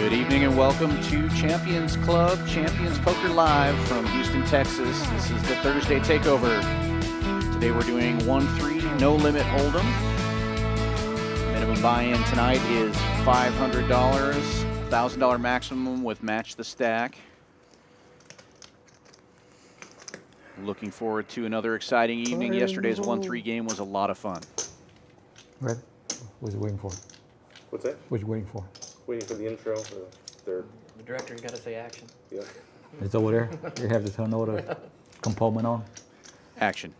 Good evening and welcome to Champions Club, Champions Poker Live from Houston, Texas. This is the Thursday Takeover. Today we're doing 1-3 no limit hold'em. Minimum buy-in tonight is $500, $1,000 maximum with match the stack. Looking forward to another exciting evening. Yesterday's 1-3 game was a lot of fun. Red, what you waiting for? What's that? What you waiting for? Waiting for the intro. The director's got to say action. Yeah. It's over there. You have to turn all the component on. Action.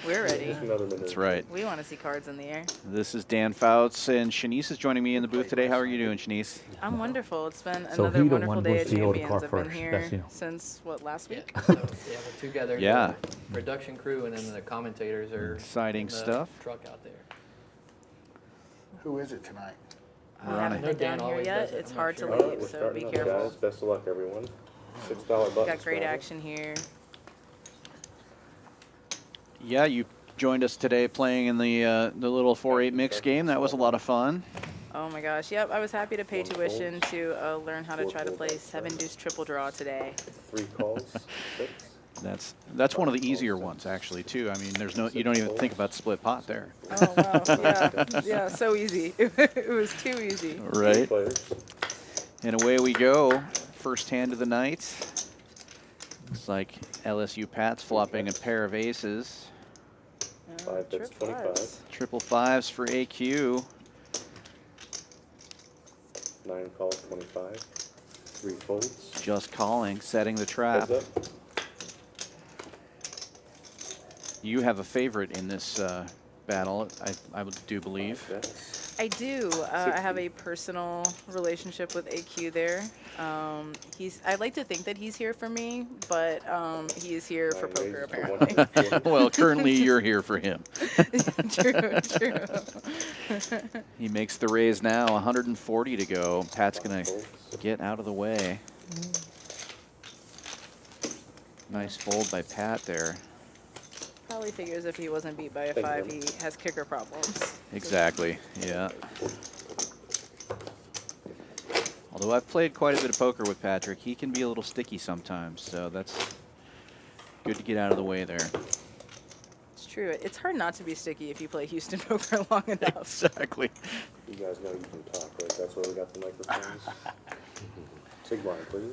We're ready. Just another minute. That's right. We want to see cards in the air. This is Dan Fouts, and Shanice is joining me in the booth today. How are you doing, Shanice? I'm wonderful. It's been So another he the wonderful one day who at see all the Champions. card I've been first. here That's, you know. since, what, last week? So, yeah, we're together. Yeah. The production crew and then the commentators are Exciting in the stuff. Truck out there. Who is it tonight? I We're on haven't it. been down Dan here always yet. does it. It's I'm not hard sure. to All right, leave, we're so starting be up, careful. guys. Best of luck, everyone. $6 buttons. Got great now. action here. Yeah, you joined us today playing in the little 4-8 mix game. That was a lot of fun. Oh my gosh. Yep, I was happy to pay One tuition fold. to learn how to Four try to fold play buttons. 7-deuce triple draw today. 3 calls. 6. That's one of the easier ones actually too. I mean, there's no, you don't even think about split pot there. Oh wow. Yeah. Yeah, so easy. It was too easy. Right. Players. And away we go. First hand of the night. Looks like LSU Pat's flopping a pair of aces. 5 bets, Trip 25. fives. Triple fives for AQ. 9 calls, 25. 3 folds. Just calling, setting the trap. Heads up. You have a favorite in this battle, I do believe. 5 bets. I do. I have a personal relationship with AQ there. I like to think that he's here for me, but he is here for 9 poker raises to apparently. 140. Well, currently you're here for him. True, true. He makes the raise now, 140 to go. Pat's gonna 5 folds. get out of the way. Nice fold by Pat there. Probably figures if he wasn't beat by a Thank 5, you. he has kicker problems. Exactly, yeah. Although I've played quite a bit of poker with Patrick, he can be a little sticky sometimes, so that's good to get out of the way there. It's true. It's hard not to be sticky if you play Houston poker long enough. Exactly. You guys know you can talk, right? That's why we got the microphones. Sig blind, please.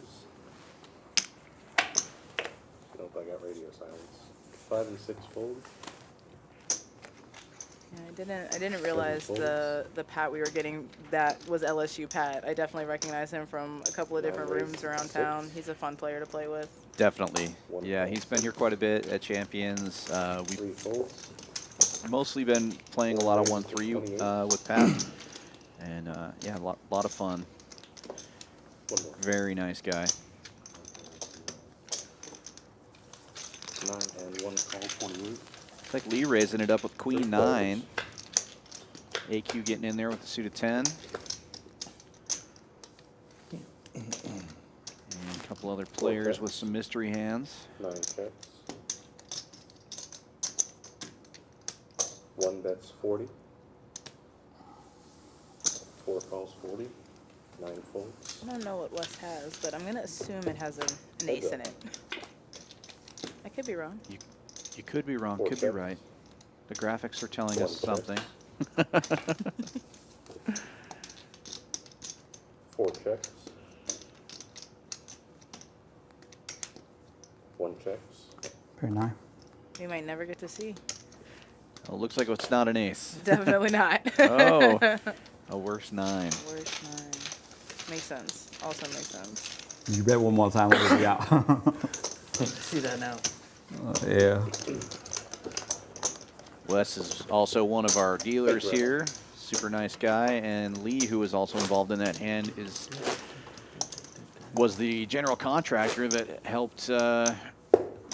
Nope, I got radio silence. 5 and 6 folds. Yeah, I didn't realize the Pat we were getting that was LSU Pat. I definitely recognize him from a couple of different 9 rooms raises, around 6. town. He's a fun player to play with. Definitely. One Yeah, fold. he's been here quite a bit at Champions. 3 We've folds. mostly been playing a lot of 1-3 with Pat. And yeah, a lot of fun. 1 more. Very nice guy. 9 and 1 call, 28. Looks like Lee raising it up with Queen Good 9. AQ getting in there with the suit of 10. And a couple other players with some mystery hands. 9 checks. 1 bets 40. 4 calls 40. 9 folds. I don't know what West has, but I'm going to assume it has an ace in it. I could be wrong. You could be wrong, 4 could be checks. right. The graphics are telling 1 us check. something. 4 checks. 1 checks. Pair 9. We might never get to see. Oh, looks like it's not an ace. Definitely not. Oh, a worse 9. Worst 9. Makes sense. Also makes sense. You bet one more time, we'll be out. See that now. Yeah. Wes is also one of our dealers here. Super nice guy. And Lee, who is also involved in that hand, was the general contractor that helped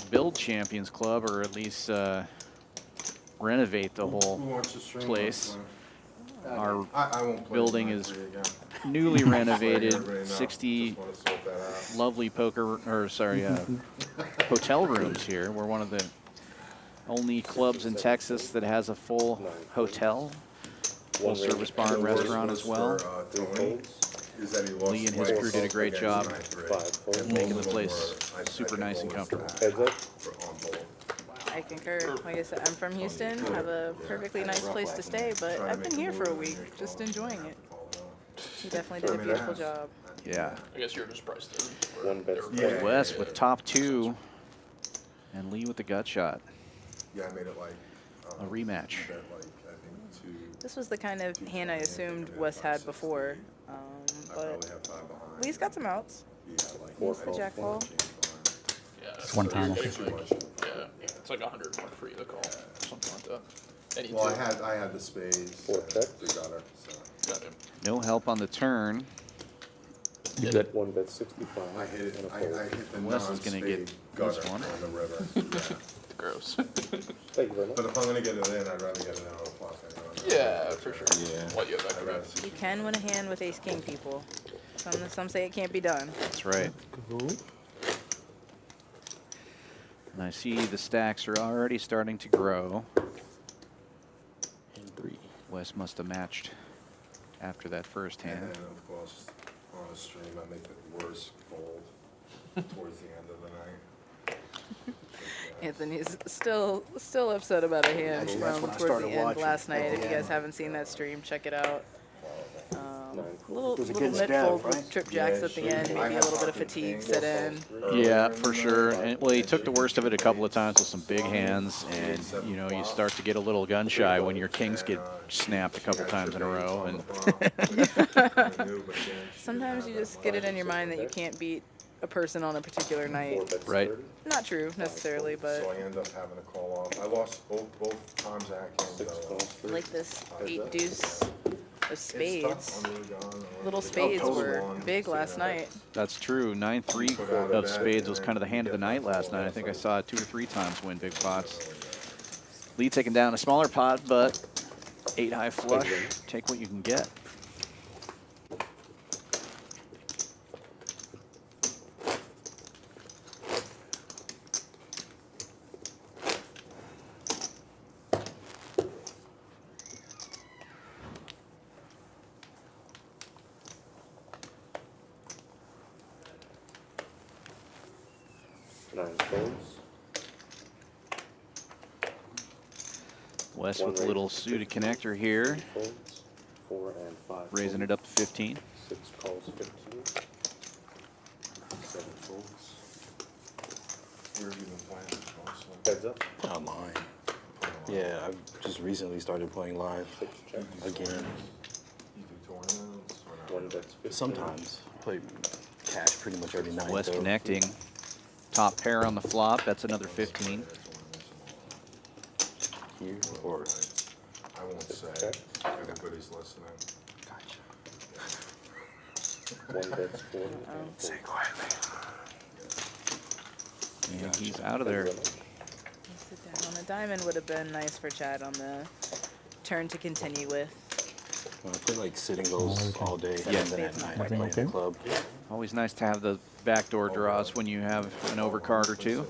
build Champions Club, or at least renovate the whole place. Our I won't play building tonight is for you again. newly renovated, Everybody know. 60 Just wanna sort that out. lovely hotel rooms here. We're one of the only clubs in Texas that has a full hotel. full service bar and restaurant as well. Three folds, Is that he lost Lee and his weight crew did a great against job 9-3. five folds. And making both the of them place were, I super think, nice and almost comfortable. Heads up. on both. I concur. Like I said, I'm from Houston. Have a perfectly nice place to stay, but I've been here for a week, just enjoying it. He definitely did a beautiful job. Yeah. I guess you're just priced in. One bet. Yeah. Wes with top two, and Lee with the gut shot. Yeah, I made it like. A rematch. bet, like, I think two. This was the kind of hand I assumed Wes had before, I but probably have 5 behind. Lee's got some outs. Yeah, like. Four He's the jack ball. Yeah, It's one time. It's like, yeah, it's like 100 more for you to call, something like that. Any Well, two. I had the spades. Four check. The gutter, so. Got him. No help on the turn. You good? One bet 65. I hit it, and a I fold. hit the Wes is gonna get non-spade this gutter one. on the river. Yeah. Gross. Thank you very much. But if I'm gonna get it in, I'd rather get it out of the flop. Yeah, for sure. Yeah. What, you have that I'd good? rather see. You can win a hand with ace king, people. Some say it can't be done. That's right. And I see the stacks are already starting to grow. And 3. Wes must have matched after that first And hand. then, of course, on the stream, I make the worst fold towards the end of the night. Anthony's still upset about a hand Actually, that's from when I towards started the end watching last at night. the If you guys end. haven't seen that stream, check it out. Little was little against mid Dev, fold right? with trip jacks Yeah, at the sure. end, I maybe a have little bit of pocket fatigue kings. set in. Yeah, for sure. And well, he took the worst of it a couple of times with some big hands, and you know you start to get a little gun shy when your kings get snapped a couple times in a row. And Sometimes you just get it in your mind that you can't beat a person on a particular Four night. bets Right. 30. Not true necessarily, So but I end up having to call off. I lost both times I had kings. Six I calls. lost. like this 8-deuce of It's spades. tough. I'm really gone. Little spades total were one, big so, last yeah. night. that's true. 9-3 of spades was kind of the hand of the night last night. I think I saw it 2 or 3 times win big pots. Lee taking down a smaller pot, but 8 high flush. Take what you can get. Nine folds. Wes One with a little raise, suited 15. connector here, Three folds. 4 and 5. raising it up to 15. 6 calls 15. 7 folds. Where have you been playing? Also? Heads up. Online. Yeah, I've just recently started playing live 6 check. again. You do tournaments or not? One bet's 15. Sometimes. I play cash pretty much every night. Wes though. connecting. Top pair on the flop. That's another 15. Here or I won't say. check. Everybody's listening. One bet's 40. and say folds. quietly. And he's out of there. Sit down. A diamond would have been nice for Chad on the turn to continue with. I play like sitting goals all day, Yeah. and then at night I Everything play in the okay? club. Always nice to have the backdoor draws when you have an overcard or two.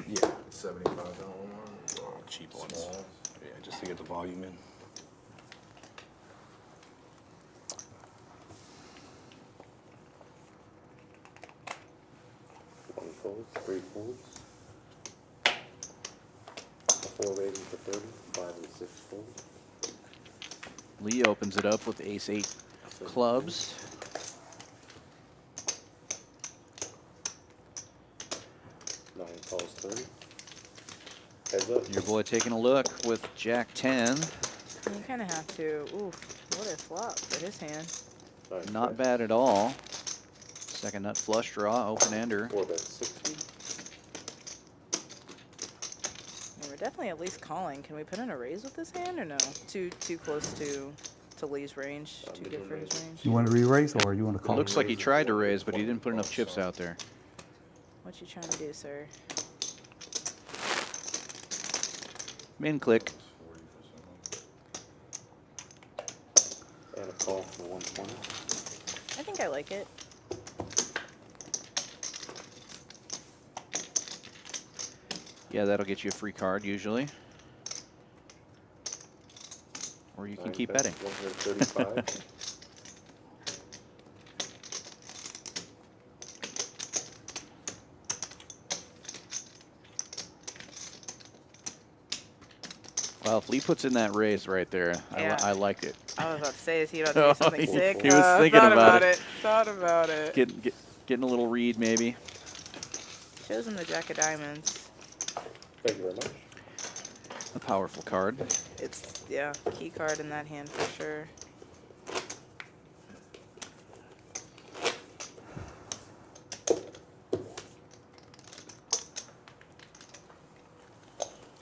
Yeah, $75 one. cheap ones. Yeah, just to get the volume in. One fold. 3 folds. A 4 raising for 30. 5 and 6 folds. Lee opens it up with ace-8 clubs. Nine calls 30. Heads up. Your boy taking a look with Jack-10. You kind of have to. Oof, what a flop for his hand. Nine Not check. bad at all. Second nut flush draw, open-ender. 4 bet 60. Yeah, we're definitely at least calling. Can we put in a raise with this hand or no? Too close to Lee's range. Too good for his range. You want to re-raise or you want to It call? looks like he tried to raise, but he didn't put enough chips out there. What you trying to do, sir? Min click. And a call for 120. I think I like it. Yeah, that'll get you a free card usually. Or you can keep betting. 135. Well, if Lee puts in that raise right there, Yeah. I like it. I was about to say, is he about to do something he- sick? he was thinking thought about it. Thought about it. Getting a little read, maybe. Shows him the Jack of Diamonds. Thank you very much. A powerful card. It's, yeah, key card in that hand for sure.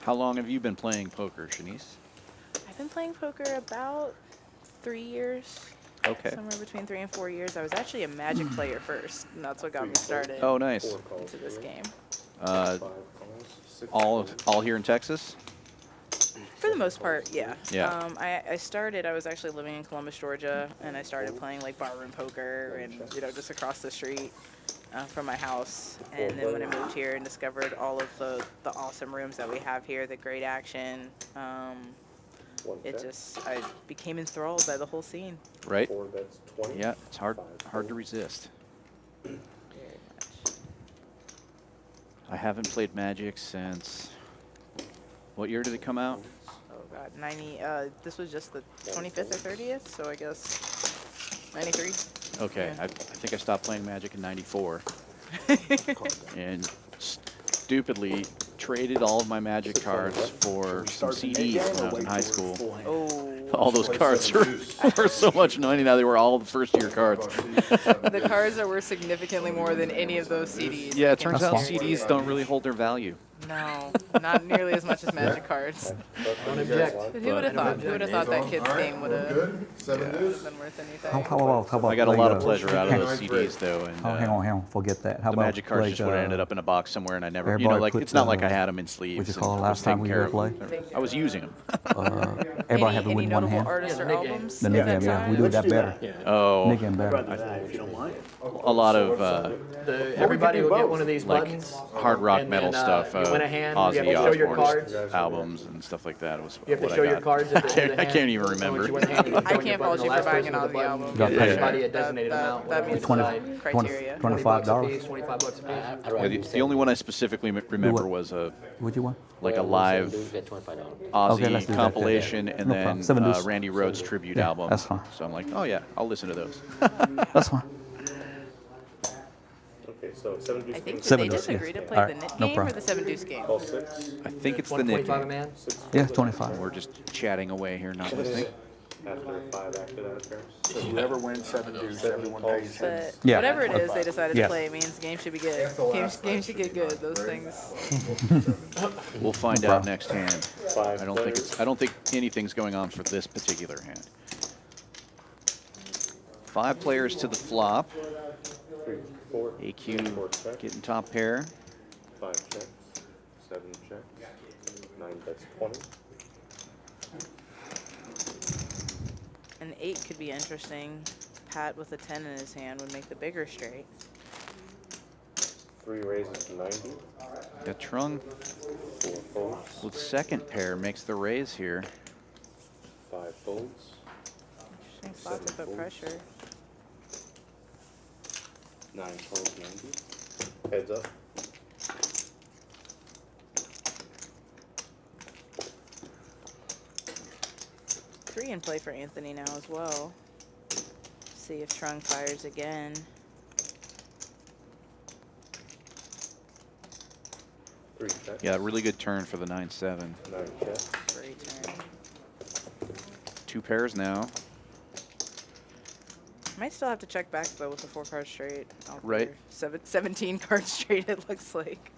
How long have you been playing poker, Shanice? I've been playing poker about 3 years. Okay. Somewhere between 3 and 4 years. I was actually a Magic player first, and that's what got me started Oh, nice. 4 calls into this here, game. 5 calls, 6 All here in Texas? For the most part, yeah. Yeah. I was actually living in Columbus, Georgia, and I started playing like barroom poker and, you know, just across the street from my house. And then when I moved here and discovered all of the awesome rooms that we have here, the great action, One it check. just, I became enthralled by the whole scene. Right? 4 bets 20. Yeah, it's hard 5 to calls. resist. Very much. I haven't played Magic since, what year did it come out? Oh God, 90, this was just the 25th or 30th, so I guess 93. Okay, Yeah. I think I stopped playing Magic in '94, and stupidly traded all of my Magic cards for some CDs when I was in high school. Oh, All those cards were so much money now. They were all the first-year cards. the cards are worth significantly more than any of those CDs. Yeah, it I can turns tell out you. CDs don't really hold their value. No, not nearly as much as Magic cards. Don't object. But who would have thought? Who would have thought that kid's game would have Good, 7 deuce. been worth anything? How about I got a lot of play, pleasure out of those CDs, though, and hang on, forget that. How the about Magic cards play, just would have ended up in a box somewhere, and I never, you know, everybody like put, it's not like I uh, had them in sleeves. what'd you and call it I was last time taking we care were of them. play? I was using them. Everybody have to any win one notable hand. artists Yeah, or the Nick game. albums? The of Nick that game, yeah, time? we do that better. Oh, Nick game better. a lot of Everybody will get one of these like buttons. hard rock and metal then, stuff. You win a hand. You Ozzy have to show your Osbourne's cards. albums and stuff like that. Was You have to what show I your got. cards at the end of the I hand. can't even So once remember. you win the hand, you can I join your can't button. fault you The for last buying an person with the Ozzy button, album. Got gives paid. everybody a designated amount. That meets the criteria. $25. $20 a piece, $25 a piece. Yeah, the only one I specifically remember was a What'd you want? like a live Okay, Ozzy let's do that. compilation and No then problem. Seven Deuce. Randy Rhoads tribute Yeah, album. that's fine. So I'm like, oh yeah, I'll listen to those. That's fine. Okay, so 7 deuce. I think king, did they Seven-deuce, just agree yes. to play All the right, Nick no game or problem. the seven-deuce game? call 6. I think it's the Nick 125 a game. man. 6 Yeah, 25. We're just chatting away here, not listening. after 5 acted out appearance. So whoever wins 7 deuce, everyone calls. pays. But Yeah. whatever it is they decided Yeah. to play, it means the game should be good. Game should get good. Those things. We'll find out next hand. 5 I don't think anything's going on for this particular hand. 5 players to the flop. 3, 4. 4 AQ check. getting top pair. 5 checks. 7 checks. 9 bets 20. An 8 could be interesting. Pat with a 10 in his hand would make the bigger straight. 3 raises 90. Got Trung 4 folds. with second pair makes the raise here. 5 folds. Interesting spot to put pressure. 9 calls 90. Heads up. Three in play for Anthony now as well. See if Trung fires again. 3 checks. Yeah, really good turn for the 9-7. 9 checks. Great turn. 2 pairs now. Might still have to check back though with the 4 card straight. Right. 17 card straight it looks like.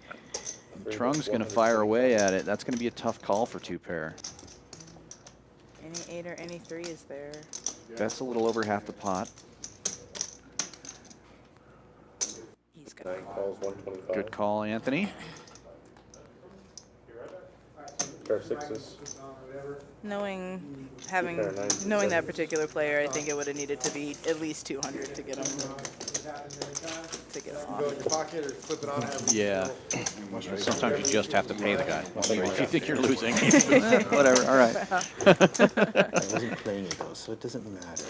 3 Trung's going to fire away at it. That's going to be a tough call for 2 pair. Any 8 or any 3 is there. That's a little over half the pot. He's got 9 calls 125. Good call, Anthony. Pair of 6s. knowing Pair of 9s. that particular player, I think it would have needed to be at least 200 to get him to get Go in off. your pocket or flip it on. Yeah. Sometimes you just have to pay the guy. Even if you think you're losing. Whatever, all right. I wasn't playing it though, so it doesn't matter.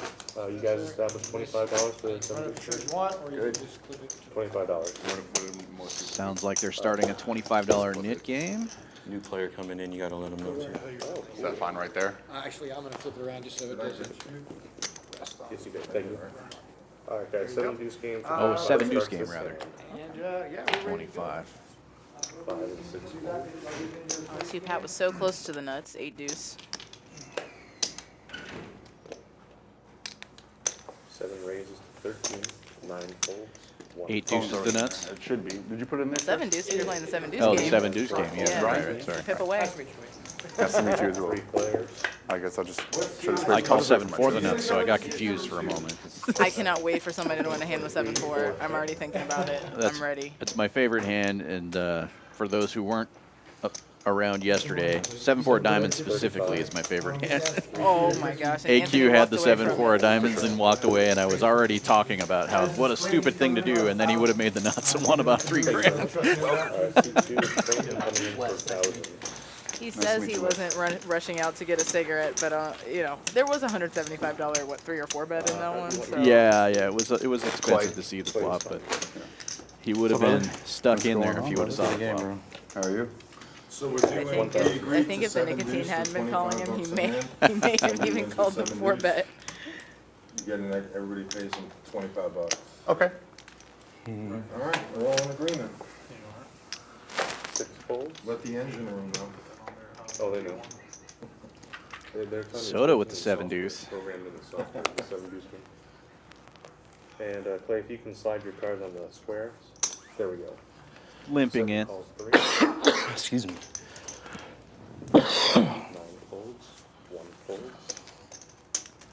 You guys established $25 for the 7-deuce? One, or you can just flip it. $25. Sounds like they're starting a $25 knit game. New player coming in, you gotta let them know too. Is that fine right there? Actually, I'm gonna flip it around just so it doesn't. Yes, you did. Thank you. All right, guys, 7-deuce game. Oh, seven-deuce Starts game, this rather. hand. And, yeah, we're ready. 25. 5 and 6 fold. See, Pat was so close to the nuts. 8-deuce. 7 raises to 13. 9 folds. 1 8 deuces the nuts. It should be. Did you put it in there? 7-deuce. You're playing the 7-deuce Oh, game. the seven-deuce game, yeah, Yeah. right, sorry. Pip away. Nice to meet you as well. 3 players. I guess I just should I called 7 for the nuts, so I got confused for a moment. I cannot wait for somebody to win a hand with 7-4. I'm already thinking about it. I'm ready. It's my favorite hand, and for those who weren't around yesterday, 7-4 diamonds specifically is my favorite hand. Oh my gosh. and Anthony AQ had walked the away from 7-4 it. diamonds and walked away, and I was already talking about how what a stupid thing to do, and then he would have made the nuts and won about $3 grand. All right, 2-2 coming in for 1,000. He says he wasn't rushing out to get a cigarette, but you know, there was a $175 what 3 or 4 bet in that one. So. Yeah, it was expensive to see the flop, but he would have been stuck in there if he would have saw the game, flop. bro. How are you? So we're I doing, think, I think if the nicotine hadn't been calling him, he may have even called the 4 bet. Getting everybody pays them $25. Okay. All right, we're all in agreement. 6 folds. Let the engine room know. Oh, they know. They're kind of Soda with the 7-deuce. programmed in the software, the 7-deuce game. And Clay, if you can slide your cards on the squares. There we go. Limping 7 in. calls 3. Excuse me. 9 folds. 1 folds.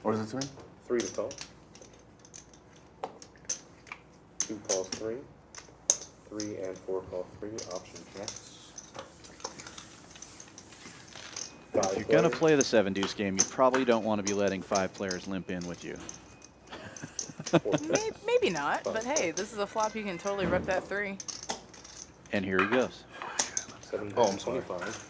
What does it mean? 3 to call. 2 calls 3. 3 and 4 call 3. Option checks. If you're gonna play the 7-deuce game, you probably don't want to be letting 5 players limp in with you. Maybe not, but hey, this is a flop. You can totally rip that 3. And here he goes. 7 Oh, I'm sorry. 25.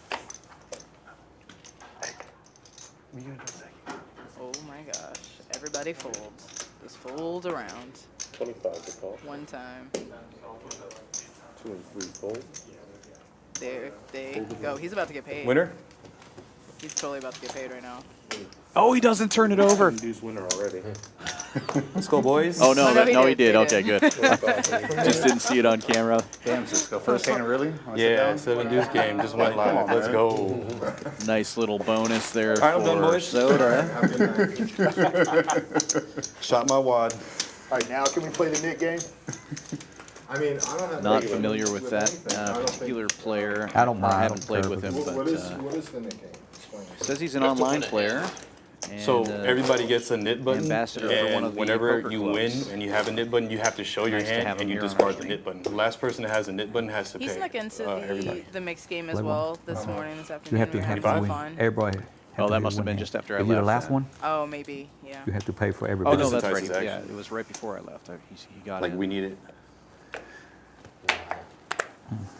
Oh my gosh. Everybody folds. Just fold around. 25 to call. 1 time. 2 and 3 fold. There they go. He's about to get paid. Winner? He's totally about to get paid right now. Oh, he doesn't turn it over. 7-deuce winner already. Let's go, boys. Oh no, Oh, no, he no, he did. did. He Okay, did. good. Just didn't see it on camera. Damn, Cisco. First hand, really? Yeah, 7-deuce game just went live. Let's go. Nice little bonus there All right, I'm done, for boys. Soda. Shot my wad. All right, now can we play the knit game? I mean, I don't have. Not any- familiar with that anything. I don't think- particular player. I don't mind, I haven't don't played care with him, if but What is the Nick game? Explain. says he's an online player. And, So everybody gets a knit button, ambassador for one of and the whenever poker you clubs. win and you have a knit button, you have to show your Nice to have hand him and you here on discard our the knit button. The last person that has a knit button has to He pay. snuck into everybody. the mixed game as Play one. well this morning, this You afternoon. have to We were have having to some win. fun. Everybody. Oh, that must have been just after I If you're the left last then. one, Oh, maybe, yeah. you have to pay for Oh everybody. no, that's right. Desensitizes Yeah, action. it was right before I left. He got Like in. we need it.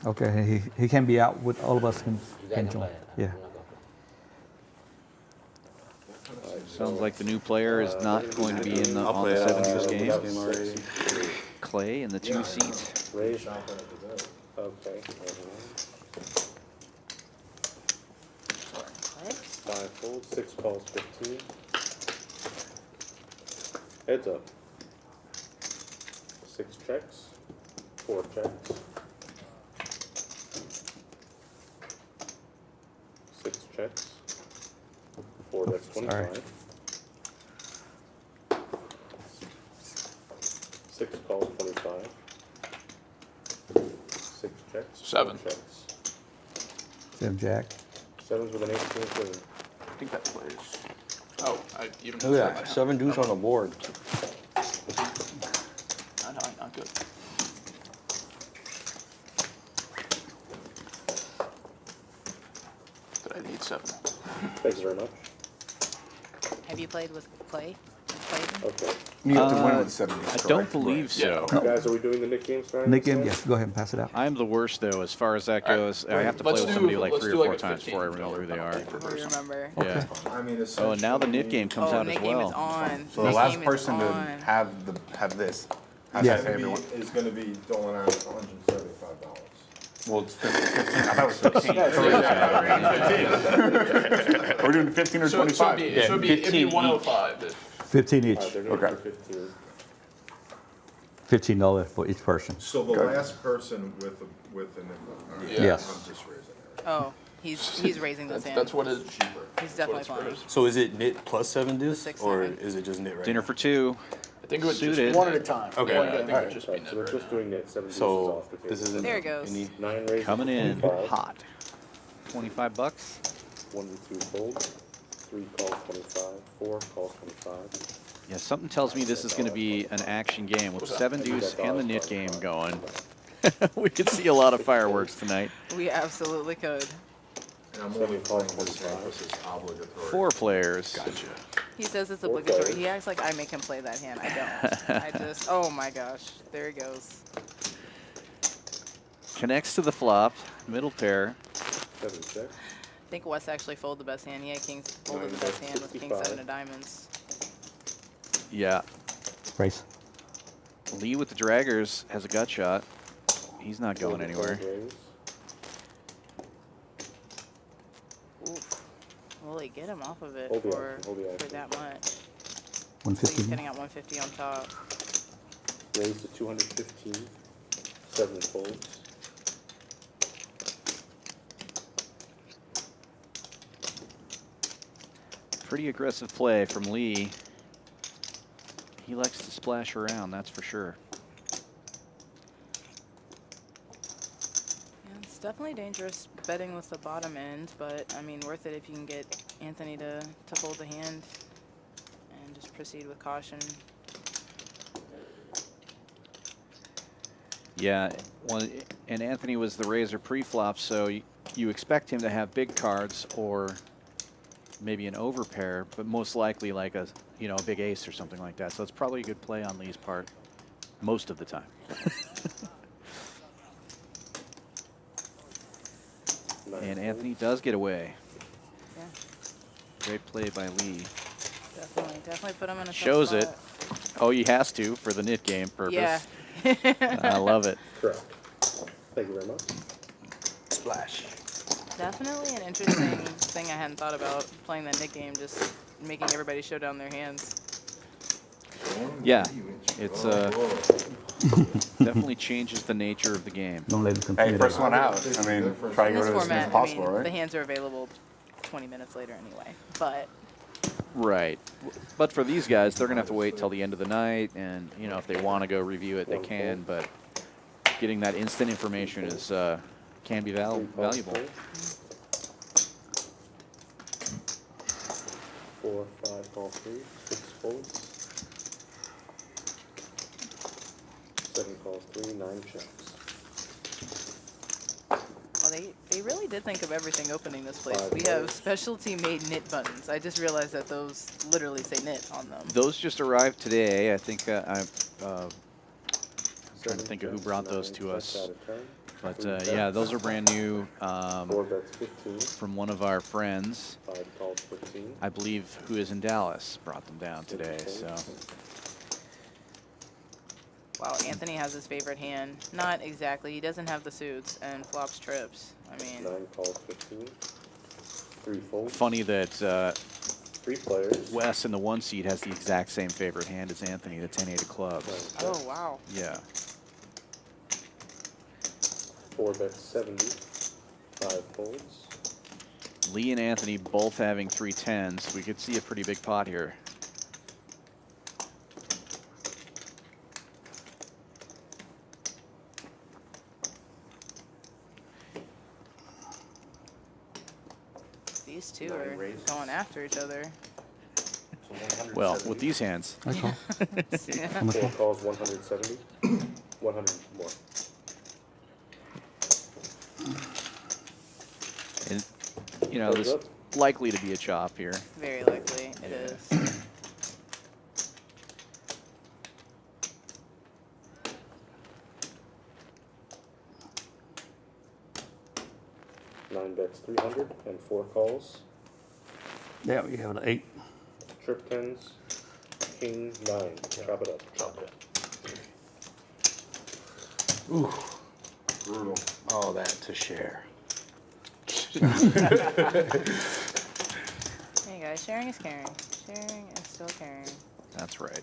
Okay, he can be out with all of us can join. Yeah. Sounds like the new player is not going to be in the I'll on play the it. 7-deuce game. Game already. Clay in the 2 seats. Raise. Okay. 5 folds. 6 calls 15. Heads up. 6 checks. 4 checks. 6 checks. 4, that's 25. 6 calls 25. 6 checks. 7. 4 checks. 7 Jack. 7s with an 18 queen. I think that plays. Oh, you don't Look at that. 7-deuce on the board. Not good. But I need 7. Thanks very much. Have you played with Clay? played? Okay. You have to win with 7 deuce. I don't believe so. Guys, are we doing the Nick games tonight? Nick game, yes. Go ahead and pass it out. I'm the worst though as far as that goes. I have to play with somebody like 3 or 4 times before I remember who they are. Before you remember. Yeah. I mean, Oh, and now the knit game comes Oh, out as Nick game is well. on. So the Nick last game is person to on. have this has Yeah. to pay everyone. is gonna be doling out $175. Well, it's 15. I thought it was 15. We're doing 15 or So 25. it'd be 15 105. 15 each. They're doing Okay. for 15. $15 for each person. So the last person with an, Yes. I'm just raising it. Oh, he's raising this hand. That's what is He's definitely playing. So is it knit plus 7 deuce, 6, or 7. is it just knit right Dinner now? for 2. I think it would just Suited. be One at a time. Okay. Yeah, I think it would just be Right, so net we're right just now. doing Nick. 7 deuces So off the this table. isn't There it goes. any. 9 raises. Coming in 25. hot. 25 bucks. 1 to 2 fold. 3 calls 25. 4 calls 25. Yeah, something tells me this is going to be an action game with 7 deuce and the knit game going. We could see a lot of fireworks tonight. We absolutely could. And I'm only playing this hand because it's obligatory. 4 players. Gotcha. He says it's obligatory. He acts like I make him play that hand. I don't. I just, oh my gosh. There he goes. Connects to the flop. Middle pair. 7 6. I think Wes actually folded the best hand. He had folded the best hand with king 7 of diamonds. Yeah. Race. Lee with the draggers has a gut shot. He's not going anywhere. Oof. Will he get him off of it Hold the for, action, hold the for action. that much? So he's 150. getting out 150 on top. Raise to 215. 7 folds. Pretty aggressive play from Lee. He likes to splash around, that's for sure. Yeah, it's definitely dangerous betting with the bottom end, but I mean, worth it if you can get Anthony to fold the hand and just proceed with caution. Yeah, well, and Anthony was the raiser pre-flop, so you expect him to have big cards or maybe an overpair, but most likely like a a big ace or something like that. So it's probably a good play on Lee's part most of the time. And Anthony does get away. Yeah, Great play by Lee. definitely put him in a tough Shows it. spot. Oh, he has to for the knit game purpose. Yeah. I love it. Correct. Thank you very much. Splash. Definitely an interesting thing I hadn't thought about, playing the Nick game, just making everybody show down their hands. Yeah, it's definitely changes the nature of the game. Don't let him Hey, continue. first one out. I mean, try to In go this to as soon as format, I possible, mean, the right? hands are available 20 minutes later anyway, but Right. But for these guys, they're going to have to wait till the end of the night, and if they want to go review it, they can, but getting that instant information is can be valuable. 4 5 call 3. 6 folds. 7 calls 3. 9 checks. well, they really did think of everything opening this place. We have specialty made knit buttons. I just realized that those literally say knit on them. Those just arrived today. I think I'm trying to think of who brought those to us. But yeah, those are brand new 4 bets 15. from one of our friends, 5 calls 15. I believe, who is in Dallas, brought them down today. So Wow, Anthony has his favorite hand. Not exactly. He doesn't have the suits and flops trips. I mean, 9 calls 15. 3 folds. funny that 3 players. Wes in the 1 seed has the exact same favorite hand as Anthony, the 10-8 of clubs. oh wow. Yeah. 4 bets 70. 5 folds. Lee and Anthony both having 3 10s. We could see a pretty big pot here. These two are going after each other. Well, with these hands. I call. Yeah. How much 4 more? calls 170. 100 more. And, there's likely to be a chop here. Very likely it is. 9 bets 300 and 4 calls. Yeah, we have an 8. Trip 10s, king 9. Chop it up. Chop it. Brutal. All that to share. Hey guys, sharing is caring. Sharing is still caring. That's right.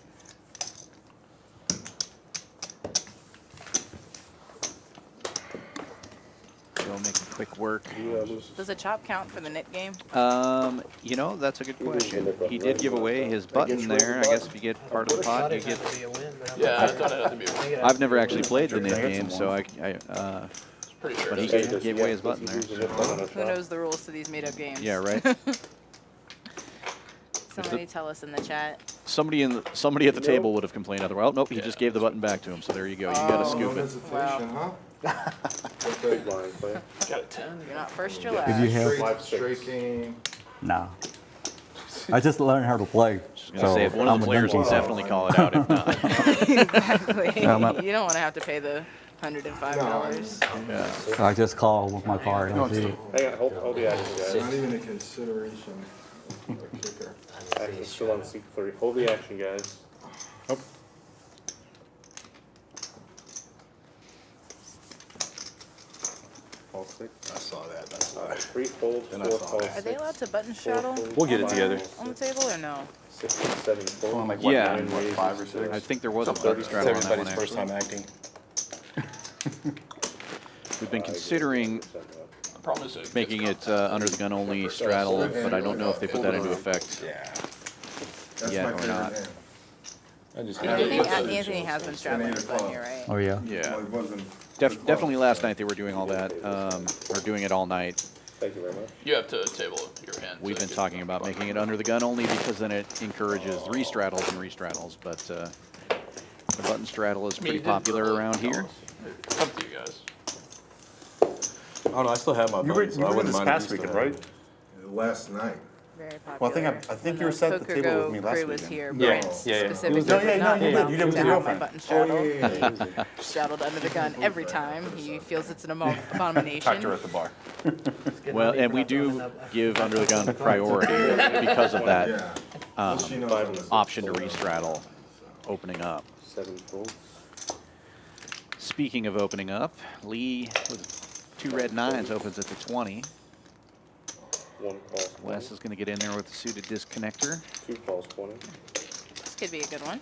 Go make a quick work. You lose. Does a chop count for the knit game? You know, that's a good You lose question. the button, He right? did give away his button there. I guess if you get part of the pot, you get. Be a win, but I'm Yeah, I not- thought it had to be. I'm I've never actually played the knit game, so I pretty sure. but he it's- gave away his button there. Who knows the rules to these meetup games? Yeah, right. Somebody tell us in the chat. Somebody at the table would have complained otherwise. Oh, nope, he just gave the button back to him. So there you go. You got to Oh. scoop No it. hesitation, huh? Big blind play. Got a 10. You're not first, you're Did last. you have? Five, Straight six. game. Nah. I just learned how to play. I was gonna say if one of the players will definitely call it out. If not, Exactly. Yeah, I'm not- You don't want to have to pay the $105. yeah. I just call with my card and see. Hang on, hold the action, It's guys. not even a consideration. A kicker. Action still on seat 3. Hold the action, guys. All 6. I saw that. That's why. 3 folds, Then I 4 saw calls. that. Are they allowed to button straddle We'll get it together. on the table or no? 6 and 7 folds. Only like, what, Yeah. nine, what, 5 or 6? I think there was a button It's straddle on that one Everybody's first time actually. acting. We've been considering The problem is it making gets it under the gun only straddle, but I don't know if they put that into effect. Yeah. That's Yeah, my or favorite not. hand. I just I think it's a- Anthony has been straddling the button here, right? Oh yeah. Yeah, Well, it wasn't. definitely last night they were doing all that, or doing it all night. Thank you very much. You have to table your hand. We've to been get talking the about button. making it under the gun only because then it encourages restraddles and restraddles, but the button straddle is I mean, pretty you didn't popular really around tell here. us. It's up to you guys. I don't know. I still have my You were, button, so you I were wouldn't this mind. past if you weekend, still right? Last night. Very popular. Well, I think you were sat at the Poker table Go with me last crew was weekend. here. Yeah, Brent yeah, yeah. specifically No, yeah, would no, not you did. allow You did with to your have my girlfriend. button Oh, straddle. yeah. Straddled under the gun every time. He feels it's an Talked to her abomination. at the bar. Well, and we do give under the gun priority because of that Yeah. um, She knows I'm a option to fold. restraddle opening up. 7 folds. Speaking of opening up, Lee with 2 red 9s opens at the 20. 1 calls 20. Wes is going to get in there with the suited disconnector. 2 calls 20. This could be a good one.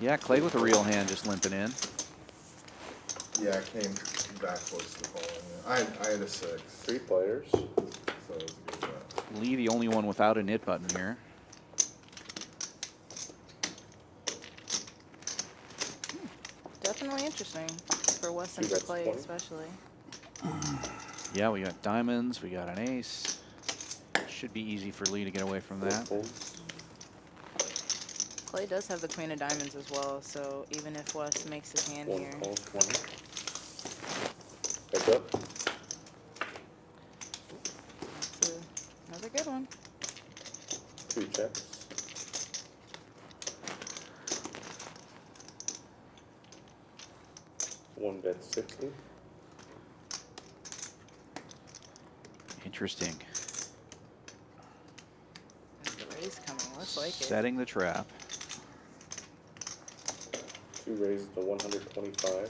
Yeah, Clay with a real hand just limping in. Yeah, I came backwards the ball. Yeah. I had a 6, 3 players. so it was a good bet. Lee, the only one without a knit button here. Definitely interesting for Wes and Two for bets, Clay 20. especially. Yeah, we got diamonds, we got an ace. Should be easy for Lee to get away from 4 that. folds. Clay does have the queen of diamonds as well, so even if Wes makes his hand 1 here, calls 20. Heads up. that's another good one. 2 checks. One bet 60. Interesting. There's the raise coming. Looks like it. Setting the trap. 2 raises to 125.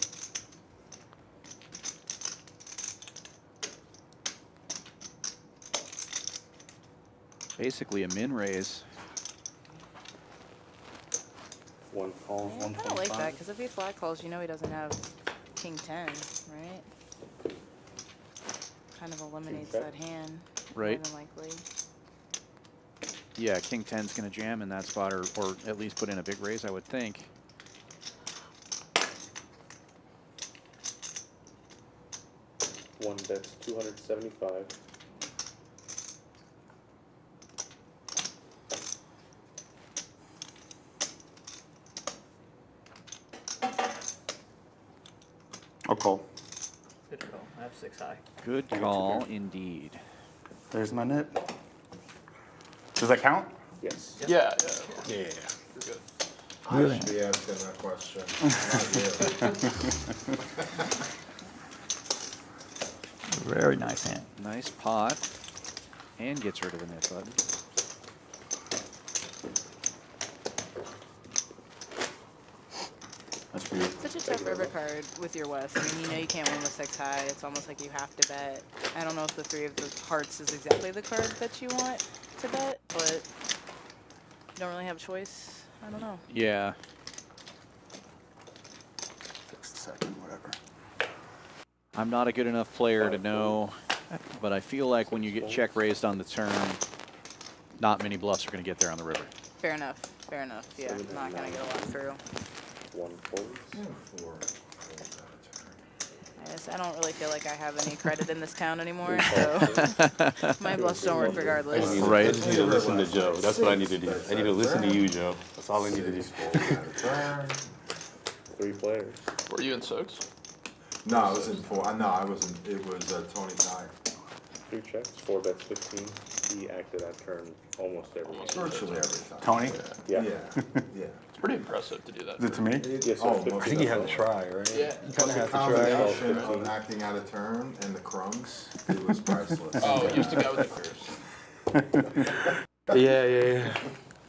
Basically a min raise. 1 calls Yeah, I kind of like that 125. because if he flat calls, you know he doesn't have king 10, right? Kind of eliminates check. that hand. Right. More than likely. Yeah, king 10's going to jam in that spot, or at least put in a big raise, I would think. One bet's 275. I'll call. Good call. I have 6 high. Good call indeed. There's my net. Does that count? Yes. Yeah, Yeah. you're good. I should be asking that question. Not you. Very nice hand. Nice pot. And gets rid of the nip button. That's for you. Such a tough river card with your West. I mean, you know you can't win with 6 high. It's almost like you have to bet. I don't know if the 3 of the hearts is exactly the card that you want to bet, but you don't really have a choice. I don't know. Yeah. 6-2, whatever. I'm not a good enough player to know, but I feel like when you get check raised on the turn, not many bluffs are going to get there on the river. Fair enough. Fair enough. Yeah, not going to get a lot through. 1 folds. I don't really feel like I have any credit in this town anymore, so my bluffs don't work regardless. Right. I just need to listen to Joe. That's what I need to do. I need to listen to you, Joe. That's all I need to do. 3 players. Were you in 6? No, I was in 4. No, I wasn't. It was Tony Ty. 3 checks, 4 bets 15. He acted at turn almost every time. Virtually every time. Tony? Yeah. Yeah. It's pretty impressive to do that. Is it to me? Yes, sir. Oh, 15 I think you have to try, right? Yeah. You kind of The have to try. combination of acting out of turn and the crumbs, it was priceless. Oh, you used to go with the curse. Yeah.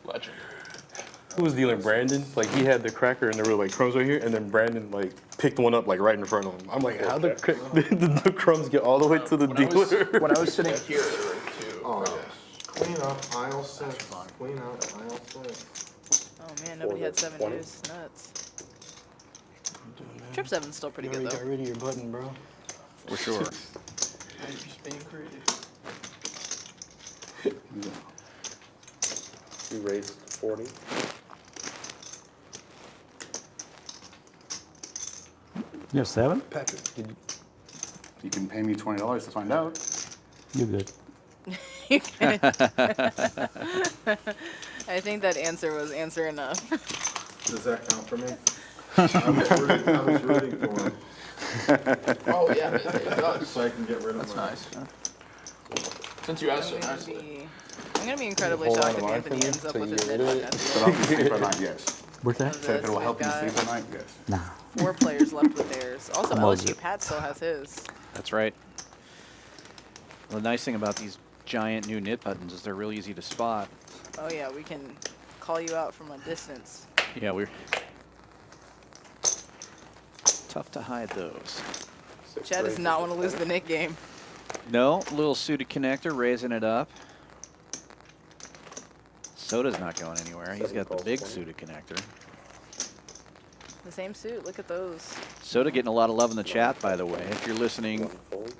Legend. Who was dealing? Brandon? Like, he had the cracker and there were, like, crumbs right here, and then Brandon, like, picked one up, like, right in front of him. I'm like, how the crumbs get all the way to the dealer? When I was sitting here, there were 2. Oh, clean up, aisle 6. Clean up, aisle 6. Oh man, nobody had 7-deuce. Nuts. Trip 7's still pretty You good already though. got rid of your button, bro. For sure. I'm just being creative. You raised 40. You have 7? Patrick, you can pay me $20 to find out. You're good. You can- I think that answer was answer enough. Does that count for me? I was rooting for him, Oh, yeah, it does. so I can get rid of That's my... nice. Since you asked so I'm gonna nicely. be incredibly Hold on shocked to if mine Anthony for me ends up till with you his get mid rid of button at it. the But I'll be sleep at night, yes. What's that? Of So if it will this. help you We've sleep got at night, yes. Nah. 4 players left with theirs. Also, I'm all LSU good. Pat still has his. That's right. Well, the nice thing about these giant new nip buttons is they're really easy to spot. Oh yeah, we can call you out from a distance. Yeah, we're tough to hide those. 6 Chad does raises not to want to lose 40. the Nick game. No, little suited connector raising it up. Soda's not going anywhere. He's 7 got the calls, big 20. suited connector. The same suit. Look at those. Soda getting a lot of love in the chat, by the way. If you're listening, 1 folds.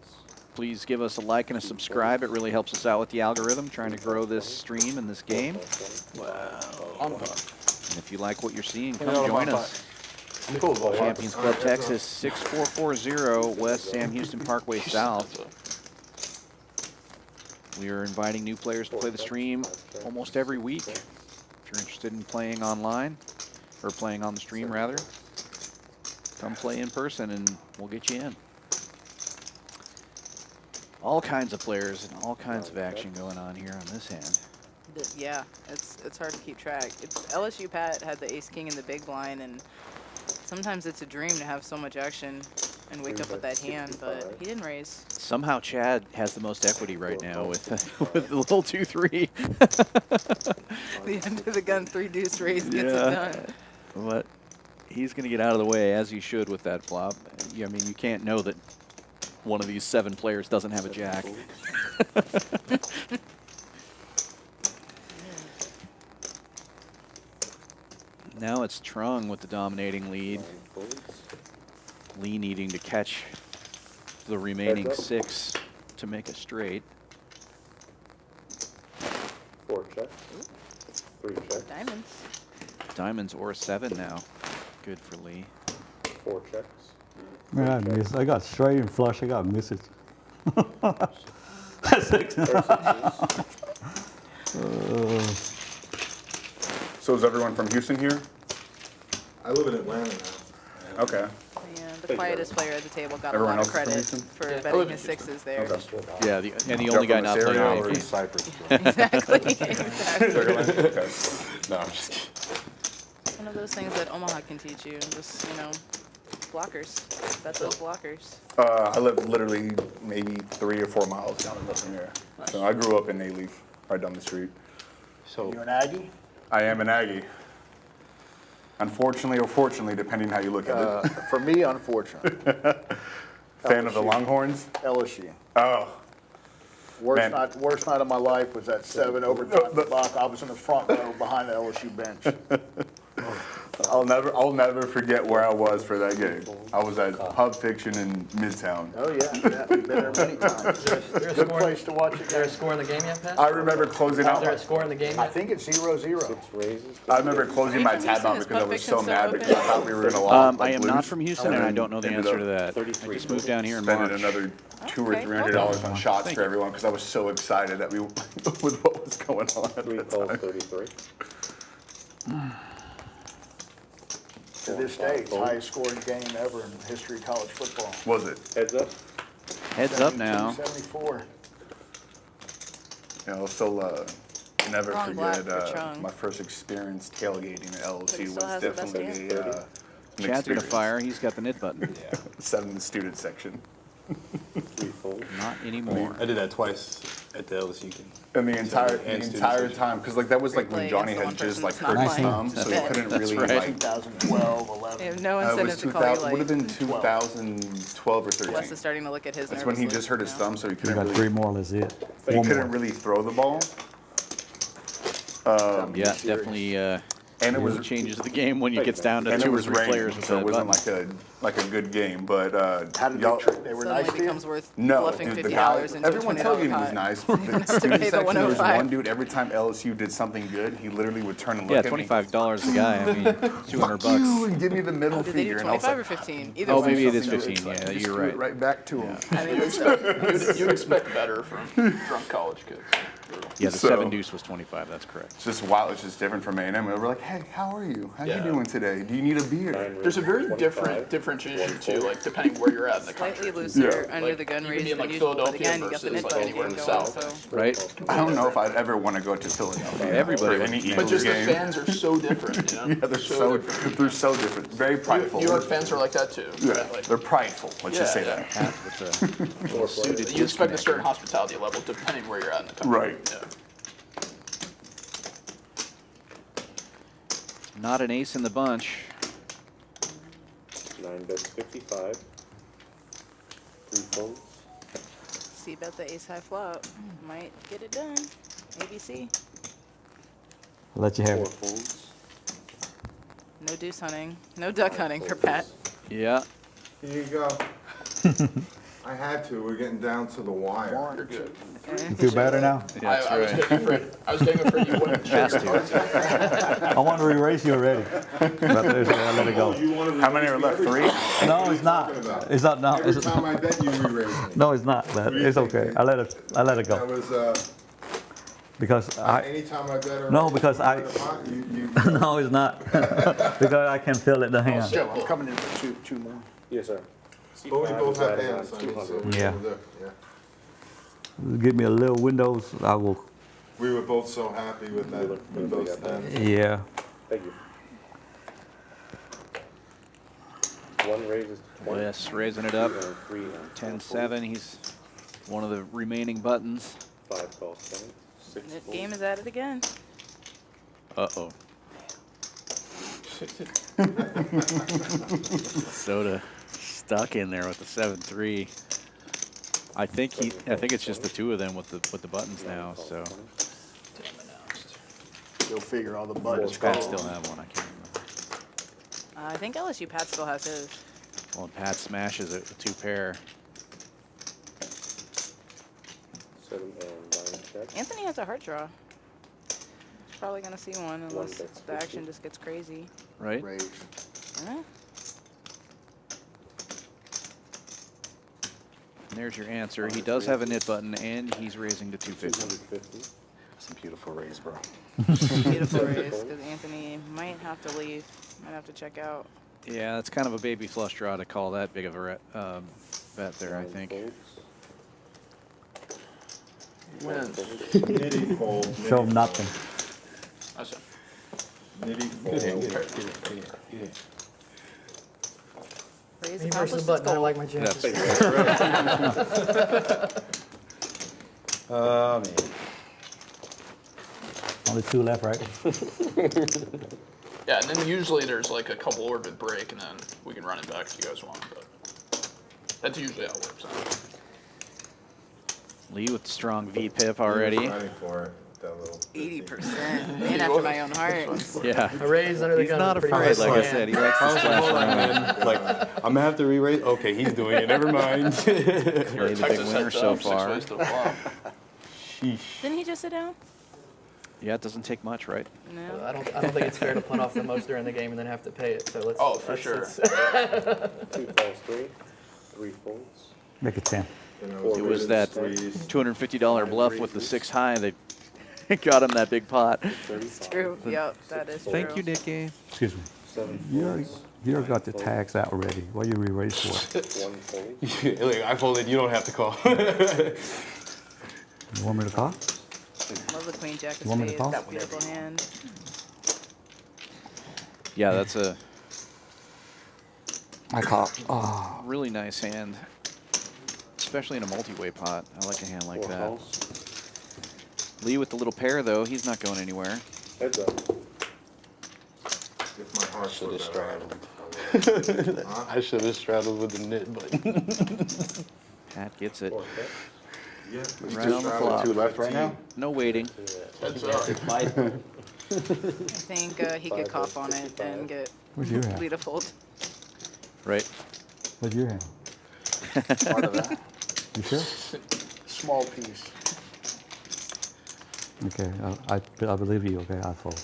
please give us a like and a subscribe. It really helps us out with the algorithm, trying to grow this stream and this game. On the And if you like what you're seeing, Put come it all join on us. Cool, Champions Club Texas, 6440 West Sam Houston Parkway South. We are inviting new players to play the stream almost every week. If you're interested in playing online, or playing on the stream rather, come play in person and we'll get you in. All kinds of players and all kinds of action going on here on this hand. Yeah, it's hard to keep track. LSU Pat had the ace king in the big blind, and sometimes it's a dream to have so much action and wake up with that hand, but he didn't raise. Somehow Chad has the most equity right now with with the little 2-3. The end of the gun 3-deuce raise gets it done. But he's going to get out of the way, as he should, with that flop. I mean, you can't know that one of these 7 players doesn't have a jack. Now it's Trung with the dominating lead. 9 folds. Lee needing to catch the remaining Heads up. 6 to make a straight. 4 checks. 3 checks. Diamonds. Diamonds or 7 now. Good for Lee. 4 checks. Man, I missed. I got straight and flush. I got misses. That's it. So is everyone from Houston here? I live in Atlanta now. Okay. Yeah, the quietest player at the table got Everyone a lot else of is from credit Houston? for I betting live his in 6s there. Okay. Yeah, and the only guy not playing area anything. or Cyprus, bro? Exactly. Exactly. Okay. No, I'm just kidding. One of those things that Omaha can teach you. Just, you know, blockers. Bet those blockers. I live literally maybe 3 or 4 miles down the road from here. So I grew up in A-Leaf, right down the street. So You an Aggie? I am an Aggie. Unfortunately or fortunately, depending how you look at it. For me, unfortunately. Fan of the LSU. Longhorns? LSU. Oh, Worst Man. night of my life was that 7 overtime block. I was in the front row behind the LSU bench. I'll never forget where I was for that game. I was at Pub Fiction in Midtown. Oh, yeah, we've been there many times. Good place to watch Is it. there a score in the game yet, Pat? I remember closing Is out. there a score in the game I yet? think it's 0-0. 6 raises. I remember closing my Are you from tab out Houston? because I Is was Pub so Fiction mad still because I open? thought we were going to lose. I am not from Houston, and I don't know the answer to that. I just moved down here in Spending March. another $200 or Okay, $300 on shots Thank for you. everyone because I was so excited that we with what was going on at 3 that calls, time. 33. To this day, it's the highest scoring game ever in the history of college football. Was it? Heads up. Heads up now. 74. You know, still never Wrong black forget for Chung. my first experience tailgating at But he LSU still was has the best definitely game. an Chad's gonna experience. fire. He's got the knit button. 7 student section. 3 folds. Not anymore. I did that twice at the LSU game. And the entire And student entire section. time, because like that was like when Play Johnny against the had one just like person hurt that's his not thumb, so he playing. couldn't That's really right. like. 2012, They 11. have no It was incentive to call you 2000. Would have been like. 2012 or Les 13. is starting to look at his. That's when he nervously just hurt his now. thumb, so he You couldn't got really 3 more, that's it. he 4 couldn't more. really throw the ball. Yeah, definitely. And it was Changes the game when you gets down to and it 2 or was 3 raining, players with so that it wasn't button. like a good game. But How did y'all, they treat? They were Suddenly nice to you? becomes worth no, bluffing dude, the $50 guy, into everyone a $20 tailgating was pot. nice. You're The gonna have to student pay the section, there was $105. one dude, every time LSU did something good, he literally would turn and Yeah, look at me. $25 a guy. I mean, $200 Fuck you, bucks. and give me the middle Did they do finger. And I was 25 or like, 15? Either Oh, way. maybe it is something 15. good. Yeah, Just you're threw it right. right back to him. I mean, it's You'd expect better from drunk college kids. Yeah, the So- 7-deuce was 25. That's correct. It's just wild. It's just different from A&M. We were like, hey, how are you? How you Yeah. doing today? Do you need a beer? 9 There's a very 25, different differentiation too, like depending where you're at in the slightly country. looser Yeah. under Like, the gun you can range be in, than like, usual, but Philadelphia again, you got the versus, knit like, button anywhere game in the going, South. so. Right? I don't know if I'd ever want to go to Philadelphia. Everybody for would. any Yeah. But Eagles just the game. fans are so different, you know? Yeah, they're so different. Very prideful. New York fans are like that too. Yeah, Right? Like, they're prideful. Let's just say Yeah, that. Hat with a suited you expect a disconnect. certain hospitality level depending where you're at in the country. Right. Yeah. Not an ace in the bunch. 9 bets 55. 3 folds. See about the ace high flop. Might get it done. ABC. I'll let you have 4 it. folds. No deuce hunting. No duck hunting for Pat. Yeah. Here you go. I had to, we're getting down to the wire. You're good. You feel better now? Yeah, that's I was right. getting afraid you wouldn't check Fast your to. cards. I want to erase you already. But there's, I let it go. How many are left? 3? No, it's not. It's not now. Every time I bet you erase me. No, it's not. But it's okay. I let it That go was, because I. anytime I bet her. No, because I. You, No, it's not. Because I can feel it in the hand. Joe, I'm coming in for two more. Yes, sir. but we both have Added on hands, I mean, so 200. we Yeah. will do, yeah. Give me a little windows. I will. We were both so happy with that, with those things. Yeah. Thank you. 1 raises to 20. Wes raising it up. 3 on 10-7. He's one of the remaining buttons. 5 calls 7. 6 Knit folds. game is at it again. Uh-oh. Soda stuck in there with the 7-3. I think it's just the 2 of them with the buttons now. So Go figure all the buttons. Pat still have one. I can't remember. I think LSU Pat still has his. Well, Pat smashes it with 2 pair. 7 and 9 check. Anthony has a heart draw. He's probably gonna see one unless bet's the action 50. just gets crazy. Right? Raise. Huh? And there's your answer. He does have a knit button, and he's raising to 250. 250. Some beautiful raise, bro. Beautiful raise, because Anthony might have to leave. Might have to check out. Yeah, it's kind of a baby flush draw to call that big of a bet there, I 9 think. folds. Nitty fold. nitty Show fold, nothing. I said, Nitty fold. Raise He accomplished versus the its button. I goal. like my chances. Man. Only 2 left, right? Yeah, and then usually there's like a couple orbit break, and then we can run it back if you guys want. But that's usually how it works. Lee with the strong V-pip already. Fighting for it, that little 80%. Man after my own heart. Yeah. A raise under the He's gun. not is pretty afraid, nice. like I Yeah. said. He likes I to was like, splash hold on, around. man. Like, I'm gonna have to re-raise. Okay, he's doing it. Never mind. Clay, the big Texas winner heads so up, 6 far. ways to the flop. Didn't he just sit down? Yeah, it doesn't take much, right? No. I don't think it's fair to punt off the most during the game and then have to pay it. So let's. Oh, for sure. 2 calls 3, 3 folds. Make it 10. It was that $250 bluff with the 6 high that got him that big pot. It's true. Yep, that is true. Thank you, Nicky. Excuse me. 7 You already, folds. you already got the tags out already. What you re-raise for? 1 fold. Like, I folded. You don't have to call. You want me to call? Love the queen jack of You want me to spades. call? Beautiful hand. Yeah, that's a I call. Oh, really nice hand, especially in a multi-way pot. I like a hand like 4 that. calls. Lee with the little pair, though, he's not going anywhere. Heads up. If my heart Should were have better, straddled. I should have straddled with the knit button. Pat gets it. 4 picks. yeah. Right on the flop. 2 left right now? No waiting. Heads up. I think he could cough on it and get what's your hand? Lee to fold. Right? What's your hand? Part of that. You sure? Small piece. Okay, I believe you. Okay, I fold.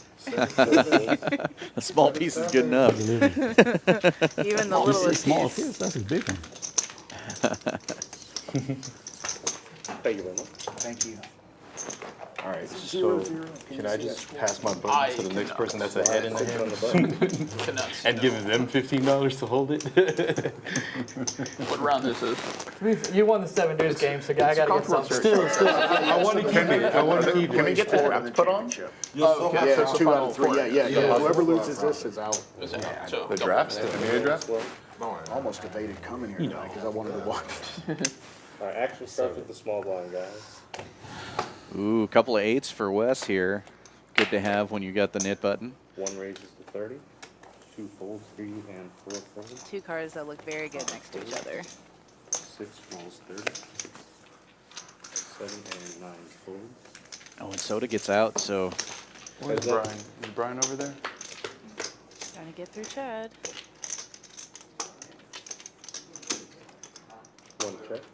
A small piece is good I enough. believe you. Even the You see, littlest small piece. piece. That's a big one. Thank you very much. Thank you. All right. 0, So 0. can I just pass my I button to the next cannot. person that's ahead in the Click on hand the button. Cannot. and give them $15 to hold it? What round this is? You won the 7-deuce game, so I gotta get something. Still, I want to keep it. I want to keep Can we it. get the draft put on? Oh, okay. Yeah, So it's a 2 out final of 3. four. Yeah. Whoever loses this is out. Is it? So The draft, the media draft. Well, Almost debated coming here tonight because I wanted to watch. all right, action starts with the small blind, guys. Ooh, a couple of 8s for Wes here. Good to have when you got the knit button. 1 raises to 30. 2 folds, 3 and 4 folds. 2 cards that look very good next to each other. 6 folds, 30. 7 and 9 folds. Oh, and Soda gets out, so Where's Heads up. Brian? Is Brian over there? Trying to get through Chad. 1 checks.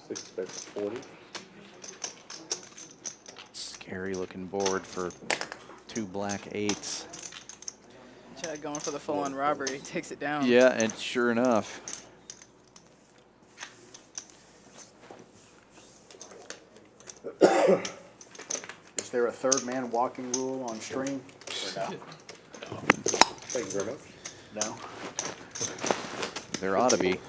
Six bets 40. scary looking board for 2 black 8s. Chad going for the full-on robbery. Takes it down. Yeah, and sure enough. Is there a third man walking rule on stream? Or no? Thank you very much. No? There ought to be.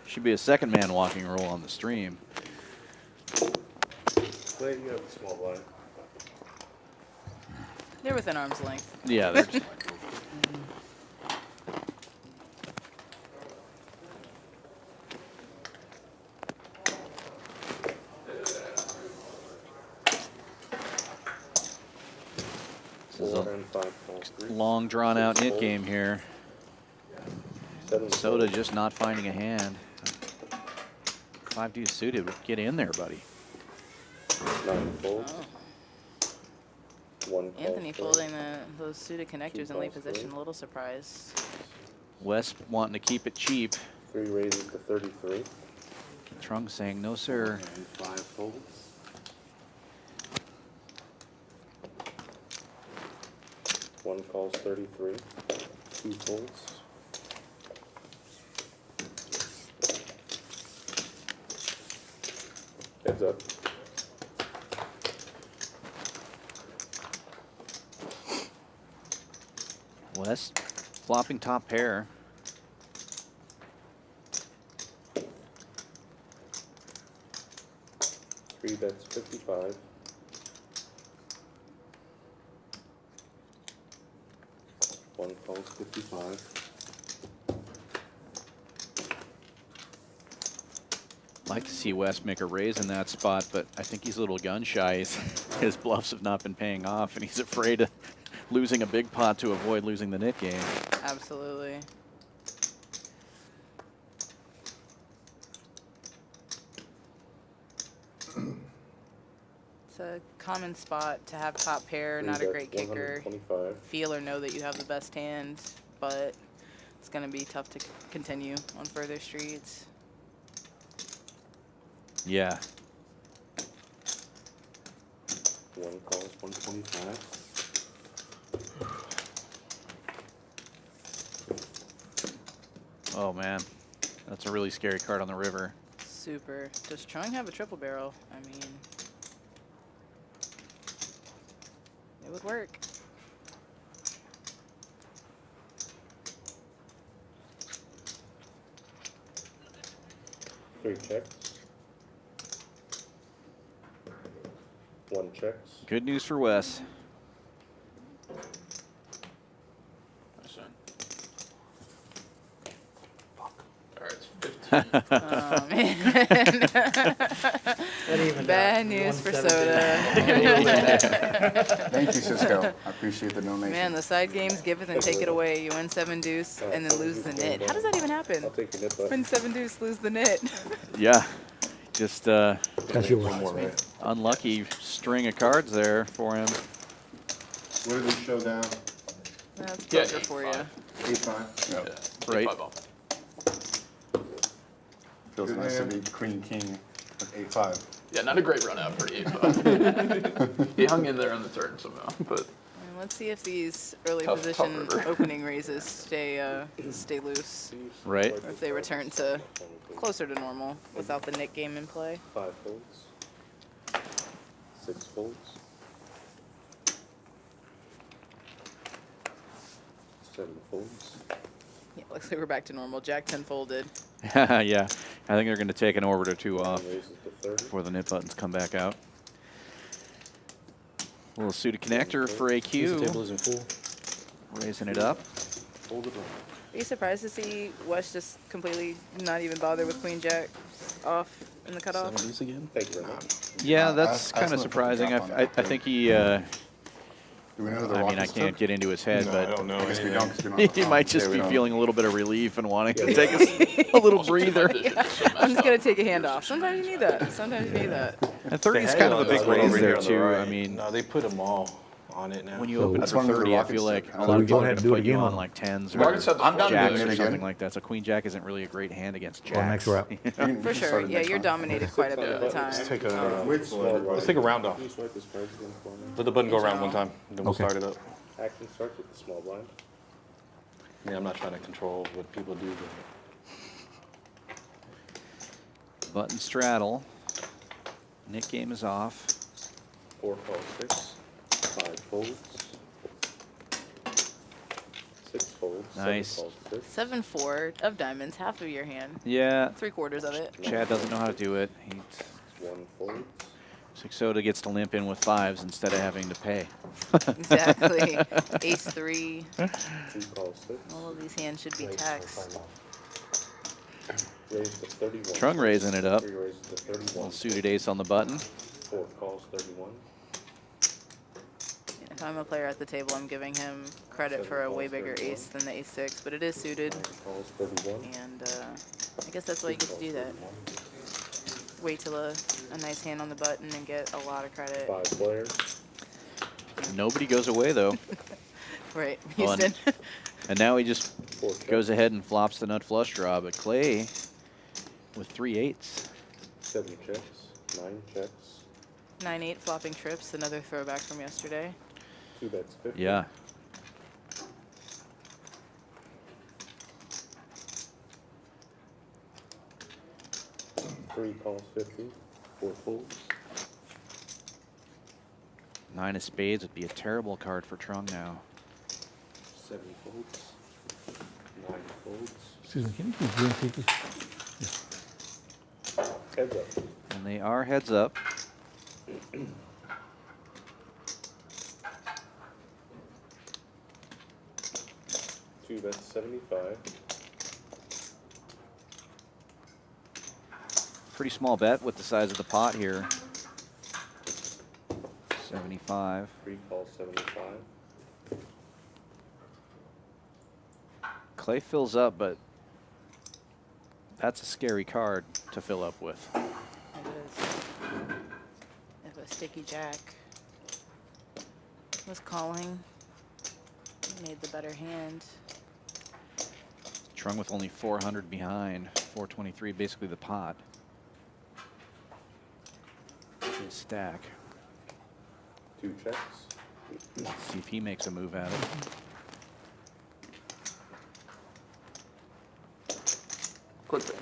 Should be a second man walking rule on the stream. Clay, you have the small blind. They're within arm's length. Yeah, they're just This is 4 a and 5 folds, 3. long drawn out knit game here. 7 Soda folds. just not finding a hand. 5-2 suited would get in there, buddy. 9 folds. Oh. 1 call Anthony third. folding those suited connectors in late calls position. third. A little surprised. Wes wanting to keep it cheap. 3 raises to 33. Trung saying no, sir. And 5 folds. 1 calls 33. 2 folds. Heads up. Wes flopping top pair. Three bets 55. One calls 55. Like to see Wes make a raise in that spot, but I think he's a little gun shy. His bluffs have not been paying off, and he's afraid of losing a big pot to avoid losing the nit game. Absolutely. It's a common spot to have top pair, not a great kicker. 125. Feel or know that you have the best hand, but it's going to be tough to continue on further streets. Yeah. One calls 125. Oh man, that's a really scary card on the river. Super. Does Trung have a triple barrel? I mean, it would work. Three checks. One checks. Good news for Wes. Nice one. All right, it's 15. Oh, man. Bad news for soda. Thank you, Cisco. I appreciate the donation. Man, the side games give it and take it away. You win 7-deuce and then lose the nit. How does that even happen? I'll take your nip up. Win 7-deuce, lose the nit. Yeah, just That's yours. One more, right? unlucky string of cards there for him. What did we show down? That's Yeah, poker for you. 8-5? No. Right. 5 off. Feels Good nice to hand. be queen king. With 8-5. Yeah, not a great run out for 8-5. He hung in there on the turn somehow, but And let's see if these early Tough position river. opening raises stay loose, Right. or if they return to closer to normal without the nit game in play. 5 folds. 6 folds. 7 folds. Yeah, looks like we're back to normal. Jack 10 folded. Yeah, I think they're going to take an orbit or two off Raises to 30. before the nit buttons come back out. Little suited connector for The table AQ, isn't full. raising it up. Fold it on. Are you surprised to see Wes just completely not even bother with Queen Jack off in the cutoff? 7-deuce again? Thank you very much. Yeah, that's I kind of still put the surprising. drop on I that, think too. he, Do we know who the I mean, I Rockets can't took? get into his head, No, I but don't know. I guess we anything. don't, 'cause we don't have he the might phone. just Yeah, we be don't. feeling a little bit of relief and wanting to take a little breather. I'm just gonna take a hand off. Sometimes you need that. Sometimes you need that. And 30 is They kind had of a it big on the raise right there on the too. right. I mean, No, they put them all on it now. when you So open That's for one of the 30, I Rockets feel like took. a So lot we of go people are ahead going and to do it put you again on or- like 10s Rockets or had the I'm down to jacks do or it something again. like that. So queen jack isn't really a great hand against Well, jacks. next wrap. You can For just sure. start it Yeah, next you're time. dominated quite a bit of the time. Let's take a, With small blind. Let's take a round off. Can you swipe this card again for me? Let the button go around one time, then we'll Okay. start it up. Action starts with the small blind. Yeah, I'm not trying to control what people do, but Button straddle. Nit game is off. 4 calls 6. 5 folds. 6 folds. Nice. 7 calls 6. 7-4 of diamonds, half of your hand, Yeah, 3/4 of it. Chad doesn't know how to do it. 1 fold. Six soda gets to limp in with 5s instead of having to pay. Exactly. Ace 3. 2 calls 6. All of these hands should be taxed. Raise to 31. Trung raising it up. 3 raises to 31. Little suited ace on the button. 4 calls 31. If I'm a player at the table, I'm giving him credit for a way bigger ace than the Ace-6, but it is suited, 9 calls 31. and I guess that's why you get to do that. Wait till a nice hand on the button and get a lot of credit. 5 players. Nobody goes away though. Right, Well, and- Houston. And now he just 4 checks. goes ahead and flops the nut flush draw. But Clay with 3 8s. 7 checks. 9 checks. 9-8 flopping trips, another throwback from yesterday. 2 bets 50. Yeah. Three calls 50. 4 folds. 9 of spades would be a terrible card for Trung now. 7 folds. 9 folds. Excuse me, can you please bring tickets? Heads up. And they are heads up. 2 bets 75. Pretty small bet with the size of the pot here. 75. 3 calls 75. Clay fills up, but that's a scary card to fill up with. It is. If a sticky jack was calling, he made the better hand. Trung with only 400 behind, 423, basically the pot. His stack. 2 checks. See if he makes a move at it. Quick thing,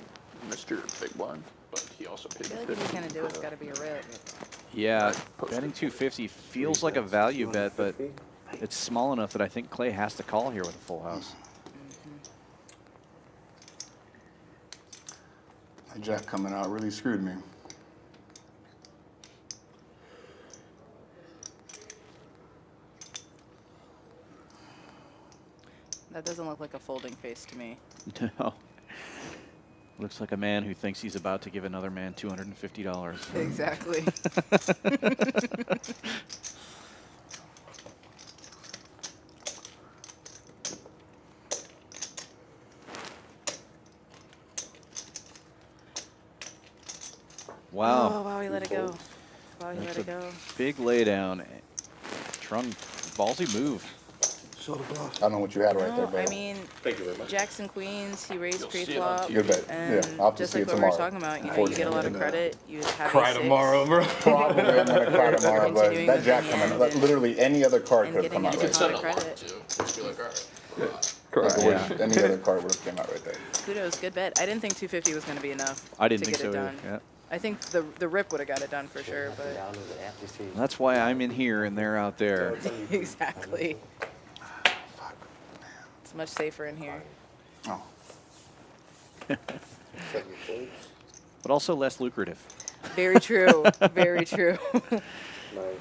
Mr. Big Blind, but he also I paid feel like what he's gonna do is gotta be a rip. Yeah, betting 250 feels like a value bet, but it's small enough that I think Clay has to call here with a full house. That jack coming out really screwed me. That doesn't look like a folding face to me. No. Looks like a man who thinks he's about to give another man $250. Exactly. Wow. Oh, wow, he let it go. Wow, he That's let it a go. big laydown. Trung, ballsy move. I don't know what you had right there, No, but I mean, Thank you very much. jacks and queens, he raised You'll see it pre-flop. on good bet. And Yeah, I'll have to just see like it what we were tomorrow. talking about, you know, you get a lot of credit. You have Cry a six, tomorrow, bro. probably I'm gonna cry tomorrow. But Continuing that with jack the coming, hand like, and- literally any other card and could have getting come out into right a there. ton of credit. too. Just be like, all right. Like, Cry. any other card would have came out right there. Kudos, good bet. I didn't think 250 was going to be enough I didn't to think get so it either. done. Yeah. I think the rip would have got it done for sure, but That's why I'm in here and they're out there. exactly. It's much safer in here. Oh, Set your folds. But also less lucrative. Very true. Very true. 9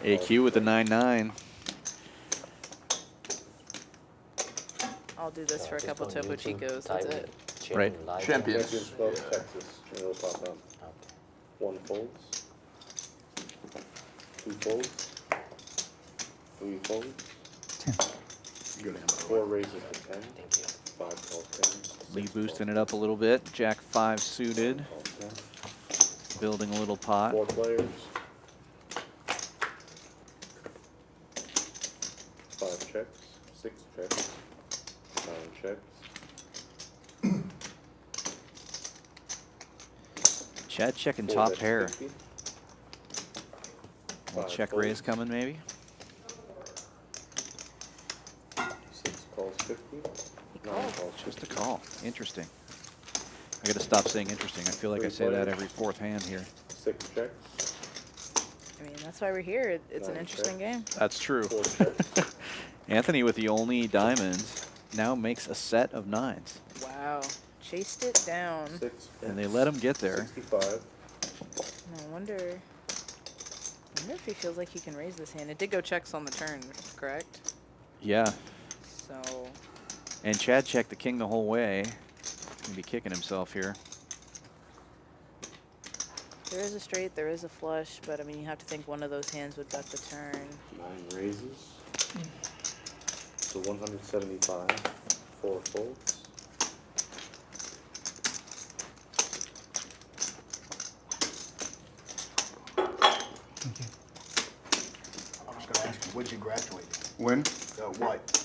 AQ calls. with the 9-9. I'll do this for a couple Topo Chicos. That's it. Right. Champions. Champions Club, Texas. And it'll pop up. 1 folds. 2 folds. 3 folds. 4 raises to 10. 5 calls 10. Lee boosting it up a little bit. Jack 5 suited. Building a little pot. 4 players. 5 checks. 6 checks. 9 checks. Chad checking 4 top bets pair. 50. Little 5 check folds. raise coming maybe. 6 calls 50. 9 calls Just 50. a call. Interesting. I gotta stop saying interesting. I feel like I say that every 4th hand here. 6 checks. I mean, that's why we're here. It's an Nine interesting checks. game. That's true. 4 checks. Anthony with the only diamonds now makes a set of 9s. Wow. Chased it down. 6 And they let him get there. 65. I wonder if he feels like he can raise this hand. It did go checks on the turn, correct? Yeah. So And Chad checked the king the whole way. Gonna be kicking himself here. there is a straight, there is a flush, but I mean, you have to think one of those hands would bet the turn. 9 raises. So 175. 4 folds. I was gonna ask you, what'd you graduate? when? What?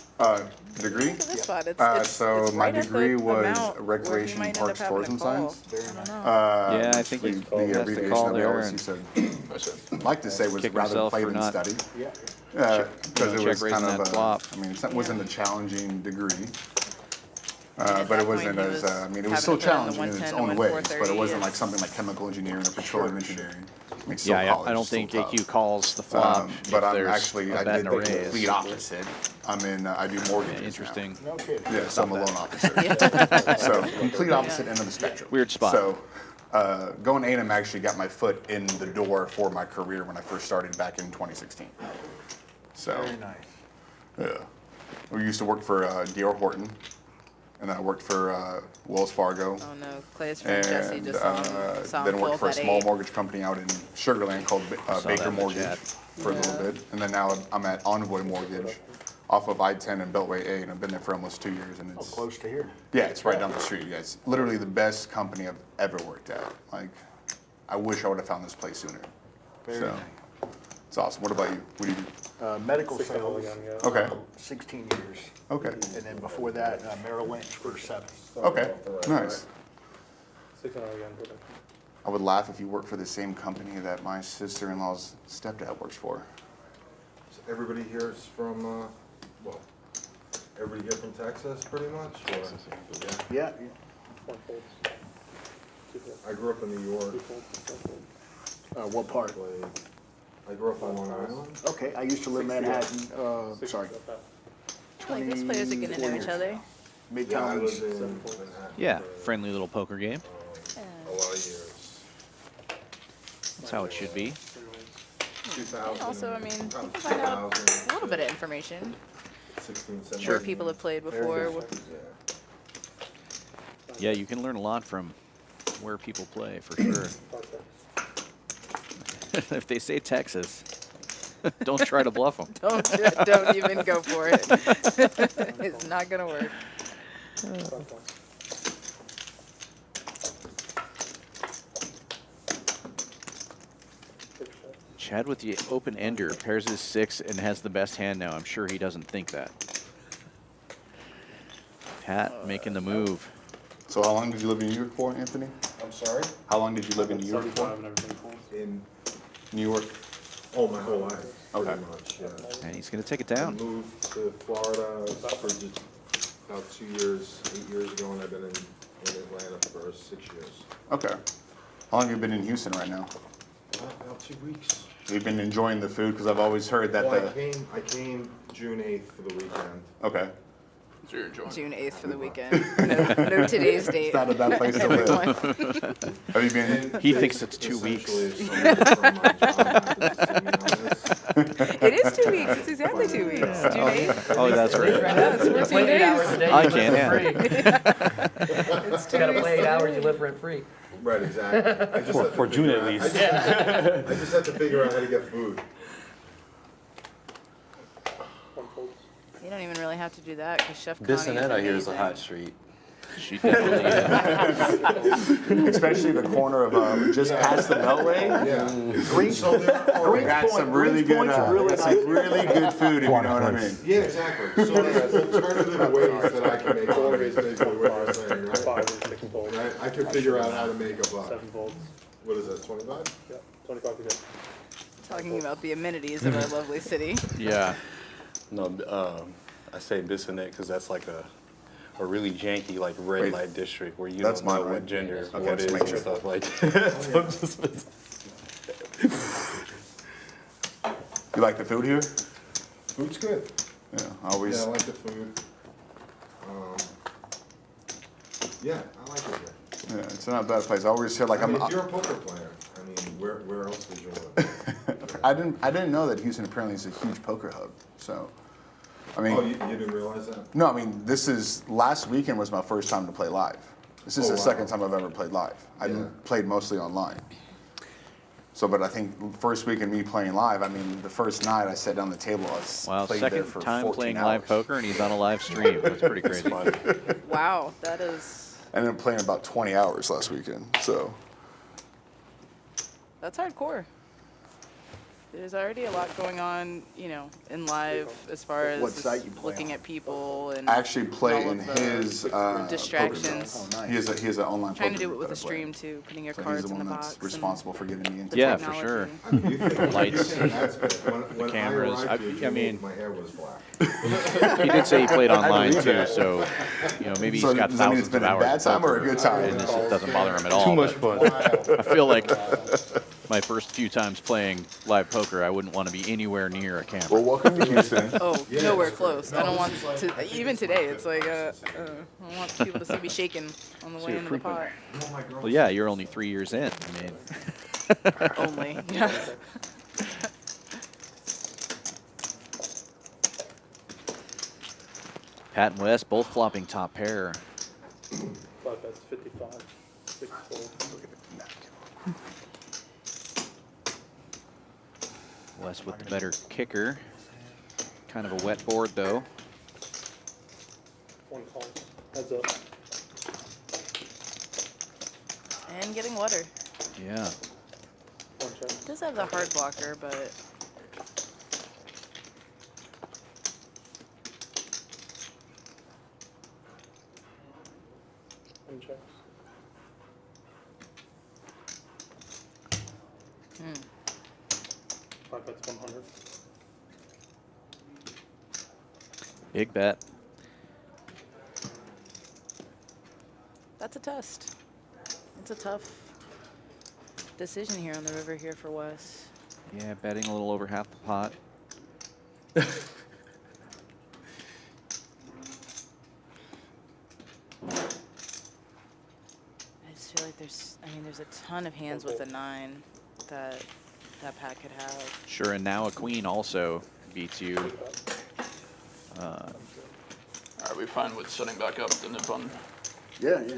Degree? Look at this spot. So it's my right at the degree was amount where you Recreation might end Parks up having to Tourism call. Science. I don't know. Yeah, I think the, he the has to abbreviation call that we there always and used to I said, like to say was Kick rather yourself play for than not study. Yeah. Because it check was raising kind of that flop. I mean, it wasn't a challenging degree. at But that it wasn't point, he as, was I mean, it having was still to put in the challenging in its 110 own and ways, 430 but it wasn't and- like something like chemical engineering or petroleum engineering. I mean, still Yeah, college, I don't still think tough. AQ calls the flop. But if I'm there's actually, a I bet did and a the raise. complete opposite. I'm in, I do mortgages now. Interesting. No kidding. Yes, I'm a loan officer. So complete opposite end of the spectrum. Weird spot. So going A&M actually got my foot in the door for my career when I first started back in 2016. So Very nice. yeah, we used to work for D.R. Horton, and then I worked for Wells Fargo. Oh no, Clay's friend Jesse just saw him Then pull worked up for a at small 8. mortgage company out in Sugar Land called Saw Baker that in the Mortgage chat. for a little bit. And then now I'm at Envoy Mortgage off of I-10 and Beltway A, and I've been there for almost 2 years. And it's Close to here. yeah, it's right down the street. Yeah, it's literally the best company I've ever worked at. Like, I wish I would have found this place sooner. Very So, nice. it's awesome. What about you? What do you do? Medical sales, Okay. 16 years. Okay. And then before that, Merrill Lynch for 7. Okay. Nice. 6 hours again. I would laugh if you worked for the same company that my sister-in-law's stepdad works for. So everybody here is from, well, everybody here from Texas, pretty much? Or- Yeah. Yeah, One folds. Two folds. I grew up in New York. Two folds. One folds. what part? I grew up on Long Island. Okay, I used to live in Manhattan, sorry, Like those players are gonna know each other. Yeah, I Midtown lived East. in Manhattan. Yeah, for, friendly little poker game. A lot of years. That's how it should be. 2000. Also, I mean, you about can find out 2000, a little bit of information 16, 17. where people have played before. Yeah. Yeah, you can learn a lot from where people play, for sure. If they say Texas, don't try to bluff them. Don't even go for it. It's not gonna work. Chad with the open ender pairs his 6 and has the best hand now. I'm sure he doesn't think that. Pat making the move. So how long did you live in New York for, Anthony? I'm sorry? How long did you live in New York for? 75 and everything folds. In, New York. oh, my whole life, Okay. pretty much, yeah. And he's going to take it I down. moved to Florida for just about 2 years, 8 years ago, and I've been in Atlanta for 6 years. Okay. How long have you been in Houston right now? About 2 weeks. You've been enjoying the food because I've always heard that Well, the. I came June 8th for the weekend. Okay. So you're enjoying it. June 8th for the weekend. No today's date. It's not a bad place to Everyone. live. Have you been? He thinks it's 2 weeks. Essentially, somebody from my job happens to be on this. It is 2 weeks. It's exactly 2 weeks. June 8th. Oh, that's right. Yeah, it's 14 Play 8 hours a days. day, I you can, live yeah. rent free. It's 2 You gotta weeks. play 8 hours, you live rent free. Right, exactly. I just had to For June figure at out- least. I just had to figure out how to get food. One folds. You don't even really have to do that because Chef Connie Bissonette, I hear, is a amazing. hot street. She definitely is. Especially the corner of just past the Beltway. Yeah. Green, So there are, Green Got some Point- really Green's good, Point's a really some nice- really good food, if you know what I mean. yeah, exactly. So there's alternative ways that I can make money, is basically what you're saying, right? 5 and 6 folds. And I can figure out how to make a buck. 7 folds. What is that, 25? Yeah. 25 to go. Talking about the amenities of our lovely city. Yeah. No, I say Bissonette because that's like a really janky like red Wait, light district where you that's don't know mine, what right? gender Okay, what just is make and sure. stuff like that. So You like the food here? Food's good. Yeah, I Yeah, always. I like the food. Yeah, I like it here. Yeah, it's not a bad place. I always feel like I I'm. mean, if you're a poker player, I mean, where else would you live? I didn't know that Houston apparently is a huge poker hub. So, I mean, Oh, you didn't realize that? no, I mean this is last weekend was my first time to play live. This is Oh, the wow. second time I've ever played live. I Yeah. played mostly online. So, but I think first weekend me playing live, I mean the first night I sat down at the table, I Wow, played there second for time 14 playing hours. live poker and he's on a live stream. That's pretty crazy. Wow, that is, And then playing about 20 hours last weekend. So, that's hardcore. There's already a lot going on, you know, in live as far as What site you play looking on? at people and I actually play all in of the his poker distractions. zone. Oh, nice. He has an online Trying to poker do it group with that a I play. stream too, putting your So he's cards the in the one box. that's and responsible for getting me into Yeah, poker. for sure. I mean, you think, Lights, you think that's good. When cameras. I arrived here, I mean- my hair was black. He did say he played online believe too, that. so you know maybe So he's got does that mean it's thousands been of a hours. bad of time or a poker, good time? and this just doesn't bother him at all. Too much but fun. I feel like my first few times playing live poker, I wouldn't want to be anywhere near a camera. Well, welcome to Houston. Oh, Yeah, nowhere that's close. great. I don't No, want this is to, even today, it's like, I don't want people to see me shaking on the way you're into the pot. Oh, my girl. Well, yeah, you're only 3 years in. I mean, Only, yeah. Pat and Wes both flopping top pair. 5 bets, 55. 6 fold. Wes with the better kicker. Kind of a wet board though. 1 call. Heads up. And getting wetter. Yeah. 1 check. It does have the hard blocker, but One checks. hmm. 5 bets, 100. Big bet. That's a test. It's a tough decision here on the river here for Wes. Yeah, betting a little over half the pot. I just feel like there's a ton of hands with a 9 that Pat could have. Sure, and now a queen also beats you. All right, we fine with setting back up the nip on. Yeah, yeah.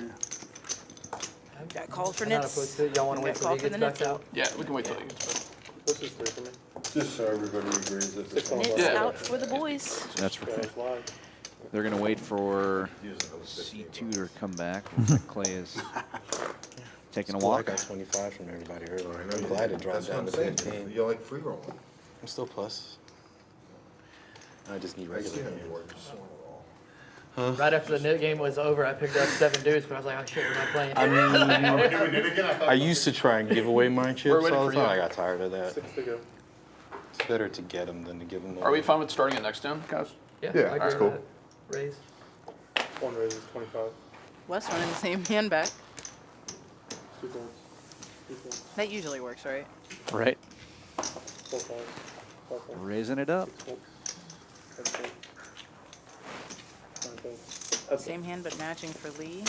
Got called for I'm not nips. opposed to it. Y'all want to Got wait till called he for gets the back nip. out? Yeah, we can wait till he gets back. This is 3 for me. Just so everybody agrees that Six on the Nips ball. out for the boys. That's right. Guys live. They're gonna wait for C2 to come back. Looks like Clay is taking a Still, I walk. got 25 from everybody earlier. I know I'm you- glad it dropped that's what down I'm to saying. 15. You like free rolling. I'm still plus. I just need I see regular how hands. you work. Just swing it all. Right after the nip game was over, I picked up 7-deuce, but I was like, oh shit, we're not playing. I mean, I used to try and give away my chips waiting all the for you. time. I got tired of that. 6 to go. It's better to get them than to give them away. Are we fine with starting at next 10, guys? Yeah, Yeah, I agree that's with cool. that. Raise. 1 raises, 25. Wes running the same hand back. 2 folds. 3 folds. That usually works, right? Right. 4 calls. 5 folds. Raising it up. 6 folds. 10 folds. 9 folds. Heads up. Same hand but matching for Lee.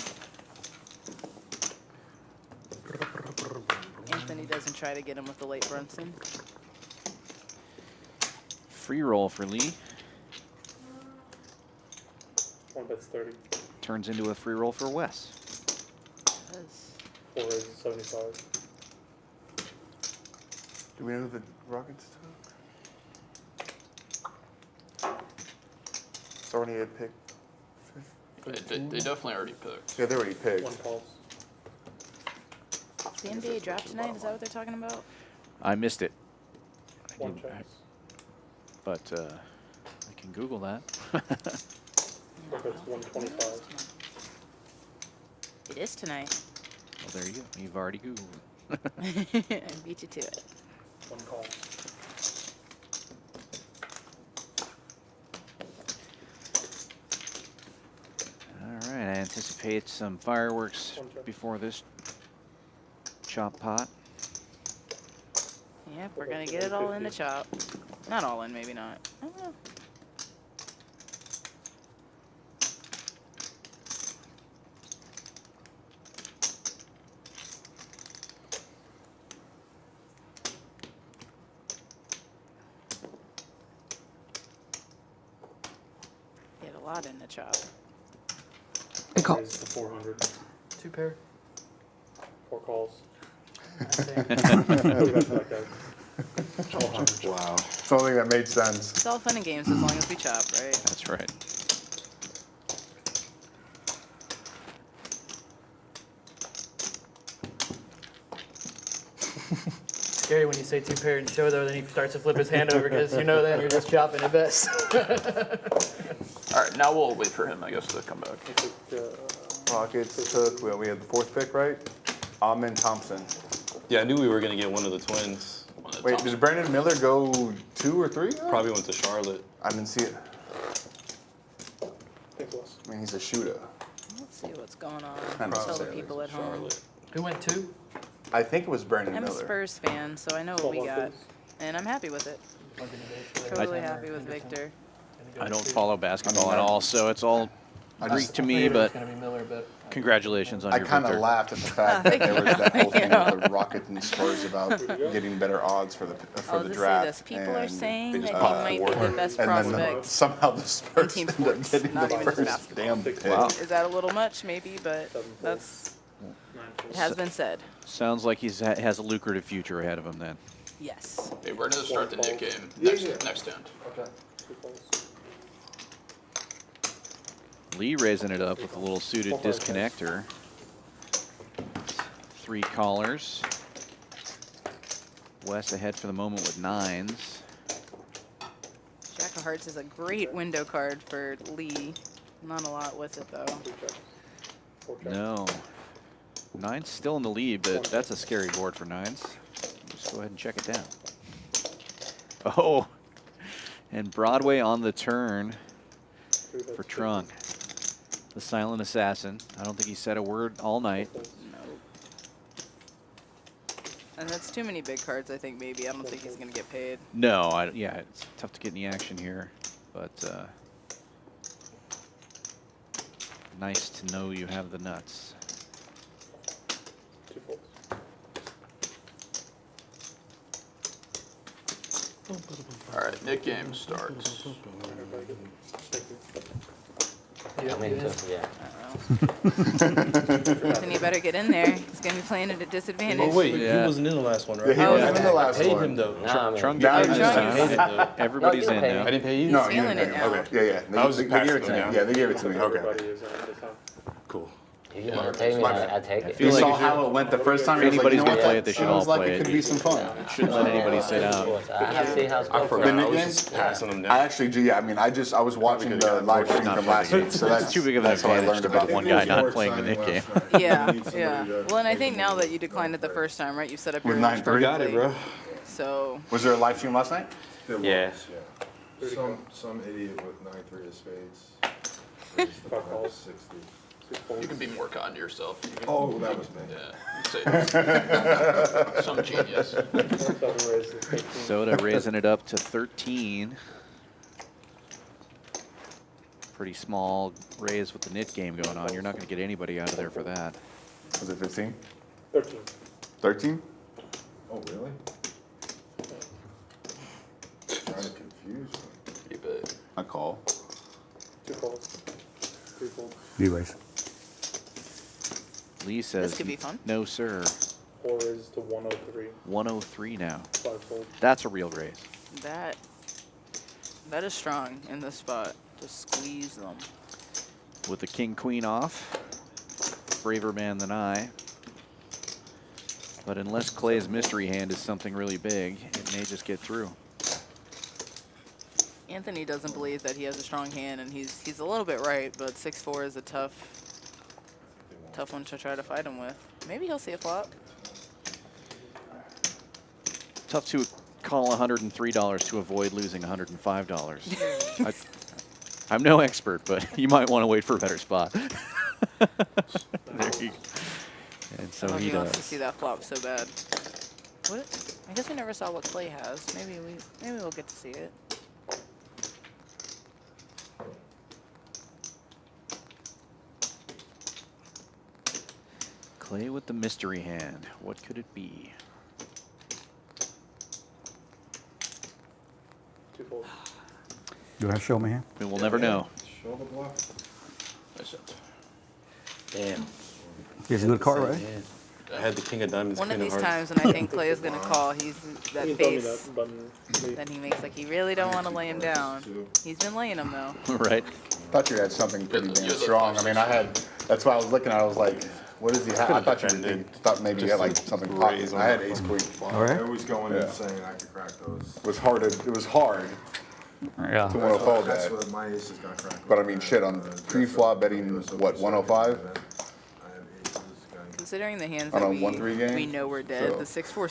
Anthony doesn't try to get him with the late Brunson. Free roll for Lee. 1 bet's 30. Turns into a free roll for Wes. Does. 4 raises, 75. Do we know who the Rockets took? It's already a pick. They definitely already picked. Yeah, they already picked. 1 calls. Is the NBA draft tonight? Is that what they're talking about? I missed it. 1 didn't- checks. But I can Google that. 4 bets, 125. It is tonight. Well, there you go. You've already Googled it. I beat you to it. 1 call. All right, I anticipate some fireworks One check. before this chop pot. Yep, we're gonna get it all in the chop. Not all in, maybe not. I don't know. Get a lot in the chop. Raises to 400. 2 pair. 4 calls. Same. Go back to that guy. Wow. It's the only thing that made sense. It's all fun and games as long as we chop, right? That's right. Scary when you say 2 pair and show though, then he starts to flip his hand over because you know that you're just chopping at best. All right, now we'll wait for him, I guess, to come back. He took, Rockets took, well, we had the 4th pick, right? Amin Thompson. Yeah, I knew we were going to get one of the twins. One of the Wait, top- did Brandon Miller go 2 or 3? Probably went to Charlotte. I didn't see it. thanks, Wes. I mean, he's a shooter. Let's see what's going on. Not Tell the necessarily people at home. Charlotte. Who went 2? I think it was Brandon I'm a Miller. Spurs fan, so I know what we got. And I'm happy with it. Totally happy with Victor. I don't follow basketball at all, so it's all Greek to me, Figured it was but gonna be Miller, but congratulations on I your kind of victory. laughed at the fact that there was that whole thing with the Rocket and Spurs about getting better odds for the I'll the just draft. say this: people are and saying they that he just popped might be four. the best And then prospect somehow the Spurs team ended up sports, getting not the even just first basketball. damn pick. Wow. Is that a little much? Maybe, but that's it has been said. Sounds like he has a lucrative future ahead of him then. Yes. Hey, we're gonna start the Nick game next turn. Okay. 2 calls. Lee raising it up with a little suited disconnector. 3 callers. West ahead for the moment with 9s. Jack of Hearts is a great window card for Lee. Not a lot with it though. 2 checks. 4 checks. No. 9's still in the lead, but that's a scary board for 9s. Just go ahead and check it down. Oh, and Broadway on the turn for Trung. The silent assassin. I don't think he said a word all night. No. And that's too many big cards, I think, maybe. I don't think he's going to get paid. No, yeah, it's tough to get any action here, but nice to know you have the nuts. 2 folds. All right, Nick game starts. yeah, I mean, it is. so, yeah. Then you better get in there. He's going to be playing at a disadvantage. Oh wait, Yeah. he wasn't in the last one, Yeah, right? he Oh, wasn't in the I last paid one. him though. Nah, I mean, Trung Now gets he's this just- I paid him though. Everybody's No, in you now. I didn't pay you. No, He's you feeling it didn't. now. Okay, yeah. I was They just gave it to passing me. it down. Yeah, they gave it to me. Okay. Everybody is in this time. Cool. if you want to pay me, I take it. You saw how it went the first time. If you was like, anybody's you know gonna what, play that it, they should sounds all like play it it. could be some fun. Shouldn't let anybody sit out. I have to see how it's I going. forgot. The I Nick was game? just passing him I down. actually, yeah, I mean, I was watching the live stream Not from for last the week, so It's too big of an that's how I advantage learned to about the one it. guy not playing the Nick game. Yeah, yeah. Well, and I think now that you declined it the first time, right? You set up your With range 9-3. Got it, bro. So Was there a live stream last night? There Yeah. was, yeah. Some idiot with 9-3 of spades. Raised the Five pot calls. 60. 6 folds. You can be more kind to yourself. Oh, that was me. Yeah. Say some genius. 7 raises 15. Soda raising it up to 13. Pretty small raise with the knit game going on. You're not going to get anybody out of there for that. Was it 15? 13. 13? Oh, really? Trying to confuse me. You bet. I call. 2 calls. 3 folds. You raise. Lee says, this could be fun. no, sir. 4 raises to 103. 103 now. 5 folds. That's a real raise. that is strong in this spot. Just squeeze them. With the king queen off, braver man than I. But unless Clay's mystery hand is something really big, it may just get through. Anthony doesn't believe that he has a strong hand, and he's a little bit right, but 6-4 is a tough one to try to fight him with. Maybe he'll see a flop. Tough to call $103 to avoid losing $105. I'm no expert, but you might want to wait for a better spot. There you go. And I so don't know if he he wants to does. see that flop so bad. What? I guess we never saw what Clay has. Maybe we'll get to see it. Clay with the mystery hand. What could it be? 2 folds. Do I show my hand? I mean, we'll never know. Show the bluff. That's it. Damn. It's a good card, right? I had the king of diamonds, One of queen these of hearts. times, and I think Clay is gonna call. He's that You can tell me face that button. that he makes, like he really don't want to lay him down. He's been laying him though. Right? Thought you had something pretty You're damn the strong. I mean, I had, that's why I was looking at it, I was like, what does he have? I thought thought maybe he had like something pocket. raise I had on ace queen. All right. I always go in Yeah. and saying I could crack those. It was hard Yeah. to want to fold That's that. what my ace is gonna crack. But I mean, shit, on pre-flop betting, what, 105? I have aces going. Considering the hands On that a 1-3 game? we know we're dead, So- the 6-4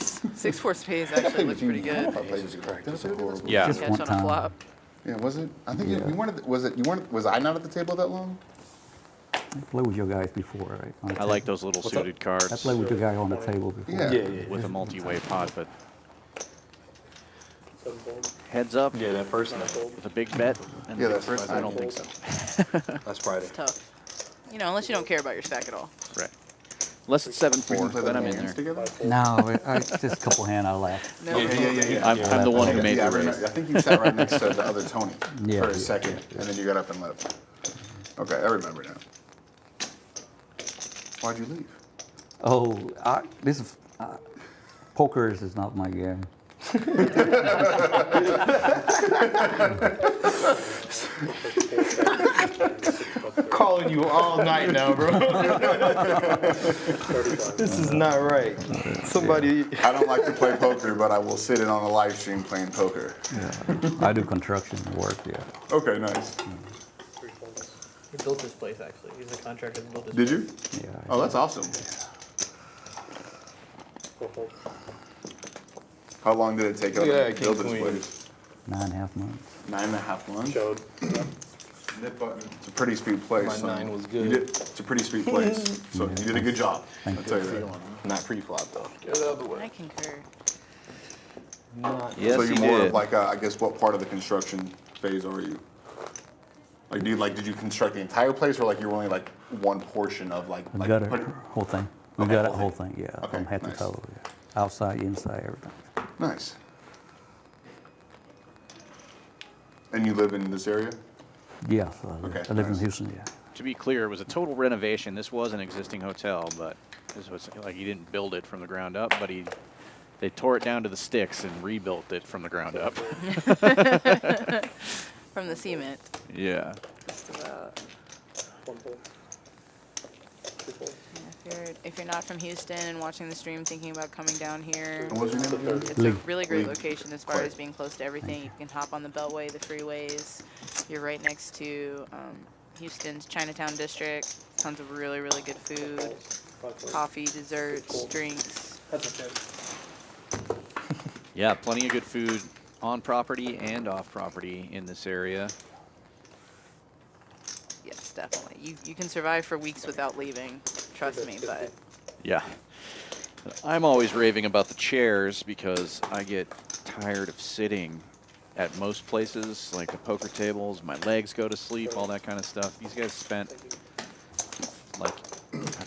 spades I actually played looks with pretty you. good. I played with you. That's horrible. Yeah. Just Catch one on a time. flop. Yeah, was it? I think you weren't, was I not at the table that long? I played with your guys before, right? On the I like table. those little What's suited I cards played with your guy on the table before. Yeah. Yeah, yeah. with a multi-way pot, but heads up Yeah, that first night. with a big bet. And Yeah, that first I night. don't think so. That's Friday. It's tough. You know, unless you don't care about your stack at all. Right. Unless it's We can 7-4, play then the I'm in hands there. together? No, just a couple hand out left. No. Yeah. I'm the one who made Yeah, I the remember. raise. I think you sat right next to the other Tony Yeah, for a yeah, second, and then you got up and left. Okay, I remember now. Why'd you leave? Oh, this is poker is not my game. Calling you all night now, bro. This is not right. Somebody. I don't like to play poker, but I will sit in on a live stream playing poker. Yeah, I do construction work. Yeah. Okay, nice. He built this place actually. He's a contractor that built this. Did you? Yeah. Oh, that's awesome. How long did it take Yeah, to build King this Queen. place? 9.5 months. 9.5 months. Showed. Nip button. It's a pretty sweet place. My so 9 was you good. did- It's a pretty sweet place. So you did a good job. Thank I'll tell you that. Not pre-flop though. Get it out of the way. I concur. Not. Yes, So you you're more did. of like, I guess, what part of the construction phase are you? Like, did you construct the entire place, or like you're only like one portion of like? We like got it, put- whole thing. We Okay, got it, whole whole thing. thing. Yeah, Okay, from head to nice. toe. Yeah. Outside, inside, everything. Nice. And you live in this area? Yeah, so Okay, I live in nice. Houston. Yeah. To be clear, it was a total renovation. This was an existing hotel, but this was like he didn't build it from the ground up, but they tore it down to the sticks and rebuilt it from the ground up. From the cement. Yeah. Just about. If you're not from Houston and watching the stream thinking about coming down here, And what's your name? it's a really great Lee. location as far as being close to everything. You can hop on the Beltway, the freeways. You're right next to Houston's Chinatown district. Tons of really, really good food. Coffee, desserts, drinks. Yeah, plenty of good food on property and off property in this area. Yes, definitely. You can survive for weeks without leaving. Trust me, but Yeah. I'm always raving about the chairs because I get tired of sitting at most places, like the poker tables. My legs go to sleep, all that kind of stuff. These guys spent, like,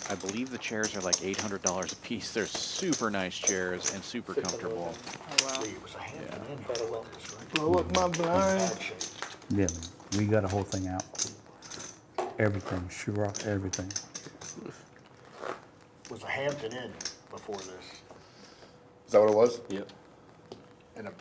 I believe the chairs are like $800 a piece. They're super nice chairs and super comfortable. oh well. It was a hand Yeah. in for this, right? Blow up my blind. Yeah, we got a whole thing out. Everything, rock, everything. It was a Hampton Inn before this, Is that what it was? Yep. and a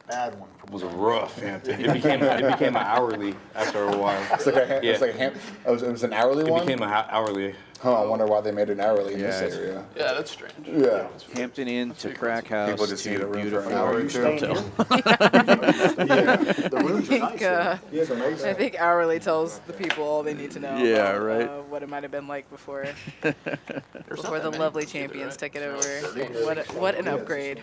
bad one. It was a rough Hampton. It became an hourly after a while. It's like a, Yeah. it's like it was an hourly It one? became an hourly. Huh, I wonder why they made it hourly in Yeah, this it's- area. Yeah, that's strange. Yeah. Hampton Inn to Crack House People just need a to room for beautiful an hour or two. hotel. The rooms are nice. think, He is amazing. I think hourly tells the people all they need to know Yeah, about right. what it might have been like before. There's Before not the that lovely many either, champions right? took it over. What an upgrade.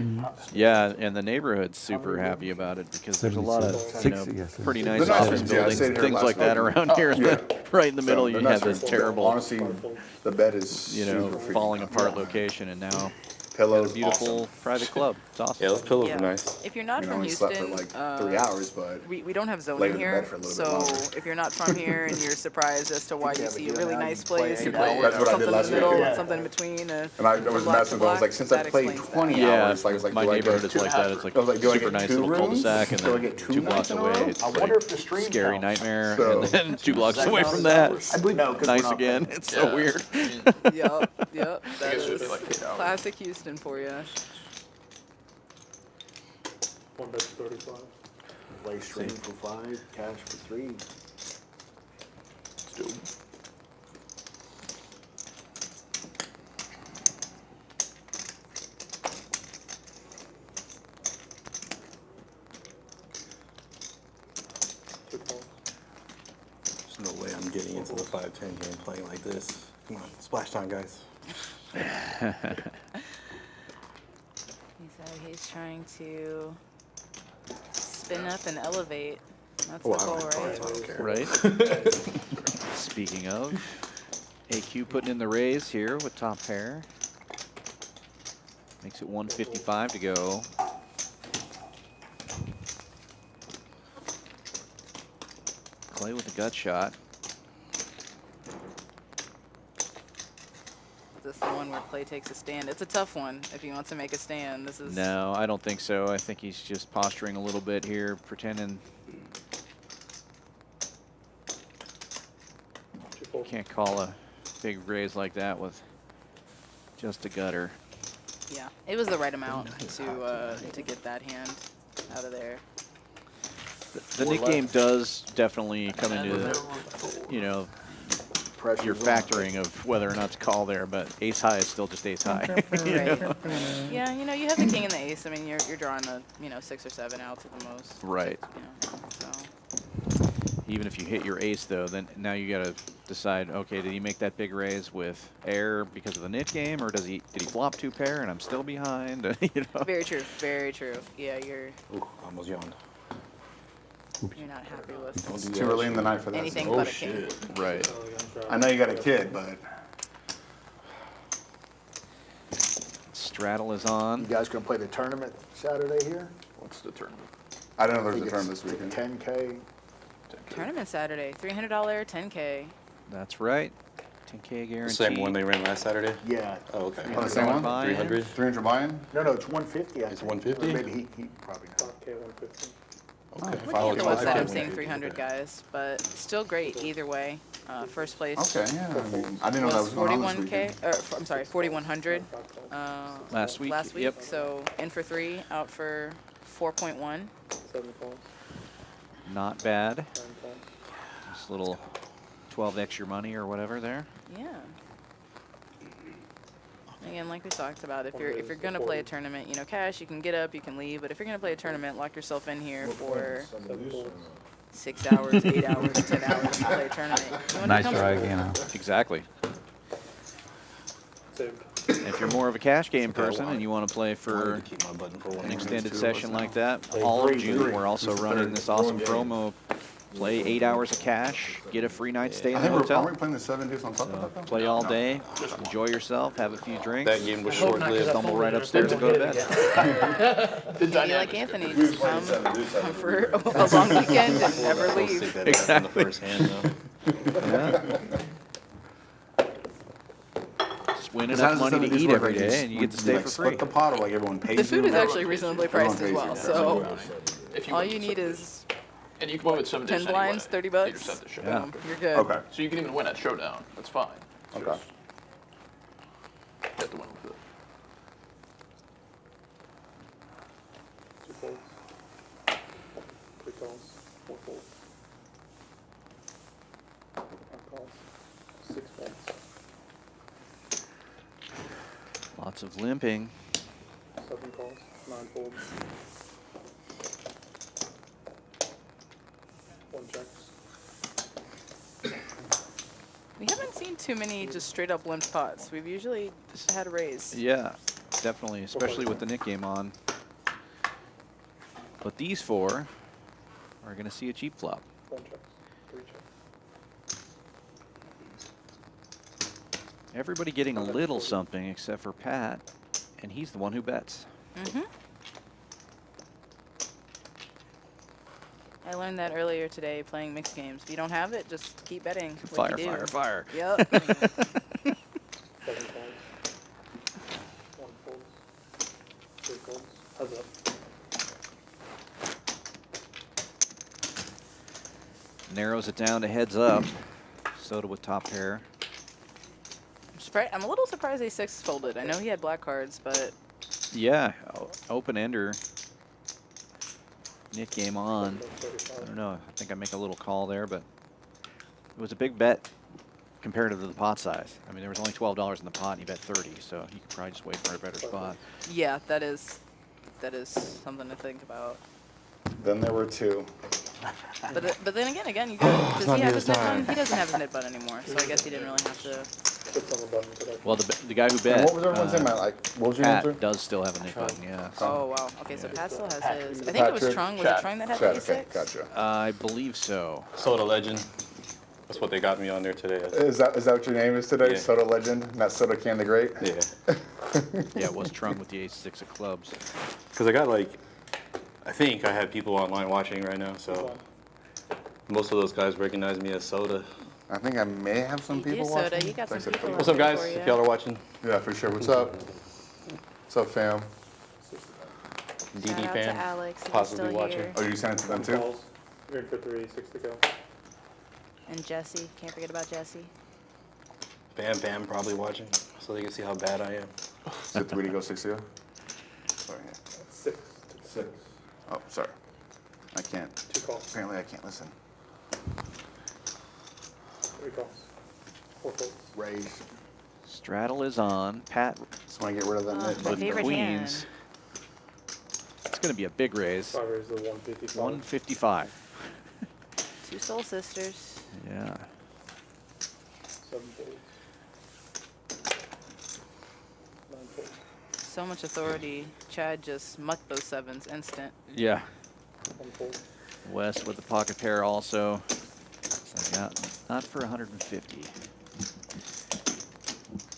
Yeah, and the neighborhood's super happy about it because there's a lot of, you know, 76, yes, pretty They're nice nice office rooms, yeah, I buildings stayed and here things last like that night. around here. Yeah. Right in the middle, So, you they're have nice this rooms. terrible, Honestly, the bed is you know, super freaking falling comfortable. apart location, and now Pillows, a beautiful awesome. private club. It's awesome. Yeah, those pillows Yeah. were nice. If you're not You know, from we slept Houston, for like 3 hours, but we don't have laid zoning in here, bed for a little bit so longer. if you're not from here and you're surprised as to why you Yeah, see but a really now nice you play place, you anywhere. know, That's what I did something in last the middle weekend. and something in between. and I was block to messing with it. I was block, like, since I that played explains 20 that. Yeah, hours, like, my do I neighborhood get is like that. It's like I was like, do I super get nice 2 little rooms? cul-de-sac, and Do I then get 2 2 nights blocks in a away, row? it's I like wonder if the stream scary counts. nightmare, So- and then 2 blocks Does that away count from as that, hours? No, 'cause we're nice not again. paying. It's so Yeah. weird. Yep, that guess it would be is like 8 hours. classic Houston for you. Play stream for 5, cash for 3. There's no way I'm getting into the 5-10 game playing like this. Come on, splash time, guys. He said he's trying to spin up and elevate. That's the Well, goal, I right? don't care. Right? Speaking of, AQ putting in the raise here with top pair. Makes it 155 to go. Clay with the gut shot. This is the one where Clay takes a stand. It's a tough one if he wants to make a stand. This is No, I don't think so. I think he's just posturing a little bit here, pretending. Can't call a big raise like that with just a gutter. yeah. It was the right amount to get that hand out of there. The Nick game does definitely come into, you know, your factoring of whether or not to call there, but ace high is still just ace high. You know? Yeah, you know, you have the king and the ace. I mean, you're drawing a 6 or 7 outs at the most. Right. You know, so. Even if you hit your ace, though, then now you got to decide, okay, did he make that big raise with air because of the nit game, or did he flop 2 pair and I'm still behind? You know? Very true. Very true. Yeah, you're Almost yawned. not happy with It's too early in the night for that. anything Oh, but a shit. king. Right. I know you got a kid, but Straddle is on. You guys gonna play the tournament Saturday here? What's the tournament? I didn't know I there was think a term it's this weekend. 10K. Tournament Saturday, $300, 10K. That's right. 10K The guarantee. same one they ran last Saturday? Yeah. Oh, okay. Oh, the same one? Buy-in. 300? 300 buy-in? No, it's 150. I It's think. 150? Or maybe he probably not. Okay. Looking at the 500, website, I'm seeing 500. 300 guys, but still great either way. First place Okay, yeah. I mean, I didn't know that was going on this 41K, weekend. I'm sorry, 4,100 Last week. last week. Yep. So in for 3, out for 4.1. Not bad. Just a little 12 extra money or whatever there. Yeah. Again, like we talked about, if you're gonna play a tournament, you know, cash, you can get up, you can leave, but if you're gonna play a tournament, lock yourself in here for 6 hours, 8 hours, 10 hours to play a tournament. You wanna Nice come- try again, huh? Exactly. If you're more of a cash game person and you want to play for Keep my button for one an more. extended session like that, all of June, we're also running this awesome promo. Play 8 hours of cash, get a free night stay in I the think hotel. aren't we playing the 7-deuce on top of that though? Play all day, enjoy yourself, have a few drinks, That game was short-lived. stumble right upstairs and go to bed. Be like Anthony, just come for a long weekend and never leave. Exactly. The first hand, though. Just win Because how enough does the money to 7-deuce eat work? every Like, you day and you get to stay like for free. split the pot, or like everyone pays The food you? is actually reasonably priced as well, so If you all win you with need 7-deuce. is And you can win with 7 10 blinds, 30 bucks. Set the show. Yeah. boom, you're good. Okay. So you can even win at showdown. That's fine. Okay. You have to win with it. 2 folds. 3 calls. 4 folds. 5 calls. 6 folds. Lots of limping. 7 calls. 9 folds. 1 checks. We haven't seen too many just straight up limp pots. We've usually just had a raise. Yeah, definitely, especially with the Nick game on. But these 4 are going to see a cheap flop. 1 checks. 3 checks. Everybody getting a little something except for Pat, and he's the one who bets. Mm-hmm. I learned that earlier today playing mixed games. If you don't have it, just keep betting. Fire, like you do. fire, fire. Yep. 7 calls. 1 folds. 3 folds. Heads up. Narrows it down to heads up. Soda with top pair. I'm a little surprised A6 folded. I know he had black cards, but Yeah, open ender. Nick game on. I don't know. I think I make a little call there, but it was a big bet comparative to the pot size. I mean, there was only $12 in the pot, and he bet 30, so he could probably just wait for a better spot. yeah, that is something to think about. Then there were 2. But then again, you got, does not he have near his the nip time. button? He doesn't have his nip button anymore, so I guess he didn't really have to. Puts on the button today. Well, the guy who And bet, what was everyone's name? Like, what was your answer? Pat, does still have a Nick button, yeah. Oh wow. Okay, so Pat still has his. I think Pat it was Trick? Trung. Was it Trung that had the Chat, A6? okay, gotcha. I believe so. Soda Legend. That's what they got me on there today. Is that what your name is today? Yeah. Soda Legend, not Soda Can the Great? Yeah. Yeah, it was Trung with the ace-6 of clubs. Because I got like, I think I have people online watching right now, so Most of those guys recognize me as Soda. I think I may have some You do, people Soda. watching. You got some Thanks, people. What's up, guys? For you. If y'all are watching, Yeah, for sure. What's up? What's up, fam? DD Shout out fan, to Alex. If you're possibly still watching. here. Oh, you sent it to them too? Calls. You're in for 3, 6 to go. And Jesse. Can't forget about Jesse. Fam probably watching, so they can see how bad I am. Is it 3 to go, 6 to go? Sorry. 6. 6. Oh, sorry. I can't. 2 calls. Apparently, I can't listen. 3 calls. 4 folds. Raise. Straddle is on. Pat Just want to get rid of that Oh, net. my with favorite queens. It's going to be a big raise. 5 raise the 155. 155. 2 soul sisters. Yeah. 7 folds. 9 folds. So much authority. Chad just mucked those 7s instant. Yeah. 1 fold. West with the pocket pair also. So not for 150.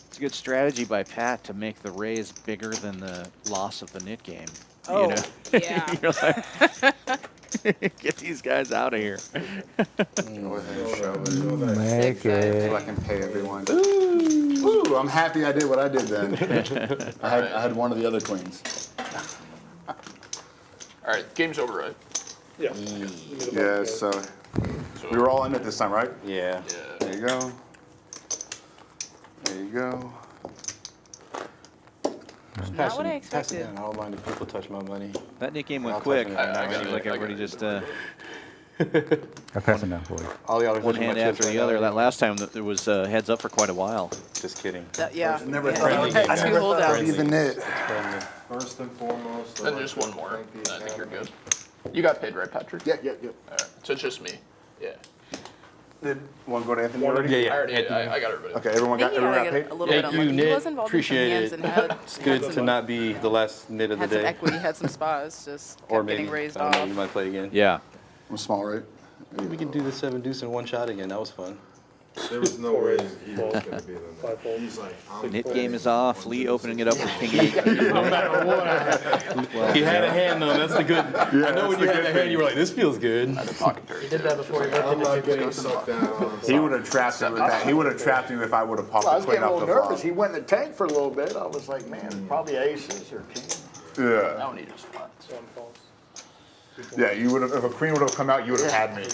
It's a good strategy by Pat to make the raise bigger than the loss of the knit game. Oh, you know? yeah. You're like, get these guys out of here. Go ahead and show it. Make it. So I can pay everyone. Ooh, I'm happy I did what I did then. I had one of the other queens. All right, game's over, right? Yeah. Yeah, so we were all in it this time, right? Yeah. There you go. There you go. Not what I Pass it expected. down. I don't mind if people touch my money. That knit game went I'll quick. touch You it. know, I got it, like I got everybody it. just I pass it down for you. All y'all are one touching hand my chips after right the other. now. That last time there was heads up for quite a while. Just kidding. Yeah. Never yeah. friendly. Had 2 holdouts. Even knit. Friendly. First and foremost, Then just one more, and I think you're good. You got paid, right, Patrick? Yeah. All right, so it's just me. Yeah. Did one go to Anthony One. already? Yeah, I already, Anthony. I got everybody. Okay, everyone got Maybe everyone I got get paid? a little bit Thank on you, money. He Nick. was involved Appreciate in some hands it. and had, It's good had to some, not be the last knit of the had some day. equity, had some spas, just kept Or maybe, getting raised I don't know, off. you might play again. Yeah. I'm small, right? We can do the 7-deuce in one shot again. That was fun. there was no way he was going to be the 5 net. folds. He's like, I'm Knit paying game is off. Lee opening it up with King 8. No matter what. He had a hand though. That's the good. I know when you had that hand, you were like, "This feels good." The pocket pair. He did that before he I'm left not it getting to sucked down on He would have trapped me with that. He would have trapped me if I would have popped Well, I the was queen getting a off the little nervous. flop. He went in the tank for a little bit. I was like, man, probably aces or kings. Yeah. Now he just flats. 1 falls. 2 folds. Yeah, you would have, if a queen would have come out, you would have had me.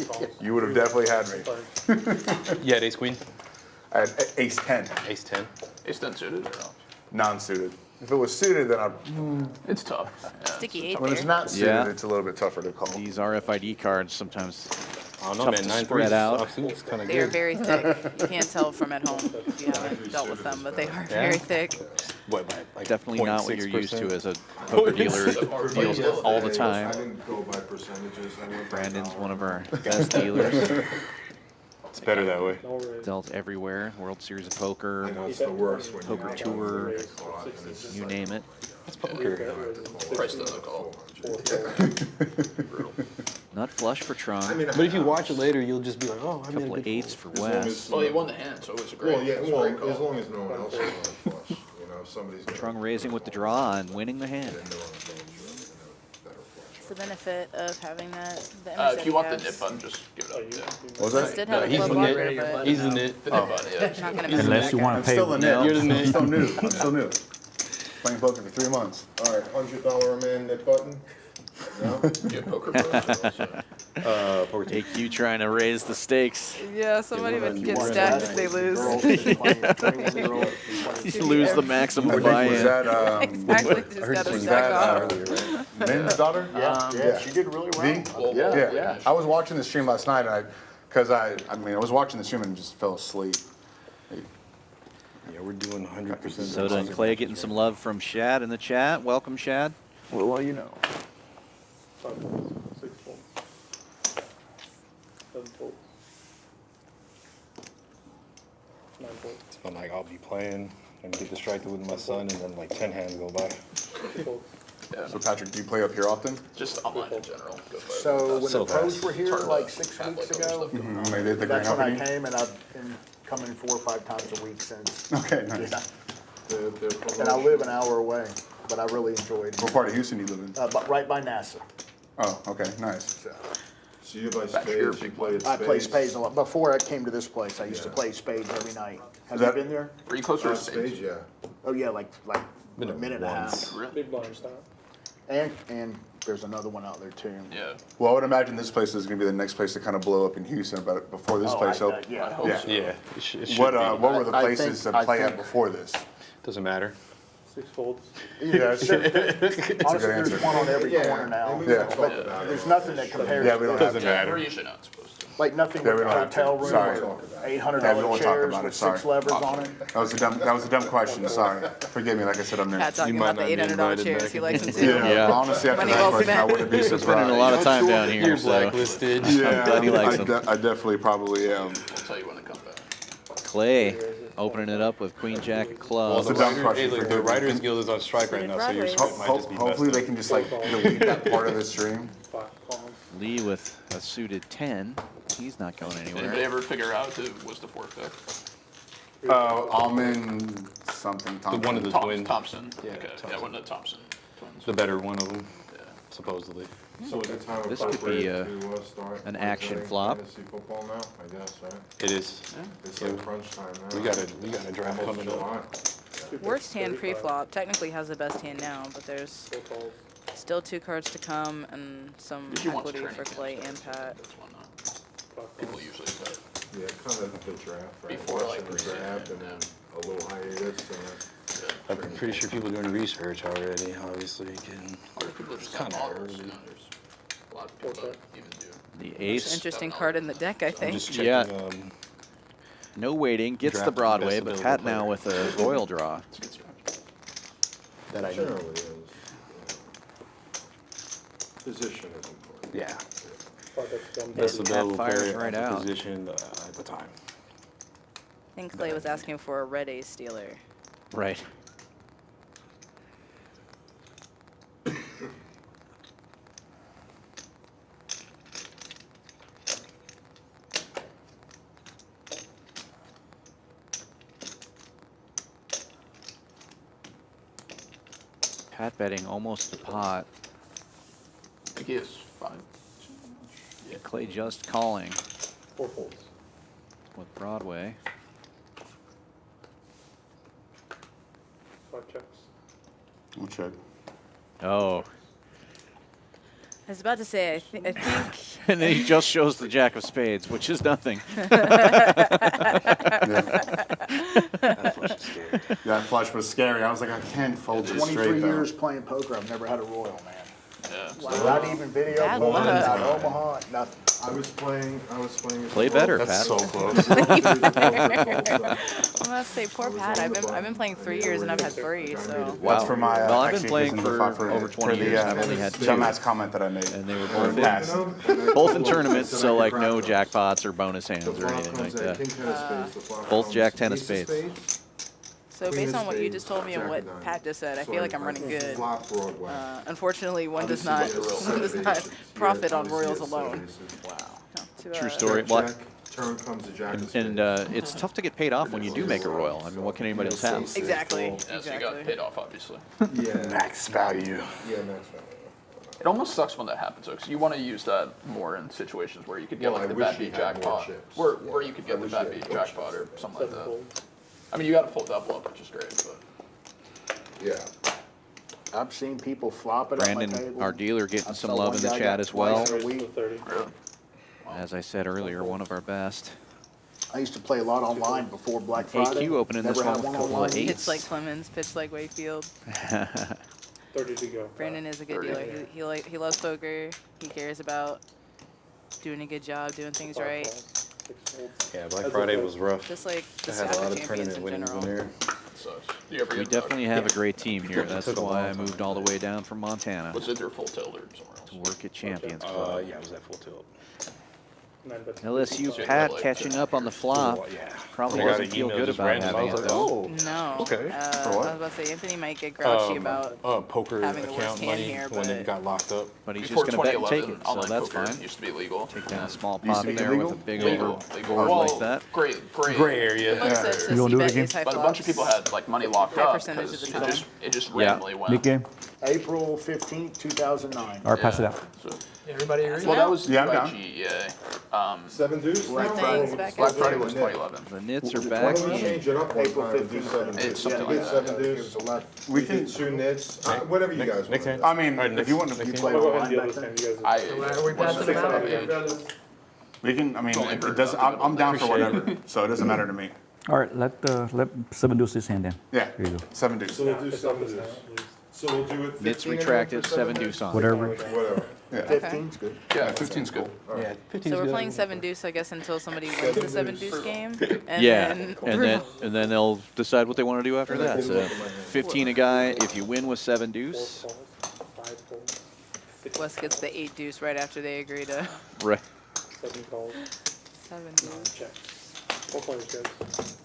You would have definitely had me. 5. You had ace queen, I had ace 10, ace 10. Ace 10 suited or no? non-suited. If it was suited, then I'd, It's tough. Yeah. Sticky 8 when it's there. not suited, Yeah. it's a little bit tougher to call. These RFID cards sometimes. I don't know, Tough man. to 9-3 spread out. It's kind of They are good. very thick. You can't tell from at home if you haven't dealt with them, but they are very thick. What, like Definitely not what you're used to 0.6%? as a poker dealer deals all the I time. didn't go by percentages. I went by Brandon's dollar. one of our best dealers. It's better that way. No raise. Dealt everywhere. World Series of Poker, I know it's the worst when Poker you Tour, Raise 6 is just you like name it. Price doesn't call. 4 folds. Not flush for Tron. I mean, But if you watch it later, you'll just be like, "Oh, I made a Couple good of 8s for as long West. as- Well, he won the hand, so it was a great. Well, yeah, it was a well, great call. as long as no one else is on flush, you know, if somebody's gonna- Trung raising with the draw and winning the hand. then they're on a better flush. It's the benefit of having that. The If you want the MSN nit button, just give it Oh, up. you- Yeah. What was Just that? did have a he's club the blocker, knit. but He's in it. The nit button, yeah. not gonna mess Unless with you that want guy. to pay. Still a net. You're the net. I'm still new. I'm still new. Playing poker for 3 months. All right, $100 a man net button? No? You have poker pro. Poker tape. AQ trying to raise the stakes. Yeah, somebody would get Watch stacked that. if they lose. Girls, 20 girls, You lose the maximum Was buy-in. that Exactly, just heard gotta you stack that, off. earlier, right? Min's daughter? Yeah, she did really well. V? Yeah. I was watching the stream last night, and I was watching the stream and just fell asleep. Yeah, we're doing 100%. Soda and Clay getting some love from Shad in the chat. Welcome, Shad. Well, you know. 5 folds. 6 folds. 7 folds. 9 folds. It's fun. Like I'll be playing and get distracted with my son, and then like 10 hands go by. 6 folds. Yeah. So Patrick, do you play up here often? Just online in general. Go for it. So when So the pros fast. were here It's hard to like 6 have, weeks like, other ago, stuff going on. Maybe at the grand that's when I opening? came, and I've been coming 4 or 5 times a week since. Okay, nice. Yeah. The And I live an hour away, but I really enjoyed What part of Houston do you live in? but right by NASA. Oh, okay, nice. So So you play Back here, spades, you big play blind. I play spades a lot. Before I came to this place, I used to play spades every night. Have you been there? Are you closer to Spades, spades? yeah. Oh, yeah, like Been a there minute and a once. half. Really? Big blind style. And there's another one out there too. Yeah. Well, I would imagine this place is gonna be the next place to kind of blow up in Houston, but before this Oh, place I opened. yeah. Yeah. Yeah. It should What be. what were the I places think- to I play at think- before this? Doesn't matter. 6 folds. Yeah, it's Honestly, answer. there's one on every corner now. And we can Yeah. talk about it. There's nothing that compares Yeah, to we don't that. have to. We're matter. usually not supposed to. Like nothing Yeah, we with a don't have to. hotel room Sorry. with Yeah, we $800 won't talk chairs about it, with sorry. 6 levers on it. That was a dumb question. Sorry. Forgive me. Like I said, I'm new. Pat talking might about the not be $800 invited chairs. back He in. likes them too. Yeah. Yeah. Honestly, after Money that well question, I spent. wouldn't be surprised. Spending a lot of time down here, You're so blacklisted. Yeah, glad he likes I, them. I definitely probably am. We'll tell you when to come back. Clay opening it up with Queen Jack of Well, clubs. the, It's a dumb writer, question, hey, look, forgive the me. Writers Guild is on strike right now, so your script might just be Hopefully they messed can just like delete that part of the stream. 5 columns. Lee with a suited 10. He's not going Anybody anywhere. ever figure out who was the 4th pick? Almond something. up. The one of the twins. Thompson. Yeah, Okay. Thompson. Yeah, one of the Thompson twins. The better one of them, Yeah. supposedly. So is it time This could be, appropriate to start an action playing flop. fantasy football now, I guess, right? It is. It's like crunch time now. We got a draft Almost coming up. July. Worst hand pre-flop technically has the best hand now, but there's 4 calls. still 2 cards to come and some Usually once equity training for camp Clay starts, and Pat. That's when 5 people calls. usually start. Yeah, kind of the draft, right? Before, like, Watching the preseason, draft and then a little hiatus and I'm pretty sure people are doing research already, obviously. Getting, Other people are just Kinda kind of early. You know, there's a lot of people that even do. The Most ace, interesting card in the deck, I I'm think. just checking. Yeah. no waiting, gets the Draft Broadway, best but available Pat now player. with a royal draw. It's a good strategy. that I know. generally is. Position is important. Yeah. 5x dumb Best dirty. available fires player right at the out. position at the time. I think Clay was asking for a red ace stealer. Right. Pat betting almost the pot. I think he is 5. Clay just calling 4 folds. with Broadway. 5 checks. We'll check. Oh, I was about to say, I think and then he just shows the Jack of Spades, which is nothing. That flush is scary. That flush was scary. I was like, I can't fold this 23 straight though. years playing poker, I've never had a royal, man. Yeah. Not even video, Bad one, luck. not Omaha, nothing. I was playing. Play better, That's Pat. so close. I'm gonna say poor Pat. I've been playing 3 years and I've had 3, so Wow. That's for my. Well, I've been actually, playing it was in for the- over 20 the, years, and I've only had 2. dumbass comment that I made. And they were Or both pass. both in tournaments, so like no jackpots or bonus hands or anything like that. Both Jack 10 of spades. so based on what you just told me and what Pat just said, I feel like I'm running good. Unfortunately, one does not profit on royals alone. True story. Well, Turn comes the jack of spades. and it's tough to get paid off when you do make a royal. I mean, what can anybody else have? Exactly. Yeah, so you got Exactly. paid off, obviously. Yeah, Max value. yeah, max value. It almost sucks when that happens, though, because you want to use that more in situations where you could get Well, like I the wish bad he beat had more jackpot, chips. where you could I get the wish bad he had beat more jackpot or chips. something like 7 that. folds. I mean, you got a full double up, which is great, but Yeah. I've seen people flop it on my Brandon, table. our dealer, getting I've some saw love one in the guy chat got as well. twice in a To week. 30. As I said earlier, one of our best. I used to play a lot online before Black Friday. AQ opening this Never one had with a one couple of online. eights. Pitch like Clemens, pitch like Wakefield. 30 to go. Brandon is a good 30. dealer. He loves poker. He cares about doing a good job, doing things 5 right. calls, 6 folds. Yeah, Black As Friday opposed- was rough. Just like I just had a lot after of champions tournament in winnings in general. there. it sucks. Do you ever We get stuck? definitely have a great team here. That's Took a why long I time. moved all the way down from Montana Was it their full tilt or somewhere else? to work at Champions Club. Yeah, it was at full tilt. 9 bets. LSU Pat catching up on the flop. Yeah. Probably I got doesn't an feel email good just about random. I having was it like, though. oh. No. Okay. I For what? was about to say Anthony might get grouchy about Poker having the worst account hand money here, when it but- got locked up. But he's Before just going to bet and take 2011, it, so online that's poker fine. used to be legal. Take down a small Used pot to be there illegal? with a big Legal. board Well, like that. Gray area. Looks Yeah. to You gonna see do it bet again? ace high But a bunch of flops. people had like money locked High up percentage because of the time. it just Yeah. randomly went. Nick game? April 15th, 2009. All right, pass it out. So, Everybody agree? well, that was Yeah, I'm down. TYG, yeah. 7-deuce? Black Friday. Back Black in Friday there. was 2011. The Nits are Why back don't we in. change it up one April time and do 15th. 7-deuce? It's something Yeah, like get that. 7-deuce. We We can- can two nits, whatever you guys Next want. hand. I mean, All right, if you want next to hand. Play Go ahead and online deal back this then? time, you guys. Are we passing them out? we can. I mean, only it hurt does. not to I'm down for Appreciate whatever, so it doesn't matter to me. All right, let 7-deuce his hand in. Yeah, Here you go. 7-deuce. So we'll do 7-deuce. So we'll do it 15 Nits and then retracted, for 7-deuce on. Whatever. Whatever. Yeah. 15's good. Yeah, 15's good. Yeah, 15 So is we're good. playing 7-deuce, I guess, until somebody wins the 7-deuce game. And Yeah, then and then they'll decide what they want to do after that. So 15 a guy. If you win with 7-deuce, Wes gets the 8-deuce right after they agree to right. 7 calls, 7-deuce. check. 4 points, guys.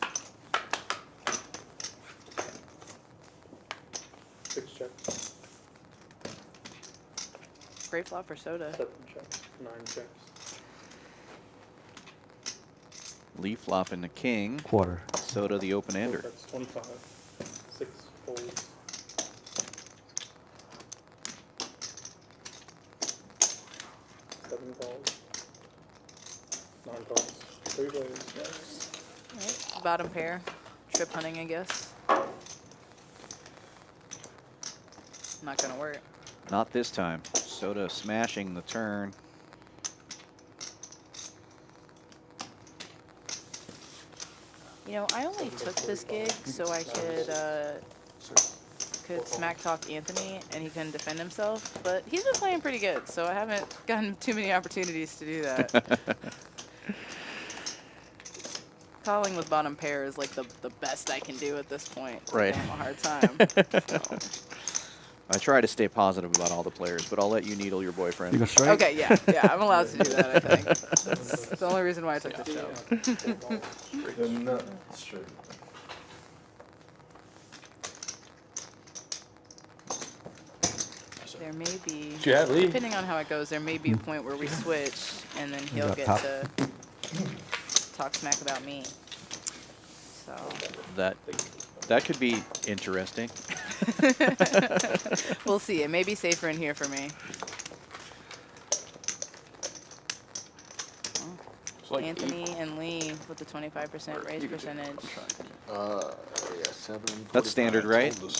6 checks, Great flop for soda. 7 checks, 9 checks. Leaf flop in the king. Quarter. Soda the open-ender. That's 25. 6 folds. 7 calls. 9 calls. 3 plays. Right. Bottom pair. Trip hunting, I guess. Not gonna work. Not this time. Soda smashing the turn. You know, I only took this gig so I could smack talk Anthony and he couldn't defend himself, but he's been playing pretty good, so I haven't gotten too many opportunities to do that. Calling with bottom pair is like the best I can do at this point. Right. I have a hard time. So. I try to stay positive about all the players, but I'll let you needle your You boyfriend. go straight? Okay, yeah, I'm allowed to do that, I think. That's the only reason why I took the show. The nut straight. There may be, You have Lee. depending on how it goes, there may be a point where we switch and then he'll got get top. to talk smack about me. So, That could be interesting. we'll see. It may be safer in here for me. It's like Anthony and Lee with the 25% raise percentage. Yeah, 7. That's standard, right? Told the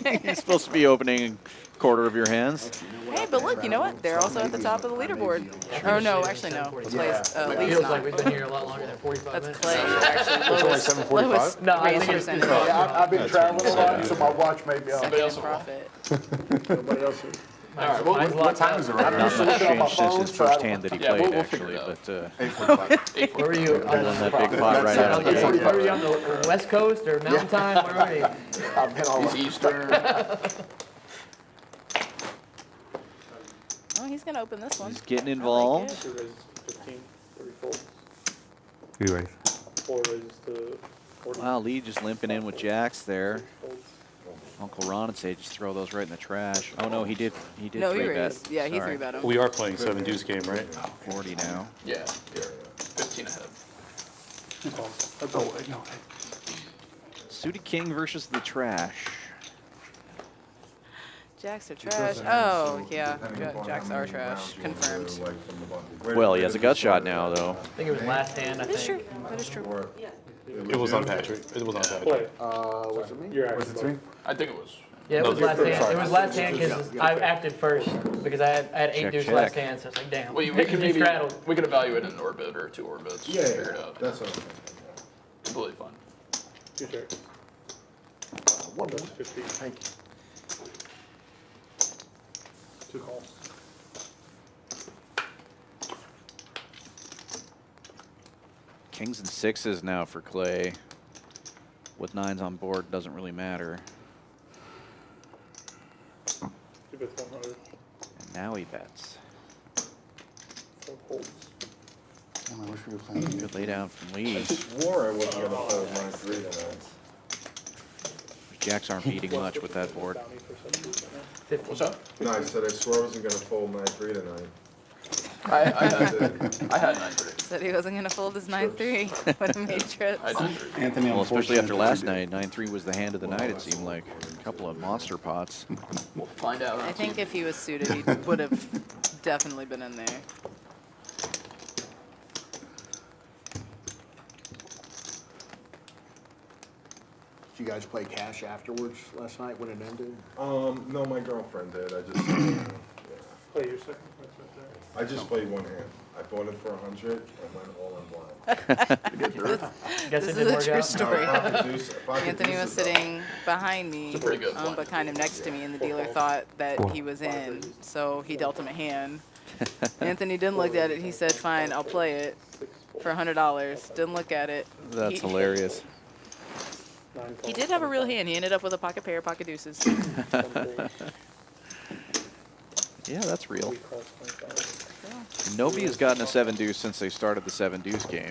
story. You're supposed to be opening a quarter of your hands. Hey, but look, you know what? They're also at the top of the leaderboard. Oh, no, actually, no. Clay's, Lee's Feels like not. we've been here a lot longer than 45 That's minutes. Clay, actually. only Lowest, 7:45? lowest No, I raise think it's percentage. Yeah, I've been traveling a lot, so my watch may be on. Second in profit. Nobody else is. Mine's What locked time up. is it right I'm now? used to Not looking on my changed since phone, his so I first don't- hand that he Yeah, played, we'll figure actually. it out. But 8:45. Where were you? on that big pot right That's out of the it. gate. Were you on the West Coast or Mountain Time? Where were you? I've been all He's Eastern. Oh, he's going to open this one. He's getting I like involved. it. 2 raises to 15, 3 folds. 3 raise. 4 raises to 40. Wow, Lee just limping in with jacks there. 6 folds. Uncle Ron would say just throw those right in the trash. Oh no, he did No, he 3 bet. raised. Yeah, he Sorry. 3 bet him. We are playing 7-deuce game, right? 40 now. Yeah, 15 ahead. 2 calls. Oh, no. Suited king versus the trash. Jacks are trash. Oh, yeah. Jacks are trash. Confirmed. Well, he has a gut shot now, though. I think it was last hand, I That is think. true. That is true. It was on Patrick. It was on Patrick. Play. was it me? You're actually. I think it was. Yeah, it was last hand. It was last hand because I acted first because I had 8 Check, deuce check. last hand, so it's like, damn. We You could maybe straddled. we could evaluate an orbit or 2 orbits. Yeah, Figure it out. that's what I'm thinking. Completely fine. 2 checks. That's 15. Thank you. 2 calls. Kings and 6s now for Clay. With 9s on board, doesn't really matter. 2 bets 100. And now he bets. 4 folds. I wish we were playing. Good lay down from Lee. I swore I wasn't gonna fold 9-3 tonight. Jacks aren't beating much with that board. Bounty for 7-deuce right now. 15. What's up? No, I said I swore I wasn't gonna fold 9-3 tonight. I had 9 3. Said he wasn't gonna fold his 9-3. Would have made trips. I did. Anthony, Well, especially after last unfortunately, night, 9-3 was the hand of the night, it seemed like. A couple of monster pots. We'll find out. I think if he was suited, he would have definitely been in there. Did you guys play cash afterwards last night when it ended? No, my girlfriend did. I just, Play your second. That's right there. I just played one hand. I bought it for 100 and went all in blind. Guess This it is didn't a work true out. story. Pocket Anthony was deuces, though. sitting behind me, It's a pretty good blind. but kind of next to me, and the dealer thought that he was in, so he dealt him a hand. Anthony didn't look at it. He said, "Fine, I'll play it for $100." Didn't look at it. That's He- hilarious. He did have a real hand. He ended up with a pocket pair, pocket deuces. Yeah, that's real. Nobody has gotten a 7-deuce since they started the 7-deuce game.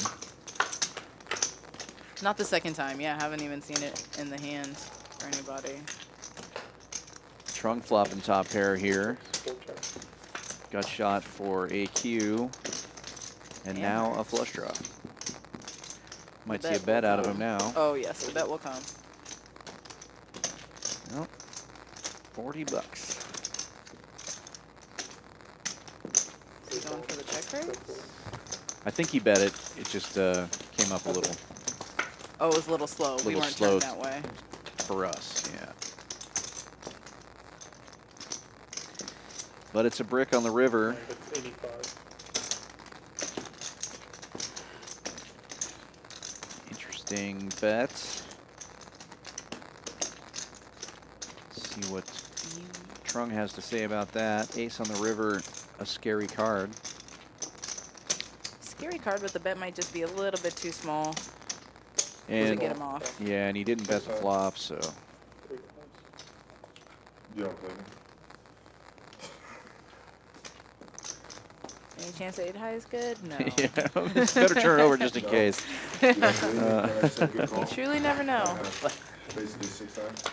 Not the second time. Yeah, I haven't even seen it in the hand for anybody. Trunk flopping top pair here. Got shot for AQ. And now a flush draw. Might see a bet out of him now. Oh yes, the bet will come. Well, $40. Is he going for the check raise? I think he bet it. It just came up a little Oh, it was a little slow. We Little weren't slow. turned that way. for us, yeah. But it's a brick on the river. That's 85. Interesting bet. Let's see what Trung has to say about that. Ace on the river, a scary card. Scary card, but the bet might just be a little bit too small to And get him off. yeah, and he didn't bet the flop, so You don't play me? Any chance 8 high is good? No. yeah, better turn it over just in case. You don't play me? Can I say good call? You truly never know. Basically 6 times.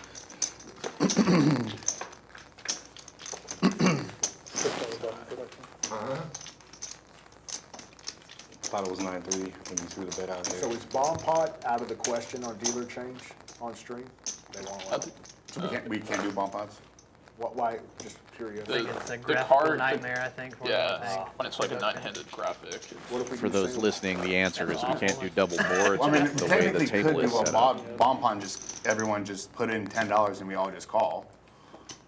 Uh-huh. Thought it was 9-3 when you threw the bet out there. So is bomb pot out of the question on dealer change on stream? They won't allow it. So we can't do bomb pots? Why, just curious. The- It's a the graphical card- nightmare, I think. For Yeah, them, I think. when it's like a nine-handed graphic. What if we For do those single? listening, the answer is we can't do double boards Well, I mean, with the way the technically table could is do a set up. bomb pot and just, everyone just put in $10 and we all just call.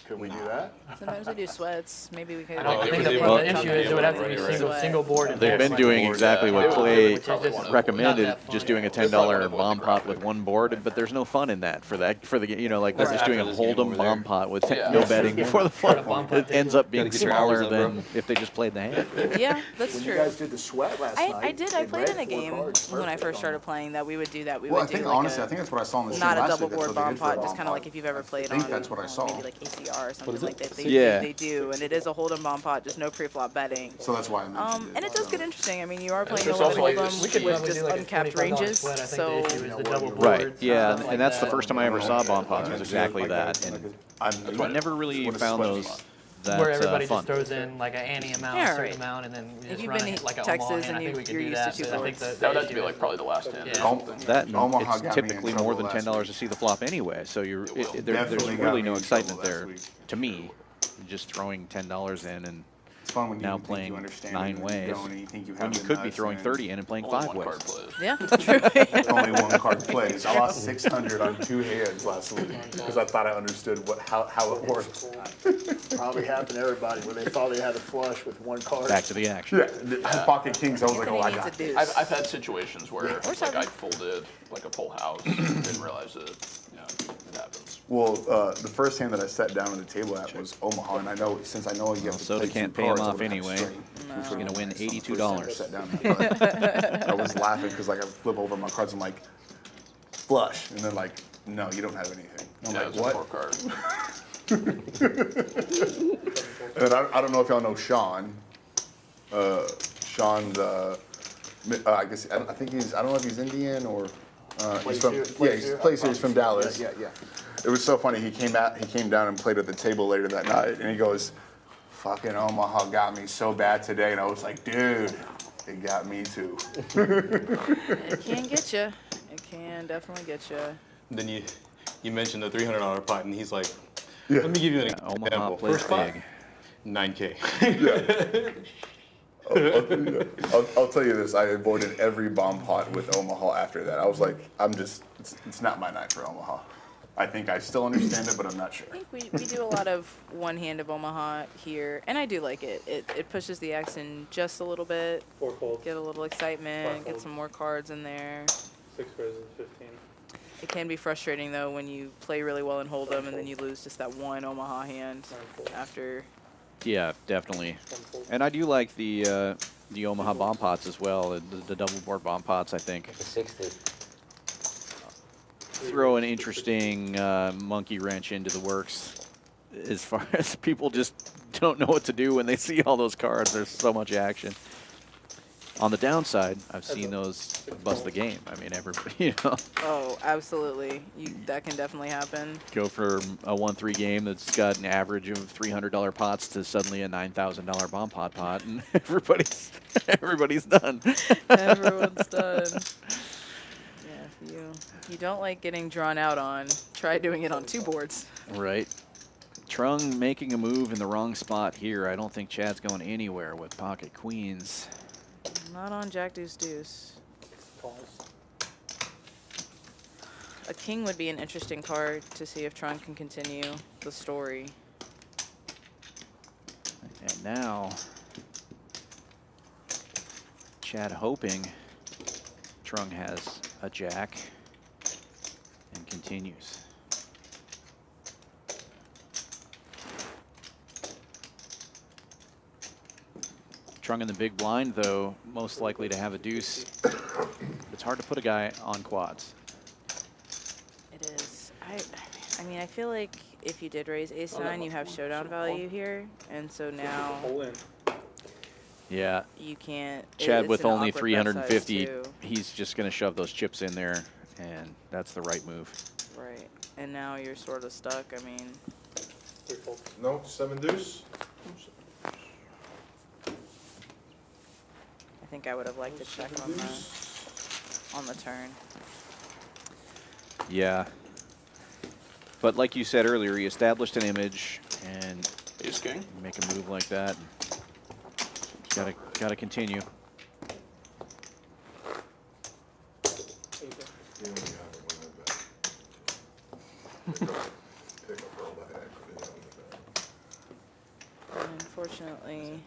Could we do that? Sometimes we do sweats. Maybe we could. I don't Well, think they the would- issue is it would have to be Right. single board. and They've been board. doing exactly what Yeah. Clay Which is just not recommended, that fun. just doing a They probably $10 would've bomb won the pot graphic. with one board, but there's no fun in that for the you know, like we're That's just doing a after this game hold'em over bomb there. pot with Yeah. no betting before the flop. bomb pot It ends up being Gotta get your hours smaller in, bro. than if they just played the hand. Yeah, that's When true. you guys did the sweat last night. I did. I it played read in a 4 game cards when I perfect first on started it. playing that we would do that. We Well, I would think do like honestly, I think that's what I saw on the stream not a last double week. That's board what they bomb did for a pot, just bomb kind of pot. like if you've ever played I think on that's what I saw. maybe like ACR or something is it? like that. Yeah. They do, and it is a hold'em bomb pot, just no pre-flop betting. So that's why I mentioned it. And it does get interesting. I mean, you are playing there's no limit also, like, hold'em we could with probably just do like a uncapped $25 ranges, split. I think so the issue is the double Right, boards, yeah, stuff like and that's the that. first time I ever saw bomb pots was exactly that, and I why- never really what a found sweat those spot. that Where everybody fun. just throws in like an ante amount, Yeah, a certain right. amount, and then we If just you've run been it like to a Texas Omaha hand. and I think we could you're do used to that. two But I think boards. the That would have to issue be like is- probably the last hand. Yeah. or something. That and Omaha it's got me in typically trouble more than last $10 to week. see the flop anyway, so will. there's Definitely got really me no in trouble excitement last there week. to me. Just throwing $10 in and It's fun when you now think playing you understand 9 and then you ways don't and you think you have when you the could be nuts throwing and 30 in and playing Only 5 one ways. card plays. yeah, true. only one card plays. I lost 600 on 2 hands last week because I thought I understood how it worked. Probably happened to everybody where they thought they had a flush with one card. Back to the action. Yeah, pocket kings. I was like, oh, I Anthony got needs a this. deuce. I've had situations where like seven. I folded like a full house, didn't realize it. You know, it happens. Well, the first hand that I sat down on the table at was Omaha, and I know since I know you have to Soda play can't 2 pay him cards, I off would've had anyway. straight, which He's would've gonna win been nice on the first hand I $82. sat down at. I was laughing because like I flip over my cards. I'm like, flush, and then like, no, you don't have anything. I'm Yeah, like, it's a what? 4 card. And I don't know if y'all know Sean. Sean's, I guess I think he's. I don't know if he's Indian or. He's from. Yeah, he plays here. He's from Dallas. Yeah. It was so funny. He came down and played at the table later that night, and he goes, "Fucking Omaha got me so bad today," and I was like, "Dude, It got me too. It can get you. It can definitely get you. Then you mentioned the $300 pot, and he's like, "Let me give you an Omaha example. plays First pot, big. $9K." I'll tell you this, I avoided every bomb pot with Omaha after that. I was like, it's not my night for Omaha. I think I still understand it, but I'm not sure. I think we do a lot of one hand of Omaha here, and I do like it. It pushes the action just a little bit. 4 folds. Get a little excitement, 5 get folds. some more cards in there. 6 raises, 15. It can be frustrating though when you play really well in Hold'em and then you lose just that one Omaha hand after. Yeah, definitely. And I do like the Omaha bomb pots as well. The double board bomb pots, I think, The 60. throw an interesting monkey wrench into the works. As far as people just don't know what to do when they see all those cards. There's so much action. On the downside, I've seen those bust the game. I mean, everybody, you know. Oh, absolutely. That can definitely happen. Go from a 1-3 game that's got an average of $300 pots to suddenly a $9,000 bomb pot, and everybody's done. Everyone's done. Yeah, if you don't like getting drawn out on, try doing it on 2 boards. Right. Trung making a move in the wrong spot here. I don't think Chad's going anywhere with pocket queens. Not on Jack Deuce Deuce. Calls. A king would be an interesting card to see if Tron can continue the story. And now, Chad hoping Trung has a jack and continues. Trung in the big blind, though, most likely to have a deuce. It's hard to put a guy on quads. It is. I mean, I feel like if you did raise ace-9, you have showdown value here, and so now Pull in. Yeah. you can't. Chad it's with an only awkward bet size, 350, too. he's just going to shove those chips in there, and that's the right move. Right, and now you're sort of stuck. I mean, 3 folds. No, 7-deuce? I think I would have liked to check on the turn. Yeah. But like you said earlier, he established an image, and Ace king. make a move like that. Gotta continue. You only have it when I bet. Pick up all that equity on the bet.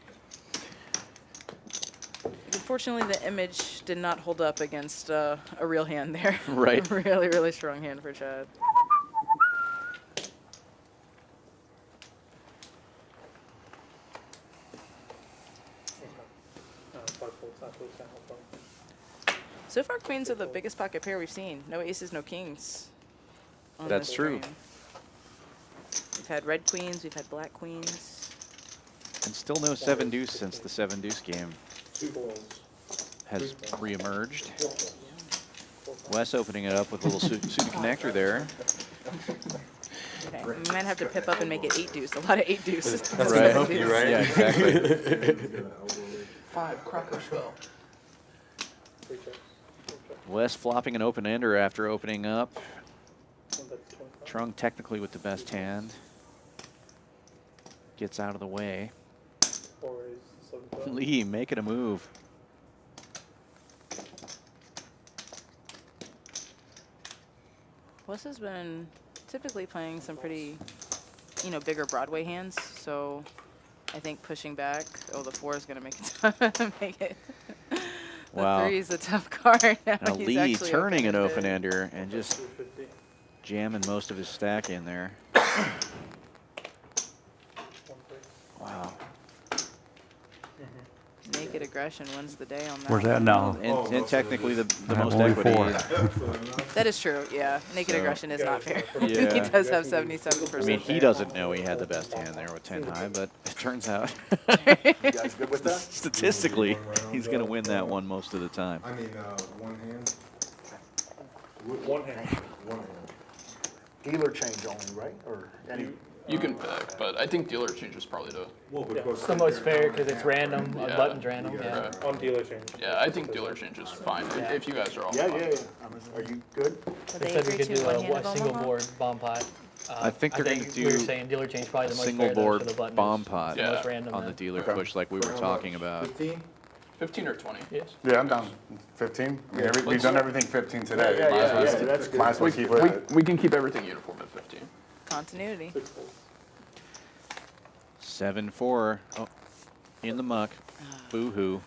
Unfortunately, the image did not hold up against a real hand there. Right. Really, really strong hand for Chad. Okay. 5 folds, after the sample point. So far, queens are the biggest pocket pair we've seen. No aces, no kings. On That's this true. screen. We've had red queens, we've had black queens. And still no 7-deuce since the 7-deuce game 2 folds. has reemerged. Wes opening it up with a little suited connector there. Okay, we might have to pip up and make it 8-deuce. A lot of 8-deuce. That's gonna help you, right? Yeah, exactly. 5 cracker spell. 3 checks. 4 checks. Wes flopping an open-ender after opening up. 1 bet's 25. Trung technically with the best hand. Gets out of the way. 4 raise, 7 bet. Lee making a move. Wes has been typically playing some pretty, bigger Broadway hands. So I think pushing back. Oh, the 4 is going to make it tough. Make it. The Wow. 3 is a tough card. Now Now he's Lee actually turning an open-ended. open-ender and just 250. jamming most of his stack in there. 1 break. Wow. Naked aggression wins the day on that. Where's that now? And technically the I have most only equity. 4. That is true, yeah. Naked So- aggression is not fair. Yeah. He does have 77%. I mean, he doesn't know he had the best hand there with 10 high, but it turns out You guys good with that? statistically he's going to win that one most of the time. I mean, one hand. 1 hand. One hand. Dealer change only, right? Or any? You can pick, but I think dealer change is probably the. Well, because It's the most fair because it's random. Yeah. Buttons random. Yeah. Okay. On dealer change. Yeah, I think dealer change is fine if you guys are all Yeah, fine. yeah, yeah. Are you good? They said we could do a single board bomb pot. I think they're going to We were do saying dealer change probably a the most single fair though, board so the button bomb is pot Yeah. most random. on the then. dealer Okay. push like we were talking about. 15? 15 or 20. Yes. Yeah, I'm down. 15? We've done everything 15 today. Yeah, Might as well- yeah, that's good. Might as well keep with it. We can keep everything uniform at 15. Continuity. 7-4. Oh, in the muck. Boo-hoo.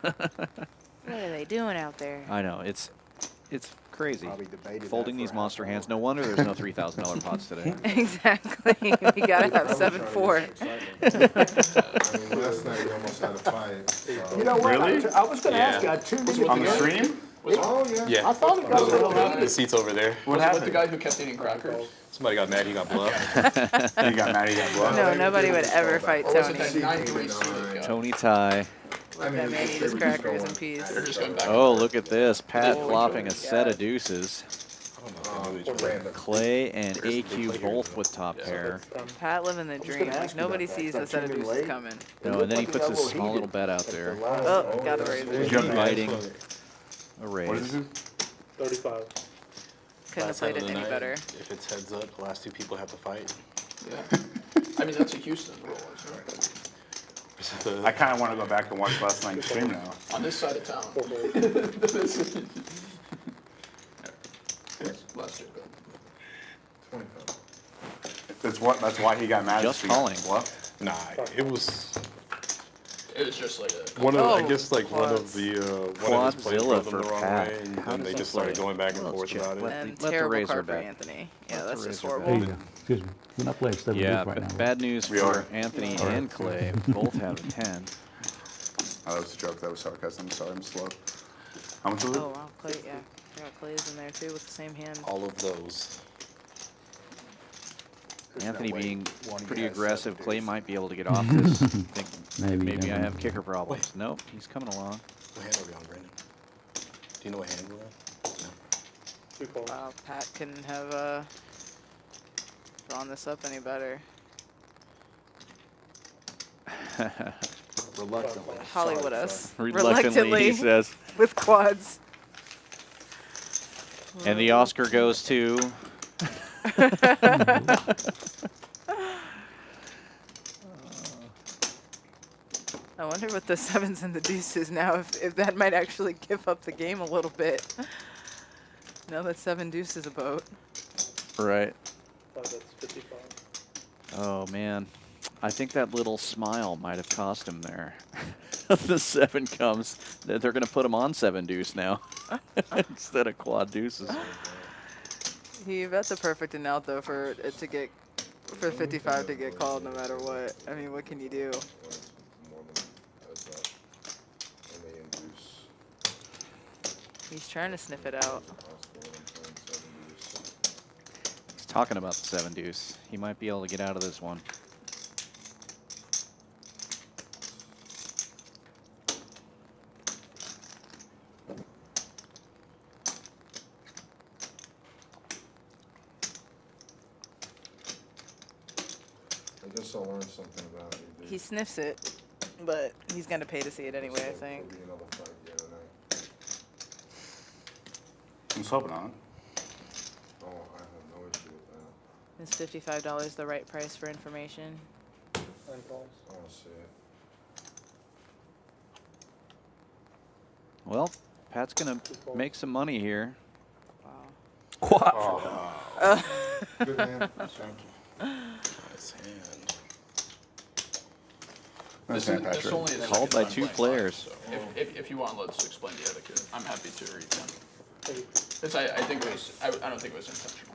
What are they doing out there? I know, it's crazy. Probably debated Folding that these for monster half an hands. No wonder there's no $3,000 pots today. Exactly. We gotta have 7-4. I mean, last night we almost had a fight. So. You know what? Really? I was gonna ask you, I tuned in On the together. stream? Oh, yeah. Yeah. I thought it got a little The heated. seat's over there. What Was it with the happened? guy who kept eating crackers? Somebody got mad. He got blown up. You got mad, you got blown. No, nobody would ever fight Or was it Tony. that 9-3 seated guy? Tony tie. Let that man eat his crackers in peace. They're just going back. Oh, look at this. Pat Oh, flopping a God. set of deuces. Random. Clay and AQ both with top pair. Pat living the dream. Like ask you nobody about that. sees That the set of too deuces late? coming. No, and then he like it puts got a this little small heated. little bet out there. Oh, got the razor. Jump biting. A What is raise. it? 35. Couldn't have Last played time it of the any night, better. If it's heads up, the last two people have to fight. Yeah. I mean, that's a Houston rule, isn't it? I kind of want to go back and watch last night's stream now. On this side of town. Last year. 25. That's why he got mad. Just at calling. What? Nah, it was It was just like a. one of Oh, I guess like one of quads. the one of his plays Quadzilla rubbed him for the wrong Pat. way, and How then does they that just started play? going back and Let's forth check. about it. And Let the terrible razor card for bet. Anthony. Yeah, Let that's the just razor bet. horrible. There you go. Excuse me. We're not playing 7 Yeah, right now. bad news We for are. Anthony and Clay. Both have a 10. Oh, that was a joke. That was sarcasm. Sorry, I'm slow. How much was it? Oh wow, Clay. Yeah, forgot Clay's in there too with the same hand. All of those. Anthony way being one pretty guy's aggressive. set Clay deuce. might be able to get off this. Think Maybe, maybe I never have mind. kicker problems. Nope, he's coming along. What hand are we on, Brandon? Do you know what hand we're on? No. 2 calls. Wow, Pat couldn't have drawn this up any better. Reluctantly. Hollywood Sorry, us. Reluctantly, he says. with quads. And the Oscar goes to. I wonder what the sevens and the deuces now, if that might actually give up the game a little bit. Now that 7-deuce is a boat. Right. That's 55. Oh, man. I think that little smile might have cost him there. The 7 comes. They're going to put him on 7-deuce now instead of quad deuces. He bet the perfect and out though for it to get, for 55 to get called no matter what. I mean, what can you do? More than heads up. And they induce. He's trying to sniff it out. Possible when I'm playing 7-deuce. He's talking about the 7-deuce. He might be able to get out of this one. I guess I'll learn something about you, dude. He sniffs it, but he's gonna pay to see it anyway, I think. Maybe another fight the other night. I'm just hoping on. Oh, I have no issue with that. Is $55 the right price for information? 9 calls. I want to see it. Well, Pat's going to make some money here. Wow. Good hand. Nice hand. Nice This, hand, this Patrick. only is Called second by time 2 playing players. live, so if you want, let's explain the etiquette. I'm happy to read them. It's, I think it was, I don't think it was intentional.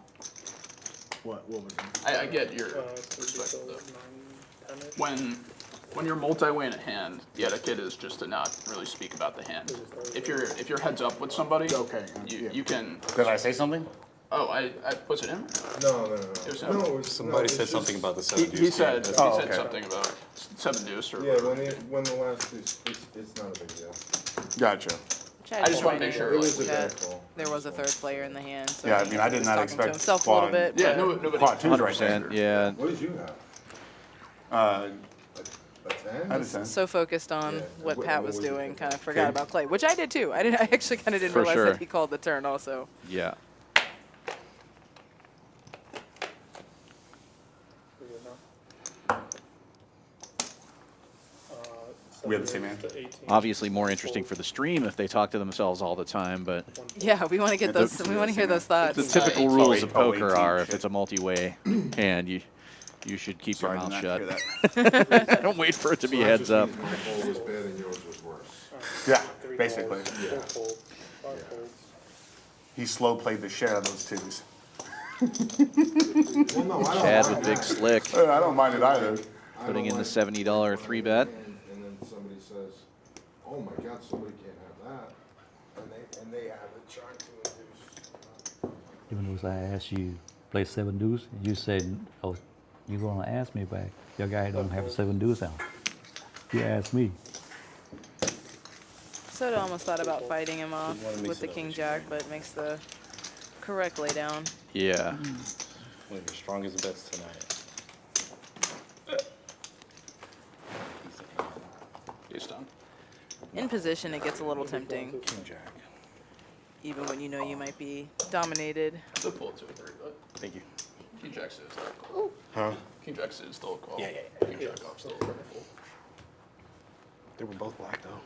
What was it? I get your 30, perspective so though. 9, 10-ish. When you're multi-weighing a hand, the etiquette is just to not really speak about the hand. If you're heads up with somebody, Okay, yeah. you can. Did I say something? Oh, I was it him? No. was No, him. it's, Somebody no, said it's something just- about the He 7-deuce. said game. Oh, he said okay. something about 7-deuce or Yeah, whatever. when the last, it's not a big deal. Gotcha. Chad I just want to explained make sure It was a that bad call. there was a third player in the hand. So Yeah, I he mean, I did was not talking to expect himself a little quad- bit. Yeah, but nobody. Quad two's right 100%. there. Yeah. What did you have? Uh, A 10? I had a 10. so focused on Yeah, what what- Pat what was was it? doing, kind of forgot Okay. about Clay, which I did too. I actually kind of didn't For realize sure. that he called the turn also. Yeah. We have the same hand. Obviously more interesting for the stream if they talk to themselves all the time, but Yeah, we want to get those. We want to hear those thoughts. the typical Oh, rules eight- of oh, poker 18, are if shit. it's a multi-way hand, you should keep Sorry, your I mouth did not shut. hear that. Don't wait for it to be So that heads just up. means my fold was bad and yours was worse. Yeah, basically. Yeah. He slow played the shit out of those twos. Well, no, I don't Chad mind with big that. slick, I don't mind it either. I putting don't in the like $70 3 bet. And then somebody says, oh my God, somebody can't have that. And they have it trying to induce. Even though I asked you play 7-deuce, you said, "Oh, you're gonna ask me back. Your guy don't have a 7-deuce out." You asked me. Soda almost thought about fighting him off Didn't wanna mix with the it up king with jack, but makes the correct laydown. Yeah. One of your strongest bets tonight. Ace down. In position, it gets a little tempting, King Jack. even when you know you might be dominated. The pull to agree, but Thank you. King Jack suited still a call. Huh? King Jack suited still a call. Yeah, yeah, King Jack off still a call. They were both black though.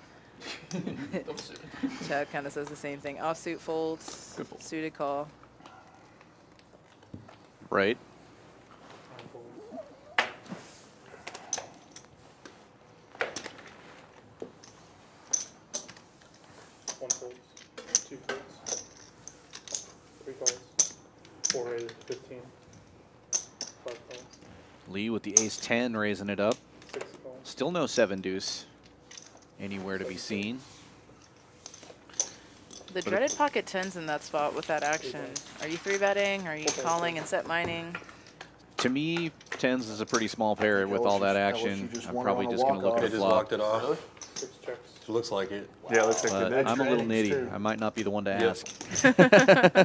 Double suited. Chad kind of says the same thing. Offsuit folds, Good fold. suited call. Right. One folds, two folds, three calls, four raises, 15, five calls, Lee with the ace 10 raising it up. 6 calls. Still no 7-deuce anywhere to be seen. The dreaded pocket tens in that spot with that action. Are you 3-betting? Are you calling and set mining? To me, 10s is a pretty small pair with all that action. just I'm won probably on a just going to look walk-off. at They a just flop. locked it off. 6 checks. It looks like it. Yeah, it looks like But the I'm a little Dreadings, nitty. too. I might not be the one to Yep. ask.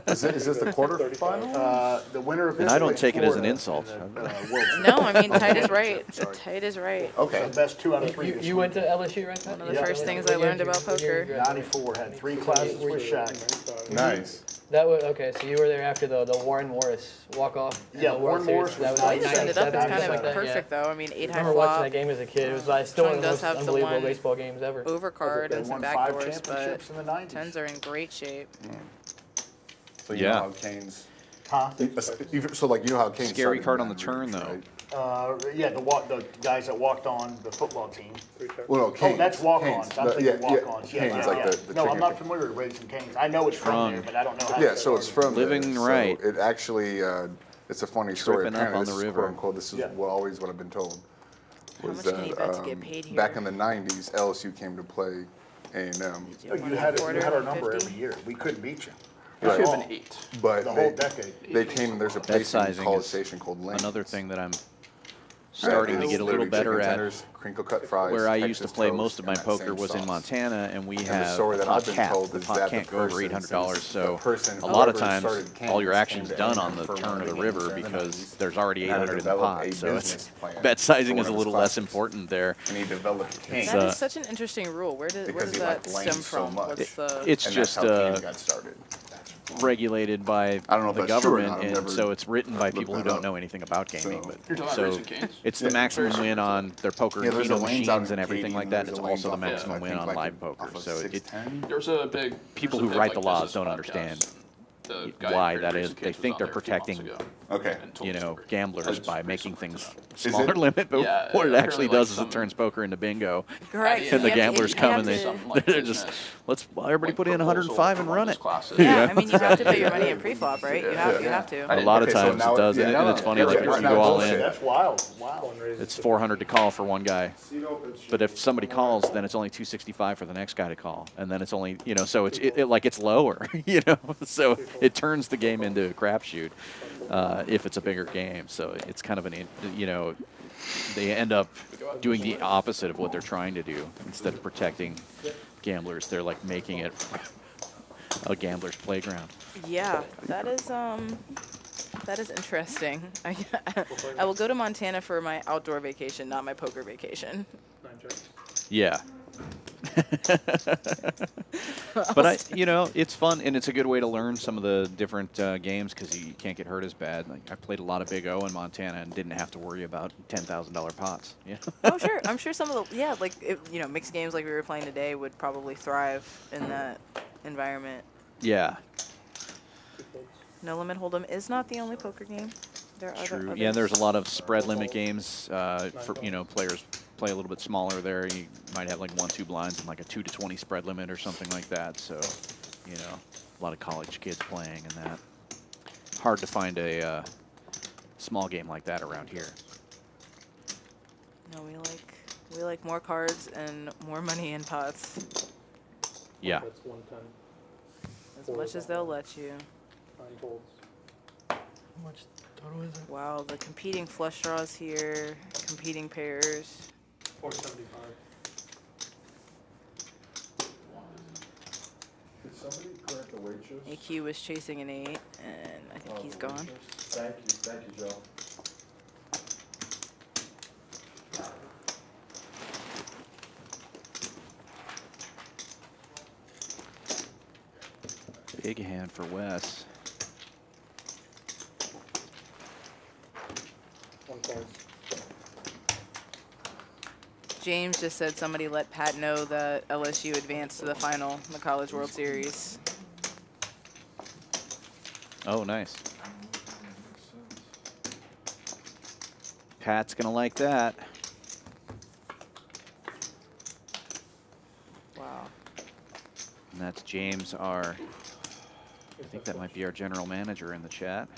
Is this the quarterfinal? The winner of And this I don't plays take it as an Florida insult. in the, World No, I mean, tight is right. Sorry. Tight is right. Okay. The best 2 out of 3 You, this you week. went to LSU, right? One of the Yeah. first things I learned about poker. 94, had 3 classes with Shaq. Nice. That was okay. So you were there after the Warren Morris walk off. Yeah, Warren Morris That was was I like just ended up, it's 97, kind of something like that, perfect yeah. though. I mean, 8 I high remember watching flop, that game as a kid. It was like still Chung one of the does most have the unbelievable one baseball games ever. overcard They and some won 5 backdoors, but championships in the 90s. tens are in great shape. So you Yeah. know how Kane's. Huh? So like you know how Kane's. Scary started card in on the that turn, range, though. right? Yeah, the guys that walked on the football team. 3 checks. Well, no, Kane's. Oh, that's walk-ons. Kane's. I'm thinking walk-ons. Yeah, Kane's yeah, like yeah. the No, I'm chicken. not familiar with Raising Cane's. I know it's from Strong. there, but I don't know how. Yeah, it so it's started. from there. Living So right. It actually, it's a funny story. Tripping up Apparently on this the is river. quote unquote. This is Yeah. always what I've been told. How Was much can you that bet to get paid here? back in the '90s, LSU came to play A&M, Oh, you had our number every year. We couldn't beat you. It should At have all. been 8. but The whole decade. they came. There's a place sizing called a is station called Lane's. Another thing that I'm starting to It's get a little literally better chicken at. tenders, crinkle cut fries. Where I used to Texas play toast, most of my and that poker same was in sauce. Montana, and we And the have story a that pot I've been cap. told The is pot that can't the go over person, $800, since so the person, a lot of whoever times started Cane's all your came action's to done A&M on the for turn one of the games river during the because 90s. there's already And had to 800 in the develop pot, a so it's business plan bet for sizing one is a of his little less classes. important there. And he developed Cane's. That uh, is such an interesting rule. Where does because he that liked Lane stem so from? much. What's the? It's and just that's how Cane's got started. regulated by I don't know if the that's true or government, not. I've and never so it's written by looked people who that don't up. know anything about gaming. So- You're talking about So Raising Cane's? it's Yeah. the maximum win on their poker Yeah, there's Keno a Lane's machines out and in everything Katy, like and that. there's It's a Lane's also the off of, maximum I win think, on like live in- poker. off of So it, 610. There's a big. People there's a who write big, the like, laws business don't podcast, understand and the guy why who that created is. Raising They Cane's think was they're on there a few months protecting, ago Okay. and told you the know, story. gamblers Just by pretty making simple things stuff. smaller limit. But Yeah, what it apparently, actually like, does is some- it turns poker into bingo. Correct. Yeah, And the You have to- gamblers you come have and they, to- Something like they're business, just, everybody like put in proposal 105 and for one run of it. those classes. Yeah, I mean, you have to put your money in pre-flop, right? You have to. A lot of Okay, so times now it does, yeah, and, now and it's funny, yeah, like right if you now go all bullshit. in, That's wild. Wow. One raises it's 15. 400 to call for one guy. Seat opens. But if somebody calls, then it's only 265 for the next guy to call, and then it's only, you know, so it's lower, you know, so it turns the game into a crapshoot if it's a bigger game. So it's kind of you know, they end up doing the opposite of what they're trying to do instead of protecting gamblers. They're like making it a gambler's playground. Yeah, that is interesting. I will go to Montana for my outdoor vacation, not my poker vacation. Yeah. But you know, it's fun and it's a good way to learn some of the different games because you can't get hurt as bad. Like I played a lot of Big O in Montana and didn't have to worry about $10,000 pots. Yeah. Oh sure, I'm sure some of the like you know, mixed games like we were playing today would probably thrive in that environment. Yeah. No Limit Hold'em is not the only poker game. There are True. others. Yeah, there's a lot of spread limit games for, you know, players play a little bit smaller there. You might have like 1-2 blinds and like a 2 to 20 spread limit or something like that. So, you know, a lot of college kids playing and that. Hard to find a small game like that around here. No, we like more cards and more money in pots. Yeah. That's 110. As much as they'll let you. 9 folds. How much total is it? Wow, the competing flush draws here, competing pairs. 475. Did somebody correct the waitress? AQ was chasing an 8, and I think he's gone. Thank you, Joe. Big hand for Wes. 1 fold. James just said somebody let Pat know that LSU advanced to the final in the College World Series. Oh, nice. Pat's gonna like that. Wow. And that's James, I think that might be our general manager in the chat.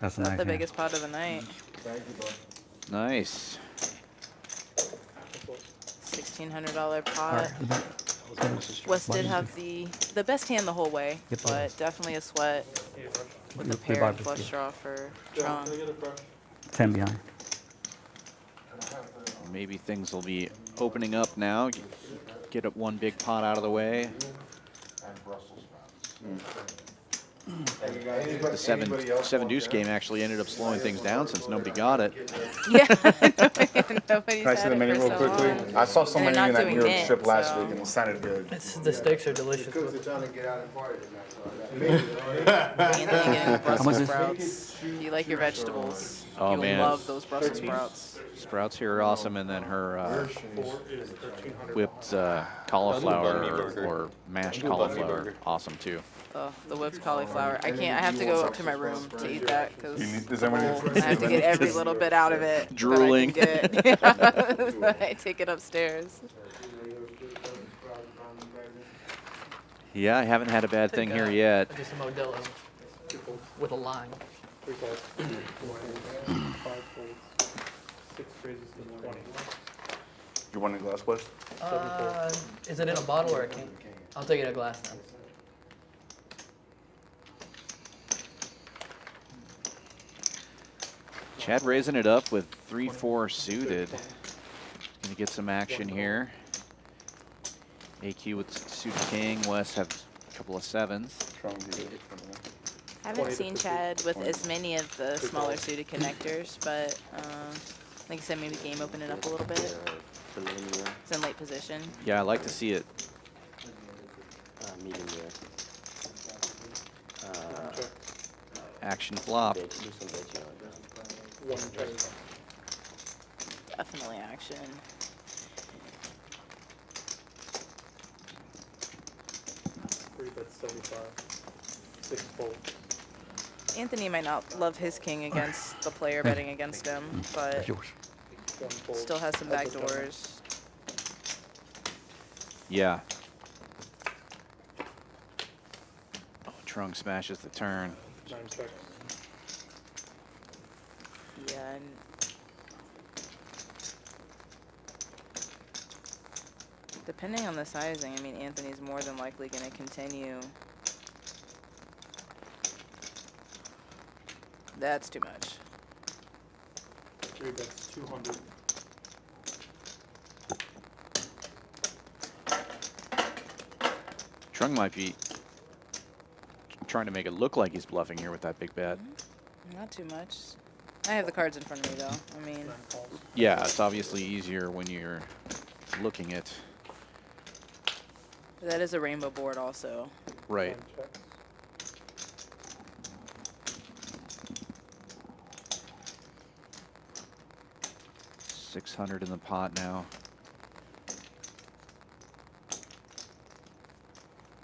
That's Not nice. the yeah. biggest pot of the night. Thank you, bud. Nice. $1,600 pot. Wes did have the best hand the whole way, but definitely a sweat with the pair and flush draw for Trong. 10 behind. Maybe things will be opening up now. Get up one big pot out of the way. And Brussels sprouts. The seven deuce game actually ended up slowing things down since nobody got it. Yeah, nobody's Can I see had the it menu for real so quickly? long. I saw somebody not in that doing New York mint, strip last so- week and it sounded good. The steaks are delicious. Anthony getting How Brussels much is- sprouts. You like your vegetables. Oh, You'll man. love those Brussels sprouts. Sprouts here are awesome, and then her whipped cauliflower or mashed cauliflower, awesome too. Oh, the whipped cauliflower. I can't. I have to go up to my room to eat that because Does anyone I have to get every little bit out of it. Drooling. That I can get. I take it upstairs. Yeah, I haven't had a bad thing here yet. Just a Modelo with a lime. 3 folds. 5 folds. 6 raises to 20. You want a glass, Wes? Is it in a bottle or a can? I'll take it in a glass now. Chad raising it up with 3-4 suited. Gonna get some action here. AQ with suited king. Wes have a couple of 7s. I haven't seen Chad with as many of the smaller suited connectors, but like I said, maybe game opening up a little bit. It's in late position. Yeah, I like to see it. Medium here. Action flop. Do some bitching on it. 1 check. Definitely action. 3 bets 75. 6 folds. Anthony might not love his king against the player betting against him, but That's yours. 1 fold. still has some back doors. Yeah. Oh, Trunk smashes the turn. 9 checks. Yeah. And depending on the sizing, I mean, Anthony's more than likely going to continue. That's too much. 3 bets 200. Trung might be trying to make it look like he's bluffing here with that big bet. Not too much. I have the cards in front of me though. I mean, Yeah, it's obviously easier when you're looking at. that is a rainbow board also. Right. Checks. 600 in the pot now.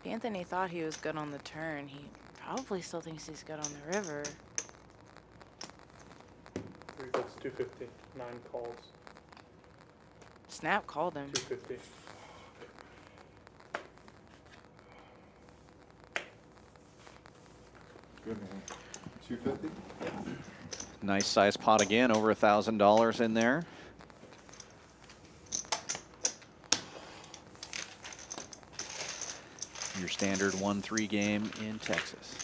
Anthony thought he was good on the turn. He probably still thinks he's good on the river. 3 bets, 250. 9 calls. Snap called him. 250. Good man. 250? Nice size pot again, over $1,000 in there. Your standard 1-3 game in Texas.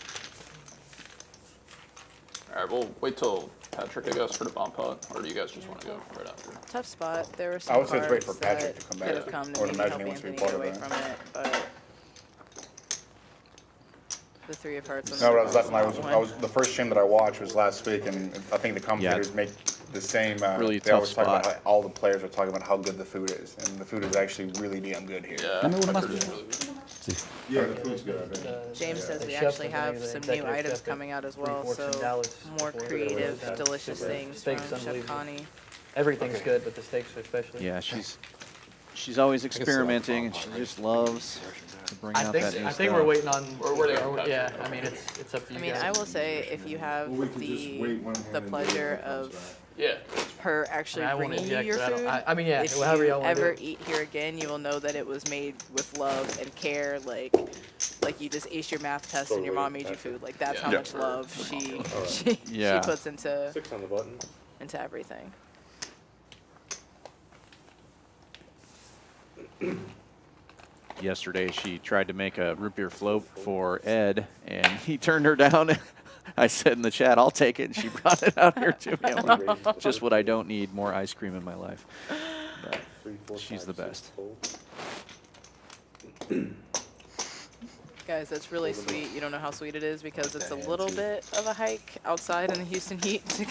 All right, we'll wait till Patrick, I guess, for the bomb pot, or do you guys just want to go right after? Tough spot. There were some I would say cards just wait for Patrick that to come could back. have come I to would maybe imagine help he wants to be Anthony part get of away that. from it, but the 3 of hearts. No, I was last night. I was the first stream that I watched was last week, and I think the commentators make the same. Really they always tough talk about spot. how all the players are talking about how good the food is, and the food is actually really damn good here. Yeah, Dame una I más. heard it's really good. Yeah, the food's good, I bet. James says The we chef actually was have the some new executive items chef at coming out as well, Three Forks in so Dallas more before creative, that. delicious The things steaks from Chef unbelievable. Connie. Everything's good, but the steaks especially. Yeah, she's always experimenting, and she just loves to bring out that new I think stuff. we're waiting on. We're waiting on Patrick. Yeah, I mean it's up to you I mean, guys. I will say if you have Well, we can just wait one hand the and pleasure the other comes of Yeah, her actually I won't bringing you inject, your but I don't- food. I mean, yeah, if however you y'all wanna do ever it. eat here again, you will know that it was made with love and care. Like you just aced your math test and your mom made you food. Like that's how Yeah. much love she Yeah. puts into 6 on the button. everything. Yesterday, she tried to make a root beer float for Ed, and he turned her down. I said in the chat, "I'll take it," and she brought it out here to me. I'm like, just what I don't need, more ice cream in my life. But 3, 4, she's 5, the 6 best. fold. Guys, that's really sweet. You don't know how sweet it is because it's a little bit of a hike outside in the Houston heat to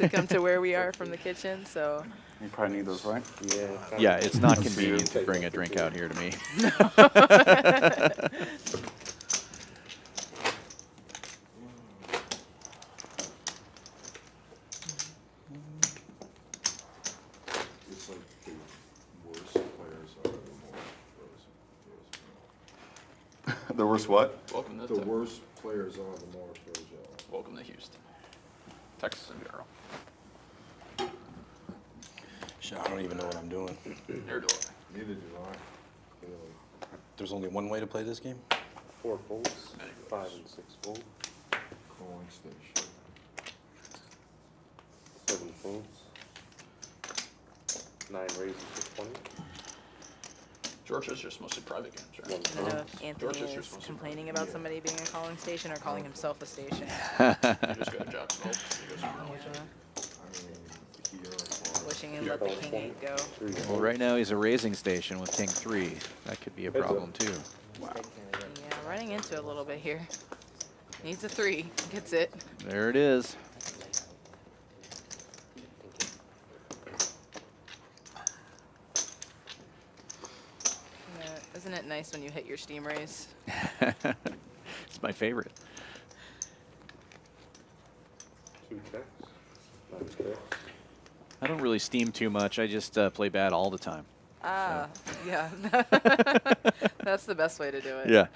come to where we are from the kitchen. So You probably need those, right? Yeah. Yeah, it's not convenient to bring a drink out here to me. It's like the worse players are, the more throws. The worst what? welcome to The worse players are, the more throws you are. welcome to Houston, Texas in general. Shit, I don't even know what I'm doing. Neither do I. Neither do I, clearly. There's only one way to play this game? 4 folds. 5 and 6 fold. Calling station. 7 folds. 9 raises for 20. Georgia's just mostly private games, right? 1 I don't know fold. if Anthony Georgia's is just complaining about somebody being a calling station or calling himself a station. You just go to Jacksonville. You guys know what's up. I mean, here, Florida. Wishing him let the king 8 go. 3 Well, folds. right now he's a raising station with King 3. That could be a problem too. Yeah, running into a little bit here. Needs a 3. Gets it. There it is. Isn't it nice when you hit your steam raise? It's my favorite. 2 checks. 9 sticks. I don't really steam too much. I just play bad all the time. Ah, yeah. That's the best way to do it. Yeah.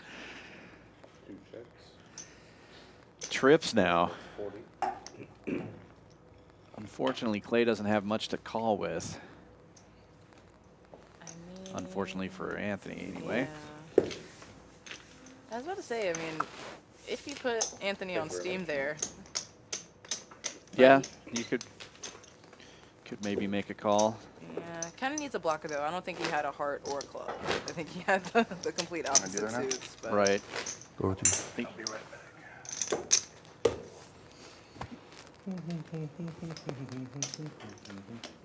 2 checks. Trips now. 40. Unfortunately, Clay doesn't have much to call with. I mean, Unfortunately for Anthony, anyway. Yeah. I was about to say, I mean, if you put Anthony on Steam there, Yeah, you could maybe make a call. yeah, kind of needs a blocker though. I don't think he had a heart or a club. I think he had the complete opposite there now? suits. But Right. Go to. Think-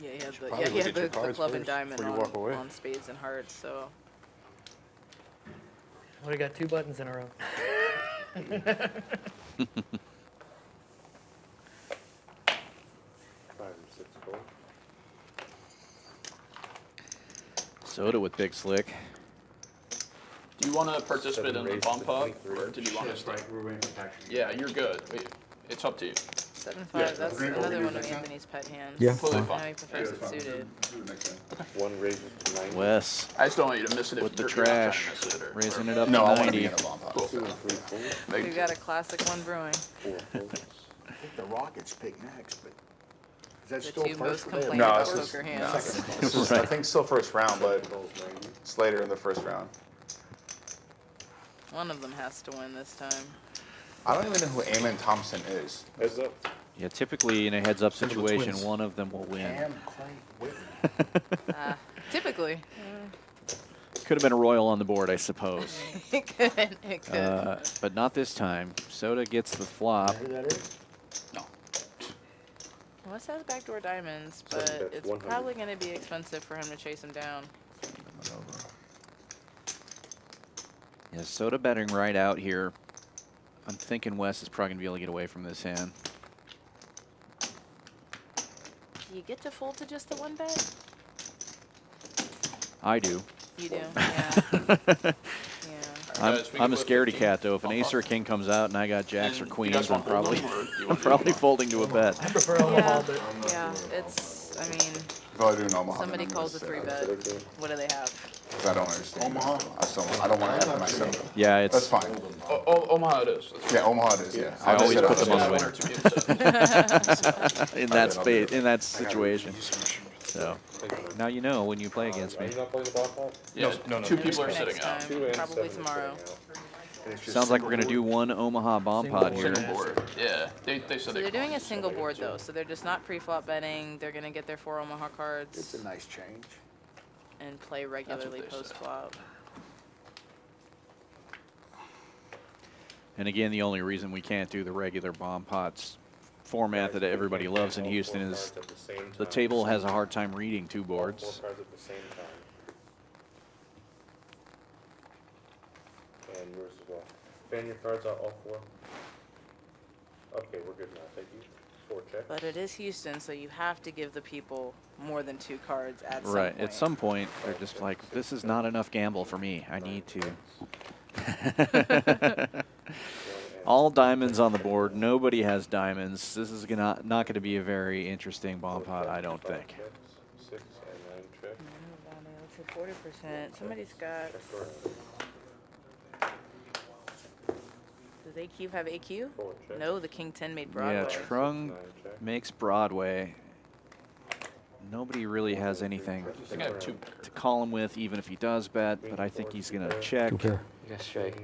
yeah, he had probably the look at your the cards club and first diamond before you walk away. on spades and hearts. So Well, we got 2 buttons in a row. 5 and 6 fold. Soda with Big Slick. Do you want to participate 7 in the raised bump to up, 23. or did you want to stay? We're waiting for action. Yeah, you're good. It's up to you. 7-5. That's another one of Anthony's pet hands. Yeah, Completely Now fine. he prefers it suited. 1 raises to 90. Wes I just don't want you to miss it if with the you're not trying to trash, miss it, or- raising it up No, I to want to be 90. in a bomb pot. Cool. 2 and 3 folds. We've got a classic one brewing. 4 folds. I think the Rockets pick next, but is that The still 2 first? most or they have- complaining No, about it's just- poker no, hands. it's just- I think still first round, but it's later in the first round. One of them has to win this time. I don't even know who Eamon Thompson is. Heads up. Yeah, typically in a heads-up Some of the situation, twins. one of them will win. And Clay Whitney. Typically. Could have been a royal on the board, I suppose. It could. It could. But not this time. Soda gets the flop. Who that is? Wes has backdoor diamonds, but that's it's 100. probably going to be expensive for him to chase him down. Yeah, Soda betting right out here. I'm thinking Wes is probably going to be able to get away from this hand. Do you get to fold to just the 1 bet? I do. You do, yeah. Yeah. Guys, we I'm can a go scaredy 15. cat though. If an Bump ace or up. a king comes out and I got jacks or And you queens, guys I'm want hold probably them, or do you I'm want to probably do folding to a bet. I prefer Omaha, but Yeah, it's, I mean, If I do an Omaha, somebody then I'm calls a gonna 3 sit out. bet. What do they have? 'Cause I don't understand. Omaha? I don't want to have it myself. Yeah, That's it's fine. Omaha it is. That's Yeah, Omaha it is, yeah. I I'll just always sit put out. them on the one winner or 2 games set. in that space, in that situation. So now you know when you play against Are me. you not playing the bomb pot? Yeah, no. 2 Maybe people for are sitting next out. time, 2 and probably 7 tomorrow. sitting out. And it's just Sounds like we're single gonna do one Omaha bomb Single pot board. here. Single board. Yeah, they said So they they're doing call a it. single board though, so they're just not pre-flop betting. They're going to get their 4 Omaha It's cards a nice change. and play regularly they said. post-flop. And again, the only reason we can't do the regular bomb pots format that everybody loves in Houston is the table has a hard time reading 2 All 4 boards. cards at the same time. And yours as well. Fan your cards out, all 4. Okay, we're good now. Thank you. 4 check. But it is Houston, so you have to give the people more than 2 cards at some Right. point. At some point, they're just like, this is not enough gamble for me. I need to. All diamonds on the board. Nobody has diamonds. This is not going to be a very interesting bomb pot, I don't think. 6 and 9 check. It's at 40%. Somebody's got. Does AQ have AQ? 4 check. No, the King 10 made Broadway. Yeah, Trung 9 check. makes Broadway. Nobody really has anything I think I have 2 to call him with, even if he does bet, but I think he's going to check. Okay. Yes, straight.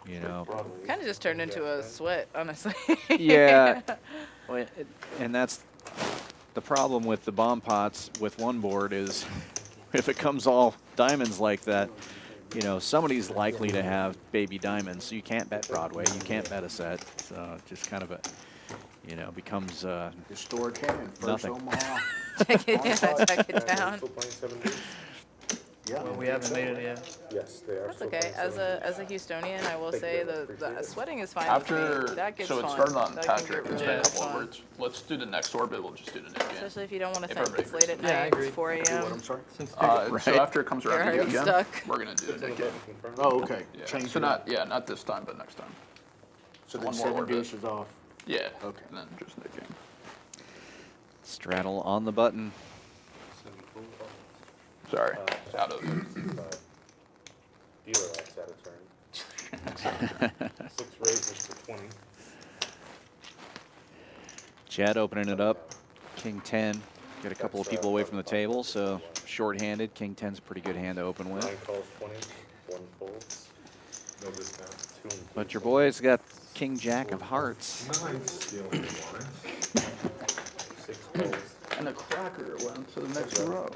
You know. Kind of just turned into a sweat, honestly. Yeah. Well, and that's the problem with the bomb pots with one board is if it comes all diamonds like that, you know, somebody's likely to have baby diamonds. So you can't bet Broadway. You can't bet a set. So it just kind of you know, becomes Historic hand, first nothing. Omaha. check it And down. still playing 7-deuce? Yeah. well, we haven't made it yet. Yes, they are. That's still okay. playing As 7-deuce. a Houstonian, I will Thank you say very much. the Appreciate it. sweating is fine After, with me. That gets so it fun. started on That can Patrick, get it's really been a couple fun. words. Let's do the next orbit, we'll just do the new game. Especially if you don't want to If think everybody it's late at agrees. Yeah, I night, agree. it's 4 What, a.m. I'm sorry? Since So after it comes You're around to you already again, stuck. we're gonna do the new game. Confirm? Oh, okay. Yeah. Change So it not, up. yeah, not this time, but next time. So then one more 7 orbit. deuce is off. Yeah. Okay. And then just new game. straddle on the button. 7-4. Sorry, out of it. Dealer likes out of turn. 6 raises for 20. Chad opening it up. King 10. Get a couple of people away from the table, so short-handed. King 10's a pretty good hand to open 9 with. calls 20. 1 folds. No discount. 2 and But 3. your boy's got King Jack of Hearts. Nice. Stealing the line. 6 folds. And a cracker went to the next row.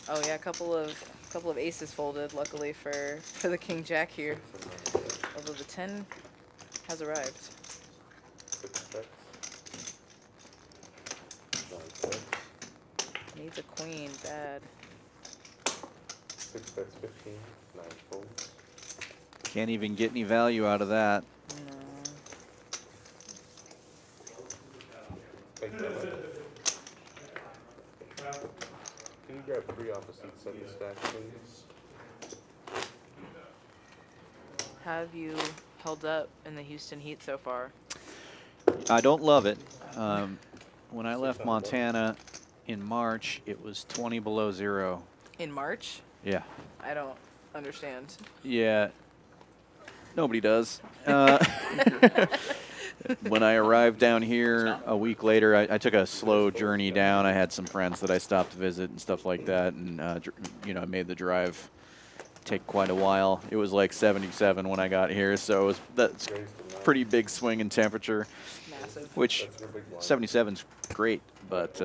Oh yeah, a couple of aces folded. Luckily for the King Jack here, although the 10 has arrived. 6 checks. 9 checks. Needs a queen bad. 6 bets 15, 9 folds. Can't even get any value out of that. Thank you very much. Can you grab 3 off the seat 7 stack, please? How have you held up in the Houston heat so far? I don't love it. When I left Montana in March, it was 20 below 0. In March? Yeah. I don't understand. Yeah. Nobody does. When I arrived down here a week later, I took a slow journey down. I had some friends that I stopped to visit and stuff like that, and you know, I made the drive take quite a while. It was like 77 when I got here, so that's pretty big swing in temperature. Massive. Which 77's great, but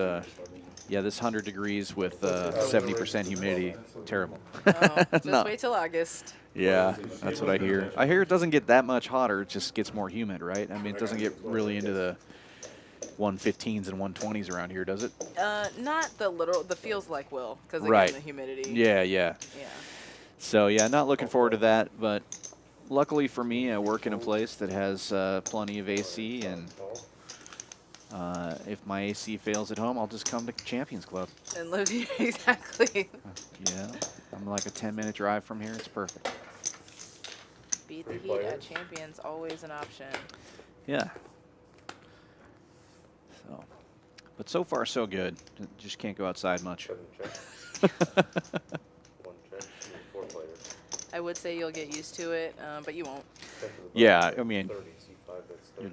yeah, this 100 degrees with 70% humidity, terrible. Oh, just No. wait till August. Yeah, that's what I hear. I hear it doesn't get that much hotter, it just gets more humid, right? I mean, it doesn't get really into the 115s and 120s around here, does it? Not the literal, the feels like will, because again, Right. the humidity. Yeah, yeah. Yeah. So, yeah, not looking forward to that, but luckily for me, I work in a place that has plenty of AC, and if my AC fails at home, I'll just come to Champions Club. And live here, exactly. Yeah, I'm like a 10-minute drive from here. It's perfect. Beat the heat at Champions, always an option. Yeah. So, but so far so good. Just can't go outside much. 7 check. 1 check. 4 players. I would say you'll get used to it, but you won't. Yeah, I mean, 30, C5 bets 30. you're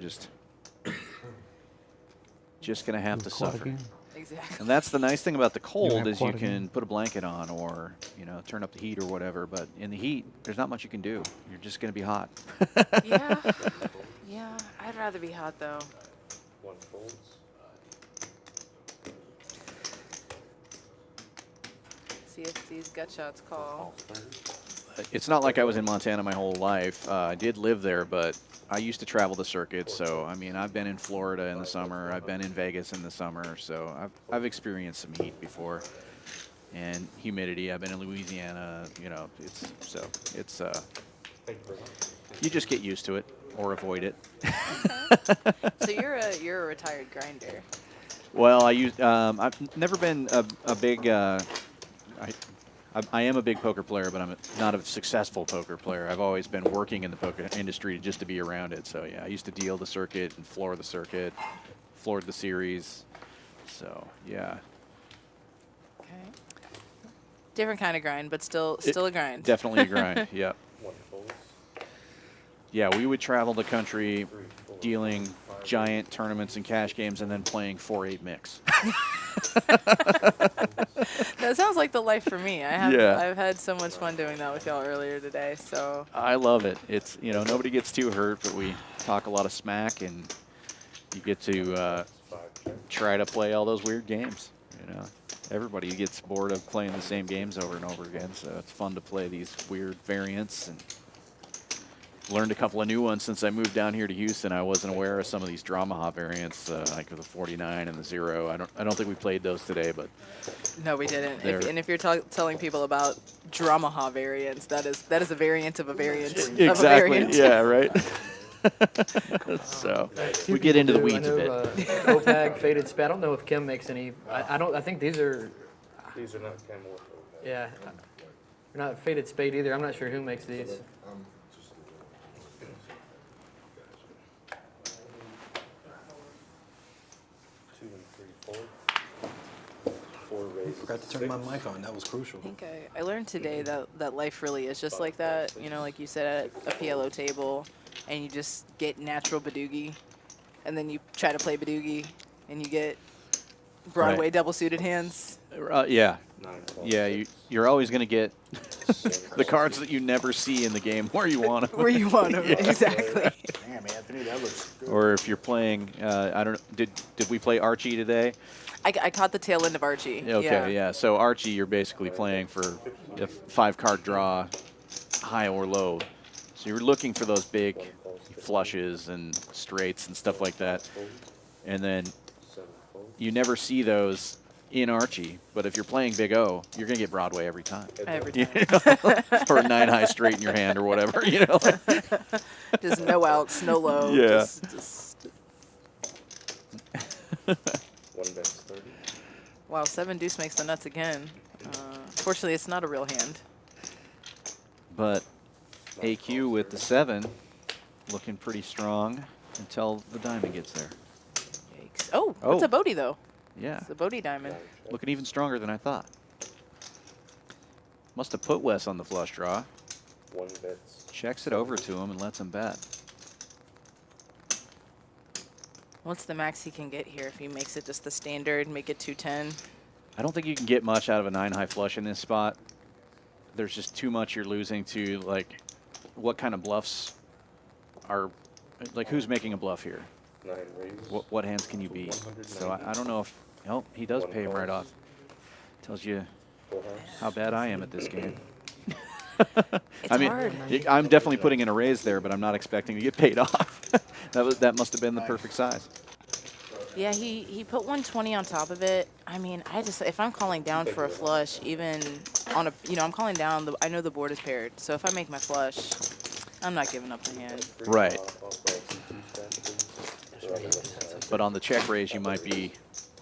just gonna have to Quad suffer. again? Exactly. And that's the nice thing about the cold have is you quad again? can put a blanket on or, you know, turn up the heat or whatever. But in the heat, there's not much you can do. You're just gonna be hot. Yeah. Yeah. I'd rather be hot though. 1 folds. CST's gut shots call. It's not like I was in Montana my whole life. I did live there, but I used to travel the circuit. So, I mean, I've been in Florida in the summer. I've been in Vegas in the summer. So I've experienced some heat before. And humidity. I've been in Louisiana. You know, it's you just get used to it or avoid it. So you're a retired grinder. Well, I've never been a big. I am a big poker player, but I'm not a successful poker player. I've always been working in the poker industry just to be around it. So yeah, I used to deal the circuit and floor the circuit, floored the series. So yeah. Okay. Different kind of grind, but still a grind. Definitely a grind. Yep. 1 folds. Yeah, we would travel the country dealing giant tournaments and cash games and then playing 4-8 mix. That sounds like the life for me. Yeah. I've had so much fun doing that with y'all earlier today. So I love it. It's, you know, nobody gets too hurt, but we talk a lot of smack and you get to try to play all those weird games. You know, everybody gets bored of playing the same games over and over again, so it's fun to play these weird variants. And learned a couple of new ones since I moved down here to Houston. I wasn't aware of some of these Dramaha variants, like the 49 and the 0. I don't think we played those today, but no, we didn't. There. And if you're telling people about Dramaha variants, that is a variant of a variant of a exactly. variant. Yeah, right. So we get into the weeds a bit. Opag faded spade. I don't know if Kim makes any. I think these are. These are not camel. Yeah. They're not faded spade either. I'm not sure who makes these. I Forgot to turn my mic on. That was crucial. I think I learned today that life really is just like that. You know, like you said, at a PLO table, and you just get natural Badoogie, and then you try to play Badoogie, and you get Broadway Right. double suited hands. Yeah. 9 Yeah, you're always going to get the cards that you never see in the game where you want them. Where you want them, exactly. Damn, Anthony, that looks good. Or if you're playing, I don't know, did we play Archie today? I caught the tail end of Archie. Okay, yeah. So Archie, you're basically playing for a 5-card draw, high or low. So you're looking for those big flushes and straights and stuff like that. And then you never see those in Archie, but if you're playing Big O, you're gonna get Broadway every time. Every You time. know? Or 9-high straight in your hand or whatever, you know. Just no outs, no low. Yeah. Just One bet's 30. wow, 7-deuce makes the nuts again. Fortunately, it's not a real hand. But AQ with the 7, looking pretty strong until the diamond gets there. Yikes. Oh, it's Oh. a Bodie, though. Yeah, It's a Bodie diamond. looking even stronger than I thought. Must have put Wes on the flush draw. One bet's Checks it over to him and lets him bet. What's the max he can get here if he makes it just the standard, make it 210? I don't think you can get much out of a 9-high flush in this spot. There's just too much you're losing to, like, what kind of bluffs are, like, who's making a bluff here? 9 raises. What hands can you beat? So I don't know if, oh, he does pay him right off. Tells you Full house. how bad I am at this game. It's I mean, hard. I'm definitely putting in a raise there, but I'm not expecting to get paid off. That must have been the perfect size. Yeah, he put 120 on top of it. I mean, if I'm calling down for a flush, even on a, I'm calling down, I know the board is paired. So if I make my flush, I'm not giving up the hand. Right. But on the check raise, you might be,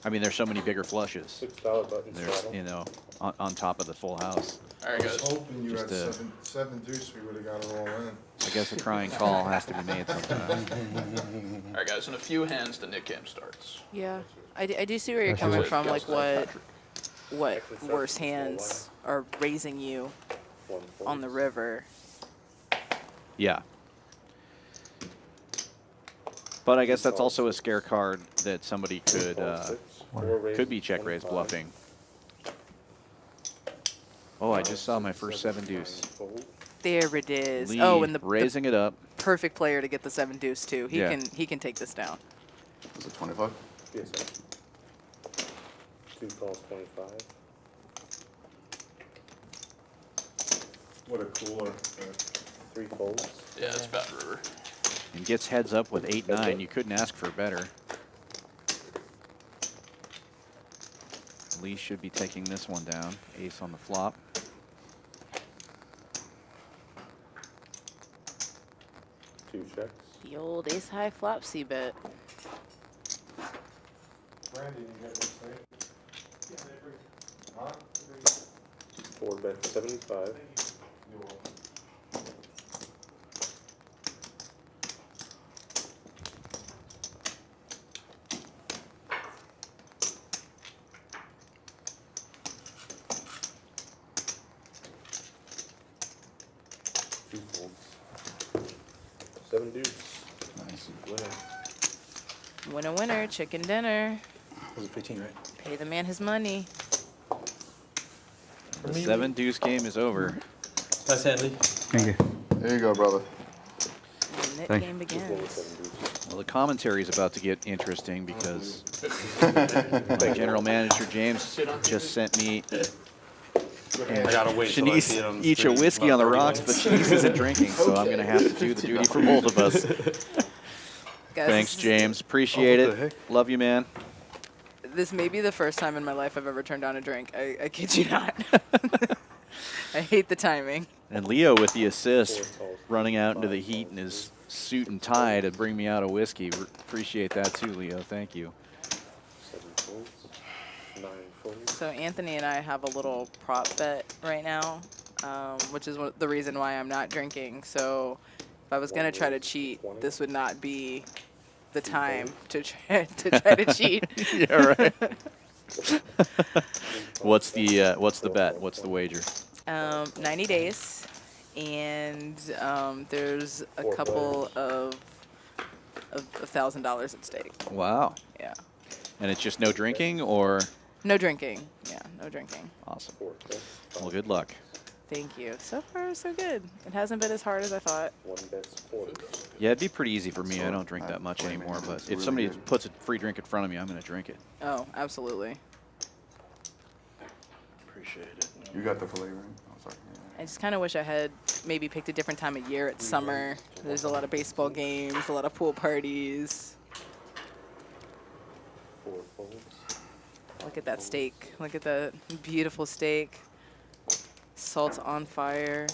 I mean, there's so many bigger flushes. $6 button There's, straddle. you know, on top of the full house. All right, I was guys. hoping you Just had seven deuce, we would've got it all in. I guess a crying call has to be made sometime. All right, guys. In a few hands, the Nick Cam starts. Yeah, I do see where you're coming from. Like what worse hands are raising you One on the folds. river. Yeah. But I guess that's also a scare card that somebody could could be check raise bluffing. Oh, I just saw my first 7-deuce. There it is. Lee Oh, and the raising it up. perfect player to get the 7-deuce too. He Yeah. can take this down. Was it 25? Yes, sir. 2 calls 25. What a cooler. 3 folds. Yeah, it's bad river. And gets heads up with 8-9. You couldn't ask for better. Lee should be taking this one down. Ace on the flop. Two checks. The old ace high flop C bet. Brandy, you got this thing? Huh? 4 bet 75. You will. Two folds. 7 deuce. Nice. Winner. Winner, winner, chicken dinner. Was it 15, right? Pay the man his money. The 7-deuce game is over. Nice hand, Lee. Thank you. There you go, brother. And the Thank game Just win with begins. 7 deuce. Well, the commentary is about to get interesting because my general manager James just sent me I gotta wait till I see it on Shanice the each a screen. whiskey on the rocks, but Shanice isn't drinking, so I'm gonna have to do the duty for both of us. Guys, Thanks, James. Appreciate what the it. Love you, man. This may be the first time in my life I've ever turned down a drink. I kid you not. I hate the timing. And Leo with the assist, running out into the heat in his suit and tie to bring me out a whiskey. Appreciate that too, Leo. Thank you. 7 folds. 9 folds. So Anthony and I have a little prop bet right now, which is the reason why I'm not drinking. So if I was gonna try to cheat, this would not be the time to try to cheat. Yeah, right. What's the bet? What's the wager? 90 days, and there's a couple of $1,000 at stake. Wow. Yeah. And it's just no drinking, or No drinking. Yeah, no drinking. awesome. 4 checks. Well, good luck. Thank you. So far, so good. It hasn't been as hard as I thought. 1 bet's quarters. Yeah, it'd be pretty easy for me. I don't drink that much anymore, but if somebody puts a free drink in front of me, I'm gonna drink it. Oh, absolutely. Appreciate it. You got the filet, right? Oh, sorry. I just kind of wish I had maybe picked a different time of year. It's summer. There's a lot of baseball games, a lot of pool parties. 4 folds. Look at that steak. Look at that beautiful steak. Salt on fire.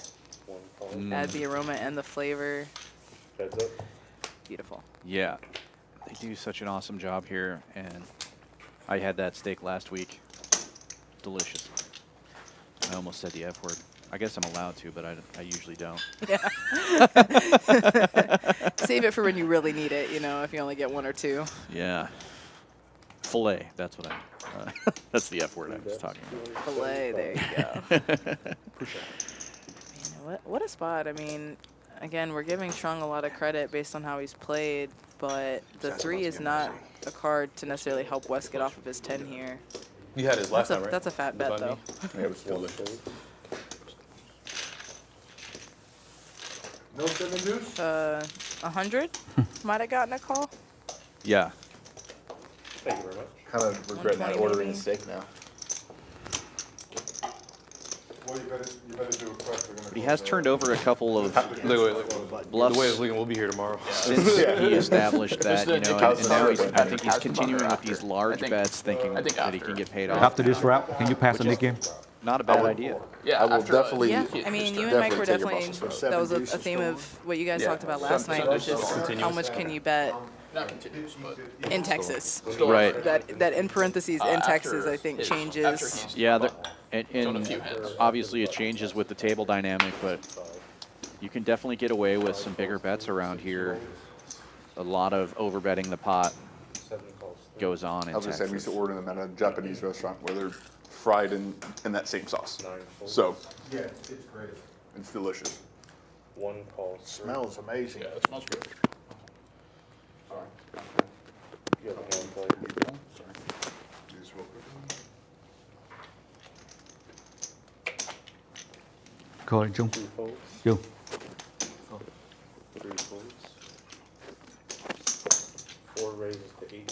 One call. Add the aroma and the flavor. Heads up. Beautiful. Yeah, they do such an awesome job here, and I had that steak last week. Delicious. I almost said the F word. I guess I'm allowed to, but I usually don't. Yeah. Save it for when you really need it, you know, if you only get one or two. Yeah. Filet, that's what that's the F word I was talking about. Filet, there you go. Man, what a spot. I mean, again, we're giving Trung a lot of credit based on how he's played, but the 3 is not a card to necessarily help West get off of his 10 here. You had his last time, right? That's a fat bet, though. Yeah, it was delicious. No 7-deuce? 100 might have gotten a call. Yeah. Thank you very much. Kind of regret not 120 ordering maybe. a steak now. Well, you better do it quick. They're gonna But he close has down. turned over a couple of Look, bluffs the way it's looking, we'll be here tomorrow. since he established that, you know, and now he's, I think he's How's the continuing butter with these after? large bets, thinking I think that he after. can get paid off. After this wrap, can you pass the Nick game? Not a bad idea. Yeah, I will after, definitely- Yeah, he- I mean, he you and started- Mike were Definitely definitely, take a bus. that was Seven a theme of what you guys Yeah. talked about last night, which is how much can you bet Not continuous, but in Texas. still Right. That in parentheses, in Texas, I think after changes. he's Yeah, thrown a and few hands. obviously it changes with the table dynamic, but you can definitely get away with some bigger bets around here. A lot of overbetting the pot 7 calls. goes on in I was gonna say, we used to Texas. order them at a Japanese restaurant where they're fried in that same sauce. 9 calls. So Yeah, it's great. it's delicious. 1 call. Smells amazing. Yeah, it smells good. You have a hand play. Do this real quick. Call it, Jung. 2 folds. Jung. 3 folds. 4 raises to 18.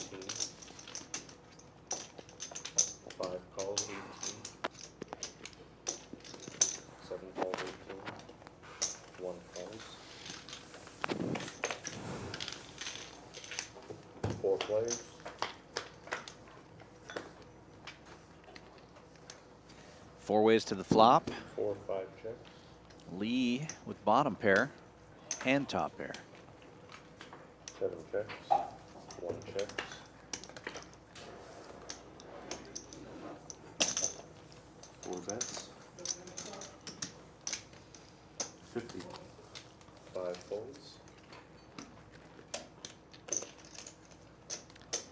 5 calls, 18. 7 calls, 18. 1 calls. 4 players. Four ways to the flop. 4, 5 checks. Lee with bottom pair and top pair. 7 checks. 1 checks. 4 bets. 50. 5 folds.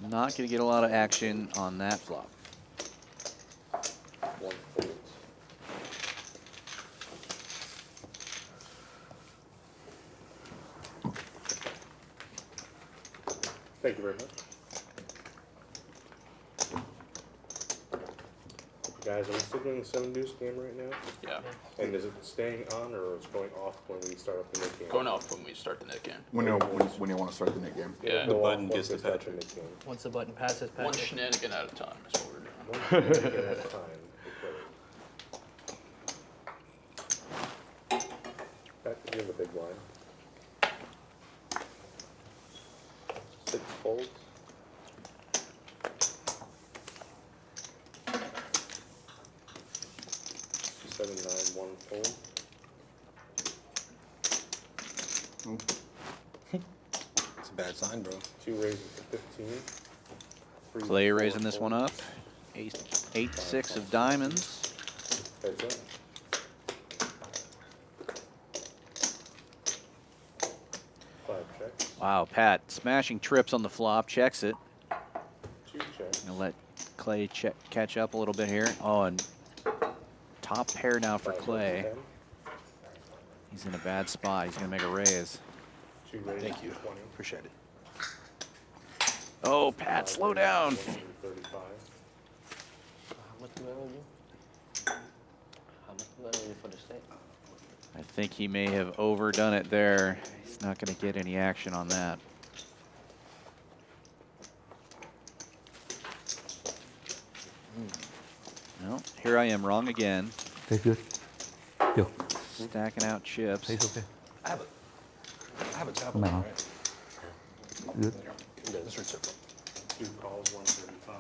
Not going to get a lot of action on that flop. 1 folds. Thank you very much. Guys, are we still doing the 7-deuce game right now? Yeah. And is it staying on or is it going off when we start up the mid game? Going off when we start the net game. When you want to start the Nick game? Yeah. Go The off button once gets to we start the Patrick. mid game. Once the button passes One Patrick. shenanigan at a time is what we're doing. One shenanigan at a time. Okay. Back to the big blind. 6 folds. 7, 9, 1 fold. It's a bad sign, bro. 2 raises to 15. 3, Clay 4 raising this one up. folds. 8-6 of diamonds. Heads up. 5 checks. Wow, Pat smashing trips on the flop, checks it. 2 checks. Gonna let Clay catch up a little bit here. Oh, and top pair now for 5 Clay. raises 10. He's in a bad spot. He's gonna make a raise. 2 raises Thank you. to 20. Appreciate it. Oh, Pat, slow down. 35. How much do I owe you? How much do I owe you for the steak? I think he may have overdone it there. He's not gonna get any action on that. No, here I am wrong again. Taste good. Yo, Stacking out chips. taste okay. I have a tablet, No. right? Good. Yeah, this is simple. 2 calls, 135.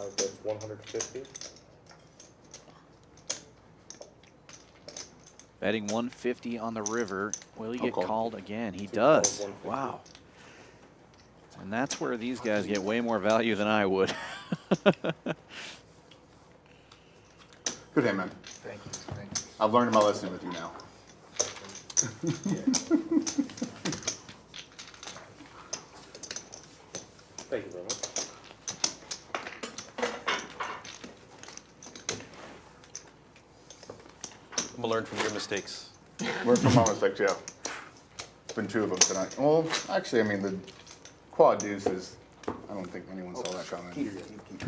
5 bets 150. Betting 150 on the river. Will he get call. called again? He Two does. calls, 150. Wow. And that's where these guys get way more value than I would. Good hand, man. Thank you, thank you. I've learned my lesson with you now. Thank you very much. I'm gonna learn from your mistakes. Learn from my mistakes, yeah. It's been 2 of them tonight. Well, actually, I mean, the quad deuce is, I don't think anyone saw that coming. Keep.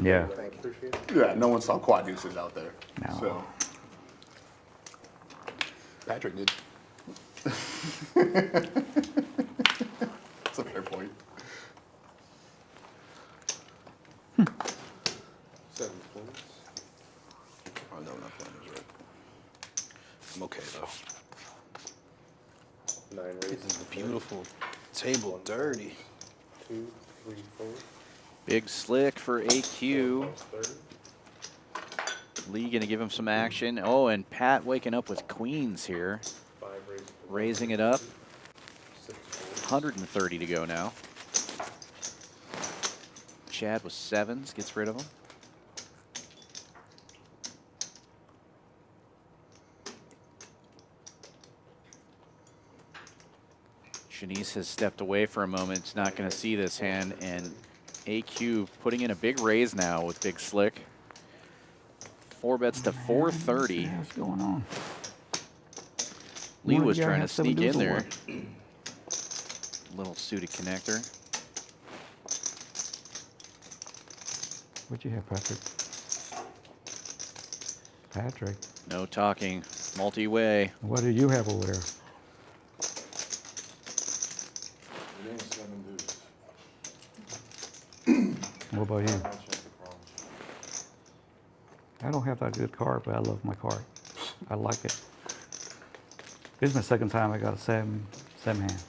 Yeah. Thank you. Appreciate it. Yeah, no one saw quad deuces out there. No. So, Patrick did. that's a fair point. 7 points. Oh, no, not playing is right. I'm okay, though. 9 This raises. is a beautiful table, dirty. 2, 3, 4. Big slick for AQ. Plus 30. Lee gonna give him some action. Oh, and Pat waking up with queens here. 5 raises. Raising it up. 6 folds. 130 to go now. Chad with 7s, gets rid of them. Shanice has stepped away for a moment. It's not going to see this hand. And AQ putting in a big raise now with Big Slick. 4 bets to 430. What's going on? Lee One of was you gotta trying to have sneak in 7-deuce or there. what? Little suited connector. What you have, Patrick? Patrick, No talking. Multi-way. what do you have over there? It ain't 7 deuce. What about you? I'll check the problem. I don't have that good card, but I love my card. I like it. This is my second time I got a seven hand.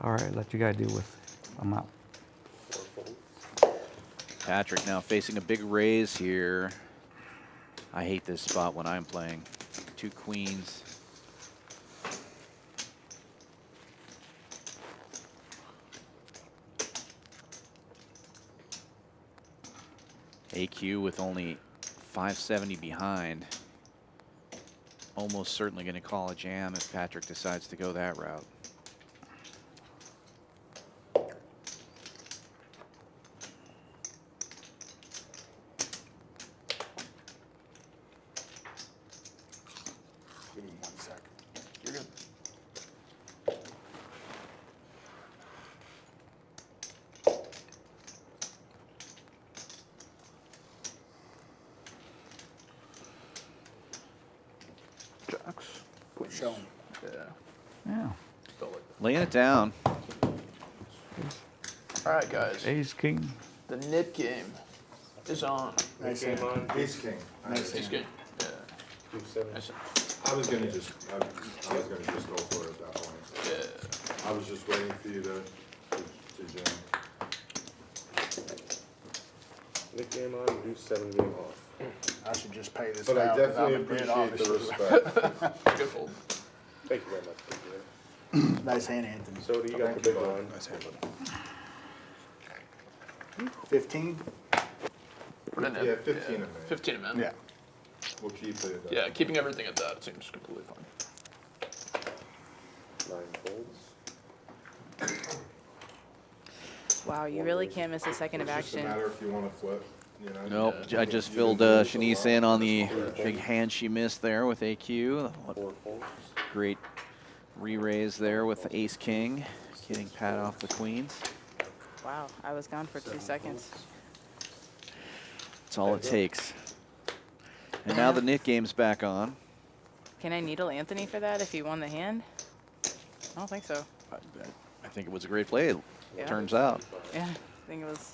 All right, let you guys deal with it. I'm out. 4 folds. Patrick now facing a big raise here. I hate this spot when I'm playing. 2 queens. AQ with only 570 behind. Almost certainly going to call a jam if Patrick decides to go that route. Give me 1 second. You're good. Jacks. Show 'em. Yeah. Yeah. Felt like Laying it down. that. All right, guys. Ace, king. The nip game is on. Nice Game hand. on. Ace king. Nice This hand. game. Yeah. 2 7. Nice. I was gonna just go for it at that point. Yeah. I was just waiting for you to jam. Nick game on, do 7 game off. I should just pay this But I out. definitely without a bid, appreciate the obviously. respect. Good fold. Thank you very much. Appreciate it. Nice hand, Anthony. So do you got the big line? Nice hand, buddy. 15? Put in Yeah, 15 of me. 15 of men. Yeah. We'll keep it at that. Yeah, keeping everything at that seems completely fine. 9 folds. Wow, you really can't miss a second of It's just a action. matter if you wanna flip, you know? Nope, Yeah. I just You filled can do this a Shanice lot. in on the big hand she missed there with AQ. What 4 folds. great re-raise there with the ace king, getting Pat off the queens. Wow, I was gone for 2 seconds. That's all it takes. And now the Nick game's back on. Can I needle Anthony for that if he won the hand? I don't think so. I think it was a great play, it Yeah. turns out. Yeah, I think it was.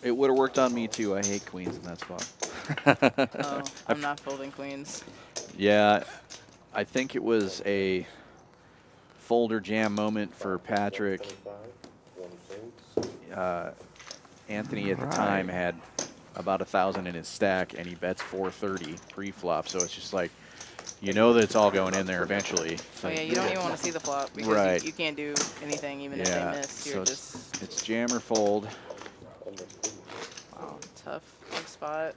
It would have worked on me too. I hate queens in that spot. Oh, I'm not folding queens. Yeah, I think it was a folder jam moment for Patrick. 25. 1 fold. Anthony at the time had about 1,000 in his stack, and he bets 430 pre-flop. So it's just like, you know that it's all going in there eventually. Oh yeah, you don't even want to see the flop because Right. you can't do anything even if Yeah, they miss. so You're it's, just it's jam or fold. wow, tough spot.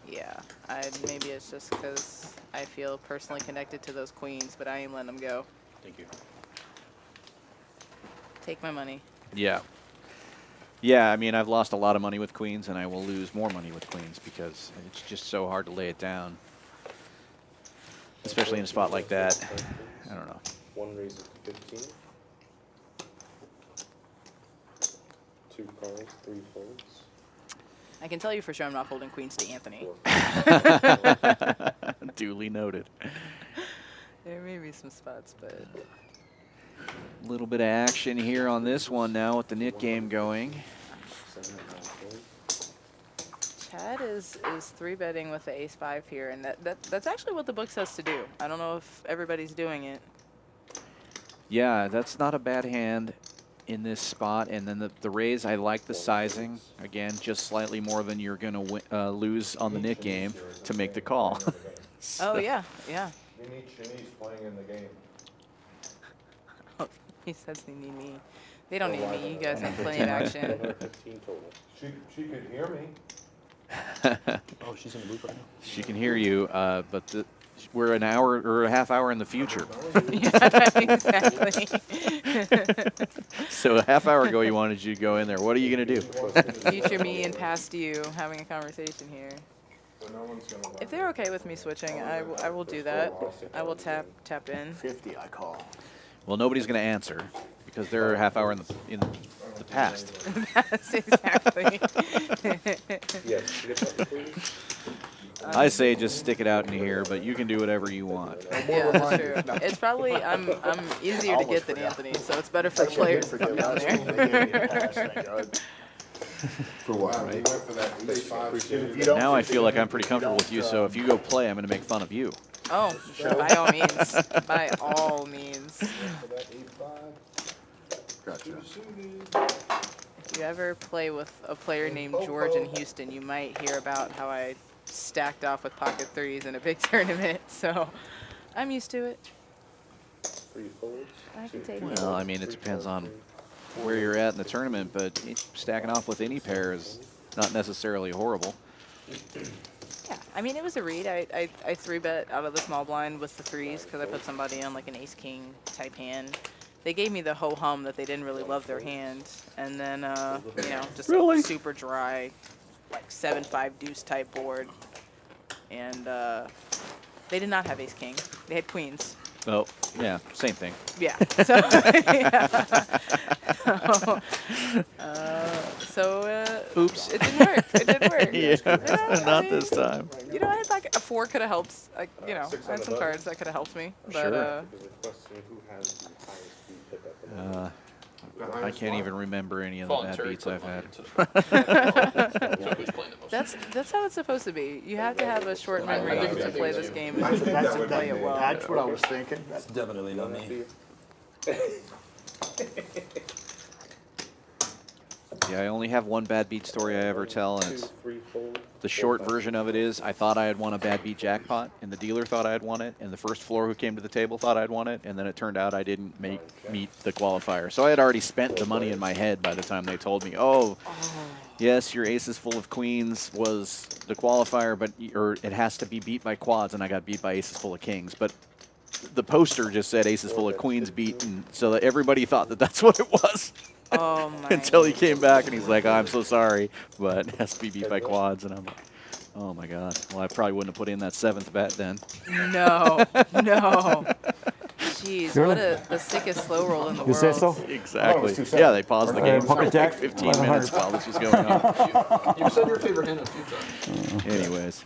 Yeah, maybe it's just because I feel personally connected to those queens, but I ain't letting them go. Thank you. Take my money. Yeah. Yeah, I mean, I've lost a lot of money with queens, and I will lose more money with queens because it's just so hard to lay it down, especially in a spot like that. I don't know. One raises to 15. 2 calls, 3 folds. I can tell you for sure I'm not folding queens to Anthony. Duly noted. There may be some spots, but A little bit of action here on this one now with the knit game going. Chad is 3-betting with the ace-5 here, and that's actually what the book says to do. I don't know if everybody's doing it. Yeah, that's not a bad hand in this spot. And then the raise, I like the sizing. Again, just slightly more than you're going to lose on the knit game to make the call. Oh, yeah, yeah. You need Shanice playing in the game. He says they need me. They don't need me. You guys have plenty of action. 15 total. She could hear me. Oh, she's in the booth right now. She can hear you, but we're an hour or a half hour in the future. Yeah, exactly. So a half hour ago, you wanted you to go in there. What are you going to do? Future me and past you having a conversation here. So no one's gonna If they're okay with me switching, I will do that. I will tap in. 50, I call. Well, nobody's going to answer because they're a half hour in the past. That's exactly. Yes, you get that, please? I say just stick it out in here, but you can do whatever you want. Yeah, that's true. It's probably I'm easier to get than Anthony, so it's better for the players to come down there. For what? Wow, we went for that ace 5. Now I feel like I'm pretty comfortable with you, so if you go play, I'm going to make fun of you. Oh, by all means. By all means. For that ace 5. Gotcha. If you ever play with a player named George in Houston, you might hear about how I stacked off with pocket threes in a big tournament. So I'm used to it. 3 folds. I can take it. Well, I mean, it depends on where you're at in the tournament, but stacking off with any pair is not necessarily horrible. Yeah, I mean, it was a read. I 3-bet out of the small blind with the threes because I put somebody on like an ace-king type hand. They gave me the ho-hum that they didn't really love their hand. And then, you know, just a super dry, like 7-5 deuce type board. And they did not have ace-king. They had queens. Oh, yeah, same thing. Yeah. So, Oops. it didn't work. It didn't work. Yeah, not this time. You know, I thought a 4 could have helped. Like, you know, I had some 600 cards that could have helped me. But, Sure. There's a question, who has the highest speed pickup in the world? I can't even remember any of the bad Voluntary beats I've had. Who's playing the most? that's how it's supposed to be. You have to have a short memory to play this game and think that to would play be it well. That's what I was thinking. That's definitely not me. Yeah, I only have one bad beat story I ever tell, and 2, it's 3 fold. the short version of it is I thought I had won a bad beat jackpot, and the dealer thought I had won it, and the first floor who came to the table thought I'd won it, and then it turned out I didn't meet the qualifier. So I had already spent the money in my head by the time they told me, oh, yes, your aces full of queens was the qualifier, but or it has to be beat by quads, and I got beat by aces full of kings. But the poster just said aces full of queens beaten, so that everybody thought that that's what it was. Oh my. Until he came back and he's like, I'm so sorry, but it has to be beat by quads. And I'm like, oh my God. Well, I probably wouldn't have put in that 7th bet then. No, no. Jeez, what the sickest slow roll in the world. You say so? Exactly. Yeah, they paused the game for Pocket like jack, 15 minutes while this was going on. You said your favorite hand a few times. Anyways.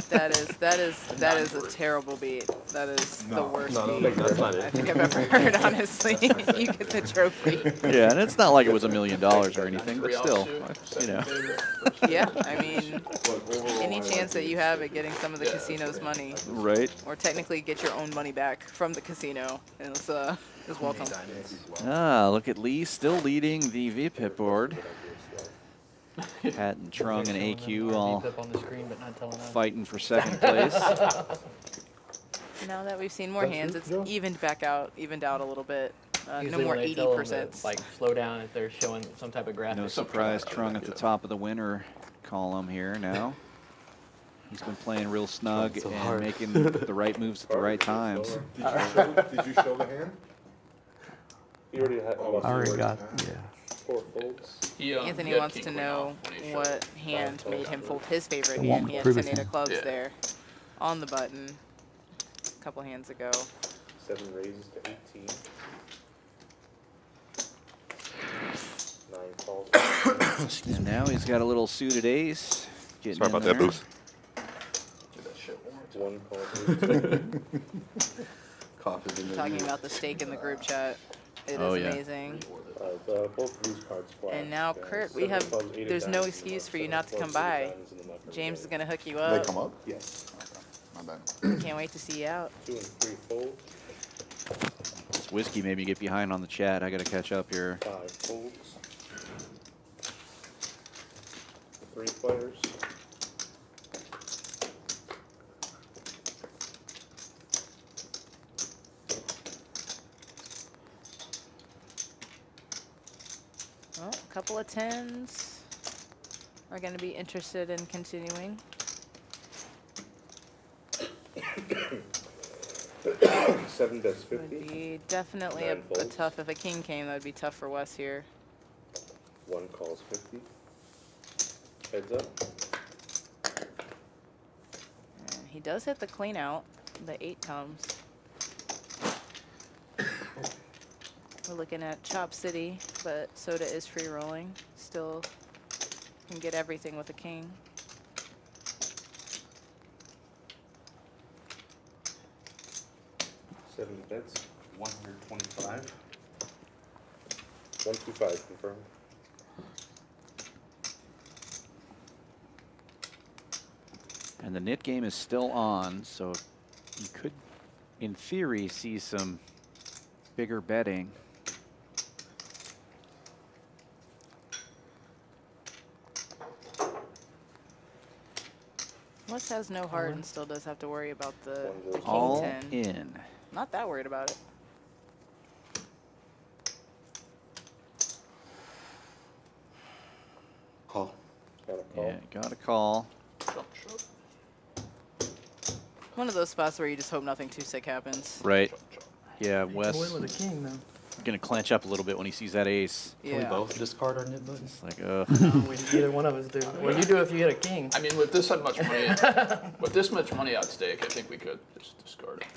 That is a terrible beat. That is the worst beat that's not it. I think I've ever heard, honestly. You get the trophy. Yeah, and it's not like it was $1 million or anything, but still, you know. Yeah, I mean, any chance that you have at getting some of the casino's money, Right? or technically get your own money back from the casino, is You're welcome. Ah, look at Lee still leading the VPIP board. Pat and Trung and AQ all Up on the screen, but not telling us. fighting for second place. Now that we've seen more hands, it's evened out a little bit. No Usually more when they tell them to, 80%. like slow down if they're showing some type of graphic. No surprise, Trung at the top of the winner column here now. He's been playing real snug and making the right moves at the right times. Did you show the hand? You already had. I already got, yeah. 4 folds. Anthony wants to know what hand made him fold his favorite The hand. one He had previous 10 hand. clubs Yeah. there on the button a couple hands ago. 7 raises to 18. 9 calls. And now he's got a little suited ace. Getting Sorry in about that, there. Booth. Do that shit one more time. 1 call. Cough is in there. Talking about the stake in the group chat. It Oh, is yeah. amazing. Both of these cards flash. And now, Kurt, we have, there's no excuse for you not to come by. James is going to hook you They up. come up? Yes. My bad. Can't wait to see you out. 2 and 3 folds. This whiskey made me get behind on the chat. I got to catch up here. 5 folds. 3 players. Well, a couple of 10s are going to be interested in continuing. 7 bets Would 50. be definitely 9 a folds. tough, if a king came, that would be tough for Wes here. 1 calls 50. Heads up. And he does hit the clean out. The 8 comes. We're looking at Chop City, but Soda is free rolling. Still can get everything with a king. Seven bets. 125. 125 confirmed. And the knit game is still on, so you could, in theory, see some bigger betting. Wes has no heart and still does have to worry about the king All 10. in. Not that worried about it. Call. Got a call. Yeah, got a call. Jump shot. One of those spots where you just hope nothing too sick happens. Right. Jump shot. Yeah, Can Wes win with a king, though. gonna clench up a little bit when he sees that ace. Can we Yeah. both discard our knit buttons? It's like, Either one of us do. What do you do if you hit a king? I mean, with this much money, with this much money at stake, I think we could just discard it.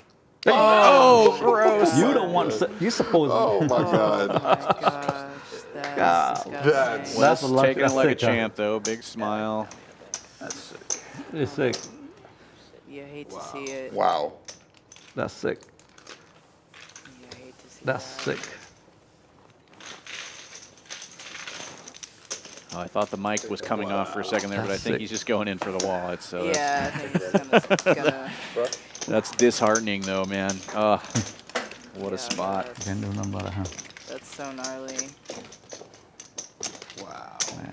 oh, gross. You don't want to, you supposed Oh my Oh god. my gosh, that's God, disgusting. that's- Wes a lucky- taking it that's like a sick, huh? champ, though. Big smile. That's sick. It's sick. You hate to see it. Wow. That's sick. You hate to see That's that. sick. Oh, I thought the mic was coming off for a second there, but I That's think sick. he's just going in for the wall. It's so that's- Yeah, I think he's gonna That's disheartening, though, man. Oh, what a Yeah, spot. that's- Can't do nothing about it, huh? That's so gnarly. Wow. Yeah.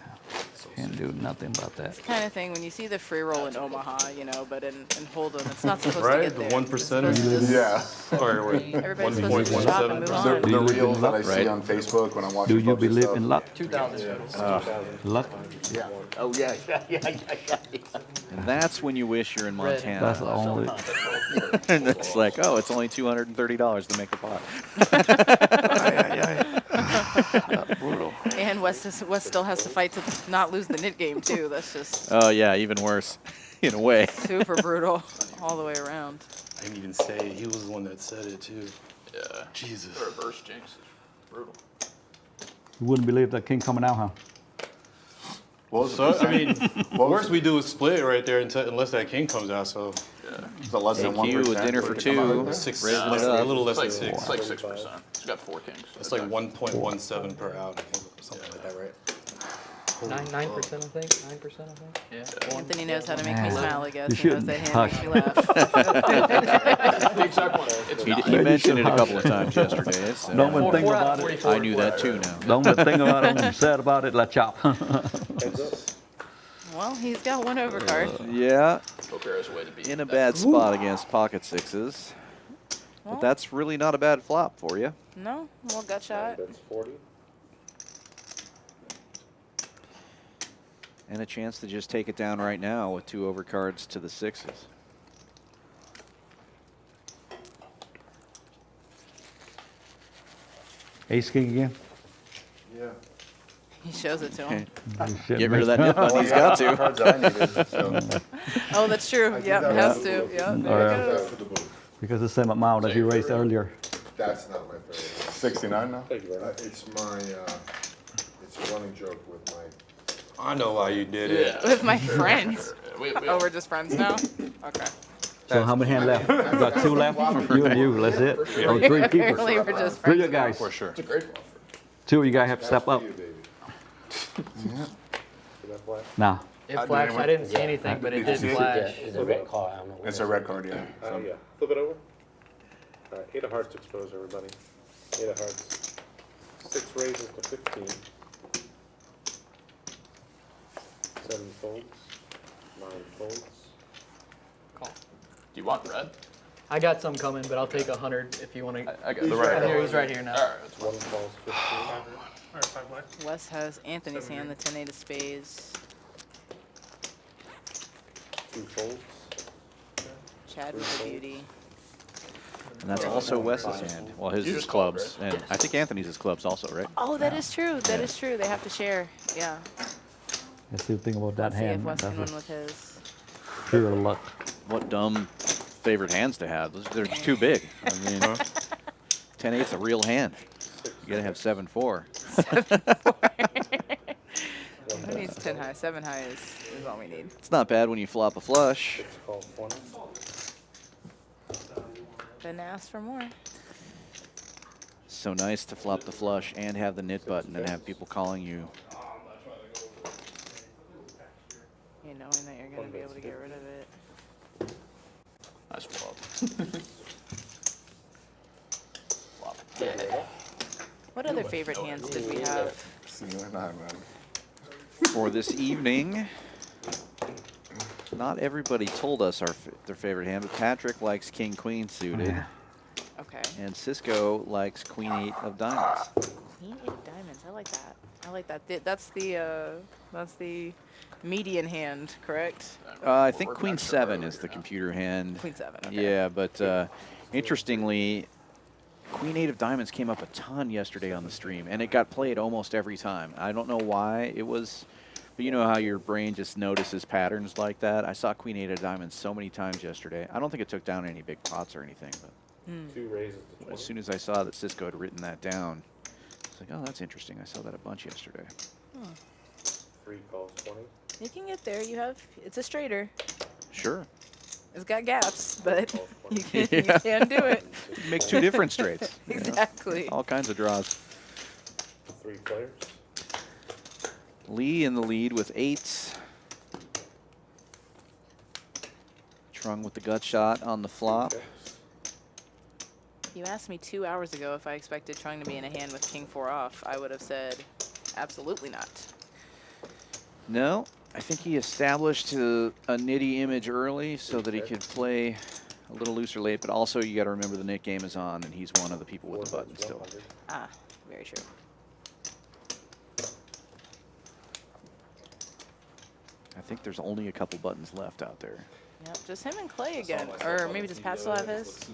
Can't do nothing about that. It's the kind of thing when you see the free roll in Omaha, you know, but in Hold'em, it's not supposed Right? to get The there. 1%ers? It's supposed to Yeah. Or what? Everybody's supposed to shop and move 1.17%. The, on. Do you the believe reels in that I luck? see Right. on Facebook when I'm watching Do you folks and believe stuff. in luck? 2,000. Luck? Yeah. Oh, yeah, yeah. And that's when you wish you're in That's Montana. the only. And it's like, oh, it's only $230 to make the pot. Brutal. And Wes still has to fight to not lose the knit game, too. That's just Oh, yeah, even worse, in a way. super brutal all the way around. I didn't even say it. He was the one that said it too. Yeah. Jesus. The reverse jinx is brutal. You wouldn't believe that king coming out, huh? What was So, the I mean, What worst was we do is split it right there unless that king comes out. So the less than Thank you, 1% a dinner for to come out two. of there? six, Raising less it than, up. a little less It's than like, six. it's like 6%. It's got 4 kings. It's like 1.17 per out, I think, something like that, right? 9%, I think. 9%, I think. Yeah. Anthony knows how to make me smile, I guess. You He knows shouldn't. that hand makes me laugh. The exact one. It's He not. mentioned it a couple of times yesterday. So Don't even think about it. 44. I knew that too now. Don't even think about it. I'm sad about it. Let's chop. Heads up. Well, he's got one overcard. Yeah, Poker has a way to be. in a bad spot against pocket sixes. Well, But that's really not a bad flop for you. no, well, gut shot. That's 40. And a chance to just take it down right now with 2 overcards to the sixes. Ace king again. Yeah. He shows it to him. Get rid of that nip button. He's got to. Cards that I needed, so. Oh, that's true. did Yep, that has last to. week. Yep, All there right. it goes. That's for the booth. Because the same amount as you raised earlier. That's not my favorite. 69 now? Thank you very much. It's my, it's a running joke with my, I know why you did it. Yeah. With my friends. We Oh, we're just friends now? Okay. So how many hands left? You got 2 left? You and you, that's it? Oh, 3 keepers. Apparently we're just 3 of friends. you guys. For sure. It's a great flop. 2 of you guys have to step for up. you, baby. Is that flat? Now, It flashed. I didn't see anything, but it did flash. It's a red card. I don't know. It's a red card, yeah. Yeah. Flip it over. All right, 8 of hearts exposed, everybody. 8 of hearts. 6 raises to 15. 7 folds. 9 folds. Do you want red? I got some coming, but I'll take 100 if you want to. I got The the red. red. He's right here now. All right. That's 1 falls 15. Wes has Anthony's hand, the 10-8 of spades. 2 folds. Chad with the beauty. And that's also Wes's hand. Well, his You is just called, clubs. right? And I think Anthony's is clubs also, right? Oh, that is true. That is true. They have to share. Yeah. let's see the thing about that Let's see if hand. Wes can That's win a with his. pure luck. What dumb favorite hands to have. They're too big. I mean, 10-8's a real hand. You gotta have 7-4. Who needs 10 high? 7 high is all we need. It's not bad when you flop a flush. 6 call 20. Then ask for more. So nice to flop the flush and have the knit button and have people calling you. You knowing that you're going to be able to get rid of it. Nice flop. Flop. What other favorite hands did we have? 69, man. For this evening, not everybody told us their favorite hand, but Patrick likes King Queen suited, Yeah. Okay. and Cisco likes Queen 8 of diamonds. Queen 8 of diamonds. I like that. I like that. That's the median hand, correct? I think Queen 7 is the computer hand. Queen 7. Okay. Yeah, but interestingly, Queen 8 of diamonds came up a ton yesterday on the stream, and it got played almost every time. I don't know why it was, but you know how your brain just notices patterns like that. I saw Queen 8 of diamonds so many times yesterday. I don't think it took down any big pots or anything, but 2 raises to 20. as soon as I saw that Cisco had written that down, I was like, oh, that's interesting. I saw that a bunch yesterday. 3 calls 20. You can get there. It's a straighter. Sure. It's got gaps, but you can, Yeah. you can do it. Make 2 different straights. you know? Exactly. All kinds of draws. 3 players. Lee in the lead with 8s. Trung with the gut shot on the flop. Okay. You asked me 2 hours ago if I expected Trung to be in a hand with King 4 off. I would have said absolutely not. No, I think he established a nitty image early so that he could play a little looser late, but also you got to remember the knit game is on, and he's one of the people with the button still. 100. Ah, very true. I think there's only a couple buttons left out there. Yep, just him and Clay again. Or maybe does Pat still have his? It's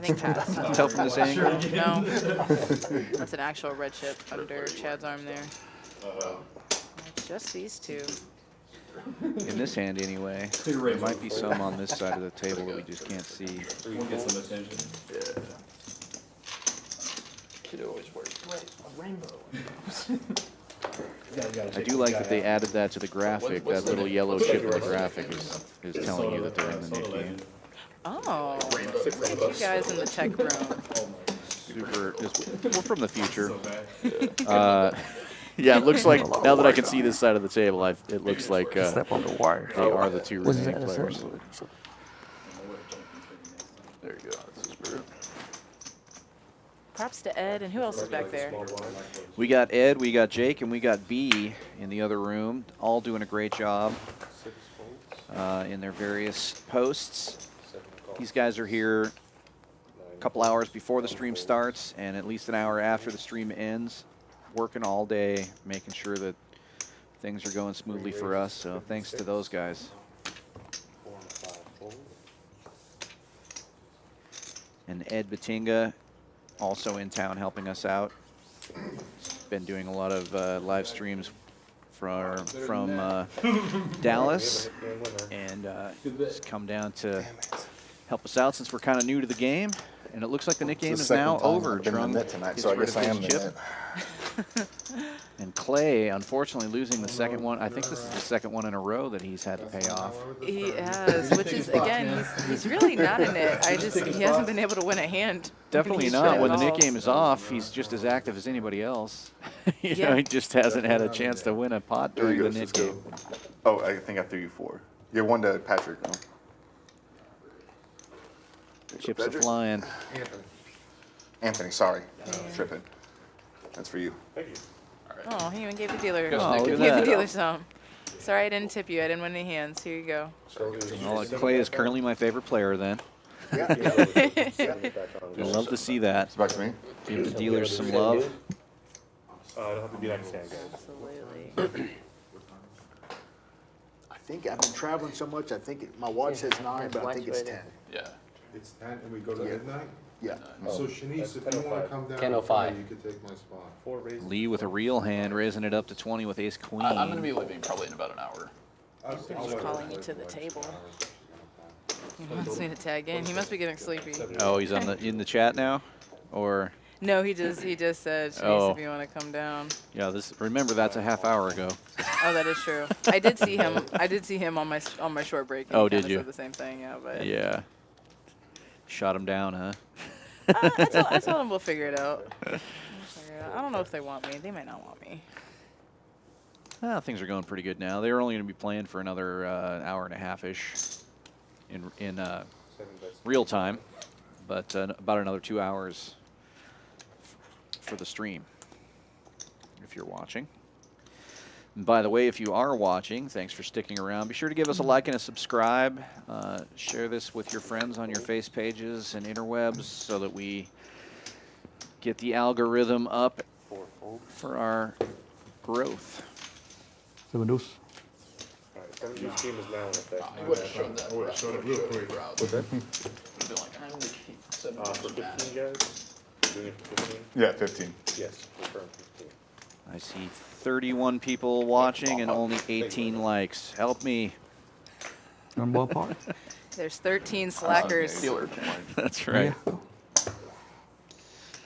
think Pat's tough from this angle. No. That's an actual red chip under Chad's arm there. It's just these two. In this hand anyway. There might be some on this side of the table that we just can't see. Get some attention. Yeah. It always works. A rainbow. I do like that they added that to the graphic. That little yellow chip in the graphic is telling you that they're in the knit game. Oh, look at you guys in the tech room. Super. We're from the future. Yeah, it looks like, now that I can see this side of the table, it looks like Step on the wire. they are the two What's remaining that? players. There you go. That's the spirit. Props to Ed, and who else is back there? We got Ed, we got Jake, and we got B in the other room, all doing a great job in their various posts. These guys are here a couple hours before the stream starts and at least an hour after the stream ends, working all day, making sure that things are going smoothly for us. So thanks to those guys. And Ed Batinga, also in town helping us out. Been doing a lot of live streams from Dallas, and he's come down to help us out since we're kind of new to the game. And it looks like the Nick game is now over. Trung gets rid of his chip. And Clay, unfortunately, losing the second one. I think this is the second one in a row that he's had to pay off. He has, which is, again, he's really not in it. He hasn't been able to win a hand. Definitely not. When the Nick game is off, he's just as active as anybody else. You know, he just hasn't had a chance to win a pot during the Nick game. Oh, I think I threw you 4. You're 1 to Patrick. Oh. Chips are flying. Anthony, sorry. Tripping. That's for you. Thank you. Oh, he even gave the dealer. Oh, look He at gave the that. dealer some. Sorry, I didn't tip you. I didn't win any hands. Here you go. Well, Clay is currently my favorite player then. Yeah. I'd love to see that. It's back to me. Give the dealers some love. It'll have to be next hand, guys. Absolutely. I think I've been traveling so much, I think my watch says 9, but I think it's 10. Yeah. It's 10 and we go to midnight? Yeah. So Shanice, if you wanna come down. 10:05. You could take my spot. 4 raises. Lee with a real hand, raising it up to 20 with ace queen. I'm gonna be leaving probably in about an hour. He's calling you to the table. He wants me to tag in. He must be getting sleepy. Oh, he's on in the chat now, or No, he just said, Shanice, Oh. if you want to come down. yeah. Remember that's a half hour ago. Oh, that is true. I did see him. I did see him on my short break. Oh, He did kinda you? Said the same thing, yeah. But Yeah. Shot him down, huh? I told him we'll figure it out. I don't know if they want me. They might not want me. Well, things are going pretty good now. They're only going to be playing for another hour and a half-ish in real time, but about another 2 hours for the stream, if you're watching. And by the way, if you are watching, thanks for sticking around. Be sure to give us a like and a subscribe. Share this with your friends on your face pages and interwebs so that we get the algorithm up for our growth. 7-deuce. Alright, 7-deuce team is now in effect. I would have showed that. Oh, wait, show that real quick. What's that? For 15 guys? Doing it for 15? Yeah, 15. Yes, confirmed 15. I see 31 people watching and only 18 likes. Help me. One ballpark. There's 13 slackers. That's right. Yeah.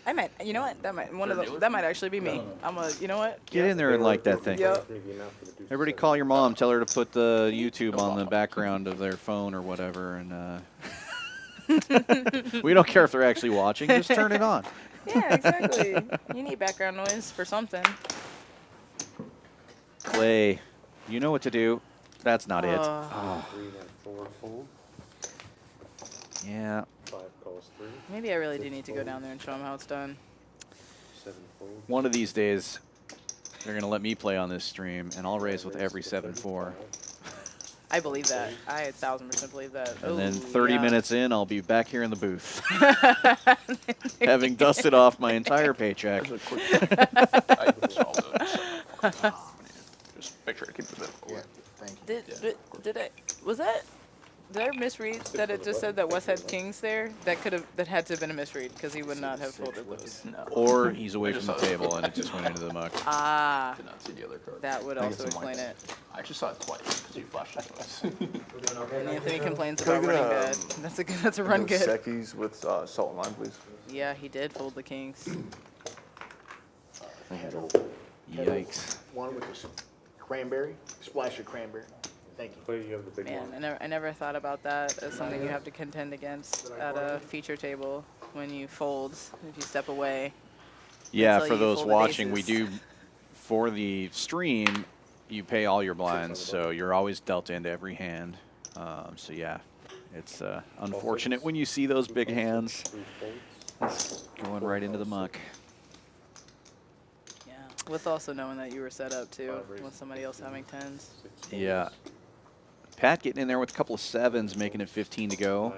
I might. You know what? That might actually be me. You know what? Get in there and like that thing. Yep. Everybody call your mom. Tell her to put the YouTube on the background of their phone or whatever. And we don't care if they're actually watching. Just turn it on. Yeah, exactly. You need background noise for something. Clay, you know what to do. That's not it. 3 and 4 fold. Yeah. 5 calls 3. Maybe I really do need to go down there and show them how it's done. 7 fold. One of these days, they're going to let me play on this stream, and I'll raise with every 7-4. I believe that. I 1000% believe that. And then Ooh, 30 yeah. minutes in, I'll be back here in the booth, having dusted off my entire paycheck. Just make sure to keep it Yeah, there. thank you. Did I misread that it just said that West had kings there? That had to have been a misread because he would not have folded those. No. Or he's away from the table and it just went into the muck. Ah, Did not see the other card. that would also explain it. I actually saw it twice because you flashed it twice. And Anthony complains about running good. That's a run good. Seckies with salt and lime, please. Yeah, he did fold the kings. Yikes. One with this cranberry, splash of cranberry. Thank you. Clay, you have the big Man, one. I never thought about that as something you have to contend against at a feature table when you fold, if you step away. Yeah, Until for you those fold the watching, we aces. do For the stream, you pay all your blinds, so you're always dealt into every hand. So yeah, it's unfortunate when you see those big hands going right into the muck. Yeah. With also knowing that you were set up too, with somebody else having 10s. Yeah. Pat getting in there with a couple of 7s, making it 15 to go.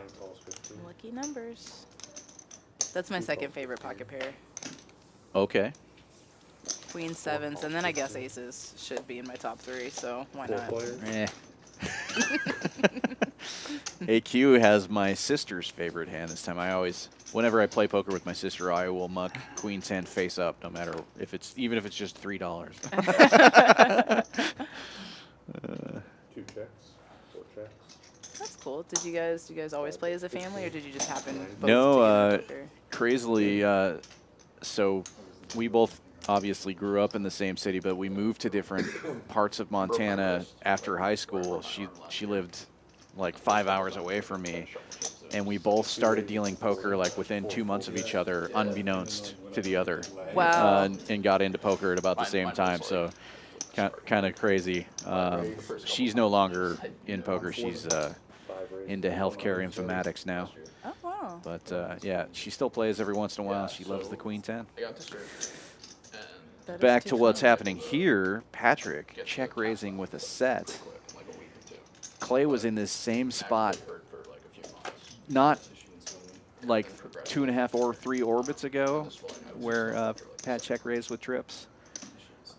Lucky numbers. That's my second favorite pocket pair. Okay. Queen 7s, and then I guess aces should be in my top 3, so why not? Eh. AQ has my sister's favorite hand this time. Whenever I play poker with my sister, I will muck Queen's hand face up, no matter even if it's just $3. 2 checks, 4 checks. That's cool. Did you guys always play as a family, or did you just happen both No, to get poker? crazily, so we both obviously grew up in the same city, but we moved to different parts of Montana after high school. She lived like 5 hours away from me, and we both started dealing poker like within 2 months of each other, unbeknownst to the other. Wow. And got into poker at about the same time, so kind of crazy. She's no longer in poker. She's into healthcare informatics now. Oh, wow. But yeah, she still plays every once in a while. She loves the Queen 10. I got this here. That is Back too to what's fun. happening here, Patrick check raising with a set. Clay was in this same spot, not like 2.5 or 3 orbits ago, where Pat check raised with trips.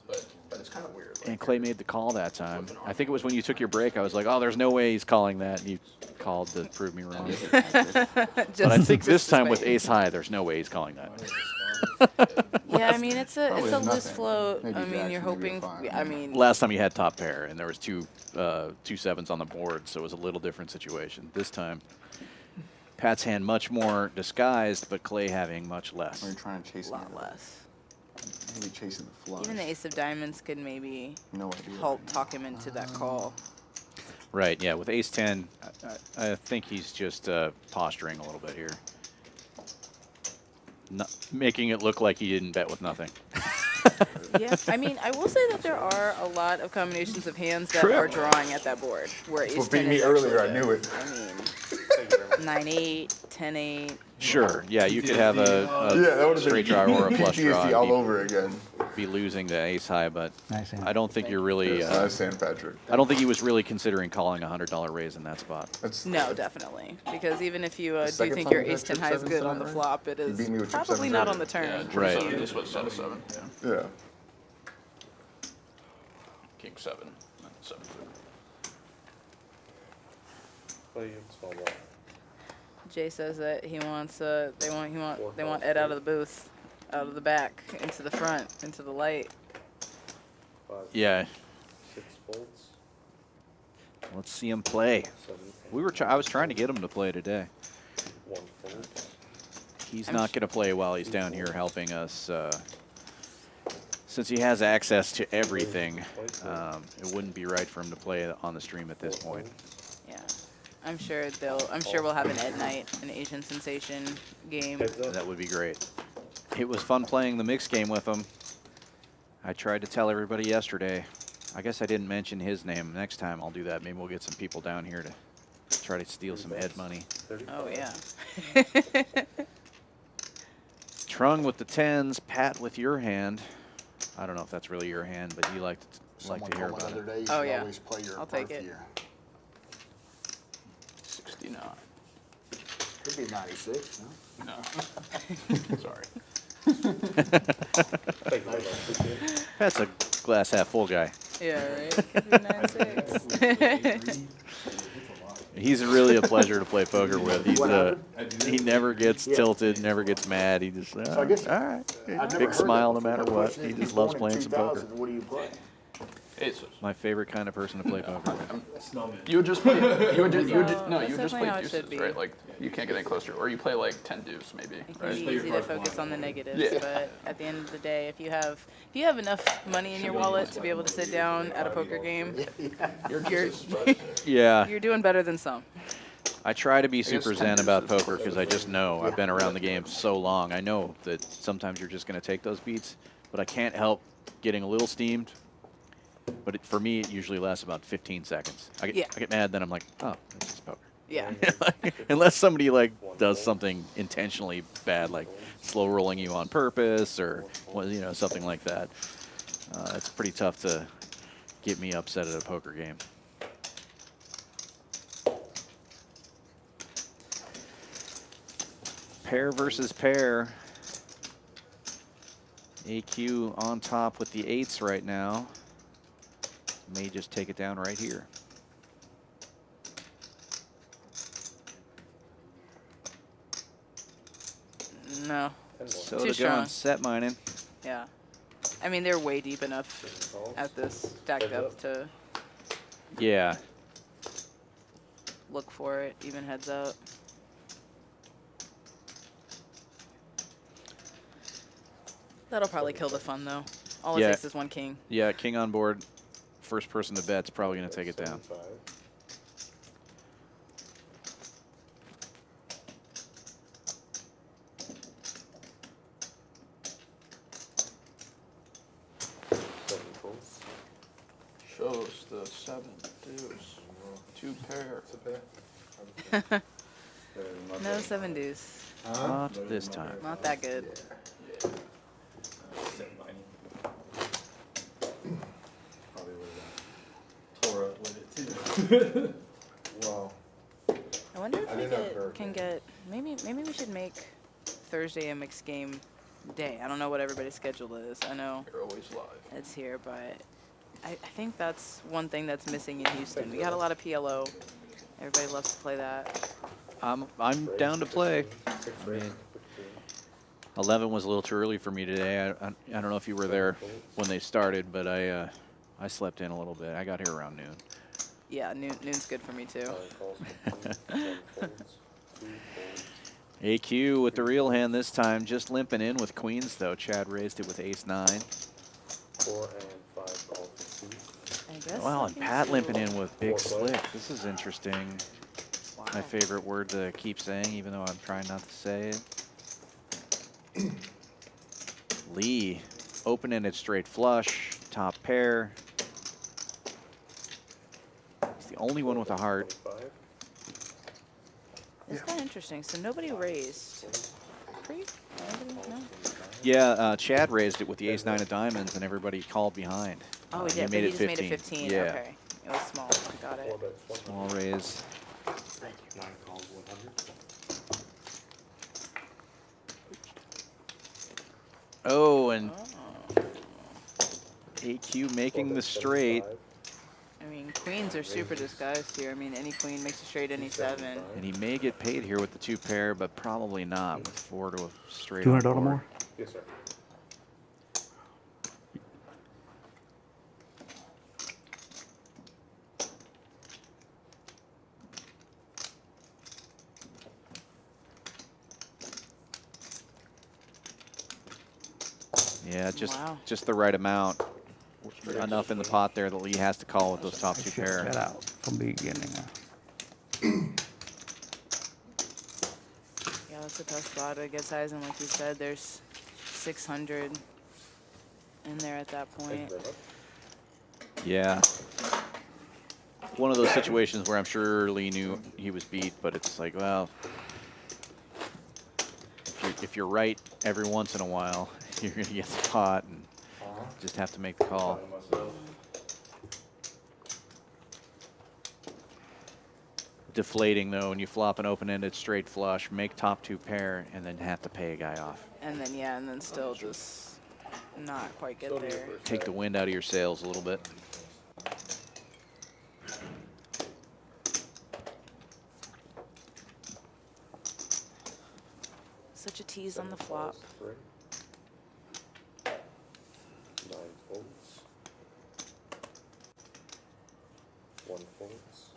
But it's kind of weird. And Clay made the call that time. I think it was when you took your break. I was like, oh, there's no way he's calling that. And you called to prove me wrong. But I think this time with ace high, there's no way he's calling that. Yeah, I mean it's a Probably loose nothing. float. Maybe I mean jacks, you're maybe a hoping. five. I mean Last time you had top pair, and there was two 7s on the board, so it was a little different situation. This time, Pat's hand much more disguised, but Clay having much less. Or you're trying to chase a lot me. less. Maybe chasing the flush. Even the ace of diamonds could maybe No idea. help talk him into that call. Right, yeah, with ace 10, I think he's just posturing a little bit here. Making it look like he didn't bet with nothing. Yeah, I mean, I will say that there are a lot of combinations of hands that True. are drawing at that board. Where ace What 10 beat me is earlier, I actually knew it. I mean, 9-8, 10-8. Sure, yeah, you could have a Yeah, that would have straight been draw or a flush draw. PTSD all over again. Be losing to ace high, but Nice hand. I don't think you're really. Nice St. Patrick. I don't think he was really considering calling a $100 raise in that spot. That's No, definitely. Because even if you do second think time your we've had ace 10 trip high is sevens good tonight, on the right? flop, it You is beat me with trip probably sevens not earlier. on the turn. Yeah, Right. So this was set of 7. Yeah. yeah. King 7. 7. Play small blind. Jay says that he wants they want Ed out of the booth, out of the back, into the front, into the light. 5, Yeah, 6 folds. let's see him play. 7, I was trying to get him to play today. 1 fold. He's not going to play while he's down here helping us. Since he has access to everything, it wouldn't be right for him to play on the stream at this point. Yeah, I'm sure we'll have an Ed night, an Asian sensation game. Heads up. That would be great. It was fun playing the mixed game with him. I tried to tell everybody yesterday. I guess I didn't mention his name. Next time I'll do that. Maybe we'll get some people down here to try to steal some Ed money. 35. Oh yeah. Trung with the 10s, Pat with your hand. I don't know if that's really your hand, but you like to Someone hear told me about the it. other day, you Oh, should yeah. always play your I'll take birth it. year. 69. Could be 96, no? No. Sorry. Thank you very much. Appreciate it. Pat's a glass half full guy. Yeah, right. Could be 9-6. He's really a pleasure to play poker with. He's What he never gets tilted, never gets mad. He just So I guess all right. I've never Big heard smile that no matter before. what. Question He is, just he's loves born in playing some poker. 2000, What do you play? Aces. My favorite kind of person to play poker. You would just play. You would just That's play definitely how it should deuces, be. right? Like you can't get any closer, or you play like 10 deuce maybe, It can right? be easy to focus on the negatives, Yeah. but at the end of the day, if you have enough money in your wallet to be able to sit down at a poker game, Yeah, you're doing better than some. I try to be super zen about poker because I just know I've been around the game so long. I know that sometimes you're just going to take those beats, but I can't help getting a little steamed, but for me, it usually lasts about 15 seconds. I get mad, then I'm like, oh, it's just poker. Yeah. Unless somebody like does something intentionally bad, like slow rolling you on purpose or something like that. It's pretty tough to get me upset at a poker game. Pair versus pair. AQ on top with the 8s right now. May just take it down right here. No. So Too to go strong. and set mining. Yeah. I mean, they're way deep enough at this stacked up to Yeah. look for it, even heads up. That'll probably kill the fun, though. All it Yeah. takes is one king. Yeah, king on board. First person to bet's probably going to take it down. 75. Seven folds. Shows the 7-deuce. 2 pair. It's a pair. No 7-deuce. Not this time. Not that good. Probably tore up with it too. Wow. I wonder if I we didn't have her. can get, maybe we should make Thursday a mixed game day. I don't know what everybody's schedule is. I know You're always live. it's here, but I think that's one thing that's missing in Houston. We got a lot of PLO. Everybody loves to play that. I'm down to play. I mean, 11 was a little too early for me today. I don't know if you were there when they started, but I slept in a little bit. I got here around noon. Yeah, noon's good for me too. AQ with the real hand this time, just limping in with queens though. Chad raised it with ace-9. 4 and 5 all for 2. I guess. Well, I and can Pat see- limping in with big 4 play. slick. This is interesting. Wow. My favorite word to keep saying, even though I'm trying not to say it. Lee opening it straight flush, top pair. He's the only one with a heart. 25. It's kind of interesting. So nobody raised. Nobody? No. Yeah, Chad raised it with the ace-9 of diamonds, and everybody called behind. Oh, he He did, made but he it just made it 15. 15. Yeah. Okay. It was small. Got 4 it. bets, 100. Small raise. 9 calls, 100. Oh, and Oh. AQ making 4 the bets, straight. 75. I mean, queens are super disguised here. I mean, any queen makes a straight, any 7. And he may get paid here with the 2 pair, but probably not with 4 to a straight. $200 on board. more? Yes, sir. Yeah, just Wow. just the right amount. Enough in the pot there that Lee has to call with those top 2 pair. That out from the beginning. Yeah, that's a tough spot to get size, and like you said, there's 600 in there at that Thank point. you very much. Yeah. One of those situations where I'm sure Lee knew he was beat, but it's like, well, if you're right every once in a while, you're going to get the pot and just have to make the call. Deflating, though, when you flop an open-ended straight flush, make top 2 pair, and then have to pay a guy off. And then, yeah, and then still just not quite get there. Take the wind out of your sails a little bit. Such a tease on the flop. 3. 9 folds. 1 folds.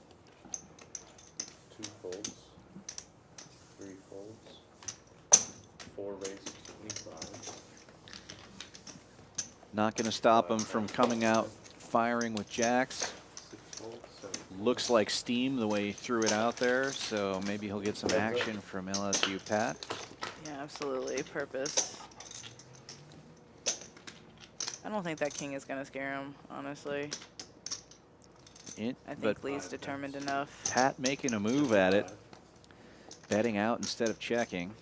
2 folds. 3 folds. 4 raises, 25. Not going to stop him from coming out firing with jacks. 6 folds, 7. Looks like steam the way he threw it out there, so maybe he'll get some action from LSU Pat. Yeah, absolutely. Purpose. I don't think that king is gonna scare him, honestly. I But think Lee's determined enough. Pat making a move at it. Betting out instead of checking.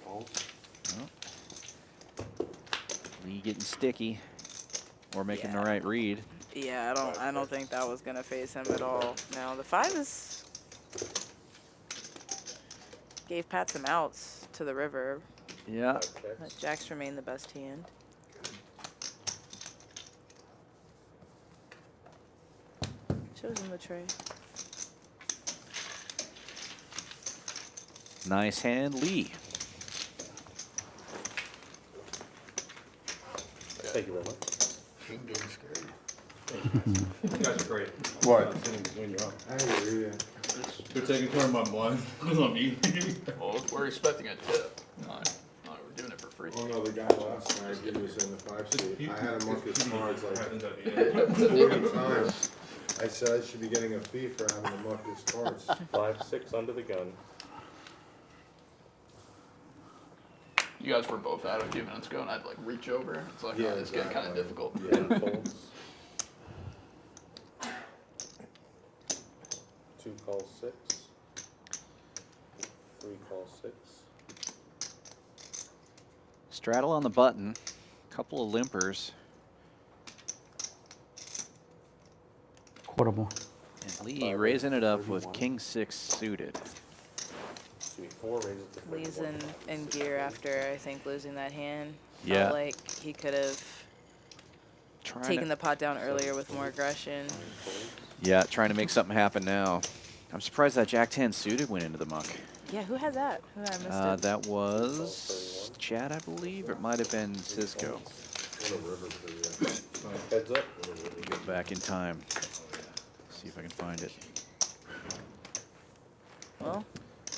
Well, Lee getting sticky. Or making the right read. Yeah, I don't think that was gonna phase him at all. Now the 5 is gave Pat some outs to the river. Yeah. But Jacks remain the best hand. Shows him the tray. Nice hand, Lee. Thank you very much. King getting scared. You guys are great. What? Sitting between your arms. They're taking care of my blind. I'm eating. Well, we're expecting a tip. No, we're doing it for free. Oh no, the guy last night, he was in the 5 seat. I had him look his cards like 40 times. I said I should be getting a fee for having him look his cards. 5-6 under the gun. You guys were both out a few minutes ago, and I'd like reach over. It's like, Yeah, it's getting kind of difficult. Yeah, folds. 2 calls 6. 3 calls 6. Straddle on the button. Couple of limpers. Quarter more. And Lee raising it up with king 6 suited. Suite 4 raises to 31. Lee's in gear after, I think, losing that hand. Yeah. Felt like he could have taken the pot down earlier with more aggression. Yeah, trying to make something happen now. I'm surprised that Jack 10 suited went into the muck. Yeah, who had that? Who had I missed it? That was Chad, I believe, or it might have been Cisco. Heads up. Go back in time. See if I can find it. Well,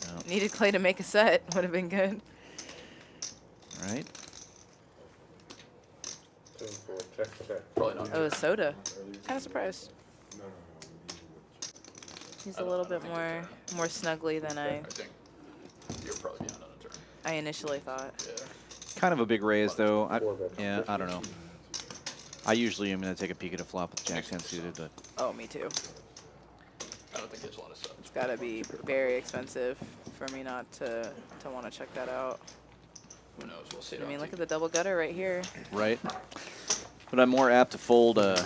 No. needed Clay to make a set. Would have been good. Right? 2 and 4. Check, check. Probably not. Oh, it was Soda. Kind of surprised. He's a little bit more snuggly than I think you're probably behind on a turn. I initially thought. Yeah. Kind of a big raise, though. I Yeah, don't know. I usually am going to take a peek at a flop with Jack 10 suited, but Oh, me too. I don't think there's a lot of stuff. It's got to be very expensive for me not to want to check that out. Who knows? We'll see. I mean, look at the double gutter right here. right. But I'm more apt to fold a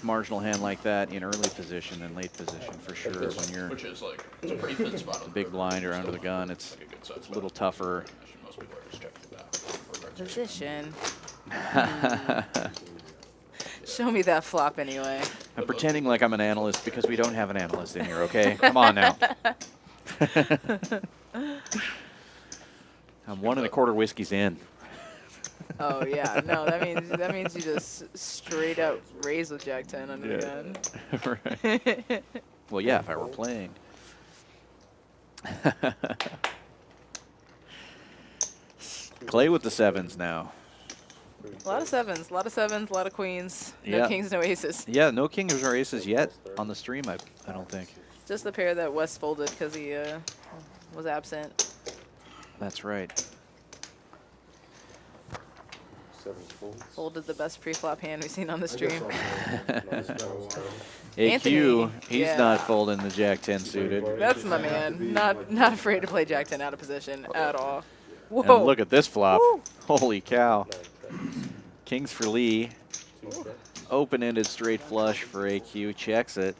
marginal hand like that in early position than late position for sure. When you're Which is like, it's a pretty thin spot on the big river. blind or under the gun, it's Like a good side a little tougher. Most people are just checking the back. Position. Show me that flop anyway. I'm pretending like I'm an analyst because we don't have an analyst in here, okay? Come on now. I'm 1 1/4 whiskeys in. Oh yeah, no, that means you just straight up raise with Jack 10 under the gun. Right. Well, yeah, if I were playing. Clay with the 7s now. A lot of 7s, a lot of 7s, a lot of queens. No Yeah. kings, no aces. Yeah, no kings or aces yet on the stream, I don't think. Just the pair that Wes folded because he was absent. That's right. 7 folds. Folded the best pre-flop hand we've seen on the stream. AQ, Anthony, he's yeah. not folding the Jack 10 suited. That's my man. Not afraid to play Jack 10 out of position at all. Whoa. And look at this flop. Woo. Holy cow. Kings for Lee. Open-ended straight flush for AQ. Checks it.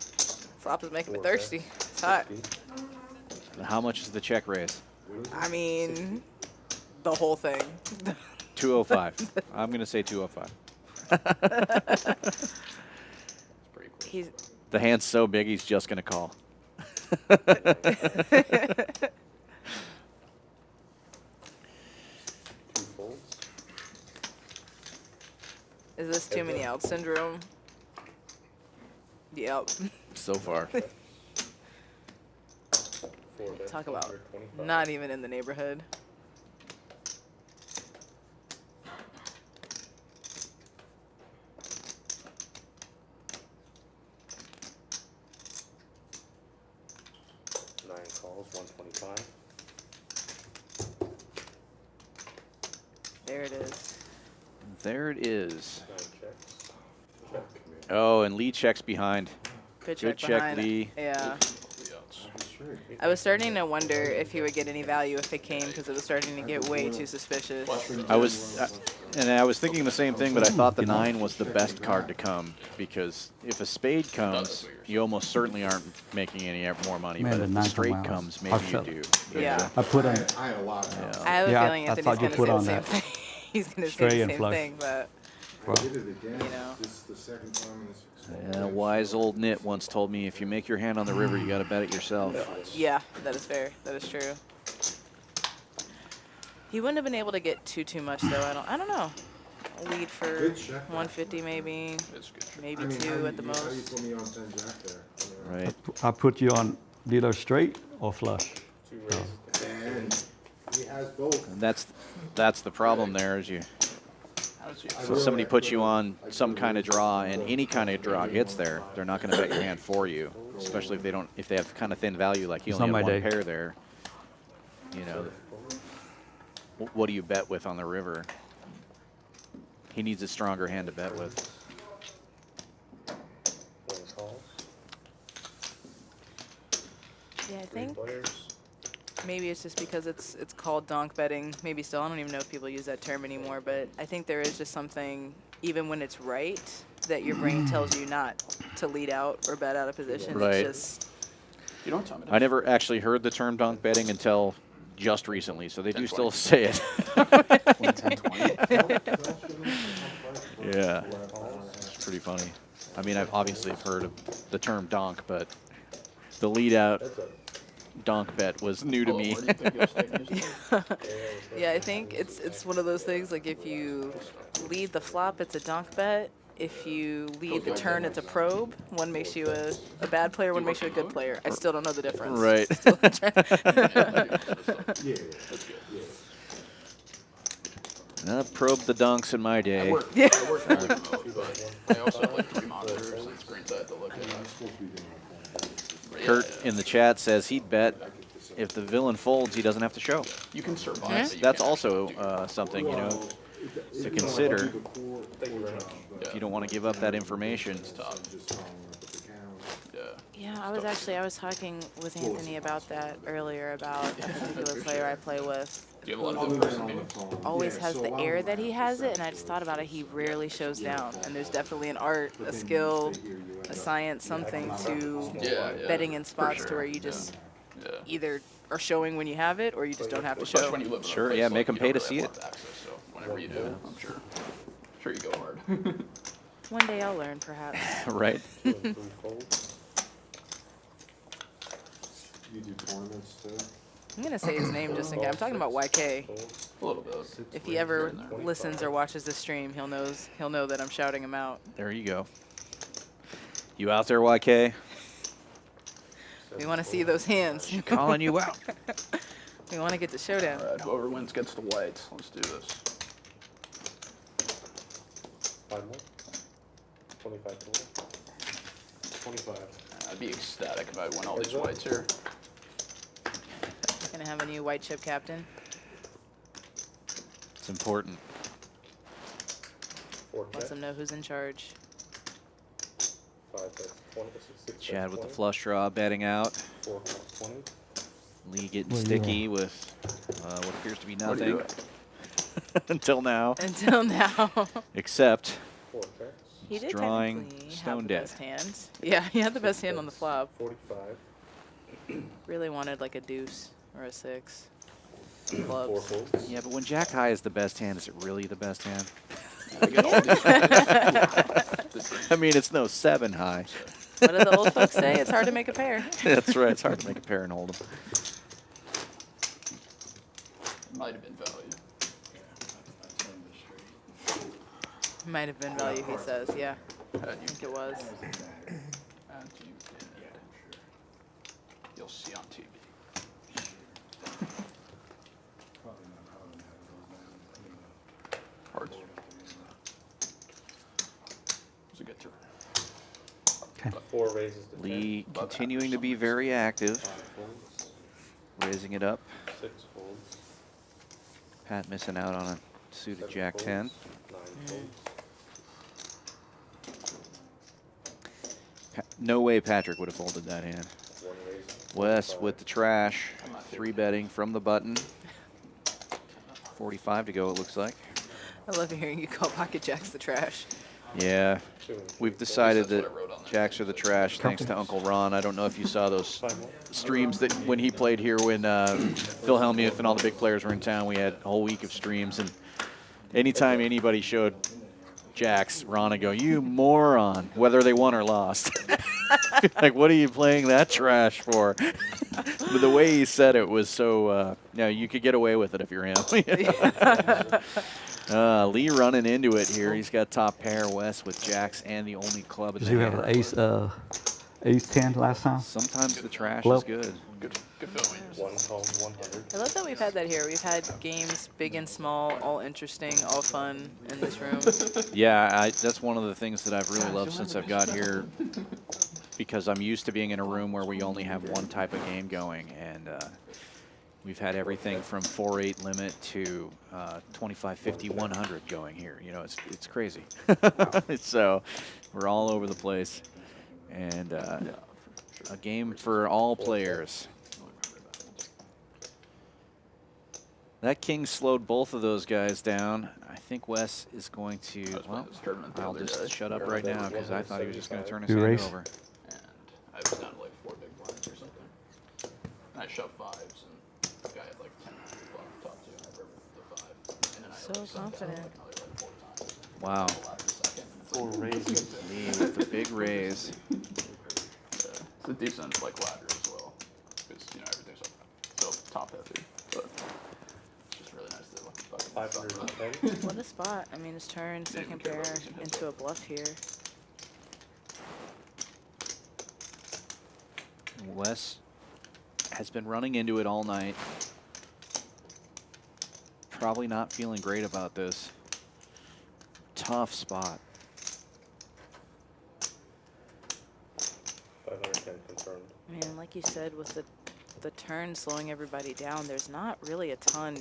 Flop is making me thirsty. It's hot. And how much is the check raise? I mean, the whole thing. 205. I'm going to say 205. He's The hand's so big, he's just going to call. Is this too many out syndrome? Yep. So far. Talk about not even in the neighborhood. Calls 125. There it is. There it is. 9 checks. Check. Oh, and Lee checks behind. Good Good check check, behind. Lee. Yeah. Sure. I was starting to wonder if he would get any value if it came because it was starting to get way too suspicious. I was thinking the same thing, but I thought the 9 was the best card to come because if a spade comes, you almost certainly aren't making any more money. Man, But the if the 9 straight come out. comes, maybe you I'll do. Yeah. I put on I had a lot of Yeah. I have a Yeah, feeling I Anthony's thought you going to put say the on same that thing. He's going to say the Australian same flush. thing, but I did it again. You know. This is the second time in this. Yeah, wise old Nit once told me if you make your hand on the river, you got to bet it yourself. yeah, that is fair. That is true. He wouldn't have been able to get too much though. I don't know. A lead for Good check. 150 maybe, It's good. maybe I mean, 2 at the how you most. put me on 10 jack there? Right. I put you on dealer straight or flush. 2 raises. And he has both. And that's the problem there is you. So somebody puts you on some kind of draw, and any kind of draw gets there, they're not going to bet your hand for you, especially if they have kind of thin value like he It's only on had my one day. pair there. You know, what do you bet with on the river? He needs a stronger hand to bet with. 1 calls. Yeah, I 3 think players. maybe it's just because it's called donk betting. Maybe still, I don't even know if people use that term anymore, but I think there is just something, even when it's right, that your brain tells you not to lead out or bet out of position. Right. It's just, You know what time it is? I never actually heard the term donk betting until just recently, so they do still say it. 10-20. Yeah, it's pretty funny. I mean, I've obviously heard of the term donk, but the lead out That's a donk bet was new to Well, me. where do you think you'll stay music? yeah, I think it's one of those things, like if you lead the flop, it's a donk bet. If you lead the turn, it's a probe. One makes you a bad player, one makes you a good player. I still don't know the difference. Right. Yeah. That's good. I've probed the donks in my I day. work Yeah. I work fully remote, but I also have like 3 monitors and screens I have to look at. But yeah, Kurt yeah. in the chat says he'd bet if the villain folds, he doesn't have to show. You can survive. Yeah. but you That's can't also actually- something, you know, to To consider. Thank you very much. If you don't want to give up that information. tough. Yeah. Yeah, I was talking with Anthony about that earlier, about a particular player I play with Do you have a lot of who in-person meetings? always has the air that he has it, and I just thought about it, he rarely shows down. And there's definitely an art, a skill, a science, something to Yeah, yeah. betting in spots sure, to where you yeah. just Yeah. either are showing when you have it, or you just don't have to Especially show. when you live in a Sure, place yeah, like make 'em you pay don't to really see have a lot of access, so whenever you do, I'm sure you go hard. One day I'll learn, perhaps. Right? 2 and 3 folds. You do tournaments too? I'm gonna say his name just in case. I'm talking about YK. Folds. A little bit. If he ever in there. listens or watches this stream, he'll know that I'm shouting him out. There you go. You out there, YK? We want to see those hands. Calling you out. We want to get to showdown. All right, whoever wins gets the whites. Let's do this. 5 more. 25 total. 25. I'd be ecstatic if I win all these whites here. Gonna have a new white chip captain. It's important. 4 Lets checks. them know who's in charge. 5 bets 20. 6 Chad bets with the 20. flush draw betting out. 4 calls 20. Lee getting Where you sticky with what appears to be What are you nothing doing? until now. Until now. Except 4 checks. He did Drawing technically stone have the dead. best hand. Yeah, he had the best hand on the flop. 45. Really wanted like a deuce or a 6. 4 Clubs. folds. yeah, but when Jack High is the best hand, is it really the best hand? I get all these. I mean, it's no 7 high. What do the old folks say? It's hard to make a pair. That's right. It's hard to make a pair and hold them. Might have been value. Might have been value, he says. Yeah, And I you think it was. and you did. You'll see on TV. Hearts. It's a good turn. 4 raises to 10. Lee Above continuing average to be sometimes. very active, 5 folds. raising it up. 6 folds. Pat missing out on a Suited Jack 10. 9 folds. No way Patrick would have folded that hand. 1 raise. Wes with the trash. 3 betting from the button. 45 to go, it looks like. I love hearing you call pocket jacks the trash. Yeah, 2 and 3 we've folds. decided That's that what I wrote on there. jacks are the trash thanks to Uncle Ron. I don't know if you saw those 5 more. streams that when he played here when Phil Hellmuth and all the big players were in town, we had a whole week of streams, and anytime anybody showed jacks, Ron would go, "You moron," whether they won or lost. Like, what are you playing that trash for? But the way he said it was so, yeah, you could get away with it if you're him. Lee running into it here. He's got top pair, Wes with jacks and the only club in Did the you have hand. an ace 10 last time? Sometimes the trash Club. is good. Good feeling. 1 call, 100. I love that we've had that here. We've had games big and small, all interesting, all fun in this room. Yeah, that's one of the things that I've really loved since I've got here, because I'm used to being in a room where we only have one type of game going, and we've had everything from 4-8 limit to 25, 50, 100 going here. You know, it's crazy. So we're all over the place, and a game for all players. That king slowed both of those guys down. I think Wes is going to, well, I'll just shut up right now because I thought he was just going to turn his You hand raise? over. And I was down to like 4 big blinds or something. And I shoved 5s, and the guy had like 10 flop top 2, and I rivered the 5. And then I So like sucked out confident. like another like 4 times. Wow. Four raises. Lee with the big raise. It's a decent like ladder as well, because you know everything's up, so top heavy. But it's just really nice to fucking 510. What a spot. I mean, his turn, second pair into a bluff here. Wes has been running into it all night. Probably not feeling great about this. Tough spot. 510 confirmed. I mean, like you said, with the turn slowing everybody down, there's not really a ton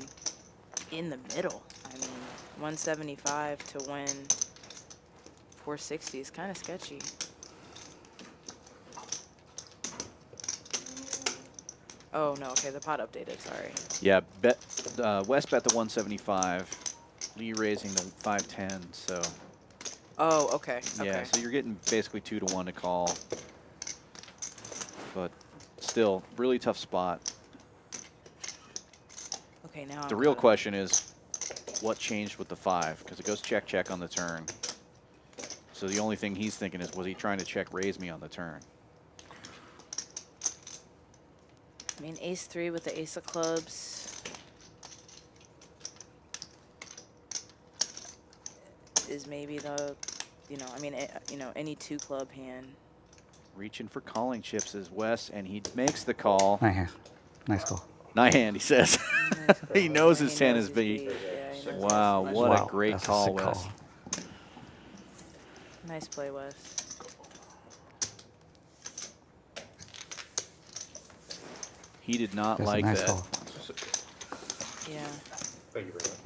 in the middle. I mean, 175 to win 460 is kind of sketchy. Oh, no, okay, the pot updated, sorry. Yeah, Wes bet the 175. Lee raising the 510, so. Oh, okay, Yeah, okay. so you're getting basically 2 to 1 to call. But still, really tough spot. Okay, now The I'm real gonna- question is, what changed with the 5? Because it goes check, check on the turn. So the only thing he's thinking is, was he trying to check raise me on the turn? I mean, ace 3 with the ace of clubs is maybe the, you know, I mean, you know, any 2 club hand. Reaching for calling chips is Wes, and he makes the call. Nice call. Nice hand, he says. Nice He call. knows Yeah, his he hand knows is his beat. beat. Yeah, he knows Wow, his- what Wow, a great that's a call, sick Wes. call. Nice play, Wes. He did not That's like a nice that. call. Yeah. Thank you very much.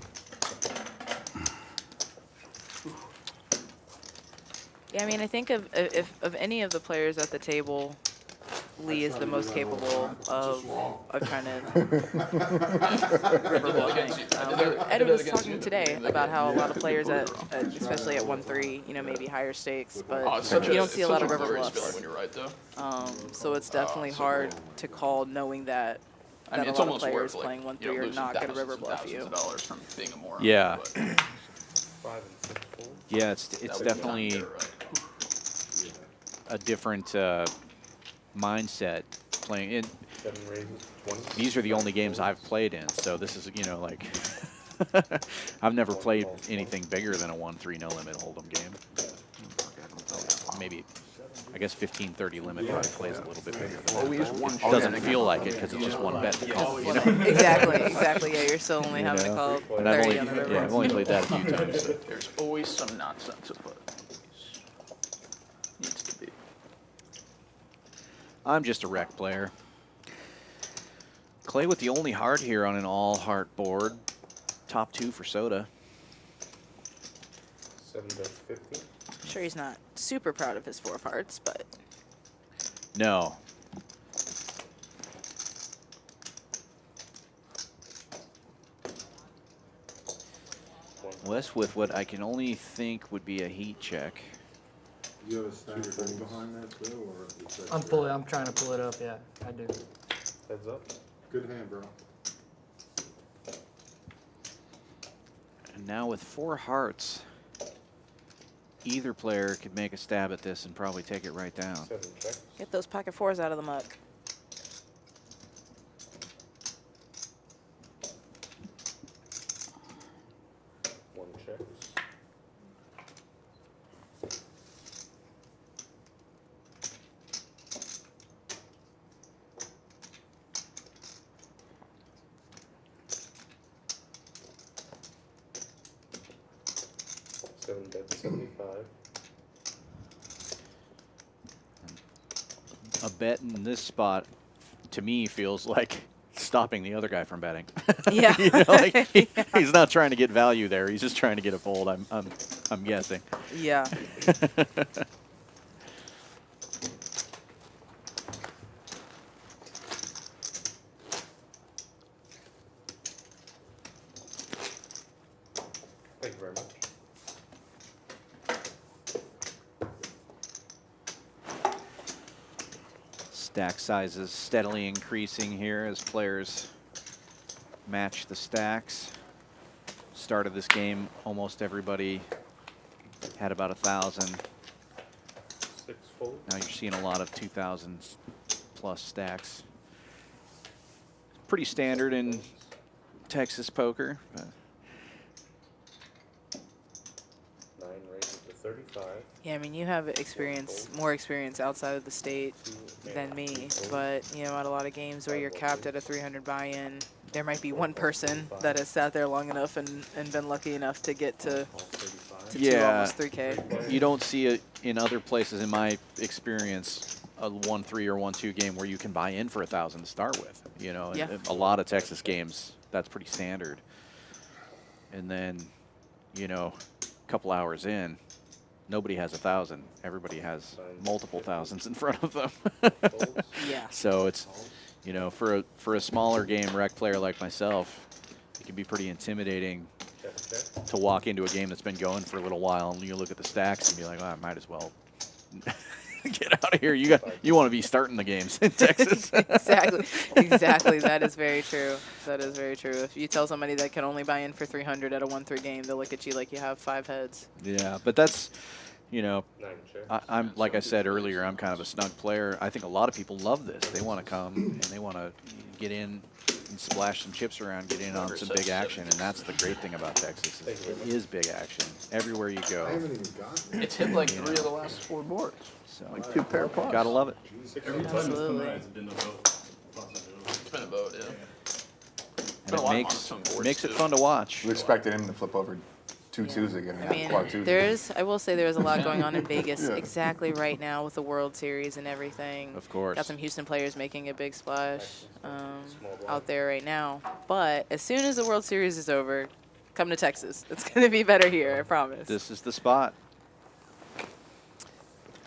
Yeah, I mean, I think of any of the players at the table, Lee is the most capable of trying to river bluffing. Ed was talking today about how a lot of players especially at 1-3, you know, maybe higher stakes, but you don't see a lot of river bluffs. when you're right though. So it's definitely hard to call knowing that I mean, a it's lot of almost players worth playing like, 1-3 you know, are losing not going to thousands river and bluff thousands you. of dollars from being a moron. Yeah. but 5 and 6 folds. Yeah, it's that would be definitely not right. a different mindset playing. 7 raises, 20. These are the only games I've played in, so this is, you know, like, I've never played anything bigger than a 1-3 no limit hold'em game. Maybe, I guess 15-30 limit probably plays a little bit bigger than that. It doesn't feel like it because it's just one bet to call, you know? Exactly. Yeah, you're still only You having to know? call And I've 30 only, on the river. yeah, I've only played that a few times. So. There's always some nonsense afoot. Needs to be. I'm just a rec player. Clay with the only heart here on an all-heart board. Top 2 for Soda. 7-50. I'm sure he's not super proud of his 4 of hearts, but No. Wes with what I can only think would be a heat check. You have a stack thing behind that too, or is that I'm trying to pull it up. Yeah, I do. Heads up. good hand, bro? And now with 4 hearts, either player could make a stab at this and probably take it right down. 7 check. get those pocket 4s out of the muck. One checks. Seven bet 75. A bet in this spot, to me, feels like stopping the other guy from betting. Yeah. You know, like he's not trying to get value there. He's just trying to get a fold. I'm guessing. Yeah. Thank you very much. Stack sizes steadily increasing here as players match the stacks. Start of this game, almost everybody had about 1,000. 6 fold. Now you're seeing a lot of 2,000 plus stacks. Pretty standard in Texas poker. But 9 raises to 35. Yeah, I mean, you have experience, more experience outside of the state than me, but, you know, at a lot of games where you're capped at a 300 buy-in, there might be one person that has sat there long enough and been lucky enough to get to All 35. two, almost 3K. You don't see it in other places, in my experience, a 1-3 or 1-2 game where you can buy in for 1,000 to start with. You know, Yeah. a lot of Texas games, that's pretty standard. And then, you know, a couple hours in, nobody has 1,000. Everybody has multiple thousands in front of them. Yeah. So it's, you know, for a smaller game rec player like myself, it can be pretty intimidating Check, check. to walk into a game that's been going for a little while and you look at the stacks and be like, oh, I might as well get out of here. You want to be starting the games in Texas. Exactly. That is very true. That is very true. If you tell somebody that can only buy in for 300 at a 1-3 game, they'll look at you like you have 5 heads. Yeah, but that's, you know, 9 check. I'm like I said earlier, I'm kind of a snug player. I think a lot of people love this. They want to come and they want to get in and splash some chips around, get in on some big action, and that's the great thing about Texas. It is big action everywhere you I go. haven't even gotten it. It's hit like 3 of the last 4 boards. So Like 2 pair of pots. gotta love it. Absolutely. It's been a vote, yeah. And Been a lot it of makes monotone boards, it too. fun to watch. We expected him to flip over 2 twos again. I And mean, quad twos. there's, I will say there's a lot going on in Vegas Yeah. exactly right now with the World Series and everything. Of course. Got some Houston players making a big splash out there right now. But as soon as the World Series is over, come to Texas. It's going to be better here, I promise. This is the spot.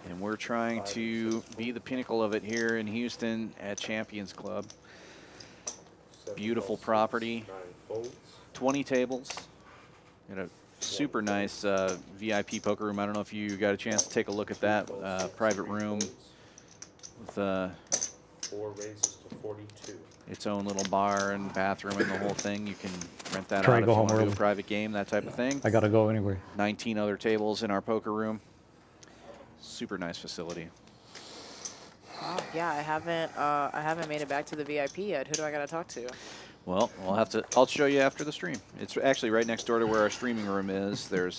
And we're trying to be the pinnacle of it here in Houston at Champions Club. 7 Beautiful plus property. 9 folds. 20 tables in a super nice VIP poker room. I don't know if you got a chance to take a look at that private room with 4 raises to 42. its own little bar and bathroom and the whole thing. You can rent that Try out to if go you home want to do a early. private game, that type of thing. I gotta go anyway. 19 other tables in our poker room. Super nice facility. Wow, yeah, I haven't made it back to the VIP yet. Who do I got to talk to? Well, I'll show you after the stream. It's actually right next door to where our streaming room is. There's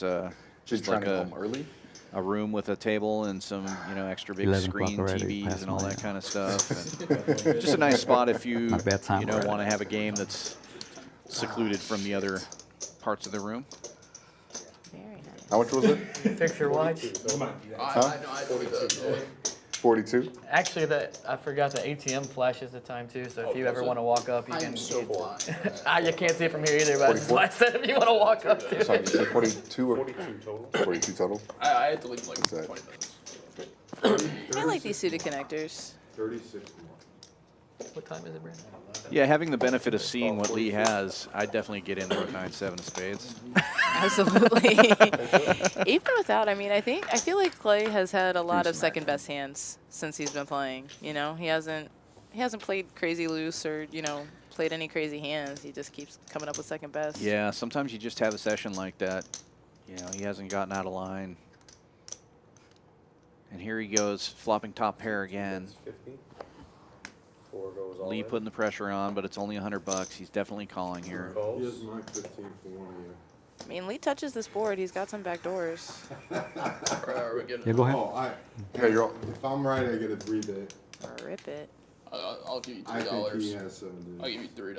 just trying like to go home early. a room with a table and some, you know, extra big 11 o'clock screen already, TVs past and all my- that kind of stuff. And just a nice spot if you, My bedtime you know, already. want to have a game that's secluded from the other parts of the room. Very nice. How much was it? Fix your watch. So I believe that. 42? Actually, I forgot the ATM flashes the time too. So if you ever want to walk up, you can. so blind. You can't see it from here either, but that's why I said if you want to walk up to Sorry, it. you said 42 or 42 total. 42 total? I had to leave like What's that? 20 minutes. I like these suited connectors. 36 What time is it, Brandon? Yeah, having the benefit of seeing what Lee has, I'd definitely get in there with 9-7 of spades. Absolutely. Even without, I mean, I feel like Clay has had a lot of second best hands since he's been playing. You know, he hasn't played crazy loose or, you know, played any crazy hands. He just keeps coming up with second best. Yeah, sometimes you just have a session like that. You know, he hasn't gotten out of line. And here he goes, flopping top pair again. 50. 4 goes all Lee in. putting the pressure on, but it's only $100. He's definitely calling here. Calls. Here's my 15 for one of you. I mean, Lee touches this board. He's got some back doors. Are we getting? Yeah, go ahead. Oh, Yeah, you're all, if I'm right, I get a 3-bet. Rip it. I'll give you I think he $3. has 7 I'll deuce. give you $3.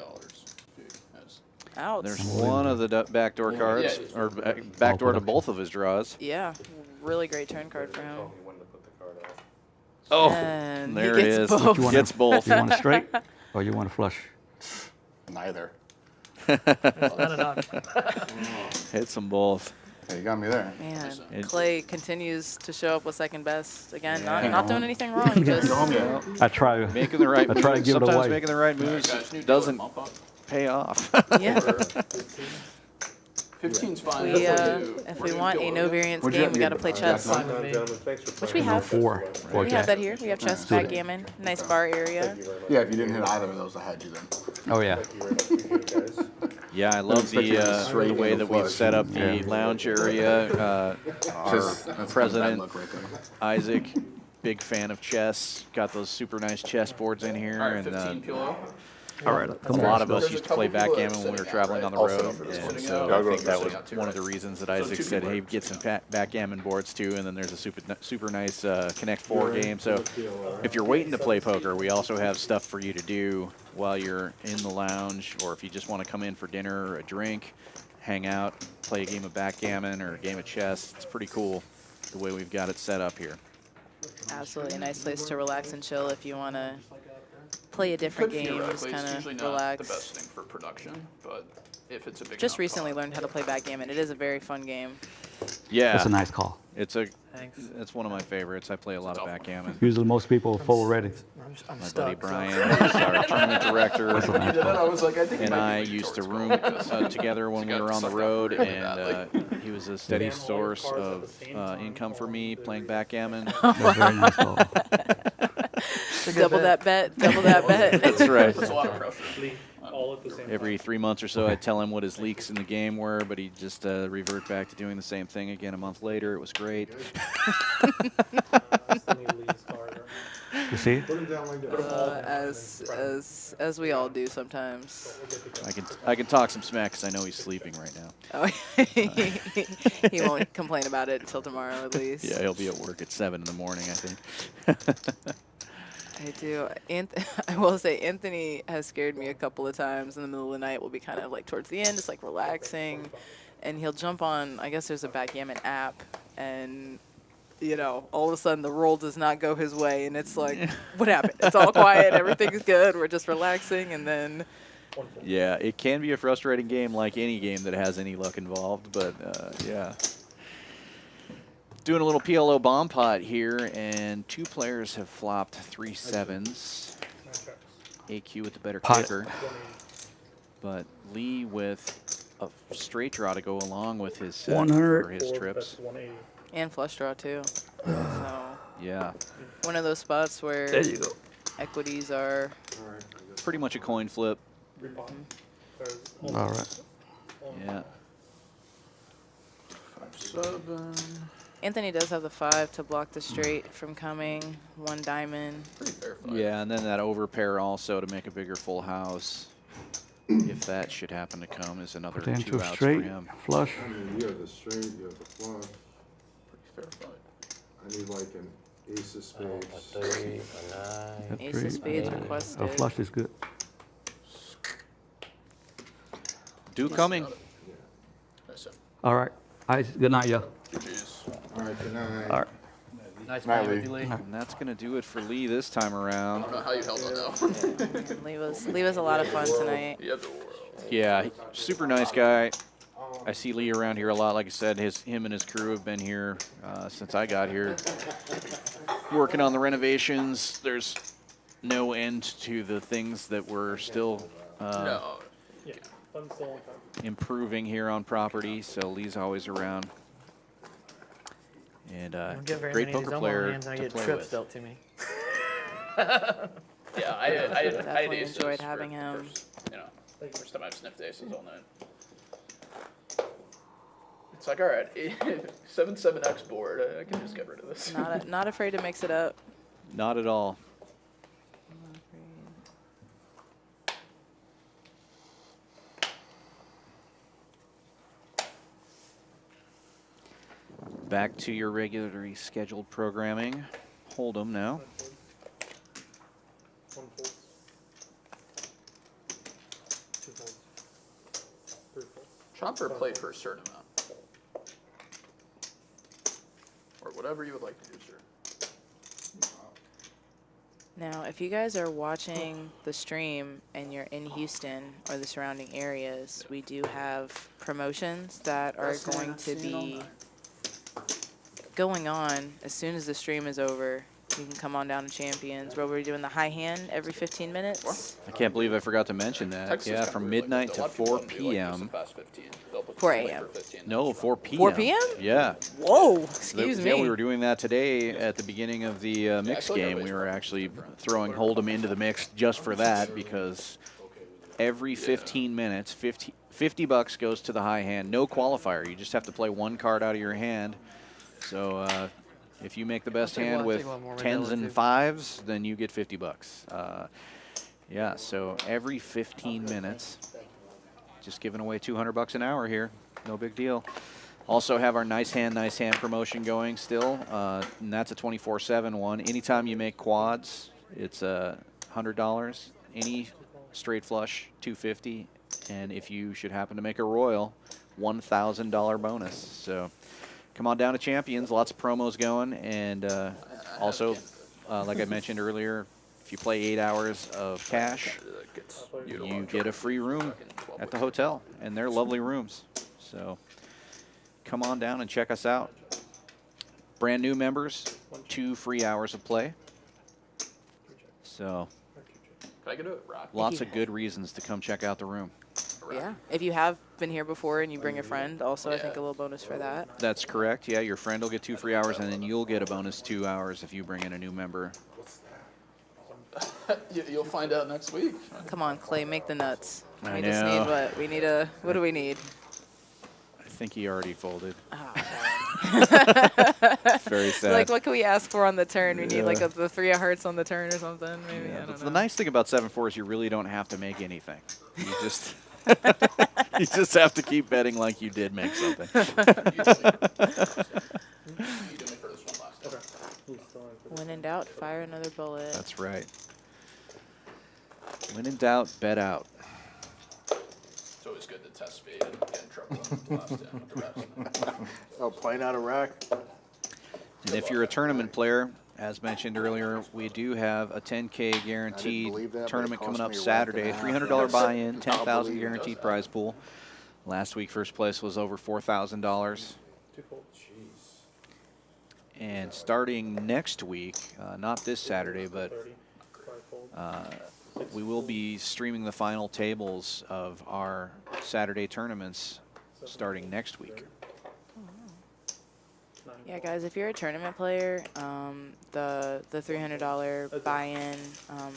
Yes. Ouch. There's one of the backdoor cards, Yeah. or backdoor to both of his draws. Yeah, really great turn card for him. Tell me when to put the card out. Oh, And he there it gets is. both. You want Gets both. You want a straight or you want a flush? neither. It's not enough. Hits them both. Yeah, you got me there. Man, It- Clay continues to show up with second best. Again, Yeah. not doing anything wrong. Just I try. Making the right I try to moves. give it Sometimes away. making the right moves Guys, new doesn't bump up. pay off. yeah. 15's fine. If we want a no variance What'd you game, we got to play chess. Fine with me. Gentlemen, thanks for Which we playing. have. 4. We have that here. We have chess, backgammon, nice bar area. Thank you very much. Yeah, if you didn't hit either of those, I had you then. Oh yeah. Thank you very much. Appreciate it, guys. Yeah, I love expect you to the straight way in the that we've flush. set up the Yeah. lounge area. Our That's a bad president, look right there. Isaac, big fan of chess. Got those super nice chess boards in here. All right, And 15 pillow. All right. a Come lot on. of us There's used a to play couple people backgammon when we were sitting out, traveling on the right? road. Also for this And sitting so out. I I'll go think that sitting was out too, one of right? the reasons that So Isaac two said, people hey, are- get some backgammon boards too. And then there's a super nice Connect 4 game. So if you're waiting to play poker, we also have stuff for you to do while you're in the lounge, or if you just want to come in for dinner or a drink, hang out, play a game of backgammon or a game of chess. It's pretty cool the way we've got it set up here. Absolutely a nice place to relax and chill if you want to play a different Could game, just theoretically, it's kind usually of not the relax. best thing for production, but if it's a big Just enough recently call. learned how to play backgammon. It is a very fun game. Yeah, That's a nice call. it's Thanks. one of my favorites. I play a lot of backgammon. Usually most people are full already. I'm My stuck. buddy Brian, who's our tournament director, I was like, I think and I used to room together when we were on the road, and he was a steady source of income for me playing backgammon. That's a very nice call. Double that bet. Double that bet. That's right. That's a lot of pressure. All at the same Every 3 months or so, I'd tell him what his leaks in the game were, but he'd just revert back to doing the same thing again a month later. It was great. You see? Put him down like that. As we all do sometimes. I can talk some smack because I know he's sleeping right now. Oh, he won't complain about it until tomorrow at least. Yeah, he'll be at work at 7 in the morning, I think. I do. I will say Anthony has scared me a couple of times in the middle of the night. We'll be kind of like towards the end, just like relaxing. And he'll jump on, I guess there's a backgammon app, and you know, all of a sudden the roll does not go his way, and it's like, what happened? It's all quiet, everything's good, we're just relaxing, and then Yeah, it can be a frustrating game like any game that has any luck involved, but yeah. Doing a little PLO bomb pot here, and 2 players have flopped 3 sevens. AQ with the better Pot. kicker. But Lee with a straight draw to go along with his set 100. for his trips. and flush draw too. So Yeah, one of those spots where There you go. equities are pretty much a coin flip. All right. Yeah. 7. Anthony does have the 5 to block the straight from coming. 1 diamond. Pretty fair fight. Yeah, and then that overpair also to make a bigger full house. If that should happen to come, is another Put 2 into outs for straight, him. flush. I mean, you have the straight, you have the flush. Pretty fair fight. I need like an ace of spades. A 3, a 9. Ace of spades requested. A flush is good. Do coming. Nice. All right. Good night, y'all. Jeez. All right, good night. All right. Nice Night, playing with Lee. you, Lee. And that's going to do it for Lee this time around. I don't know how you held on that one. Lee was a lot of fun tonight. You have the world. Yeah, super nice guy. I see Lee around here a lot. Like I said, him and his crew have been here since I got here, working on the renovations. There's no end to the things that we're still No. improving here on property. So Lee's always around, and I don't get very great many of poker these player hands, and I to get play trips with. dealt to me. Yeah, I had Definitely aces enjoyed for having him. First, first time I've sniffed aces all night. It's like, all right, 7-7X board. I can just get rid of this. Not afraid to mix it up. Not at all. Back to your regularly scheduled programming. Hold'em now. Chopper played for a certain amount. Or whatever you would like to do, sir. Now, if you guys are watching the stream and you're in Houston or the surrounding areas, we do have promotions that are going to be going on as soon as the stream is over. You can come on down to Champions, where we're doing the high hand every 15 minutes. I can't believe I forgot to mention that. Texas Yeah, kinda from weird, like, midnight a to lot of people 4 don't do, like, just p.m. a fast 15. They'll put 4 play a.m. for 15. No, 4 p.m. 4 p.m.? Yeah. Whoa, excuse me. Yeah, we were doing that today at the beginning of the mix feel like game. We everybody's were probably actually different. throwing Hold'em into the mix just for that, because every 15 minutes, 50 bucks goes to the high hand. No qualifier. You just have to play one card out of your hand. So if you make the best take hand one- with take one more, maybe tens I'll and do. fives, then you get 50 bucks. Yeah, so every 15 minutes, just giving away 200 bucks an hour here. No big deal. Also have our nice hand promotion going still, and that's a 24/7 one. Anytime you make quads, it's $100. Any straight flush, $250, and if you should happen to make a royal, $1,000 bonus. So come on down to Champions. Lots of promos going, and also, like I mentioned earlier, if you play 8 hours of cash, you get a free room at the hotel, and they're lovely rooms. So come on down and check us out. Brand new members, 2 free hours of play. So Can I get a rock? lots of good reasons to come check out the room. Yeah, if you have been here before and you bring a friend, also I think a little bonus for that. That's correct. Yeah, your friend will get 2 free hours, and then you'll get a bonus 2 hours if you bring in a new member. You'll find out next week. Come on, Clay, make the nuts. I We just know. need what? We need a, what do we need? I think he already folded. Oh, Very sad. like, what can we ask for on the turn? We need like the 3 of hearts on the turn or something, maybe, I Yeah, don't the know. nice thing about 7-4 is you really don't have to make anything. You just you just have to keep betting like you did make something. You did me for this one last time. When in doubt, fire another bullet. That's right. When in doubt, bet out. It's always good to test speed and get in trouble on the last end with the rest. Oh, playing out of rack? And if you're a tournament player, as mentioned earlier, we do have a 10K guaranteed believe that, but it tournament cost coming up me a rack Saturday. and a half. $300 buy-in, I'll 10,000 believe it. guaranteed prize pool. Last week, first place was over $4,000. And starting next week, not this Saturday, but we will be streaming the final tables of our Saturday tournaments starting next week. Yeah, guys, if you're a tournament player, the $300 buy-in,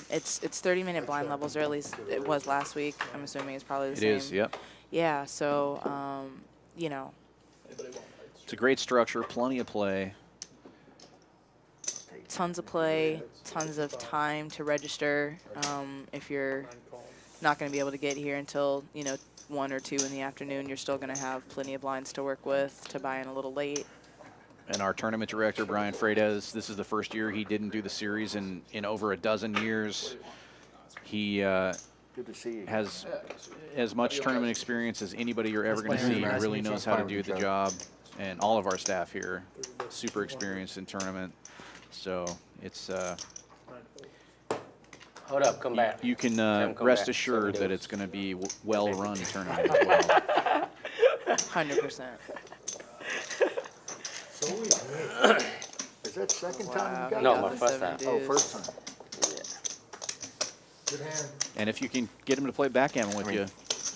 it's 30-minute blind levels, or at least it was last week. I'm assuming it's probably the same. It is, yep. Yeah, so, you know. It's a great structure, plenty of play. Tons of play, tons of time to register. If you're not going to be able to get here until, 1 or 2 in the afternoon, you're still going to have plenty of blinds to work with to buy in a little late. And our tournament director, Brian Freitas, this is the first year he didn't do the series in over a dozen years. He Good to see you. has as much tournament experience as anybody you're ever going to see. He really knows how to do the job. And all of our staff here, super experienced in tournament. So it's Hold up, come back. you can come rest back, assured that 7 it's going to be well-run tournament as well. 100%. Is that second time Wow, you got No, that? my the first time. Oh, seven-deuce. first time. Good hand. And if you can get him to play backgammon with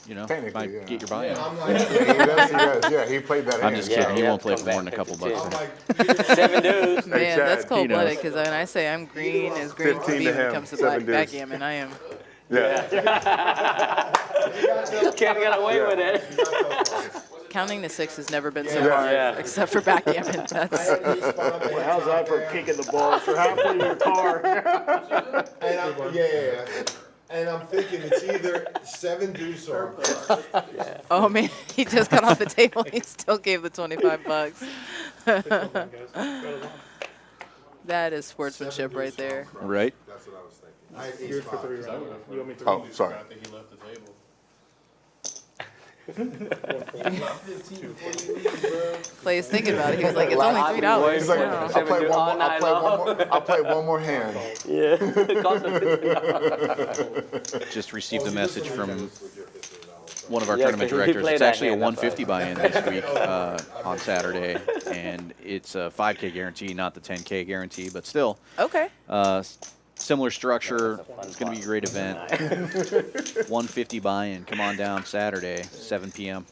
you know, technically, might yeah. get your buy-in. I'm Yeah, like, he does. Yeah, he played that I'm hand. just Yeah, kidding. He yeah, won't play come for more than back a couple 52. bucks. I'm in. like, either 7-deuce. Man, Chad, that's he cold-blooded knows. because when I say I'm green as green can 15 be to when it him, comes to 7-deuce. backgammon, I am. Yeah. Can't get away with it. Counting to 6 has never been so Yeah. hard, Yeah. except for backgammon. That's Well, how's that for kicking the ball for halfway to your car? And yeah. And I'm thinking it's either 7-deuce or. oh man, he just got off the table. He still gave the 25 bucks. That is sportsmanship right there. Right? That's what I was thinking. I had ace five. Oh, sorry. I think he left the table. Clay's thinking about it. He was like, "It's only $3." He's like, No. I'll play one more. I'll play one more hand. Yeah. Just received a message from one of our Yeah, tournament 'cause he directors. played It's that actually a hand, that's 150 buy-in this week on Saturday, and it's a 5K guarantee, not the 10K guarantee, but still. Okay. Similar structure. That's a fun It's going to be a part. great event. 150 buy-in. Come on down Saturday, 7 p.m.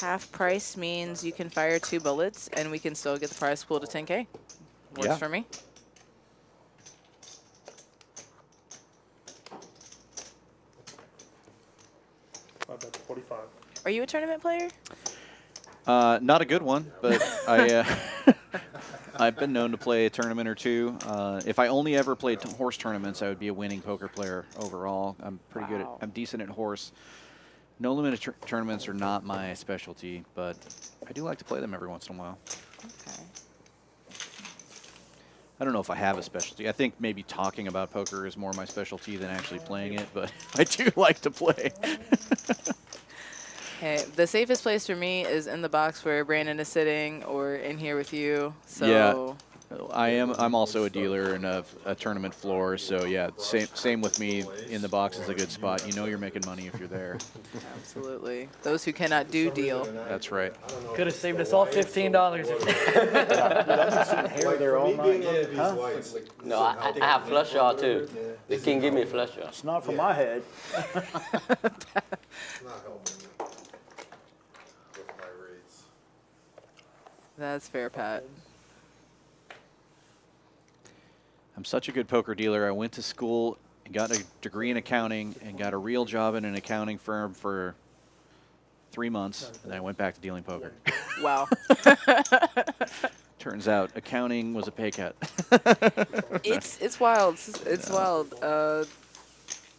Half price means you can fire 2 bullets, and we can still get the prize pool to 10K. Works Yeah. for me. Are you a tournament player? Not a good one, but I've been known to play a tournament or two. If I only ever played horse tournaments, I would be a winning poker player overall. I'm pretty good at. Wow. I'm decent at horse. No limit tournaments are not my specialty, but I do like to play them every once in a while. Okay. I don't know if I have a specialty. I think maybe talking about poker is more my specialty than actually playing it, but I do like to play. Okay, the safest place for me is in the box where Brandon is sitting, or in here with you. So Yeah. I'm also a dealer and a tournament floor, so yeah, same with me. In the box is a good spot. You know you're making money if you're there. absolutely. Those who cannot do deal. That's right. Could have saved us all $15. Hair there all night. No, I have flush draw too. The king give me flush draw. It's not for my head. Not helping me with my rates. That's fair, Pat. I'm such a good poker dealer. I went to school and got a degree in accounting and got a real job in an accounting firm for 3 months, and then I went back to dealing poker. Wow. Turns out accounting was a pay cut. It's wild. It's wild.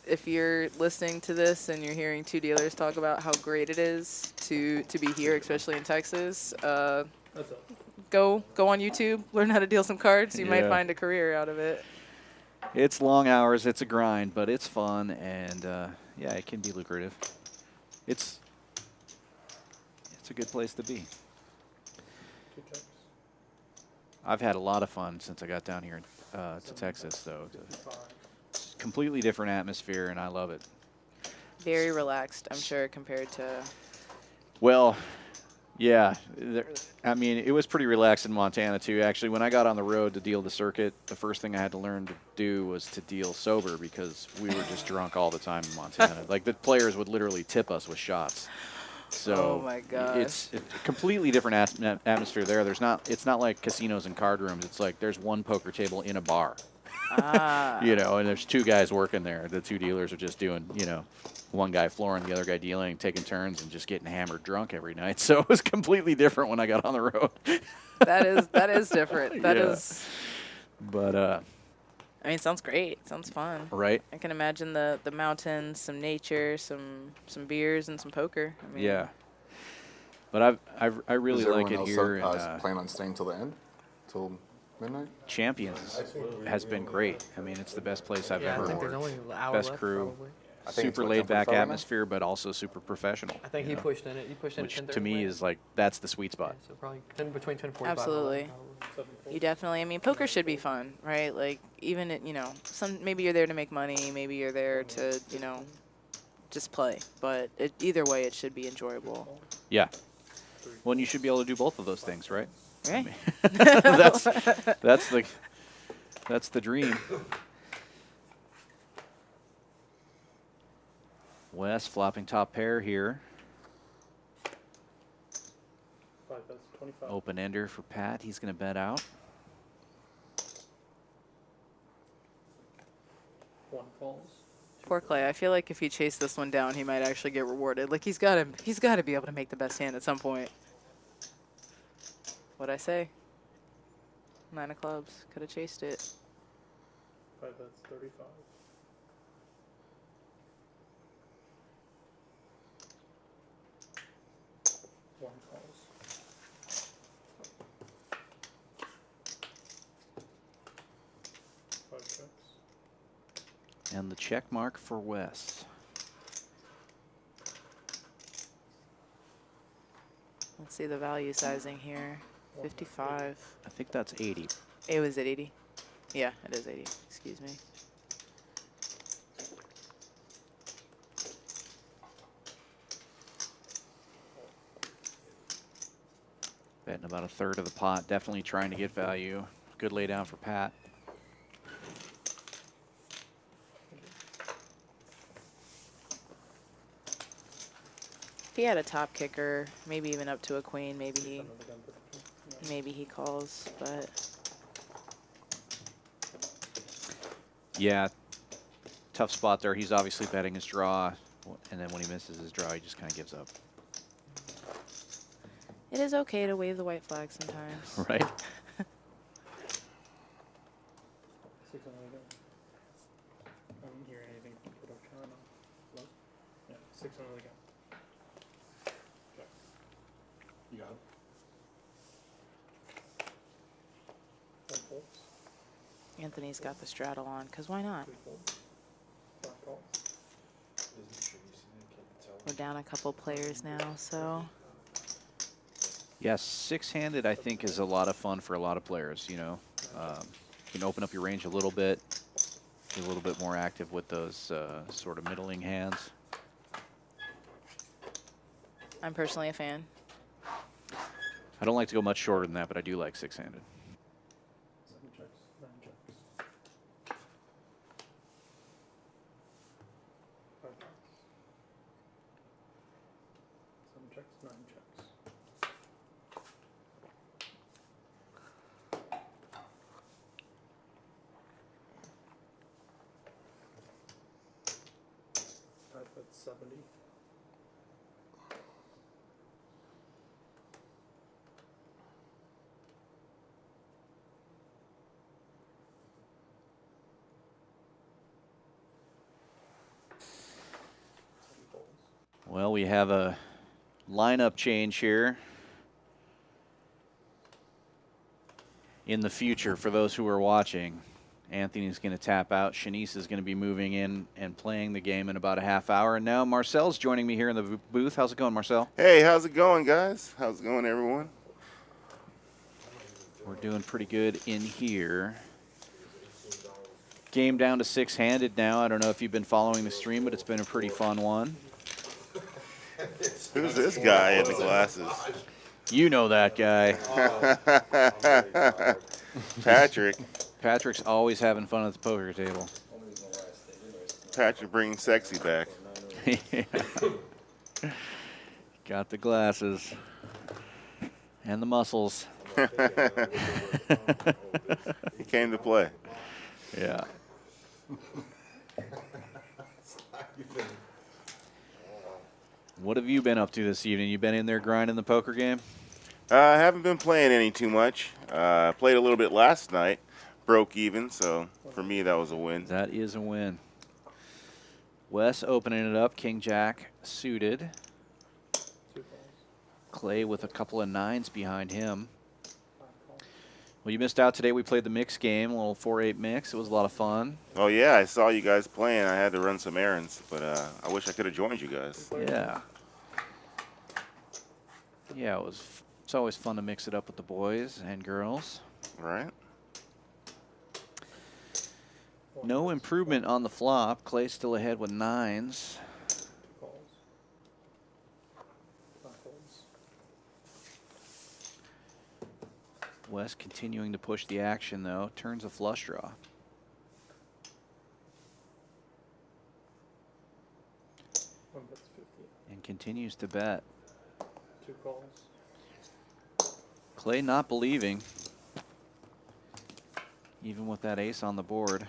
If you're listening to this and you're hearing 2 dealers talk about how great it is to be here, especially in Texas, go on YouTube, learn how to deal some cards. You might Yeah. find a career out of it. It's long hours, it's a grind, but it's fun, and yeah, it can be lucrative. It's a good place to be. I've had a lot of fun since I got down here to Texas, though. Completely different atmosphere, and I love it. Very relaxed, I'm sure, compared to. Well, yeah. I mean, it was pretty relaxed in Montana, too. Actually, when I got on the road to deal the circuit, the first thing I had to learn to do was to deal sober because we were just drunk all the time in Montana. Like, the players would literally tip us with shots. So Oh my gosh. it's a completely different atmosphere there. It's not like casinos and card rooms. It's like there's one poker table in a bar. Ah. You know, and there's 2 guys working there. The 2 dealers are just doing, you know, one guy flooring, the other guy dealing, taking turns, and just getting hammered drunk every night. So it was completely different when I got on the road. That is different. That is. Yeah. But I mean, sounds great. Sounds fun. right? I can imagine the mountains, some nature, some beers, and some poker. I mean, Yeah. But I really Does like everyone it else here. And, plan on staying till the end? Till midnight? Champions has been great. I mean, it's the best place I've Yeah, I ever think there's worked. only an hour Best left, crew. probably. I think it's Super what, laid back 10:45 now? atmosphere, but also super professional. I think he you know, pushed in it. He pushed in which at 10:30. to me is like that's the sweet spot. So probably between 10:45. Absolutely. and 11 probably. You definitely, I mean, poker should be fun, right? Like, even, you know, maybe you're there to make money, maybe you're there to, you know, just play. But either way, it should be enjoyable. Yeah. Well, and you should be able to do both of those things, right? Right. That's the dream. Wes flopping top pair here. 5 bets, 25. Open ender for Pat. He's going to bet out. 1 calls. Poor Clay. I feel like if he chased this one down, he might actually get rewarded. Like, he's got to be able to make the best hand at some point. What'd I say? 9 of clubs. Could have chased it. 5 bets, 35. 1 calls. 5 checks. And the check mark for Wes. Let's see the value sizing here. 55. I think that's 80. It was at 80. Yeah, it is 80. Excuse me. Betting about a third of the pot. Definitely trying to get value. Good lay down for Pat. If he had a top kicker, maybe even up to a queen, maybe he calls, but Yeah, tough spot there. He's obviously betting his draw, and then when he misses his draw, he just kind of gives up. it is okay to wave the white flag sometimes. Right? 6 on the gun. I didn't hear anything from production right now. Hello? Yeah, 6 on the gun. Okay. You got it. 1 calls. Anthony's got the straddle on, because why not? 3 calls. 5 calls. We're down a couple players now, so Yes, six-handed I think is a lot of fun for a lot of players, you know. You can open up your range a little bit, be a little bit more active with those sort of middling hands. I'm personally a fan. I don't like to go much shorter than that, but I do like six-handed. 7 checks, 9 checks. 5 checks. 7 checks, 9 checks. 5 bets, 70. Well, we have a lineup change here in the future for those who are watching. Anthony's going to tap out. Shanice is going to be moving in and playing the game in about a half hour. And now Marcel's joining me here in the booth. How's it going, Marcel? Hey, how's it going, guys? How's it going, everyone? We're doing pretty good in here. Game down to six-handed now. I don't know if you've been following the stream, but it's been a pretty fun one. Who's this guy in the glasses? You know that guy. Patrick. Patrick's always having fun at the poker table. Patrick bringing sexy back. Got the glasses and the muscles. He came to play. Yeah. What have you been up to this evening? You been in there grinding the poker game? I haven't been playing any too much. Played a little bit last night. Broke even, so for me that was a win. That is a win. Wes opening it up. King Jack suited. Clay with a couple of nines behind him. Well, you missed out today. We played the mix game, a little 4-8 mix. It was a lot of fun. Oh yeah, I saw you guys playing. I had to run some errands, but I wish I could have joined you guys. Yeah. Yeah, it's always fun to mix it up with the boys and girls. Right. No improvement on the flop. Clay still ahead with 9s. Two calls. 5 folds. Wes continuing to push the action though. Turns a flush draw. One bet's 50. And continues to bet. 2 calls. Clay not believing. Even with that ace on the board.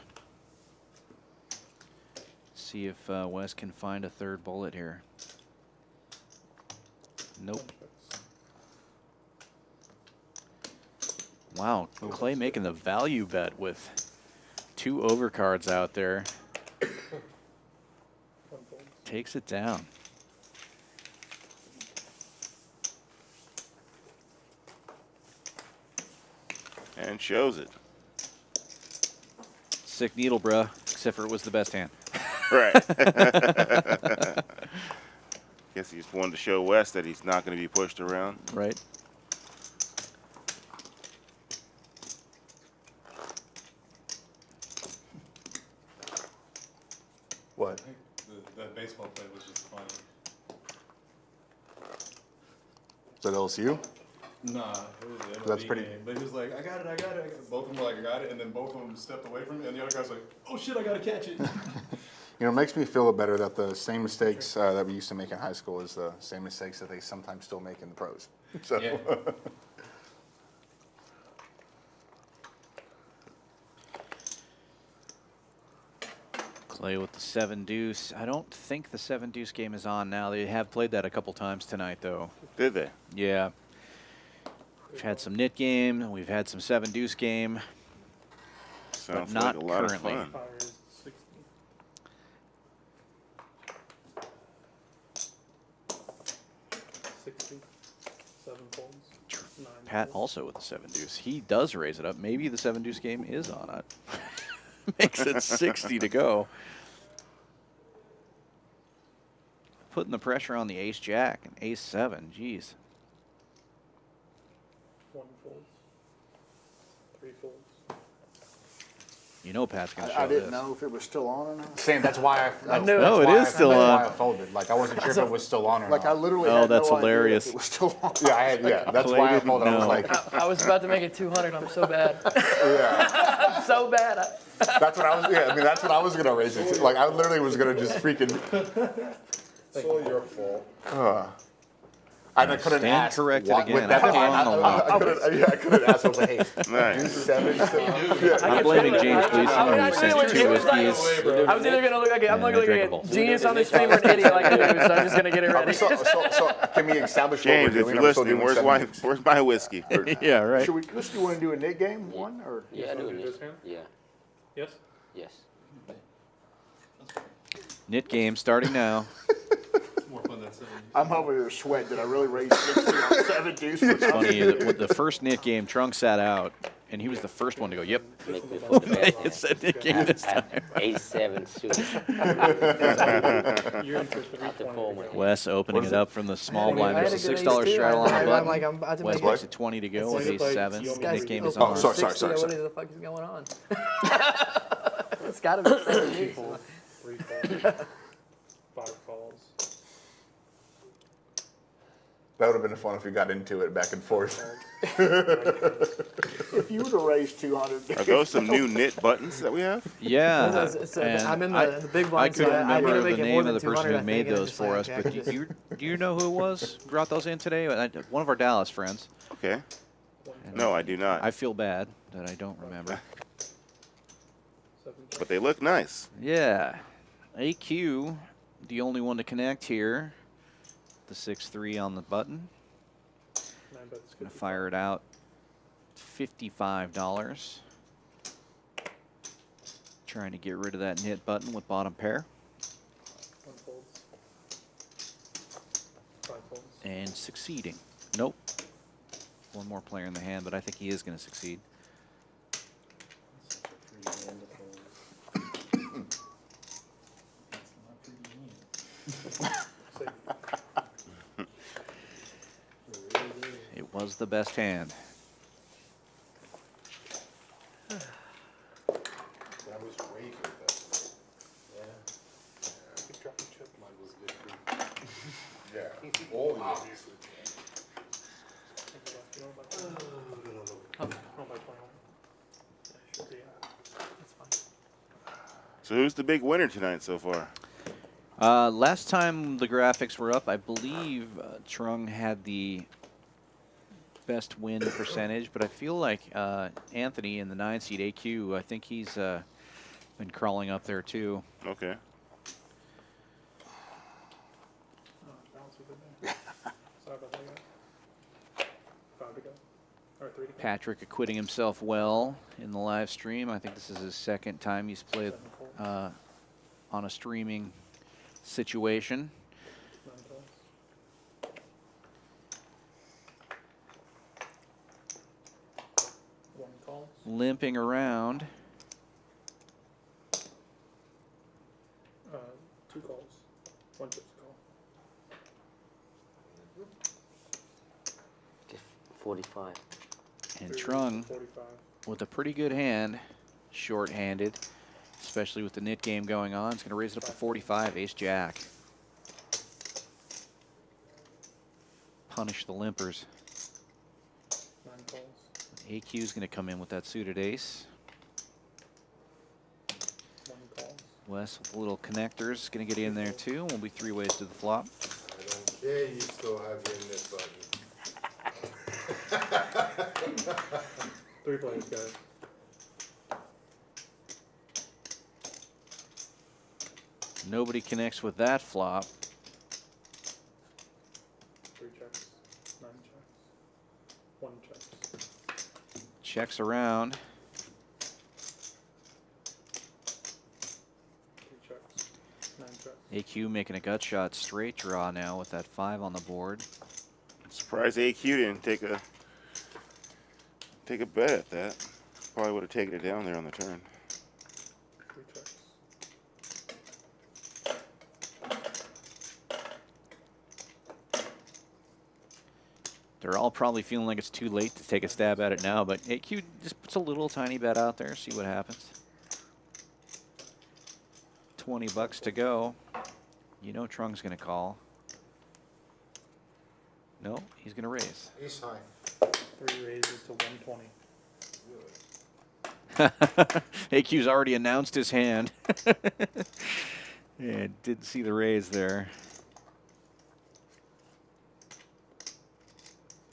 See if Wes can find a third bullet here. Nope. 1 bets. Wow, Clay making the value bet with 2 overcards out there. 1 folds. Takes it down. And shows it. Sick needle, bruh. Except for it was the best hand. Right. Guess he just wanted to show Wes that he's not going to be pushed around. Right. What? That baseball play was just funny. Is that LSU? Nah, it was the MLB That's pretty- game. But he was like, I got it, I got it. Both of them were like, I got it. And then both of them stepped away from it. And the other guy's like, oh shit, I got to catch it. You know, it makes me feel better that the same mistakes that we used to make in high school is the same mistakes that they sometimes still make in the pros. So. Yeah. Clay with the 7-deuce. I don't think the 7-deuce game is on now. They have played that a couple times tonight, though. Did they? Yeah. We've had some nit game. We've had some 7-deuce game. Sounds not like a lot currently. of fun. Fire is 60. 60. 7 folds. 9 Pat folds. also with the 7-deuce. He does raise it up. Maybe the 7-deuce game is on it. Makes it 60 to go. Putting the pressure on the ace-jack and ace-7. Jeez. 1 fold. 3 folds. You know Pat's going to show I didn't this. know if it was still on or not. Same. That's why I knew it. No, it is still that's on. why I folded. Like I wasn't sure if it was still on or Like I not. literally Oh, had that's no idea hilarious. if it was still on. Yeah, that's Clay why I didn't folded. I was know. like, I was about to make it 200. I'm so bad. yeah. I'm so bad. That's what I was. Yeah, I mean, that's what I was gonna raise it to. Like I literally was gonna just freaking. It's all your fault. I couldn't Stand ask. corrected what- again. with that I'm in mind, on the line. I couldn't ask. I was like, hey, Nice. 7. I'm blaming James Gleason I mean, who I sent knew it 2 was like- whiskeys. I was either gonna look like I'm Yeah, looking like drinkable. a genius on the stream or an idiot like you, so I'm just gonna get it ready. So can we establish what James, we're if doing? you're Are we still listening, doing where's 7? where's my whiskey? Yeah, right. Should we? Let's want to do a knit game one or? Yeah, I do Do it. this hand? Yeah. Yes? Yes. Knit game starting now. It's more fun than 7. I'm over here sweating. Did I really raise 60 on 7 deuce? Funny that with the first knit game, Trunk sat out, and he was the first one to go, yep. Make me fold the best. It's a knit game this time. A7 suit. You're into Not the 320. full one. Wes opening it up from the small I blind. had There's a a good $6 ace, too. straddle on the I'm button. like, I'm about to Wes make makes it. it 20 to go with It's ace like 7. you Knit almost- game is Oh, on. sorry. 60, what the fuck is going on? It's gotta be 70. 3 folds. 5 calls. That would have been fun if we got into it back and forth. If you would have raised 200, Are those some new knit buttons that we have? Yeah. I'm in and the big I blind, so couldn't I need to remember make the it more name of than the person 200, who I made think, and those just for like, us, I but could just- do you know who it was? Brought those in today? One of our Dallas friends. Okay. No, I do not. I feel bad that I don't remember. 7 But they look nice. Yeah. AQ, the only one to connect here. The 6-3 on the button. 9 bets. Gonna fire it out. $55. Trying to get rid of that knit button with bottom pair. 1 folds. 5 folds. And succeeding. Nope. One more player in the hand, but I think he is going to succeed. It was the best hand. way good that Yeah. Keep dropping chip. mine was good too. Yeah, all the obviously. You don't buy 21. Huh? Don't buy 21. Yeah, sure. Yeah. That's fine. So who's the big winner tonight so far? Last time the graphics were up, I believe Trung had the best win percentage, but I feel like Anthony in the 9 seed AQ, I think he's been crawling up there too. Okay. Oh, balance was in there. Sorry about that, guys. 5 to go. Or 3 to go. Patrick acquitting himself well in the live stream. I think this is his second time he's played 7-4. on a streaming situation. 9 calls. One calls. Limping around. 2 calls. 1 chip's a call. Just 45. And 3 Trung 45. with a pretty good hand, short-handed, especially with the knit game going on. It's going to raise it up to 45, ace-jack. Punish the limpers. 9 calls. AQ is going to come in with that suited ace. 1 calls. Wes with the little connectors, going to get in there too. Will be 3 ways to the flop. I don't care, you still have your knit button. 3 players, guys. Nobody connects with that flop. 3 checks. 9 checks. 1 checks. Checks around. 3 checks. 9 checks. AQ making a gut shot straight draw now with that 5 on the board. Surprised AQ didn't take a bet at that. Probably would have taken it down there on the turn. 3 checks. They're all probably feeling like it's too late to take a stab at it now, but AQ just puts a little tiny bet out there, see what happens. 20 bucks to go. You know Trung's going to call. No, he's going to raise. Ace high. 3 raises to 120. AQ's already announced his hand. Yeah, didn't see the raise there.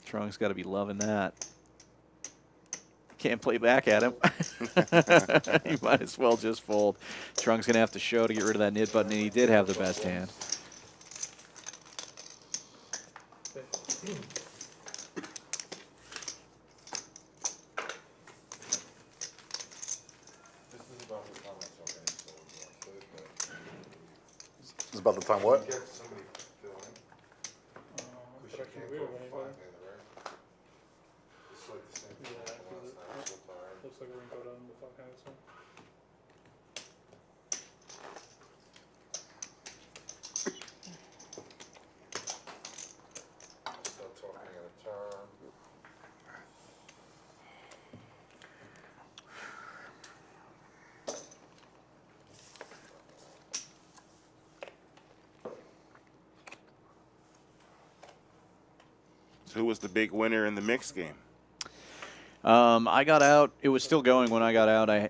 Trung's got to be loving that. Can't play back at him. You might as well just fold. Trung's going to have to show to get rid of that knit button, and he did have the best hand. It's about the time what? Get somebody filling. Because you can't go 5 either, right? It's like the same thing Yeah, last night, I'm so tired. Looks like we're going to go down the fuck out of this one. Still talking at a turn. So who was the big winner in the mixed game? I got out. It was still going when I got out. I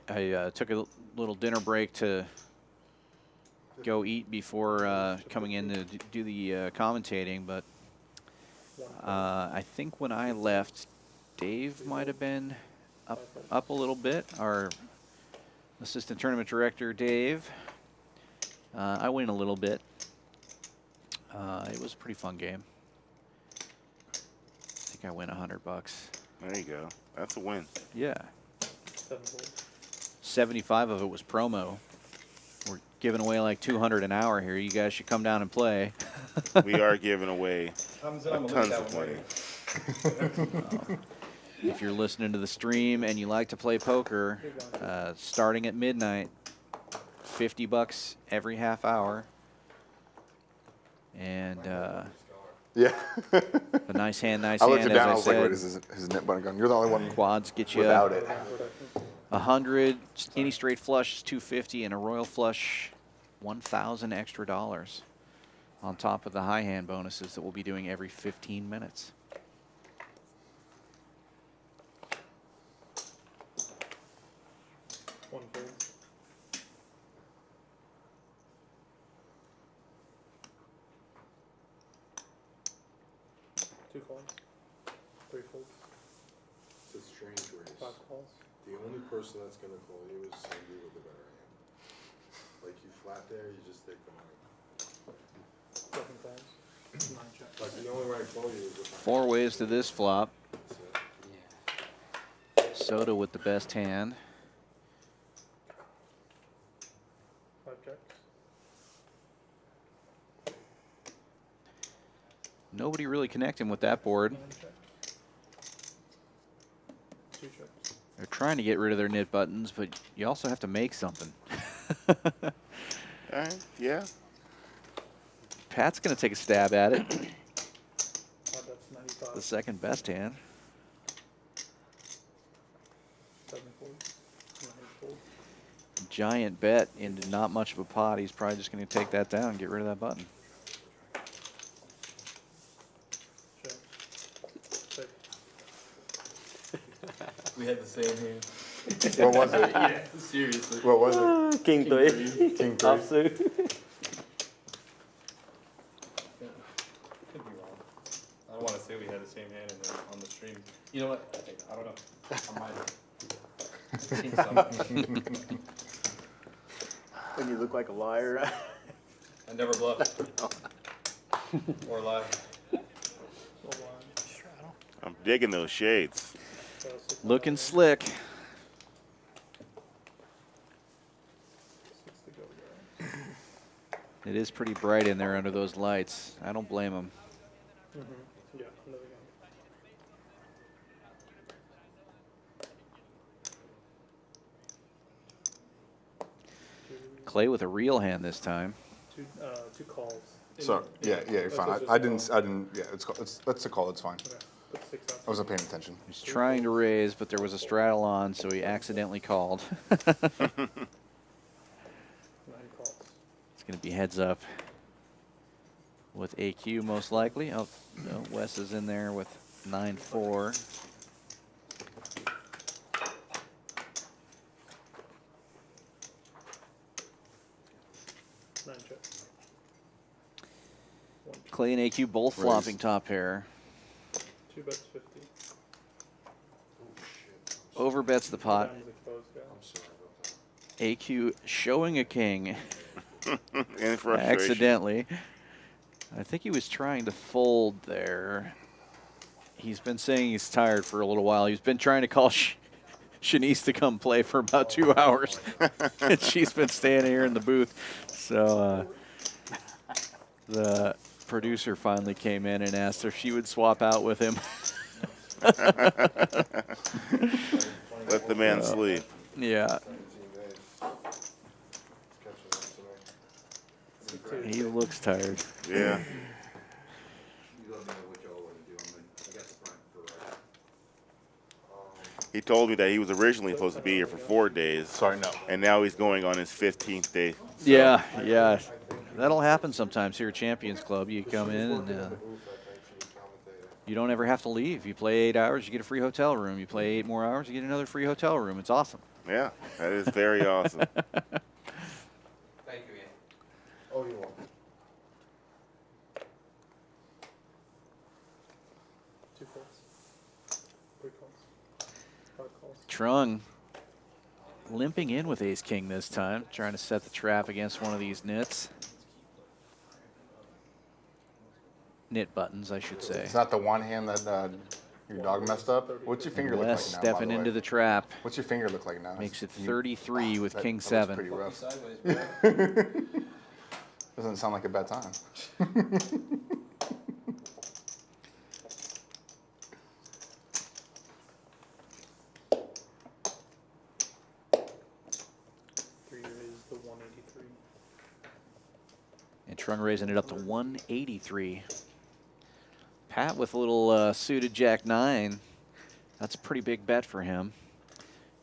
took a little dinner break to go eat before coming in to do the commentating. But I think when I left, Dave might have been up a little bit. Our assistant tournament director, Dave. I win a little bit. It was a pretty fun game. I think I win $100. There you go. That's a win. Yeah. 7 folds. 75 of it was promo. We're giving away like 200 an hour here. You guys should come down and play. We are giving away tons of money. If you're listening to the stream and you like to play poker, starting at midnight, $50 every half hour. And Yeah. a nice hand, nice I hand, looked it as down. I I was like, said. wait, is his net button gone? You're the only one Quads get you without it. 100, any straight flush is 250, and a royal flush, 1,000 extra dollars on top of the high hand bonuses that we'll be doing every 15 minutes. One fold. Two calls. Three folds. It's a strange race. Five calls. The only person that's gonna call you is somebody with a better hand. Like you flat there, you just take the money. Seven calls. Nine checks. Like the only way I call you is if 4 ways to this flop. that's it. Soda with the best hand. Five checks. Nobody really connecting with that board. Nine checks. Two checks. They're trying to get rid of their knit buttons, but you also have to make something. Yeah. Pat's going to take a stab at it. That's 95. The second best hand. Seven folds. Nine folds. Giant bet into not much of a pot. He's probably just going to take that down and get rid of that button. Check. Check. We had the same hand. What was it? Yeah, seriously. What was it? King three. King three. Offsuit. Could be wrong. I don't want to say we had the same hand and then on the stream. You know what? I don't know. I might have seen something. When you look like a liar. I never bluff. Or lie. I'm digging those shades. Looking slick. It is pretty bright in there under those lights. I don't blame him. Yeah, another game. Clay with a real hand this time. Two calls. So yeah, you're fine. I didn't. Yeah, that's a call. It's fine. Okay. Put 6 out. I wasn't paying attention. He's trying to raise, but there was a straddle on, so he accidentally called. 9 calls. It's going to be heads up with AQ most likely. Oh, no, Wes is in there with 9-4. Nine checks. One check. Clay and AQ both Raise. flopping top pair. 2 bets 50. Overbets the pot. Diamonds exposed, guys. I'm sorry about that. AQ showing a king In frustration. accidentally. I think he was trying to fold there. He's been saying he's tired for a little while. He's been trying to call Shanice to come play for about 2 hours. And she's been staying here in the booth. So the producer finally came in and asked if she would swap out with him. Let the man sleep. Yeah, 17 days. It's catching up to me. he looks tired. Yeah. You let me know what y'all want to do. I got the front for He told me that he was originally supposed to be here for 4 days. Sorry, no. And now he's going on his 15th day. So, Yeah, yeah. That'll happen sometimes here at Champions Club. You come in and booth, I think, she commentated. you don't ever have to leave. You play 8 hours, you get a free hotel room. You play 8 more hours, you get another free hotel room. It's awesome. Yeah, that is very awesome. Thank you, Ian. Oh, you're welcome. 2 calls. 3 calls. 5 calls. Trung limping in with ace-king this time, trying to set the trap against one of these knits. Knit buttons, I should say. It's not the one hand that your dog messed up. What's your finger look like now? Wes by stepping the way? into the trap. What's your finger look like now? Makes it You- 33 with that- king that was 7. Pretty rough. Sideways, bro. Doesn't sound like a bad time. 3 is the 183. And Trung raising it up to 183. Pat with a little suited jack 9. That's a pretty big bet for him.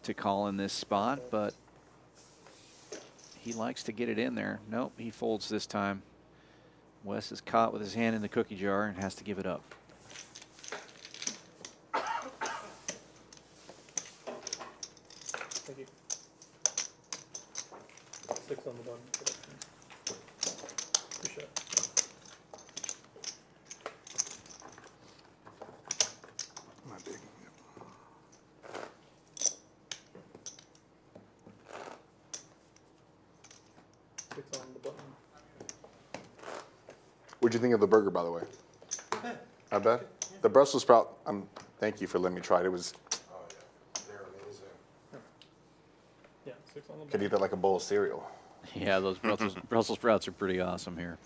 to call in this spot, but he likes to get it in there. Nope, he folds this time. Wes is caught with his hand in the cookie jar and has to give it up. Thank you. 6 on the button. Appreciate it. Not big. Yep. 6 on the button. What'd you think of the burger, by the way? I bet. The Brussels sprout. Thank you for letting me try it. It was. Oh, yeah. They're amazing. Yeah, 6 on the Could button. eat that like a bowl of cereal. Yeah, those Brussels sprouts are pretty awesome here.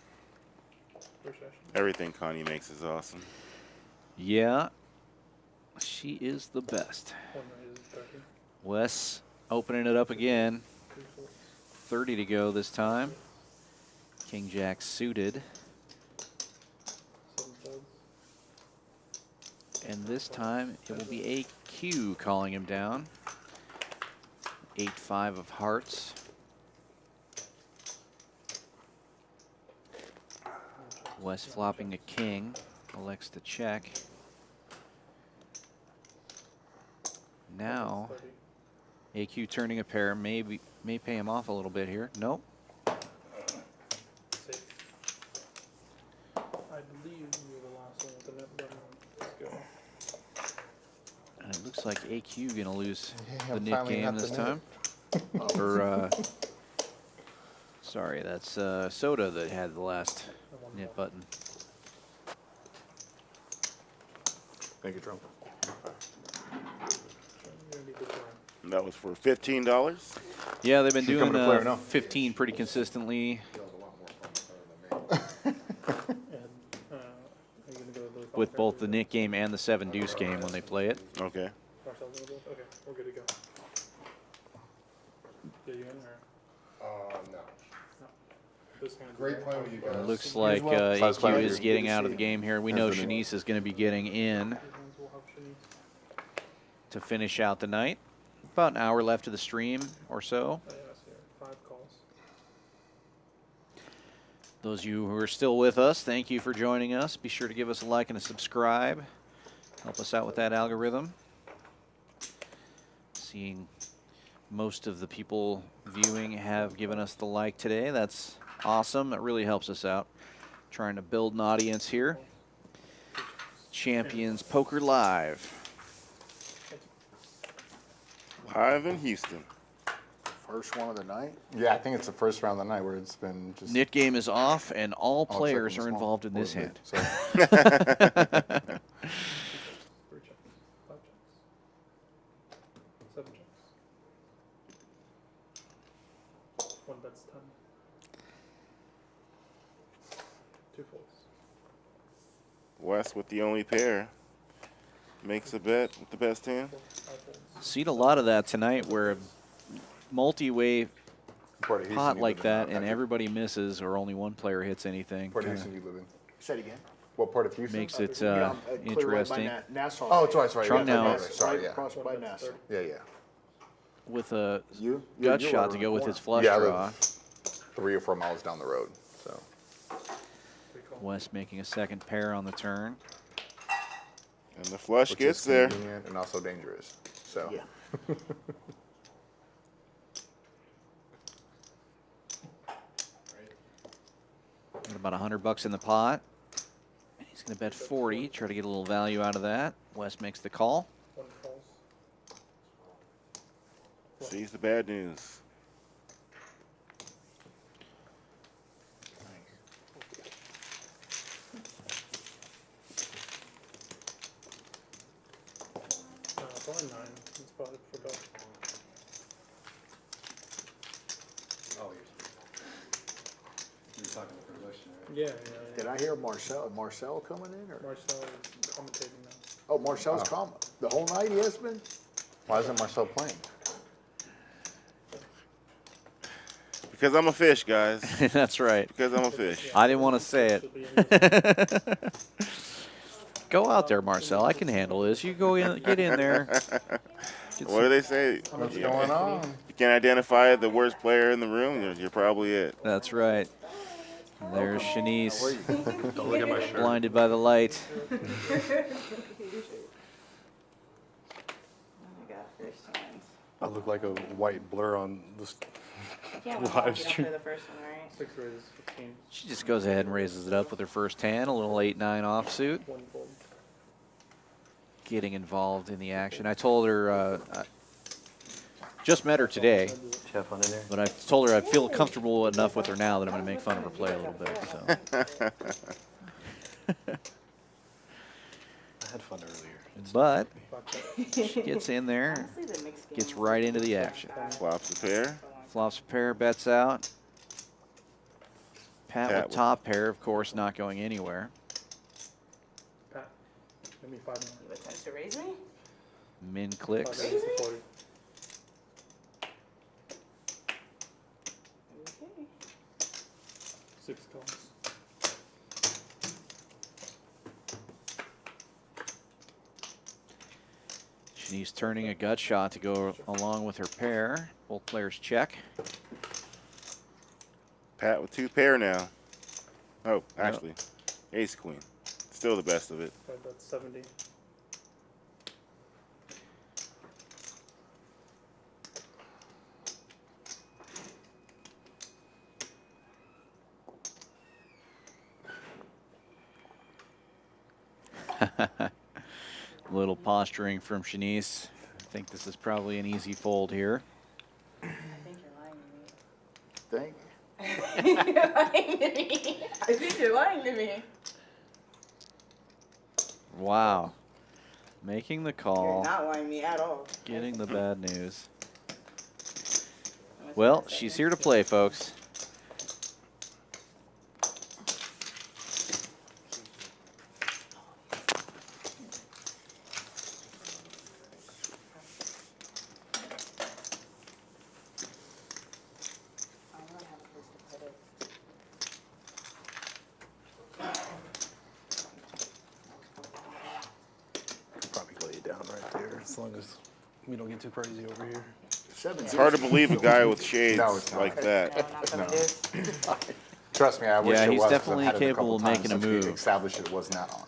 Appreciation. Everything Connie makes is awesome. Yeah, she is the best. 1 is 30. Wes opening it up again. 2 4. 30 to go this time. King Jack suited. 7 thugs. And this time it will be AQ calling him down. 8-5 of hearts. Wes flopping a king. Elects to check. Now 30. AQ turning a pair may pay him off a little bit here. Nope. Safe. I believe you were the last one with the net button. Let's go. And it looks like AQ gonna lose Yeah, the I'm nit finally game not the this nit. time. Or sorry, that's Soda that had the last nit button. Thank you, Trump. You're gonna be this round. And that was for $15. Yeah, they've been She's doing coming to play right now. 15 pretty consistently Feels a lot more fun than me. And are you gonna go to the with both the nit game and the 7-deuce game when they play it. Okay. Marcel's gonna go? Okay, we're good to go. Did you in or No. no? This hand. Great playing with you guys. It looks like well. Nice AQ playing is with you. getting Good to out of see the you. game here. We Nice know to meet you. Shanice is going to be getting in These ones will have Shanice. to finish out the night. About an hour left of the stream or so. Oh, yeah, I see her. 5 calls. Those of you who are still with us, thank you for joining us. Be sure to give us a like and a subscribe. Help us out with that algorithm. Seeing most of the people viewing have given us the like today. That's awesome. That really helps us out. Trying to build an audience here. Champions Poker Live. Live in Houston. First one of the night. Yeah, I think it's the first round of the night where it's been just. Nit game is off, and all Oh, players second are small. involved in Or this big. hand. So, 3 checks. 5 checks. 7 checks. 1 bets 10. 2 folds. Wes with the only pair. Makes a bet with the best hand. 5 folds. Seen a lot of that tonight where a multi-way Port of Houston, pot you like live in, that huh? and everybody misses or only one player hits anything. Port of Kinda Houston, you live in. Say it again. What part of Houston? makes it Yeah, clear right by interesting. Nassau. Oh, it's right, it's right. Trump yeah, now- right, right, sorry, Right yeah. across by 1 bets Nassau. 30. Yeah, yeah. With a You? gut You're shot right to around go the with corner. his flush Yeah, I draw. live 3 or 4 miles down the road. So 3 calls. Wes making a second pair on the turn. And the flush which gets is there. convenient and also dangerous. So Yeah. Got about $100 in the pot. And he's going to bet 40, try to get a little value out of that. Wes makes the call. 1 calls. Sees the bad news. Probably 9. It's probably forgot. Oh, you're talking to production, right? Yeah. Did I hear Marcel coming in, or? Marcel is commentating now. Oh, Marcel's calm. The whole night he has been? why isn't Marcel playing? Because I'm a fish, guys. That's right. Because I'm a fish. I didn't want to say it. Should be in this. Go out there, Marcel. I can handle this. You go in, get in there. What do they say? What's going on? You can't identify the worst player in the room, you're probably it. That's right. There's Shanice, Don't look at my shirt. blinded by the light. Oh my God, first times. I look like a white blur on this Yeah, live you don't stream. play the first one, right? 6 raises, 15. She just goes ahead and raises it up with her first hand, a little 8-9 offsuit, 1 fold. getting involved in the action. I told her, just met her today, Have fun in there. but I told her I feel comfortable enough with her now that I'm going to make fun of her play a little bit. So. I had fun earlier. But she gets in there, Honestly, the mixed game gets was right into the action. Flops a pair. Flops a pair, bets out. Pat Pat with with- top pair, of course, not going anywhere. Pat, give me 5 more. You attempt to raise me? Min 5 clicks. raises to 40. Okay. 6 calls. She's turning a gut shot to go along with her pair. Both players check. Pat with 2 pair now. Oh, actually, ace queen. Still the best of it. 5 bet 70. Little posturing from Shanice. I think this is probably an easy fold here. I think Think. you're lying to me. I think you're lying to me. Wow. Making the You're call, not lying to me at all. getting the bad news. Well, she's here to play, folks. Probably lay it down right there, as long as we don't get too crazy over here. 7 It's hard to believe a guy with shades No, it's not. like that. No, not seven deuce. Trust me, I wish Yeah, it he's was. 'cause I've definitely had it a capable couple of making times a since we move. established it was not on.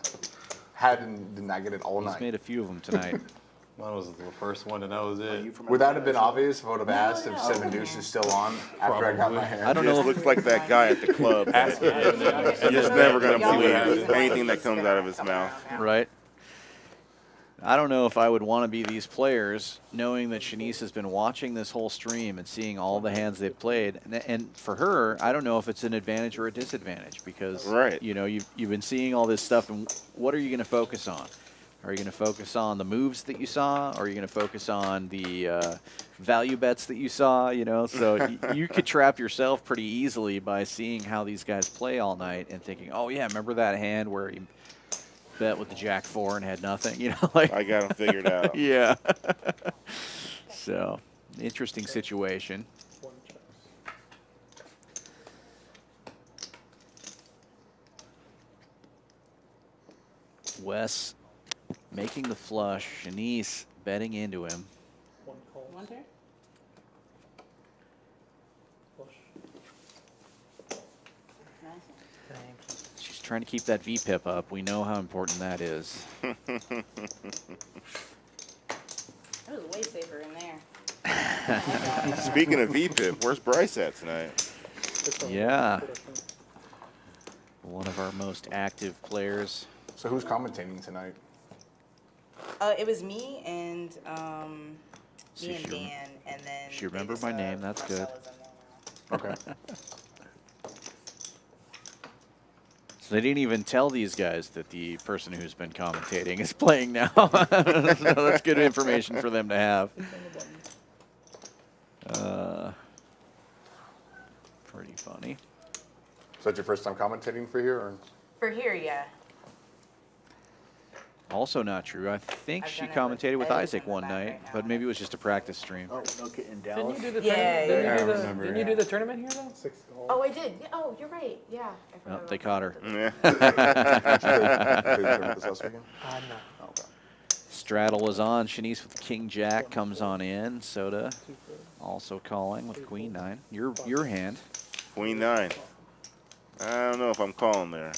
Did not get it all He's night. made a few of them tonight. Mine was the first one, and that was it. Would that have been obvious if I would have asked if 7-deuce is still on after I got my hand? I don't He know just if looks like that guy at the club. You're just never gonna believe anything that comes out of his mouth. Right? I don't know if I would want to be these players, knowing that Shanice has been watching this whole stream and seeing all the hands they've played. And for her, I don't know if it's an advantage or a disadvantage because, Right. you know, you've been seeing all this stuff, and what are you going to focus on? Are you going to focus on the moves that you saw? Or are you going to focus on the value bets that you saw? You know, so you could trap yourself pretty easily by seeing how these guys play all night and thinking, oh yeah, remember that hand where he bet with the jack 4 and had nothing? You know, like I got him figured out. yeah. So interesting situation. 1 checks. Wes making the flush. Shanice betting into him. 1 call. One turn? Flush. Nice. She's trying to keep that VPIP up. We know how important that is. It was way safer in there. Speaking of VPIP, where's Bryce at tonight? 6 on Yeah. the production. One of our most active players. So who's commentating tonight? It was me and See, me and she rem- Dan, and then she remembered my name, that's good. Okay. So they didn't even tell these guys that the person who's been commentating is playing now. So that's good information for them to have. Pretty funny. So that's your first time commentating for here? Or? For here, yeah. Also not true. I think I've she done it with commentated with Ed Isaac in the one back night, right now. but maybe it was just a practice stream. Oh, no kidding, in Didn't Dallas? you do the Yeah, tournament? yeah, Didn't yeah. you do I the- remember, Didn't you yeah. do the tournament here though? 6 calls. Oh, I did. Yeah, oh, you're right. Yeah. I Oh, forgot they about caught her. Yeah. Did you play this last weekend? No. Okay. Straddle was on. Shanice with King Jack comes on in. Soda also calling with Queen 9. Your hand. Queen 9. I don't know if I'm calling there.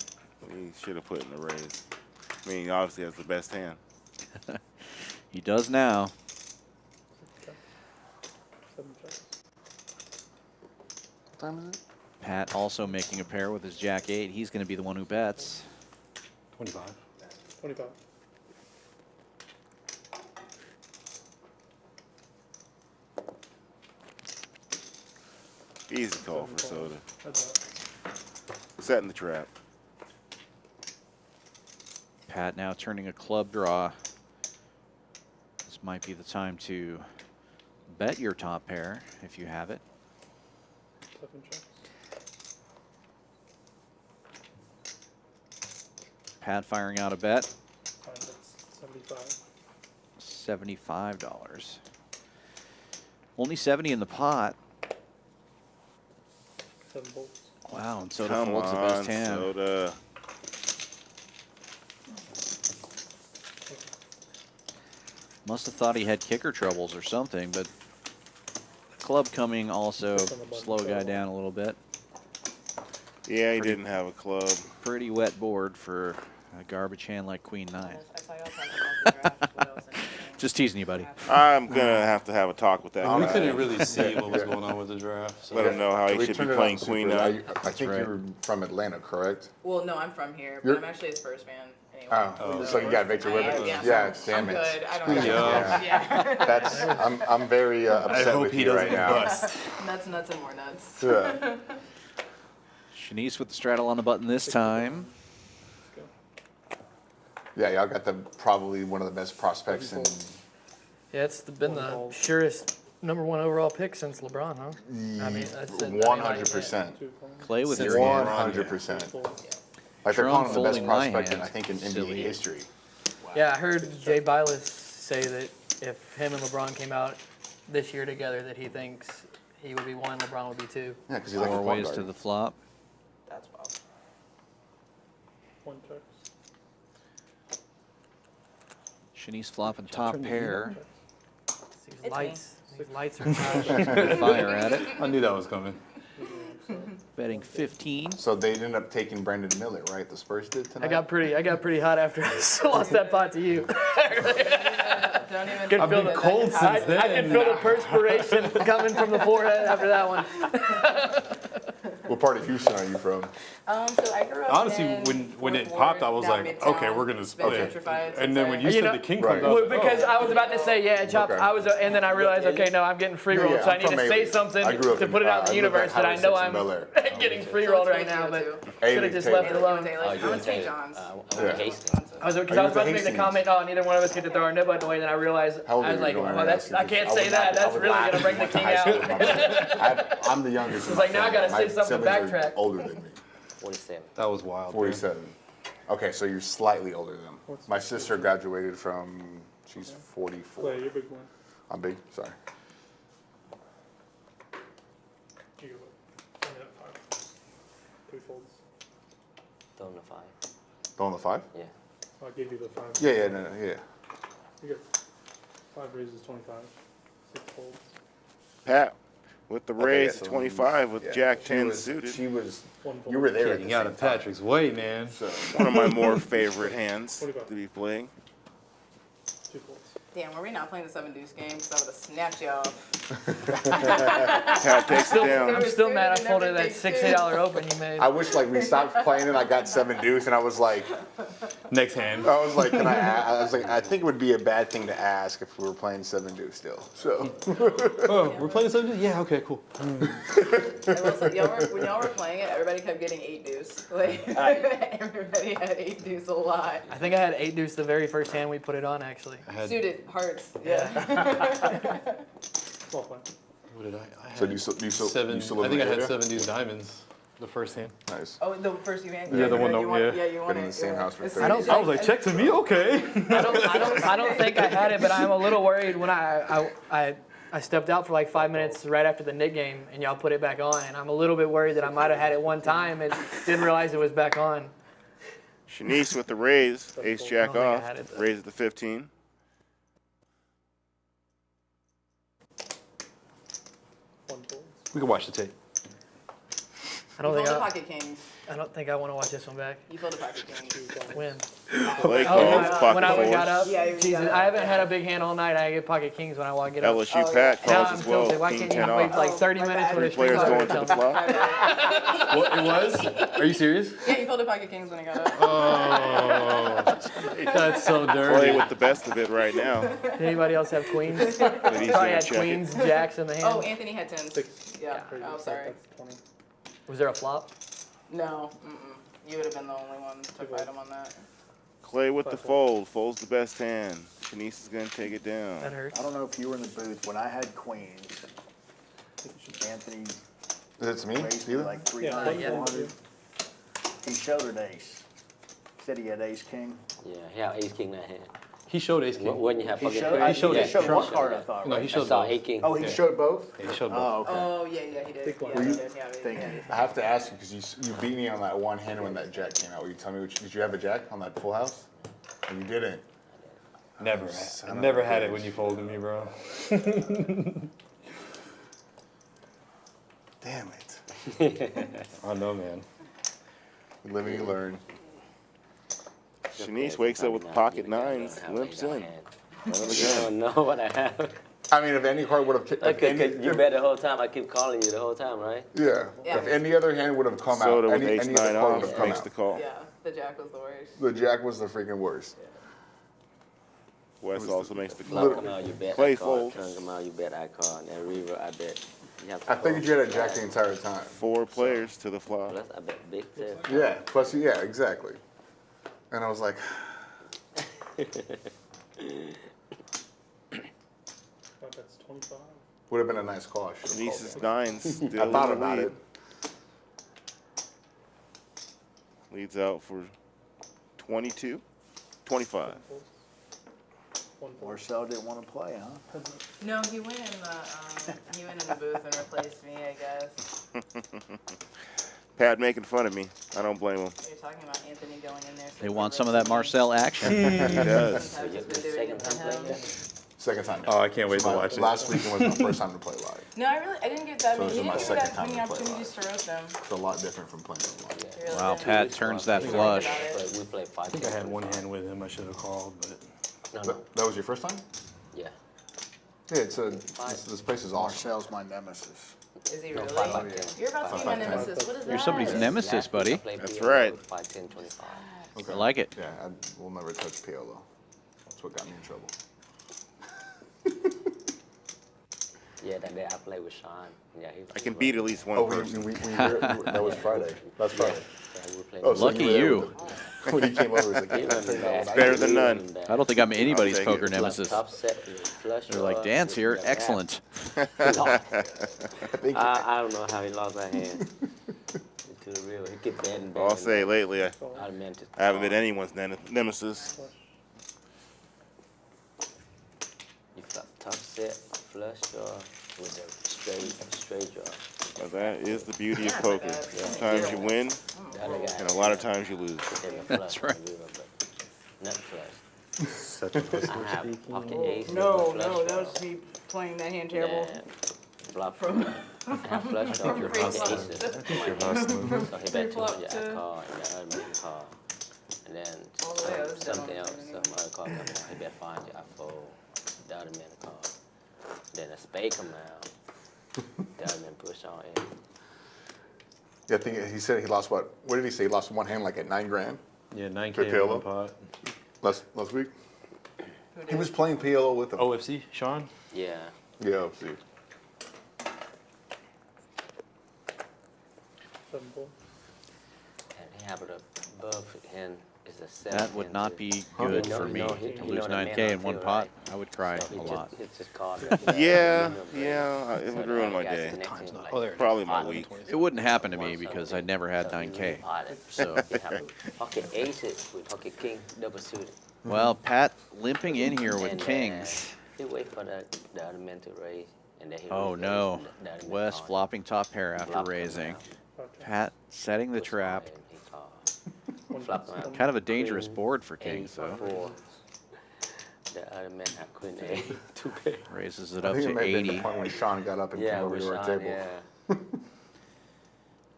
He should have put in the raise. I mean, he obviously has the best hand. He does now. 7 checks. What time is it? Pat also making a pair with his Jack 8. He's going to be the one who bets. 25. 25. Easy call for Soda. That's it. Setting the trap. Pat now turning a club draw. This might be the time to bet your top pair if you have it. 7 checks. Pat firing out a bet. Fine, that's 75. $75. Only 70 in the pot. 7 bolts. Wow, and Soda Come folds the on, best hand. Soda. Must have thought he had kicker troubles or something, but club coming also slow a guy down a little bit. Yeah, he didn't have a club. Pretty wet board for a garbage hand like Queen 9. I saw y'all talking about the draft. What else? Just teasing you, buddy. I'm going to have to talk with that We guy. couldn't really see what was going on with the draft. So. Let him know how he We should turned be it playing on Queen super. 9. I think right. you're from Atlanta, correct? Well, no, I'm from here, but You're- I'm actually his first fan anyway. Oh, so you got Victor I am, Weber. yeah, Yeah, so damn I'm it. good. I don't have Yeah. yeah. That's I'm very upset hope with he you right doesn't now. bust. Nuts, nuts, and more nuts. Yeah. Shanice with the straddle on the button this time. Let's go. Yeah, y'all got probably one of the best prospects in. Yeah, it's been the surest #1 overall pick since LeBron, huh? I mean, that's it. 100%. 2 calls. Clay with Since your hand. 100%. Folds. Like they're Trump calling him the best folding my prospect in hand. I think in NBA Silly. history. Yeah, I heard Jay Bilas say that if him and LeBron came out this year together, that he thinks he would be 1, LeBron would be 2. Yeah, because he's like a Four point ways guard. to the flop. That's wild. 1 checks. Shanice flopping top pair. These It's lights, these lights are trash. Fire at it. I knew that was coming. Betting 15. So they ended up taking Brandon Miller, right? The Spurs did tonight. I got pretty hot after I lost that pot to you. Don't even. Could I've feel been the- cold since I then. can feel the perspiration coming from the forehead after that one. What part of Houston are you from? So I grew up Honestly, in when it Fourth popped, I Ward, was down like, Midtown. okay, we're gonna It's been split. gentrified And since then when you You said know- the king Right. comes Well, up, because I was about to say, yeah, Chop, Okay. and then I realized, okay, no, I'm getting free rolled, Yeah, so I I'm need from to say Maywood. something I grew up to put it out in the I lived at universe that I Highway know 6 in I'm Bel Air. getting free rolled right now, but should have just left it alone. I'm in St. John's. Yeah. Because I was Are you about to with the make the Hastings? comment, oh, neither one of us get to throw our nib out the way, then I realized, How old I are was you? like, Don't mind well, me that's, asking, I 'cause can't I say would that, not- I that's would really laugh gonna bring if the I king went to high school out. with I'm the youngest. It's like, now I gotta say My something to siblings are backtrack. Older than me. 47. That was wild. 47. Okay, so you're slightly older than them. My sister graduated from. She's 44. Clay, you're big one. I'm big. Sorry. You go. And at 5. 3 folds. Throw the 5. Going to 5? Yeah. I'll give you the 5. Yeah, no, yeah. You get 5 raises 25. 6 folds. Pat with the Okay, raise yeah, so 25 with yeah. Jack She 10 was- suited. She was. 1 fold. You were there at the Getting out same of time. Patrick's way, man. So One of my more favorite hands 45. to be playing. 2 folds. Damn, were we not playing the 7-deuce game? Because I would have snapped you off. Pat takes it down. I'm still mad I folded that $60 open you made. I wish like we stopped playing and I got 7 deuce and I was like, Next hand. I was like, can I was like, I think it would be a bad thing to ask if we were playing 7 deuce still. So Oh, we're playing something? Yeah, okay, cool. I will say, when y'all were playing it, everybody kept getting 8-deuce. Like, everybody had 8-deuce a lot. I think I had 8 deuce the very first hand we put it on, actually. I had, Suited hearts. Yeah. Well played. what did I had so do you still seven. you still live I think I in the had area? 7 deuce diamonds the first hand. Nice. Oh, the first you hand. Yeah, the one that- you want, yeah. Yeah, you want Been in it. the same yeah. house for It's 30 not- years. I was like, check to me, okay. I don't think I had it, but I'm a little worried when I stepped out for like 5 minutes right after the Knick game, and y'all put it back on, and I'm a little bit worried that I might have had it one time and didn't realize it was back on. Shanice with the raise. Ace Jack I don't think I off. had it, though. Raise at the 15. We can watch the tape. I don't You think fold the I, pocket kings. I don't think I want to watch this one back. You fold the pocket kings. When? Play Oh, calls, pocket when I fours. got up. Yeah, you Jesus, got up, I haven't yeah. had a big hand all night. I get pocket kings when I get up. LSU Oh, Pat yeah. Now calls I'm as tilted. well. Why King can't 10 you wait off. like 30 my minutes bad. for the Players street going to the flop. What, it was? Are you serious? Yeah, you folded pocket kings when I got up. Oh, that's so Play dirty. with the best of it right now. Did anybody else have queens? But he's Probably gonna had check it. queens, jacks in the hand. Oh, Anthony had tens. Yeah. Oh, sorry. That's 20. Was there a flop? No. You would have been the only one to fight him on that. Clay with the fold. Fold's the best hand. Shanice is going to take it down. That hurts. I don't know if you were in the booth when I had queens. Anthony Is it me? raised me Steven? like 300, 400. He showed an ace. Said he had ace king. Yeah, he had ace king in that hand. He showed ace king. When you have He pocket showed, king. he showed showed, it. one card, I thought. No, Right? he I showed saw both. ace king. Oh, he showed both? Yeah, he showed both. Oh, okay. Oh, yeah, he did. Yeah, Were he you- did. Yeah, Thank you. I have to ask you because you beat me on that one hand when that jack came out. Will you tell me did you have a jack on that full house? And you didn't. Never. Son I of never a had it bitch. when you folded me, bro. Damn it. I know, man. You live and you learn. Shanice wakes up with pocket nines, limps in. Another You gun. don't know what I have. I mean, if any card would have kicked. Okay, you bet the whole time. I keep calling you the whole time, right? Yeah. Yeah. If any other hand would have come Soda out, with any ace other 9 card would off have come makes out. the call. Yeah, the jack was the worst. The jack was the freaking worst. Wes also makes the Flop call. come out, you bet Clay that card. folds. Turn come out, you bet that card. And river, I bet. You have to I figured fold. you had a jack the entire time. 4 players to the flop. Plus, I bet big too. Yeah. Plus, yeah, exactly. And I was like, Oh, that's 25. would have been a nice call. I should have Shanice's called nines still it. I thought in the about lead. it. Leads out for 22, 25. Marcel didn't want to play, huh? No, he went in the booth and replaced me, I guess. Pat making fun of me. I don't blame him. You're talking about Anthony going in there. They want some of that Marcel action. He does. Sometimes just been doing it for him. Second time. Oh, I can't wait to My- watch it. Last weekend was my first time to play live. No, I didn't get that So many. this He is my didn't give me second that time many to play opportunities to roast them. It's a lot different from playing online. He really Wow, didn't. Pat turns that We flush. talked about it. We played 5. I think I had one hand with him. I should have called, but No, no. That was your first time? Yeah. Yeah, this place is awesome. Marcel's my nemesis. Is he No, really? 5 by 10. You're about to be my nemesis. What is that? You're somebody's nemesis, buddy. That's right. 5, 10, 25. Okay. I like it. Yeah, we'll never touch PLO. That's what got me in trouble. Yeah, that day I played with Sean. Yeah, he. I can beat at least one Oh, person. that was Friday. That's Friday. Yeah, we played. Oh, so Lucky were there you. with when he came over, he was like, He "Yeah, wasn't take that bad. one." Better than none. I don't think I'm anybody's I'll take poker it. nemesis. Top set, flush They're like, draw, Dance with here, the excellent. I don't know how he lost that hand. To the real, he kept betting. I'll say lately, I I meant to. haven't been anyone's nemesis. You flop top set, flush draw with the straight draw. Now that is the beauty of Yeah, poker. like a- Sometimes you win, The other guy. and a lot of times you lose. That's right. Not flush. I have pocket ace. No, flush no, that draw. was me playing that hand terrible. Yeah. Flop from. I have flush draw with pocket flop aces. to- So he bet flop 200, I to- call, and the other man call. And then All the way, I was down something on else, the some other call come out. He bet 500, I fold. The other man call. Then a spade come out. The other man push on in. Yeah, I think he said he lost what? What did he say? He lost one hand like at $9,000 yeah, 9K For in PLO? one pot. last week. He was playing PLO with him. OFC, Sean? Yeah. Yeah, see. 7-4. And he have it above hand is a 7. That would not be good for me to lose the man 9K in on one field, pot. right? I would cry So he a just- lot. It's just called. Yeah, it would ruin my day. Oh, there. Probably my week. It wouldn't happen to me because I never had 9K. So, Pocket aces with pocket king double suited. well, Pat limping in here with And, kings. He wait for the other man to raise, and then he. Oh raise, no. and the other man Wes call. flopping top pair after Flop come raising. out, Pat setting the push trap. on, and he call. Flop come out. Kind of a dangerous Queen, board for eight, kings, though. 4. The other man had queen 8, 2 pair. Raises it I up think it to may have been the 80. point when Sean got up and Yeah, came over with to our Sean, table. yeah.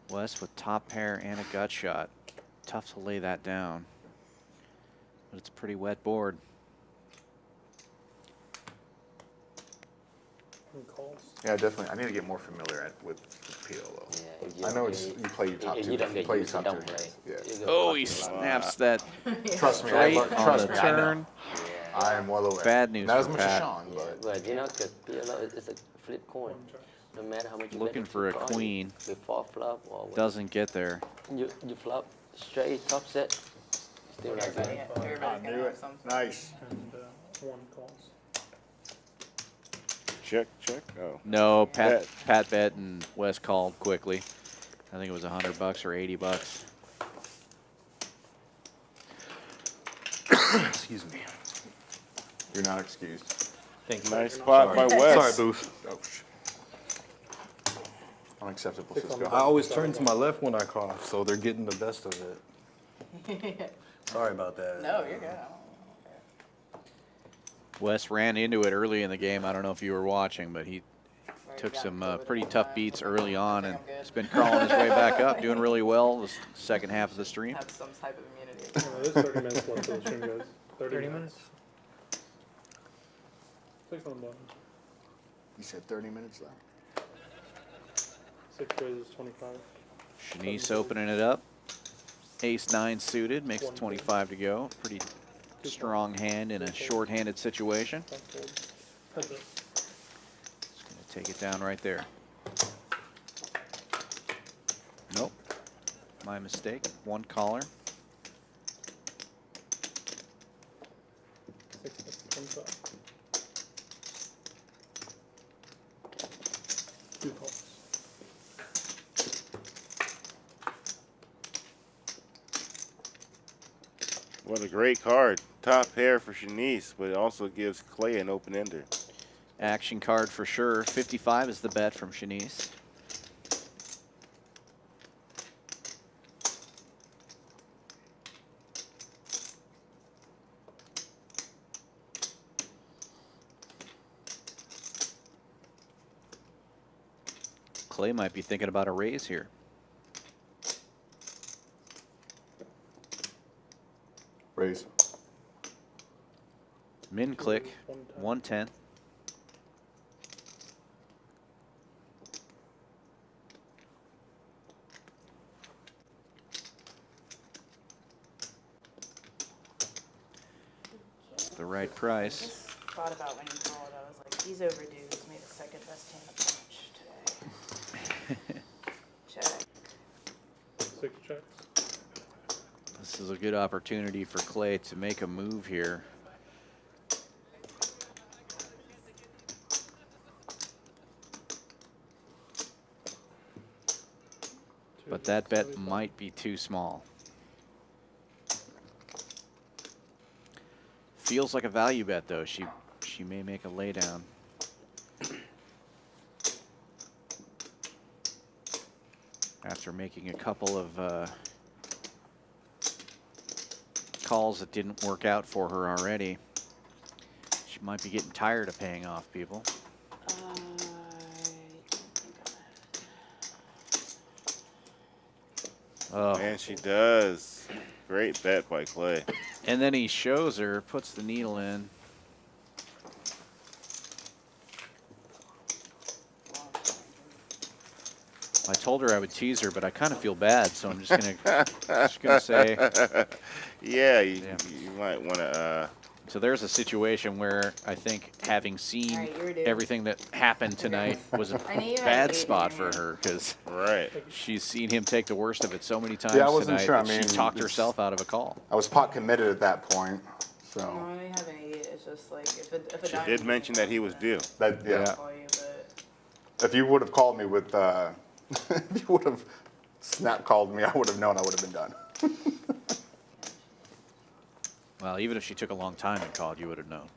West with top pair and a gut shot. Tough to lay that down, but it's a pretty wet board. Calls. Yeah, definitely. I need to get more familiar with PO though. Yeah, if you I don't know get it's it- you play your top if two. you don't get play your used to top don't two play. hands. Yeah. You'll get Oh, he fucking lost. snaps that Trust me, straight on on the me. turn. I am well aware. Bad news Not for as much Pat. as Sean, Yeah, but but you know, because PLO it's a flip coin. No matter how much you Looking bet for a the card, queen. before flop or when Doesn't get there. you flop straight top set, still not good. Everybody's I gonna knew have it. something. Nice. And 1 calls. Check, check. Oh. No, Bet. Pat bet and West called quickly. I think it was $100 or $80. Excuse me. you're not excused. Thank you. Nice spot by Sorry, West. Booth. Oh, unacceptable, Six on Cisco. the I always turn to my left when I cough, so they're getting the best of it. Sorry about that. No, you're good. West ran into it early in the game. I don't know if you were watching, but he took some pretty tough beats early on, and he's been crawling his way back up, doing really well this second half of the stream. Have some type of immunity. There's 30 minutes left till the stream goes. 30 minutes? 6 on the bottom. You said 30 minutes left. 6 raises 25. Shanice opening it up. Ace-9 suited, makes it 25 to go. Pretty strong hand in a short-handed situation. Top fold. Heads up. Just gonna take it down right there. Nope, my mistake. 1 caller. 6 25. 2 calls. What a great card. Top pair for Shanice, but it also gives Clay an open ender. Action card for sure. 55 is the bet from Shanice. Clay might be thinking about a raise here. Raise. Min click, 110. The right price. Just thought about when you called. I was like, he's overdue. He's made the second best hand of punch today. Check. 6 checks. This is a good opportunity for Clay to make a move here. But that bet might be too small. Feels like a value bet though. She may make a laydown. After making a couple of calls that didn't work out for her already. She might be getting tired of paying off people. Oh. And she does. Great bet by Clay. And then he shows her, puts the needle in. I told her I would tease her, but I kind of feel bad, so I'm just gonna say. Yeah, you might want to. So there's a situation where I think having seen Alright, you're due. everything that happened tonight was a I knew you had bad eight in spot your for her because Right. she's seen him take the worst of it so many times Yeah, I wasn't tonight sure. I that mean, she talked it's- herself out of a call. I was pot committed at that point, No, so I don't have an idiot. It's just like if a She diamond did mention that he was due. that yeah. Yeah. call you, but If you would have called me with, if you would have snap called me, I would have known I would have been done. Well, even if she took a long time and called, you would have known.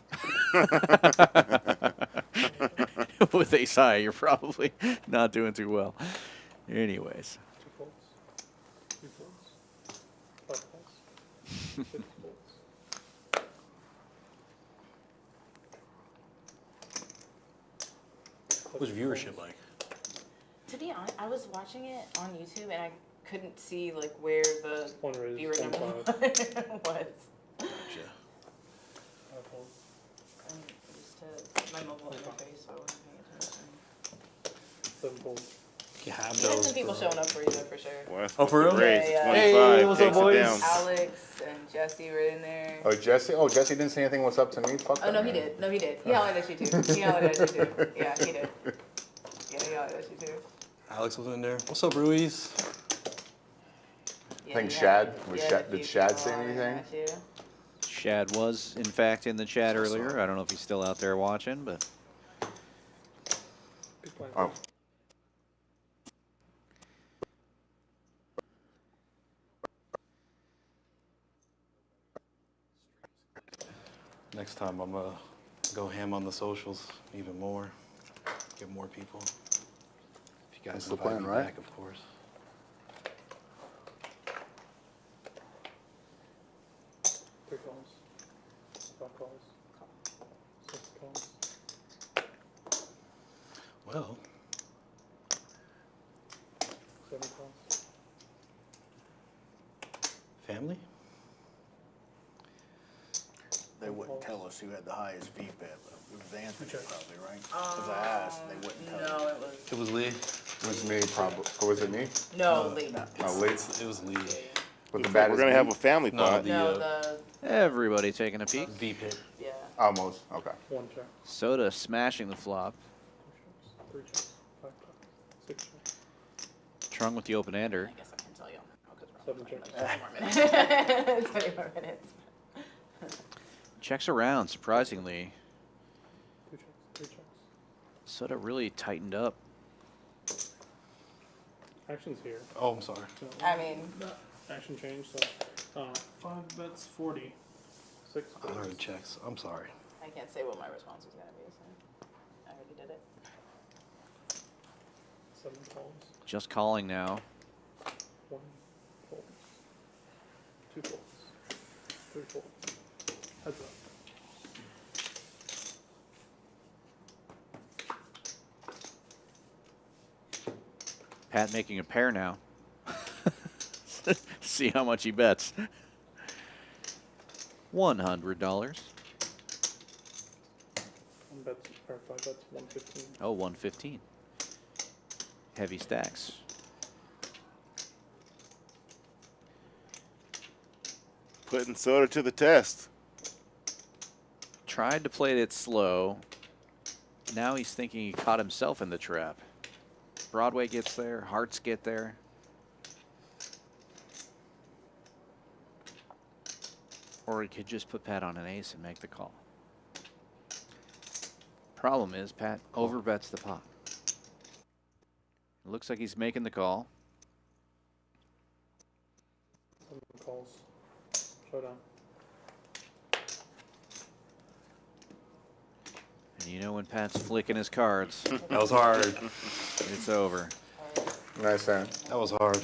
With ace high, you're probably not doing too well. Anyways. 2 folds. 3 folds. 5 calls. 6 folds. What's viewership like? To be honest, I was watching it on YouTube and I couldn't see like where the One raise, viewer one number five. was. Gotcha. Five fold. I'm used to my mobile interface, so I wasn't paying attention. 7 fold. You have You had those. some people showing up for you though, for sure. Oh, for real? Raise Yeah, yeah. 25 Hey, what's up, takes it boys? down. Alex and Jesse were in there. Oh, Jesse? Oh, Jesse didn't say anything. What's up to me? Fuck Oh that, no, man. he did. No, he did. He hollered at you too. He hollered at you too. Yeah, he did. Yeah, he hollered at you too. Alex was in there. What's up, Ruiz? Yeah, I think you Shad. had- Was you had Shad a few did Shad people say hollering anything? at you. Shad was, in fact, in the chat earlier. I don't know if he's still out there watching, but Big blind. Oh. Next time I'm gonna go ham on the socials even more. Get more people. If you guys That's the invite plan, me right? back, of course. Three calls. 5 calls. 6 calls. Well, 7 calls. family? They wouldn't tell us who had the highest VPAT, though. It was Anthony Check. probably, right? Because I asked, they wouldn't tell us. No, it was. It was Lee. It was me, probably. Or was it me? No, Lee. Oh, late. It was Lee. With the We're baddest gonna beat? have a family No, pot. No, the the everybody taking a peek. V-pit. yeah. Almost. Okay. 1 check. Soda smashing the flop. 2 checks. 3 checks. 5 checks. 6 checks. Trung with the open-ender. I guess I can tell you. 7 checks. 20 more minutes. 20 more minutes. Checks around, surprisingly. 2 checks. 3 checks. Soda really tightened up. Action's here. Oh, I'm sorry. So, I mean, action change, so 5 bets 40. 6 I bets. heard checks. I'm sorry. I can't say what my response was gonna be, so I already did it. 7 calls. Just calling now. 1 fold. 2 folds. 3 folds. Heads up. Pat making a pair now. See how much he bets. $100. 1 bets, or 5 bets, 115. Oh, 115. Heavy stacks. Putting Soda to the test. Tried to play it slow. Now he's thinking he caught himself in the trap. Broadway gets there, hearts get there. Or he could just put Pat on an ace and make the call. Problem is, Pat overbets the pot. It looks like he's making the call. 7 calls. Showdown. And you know when Pat's flicking his cards, That was hard. it's over. Nice, Aaron. That was hard.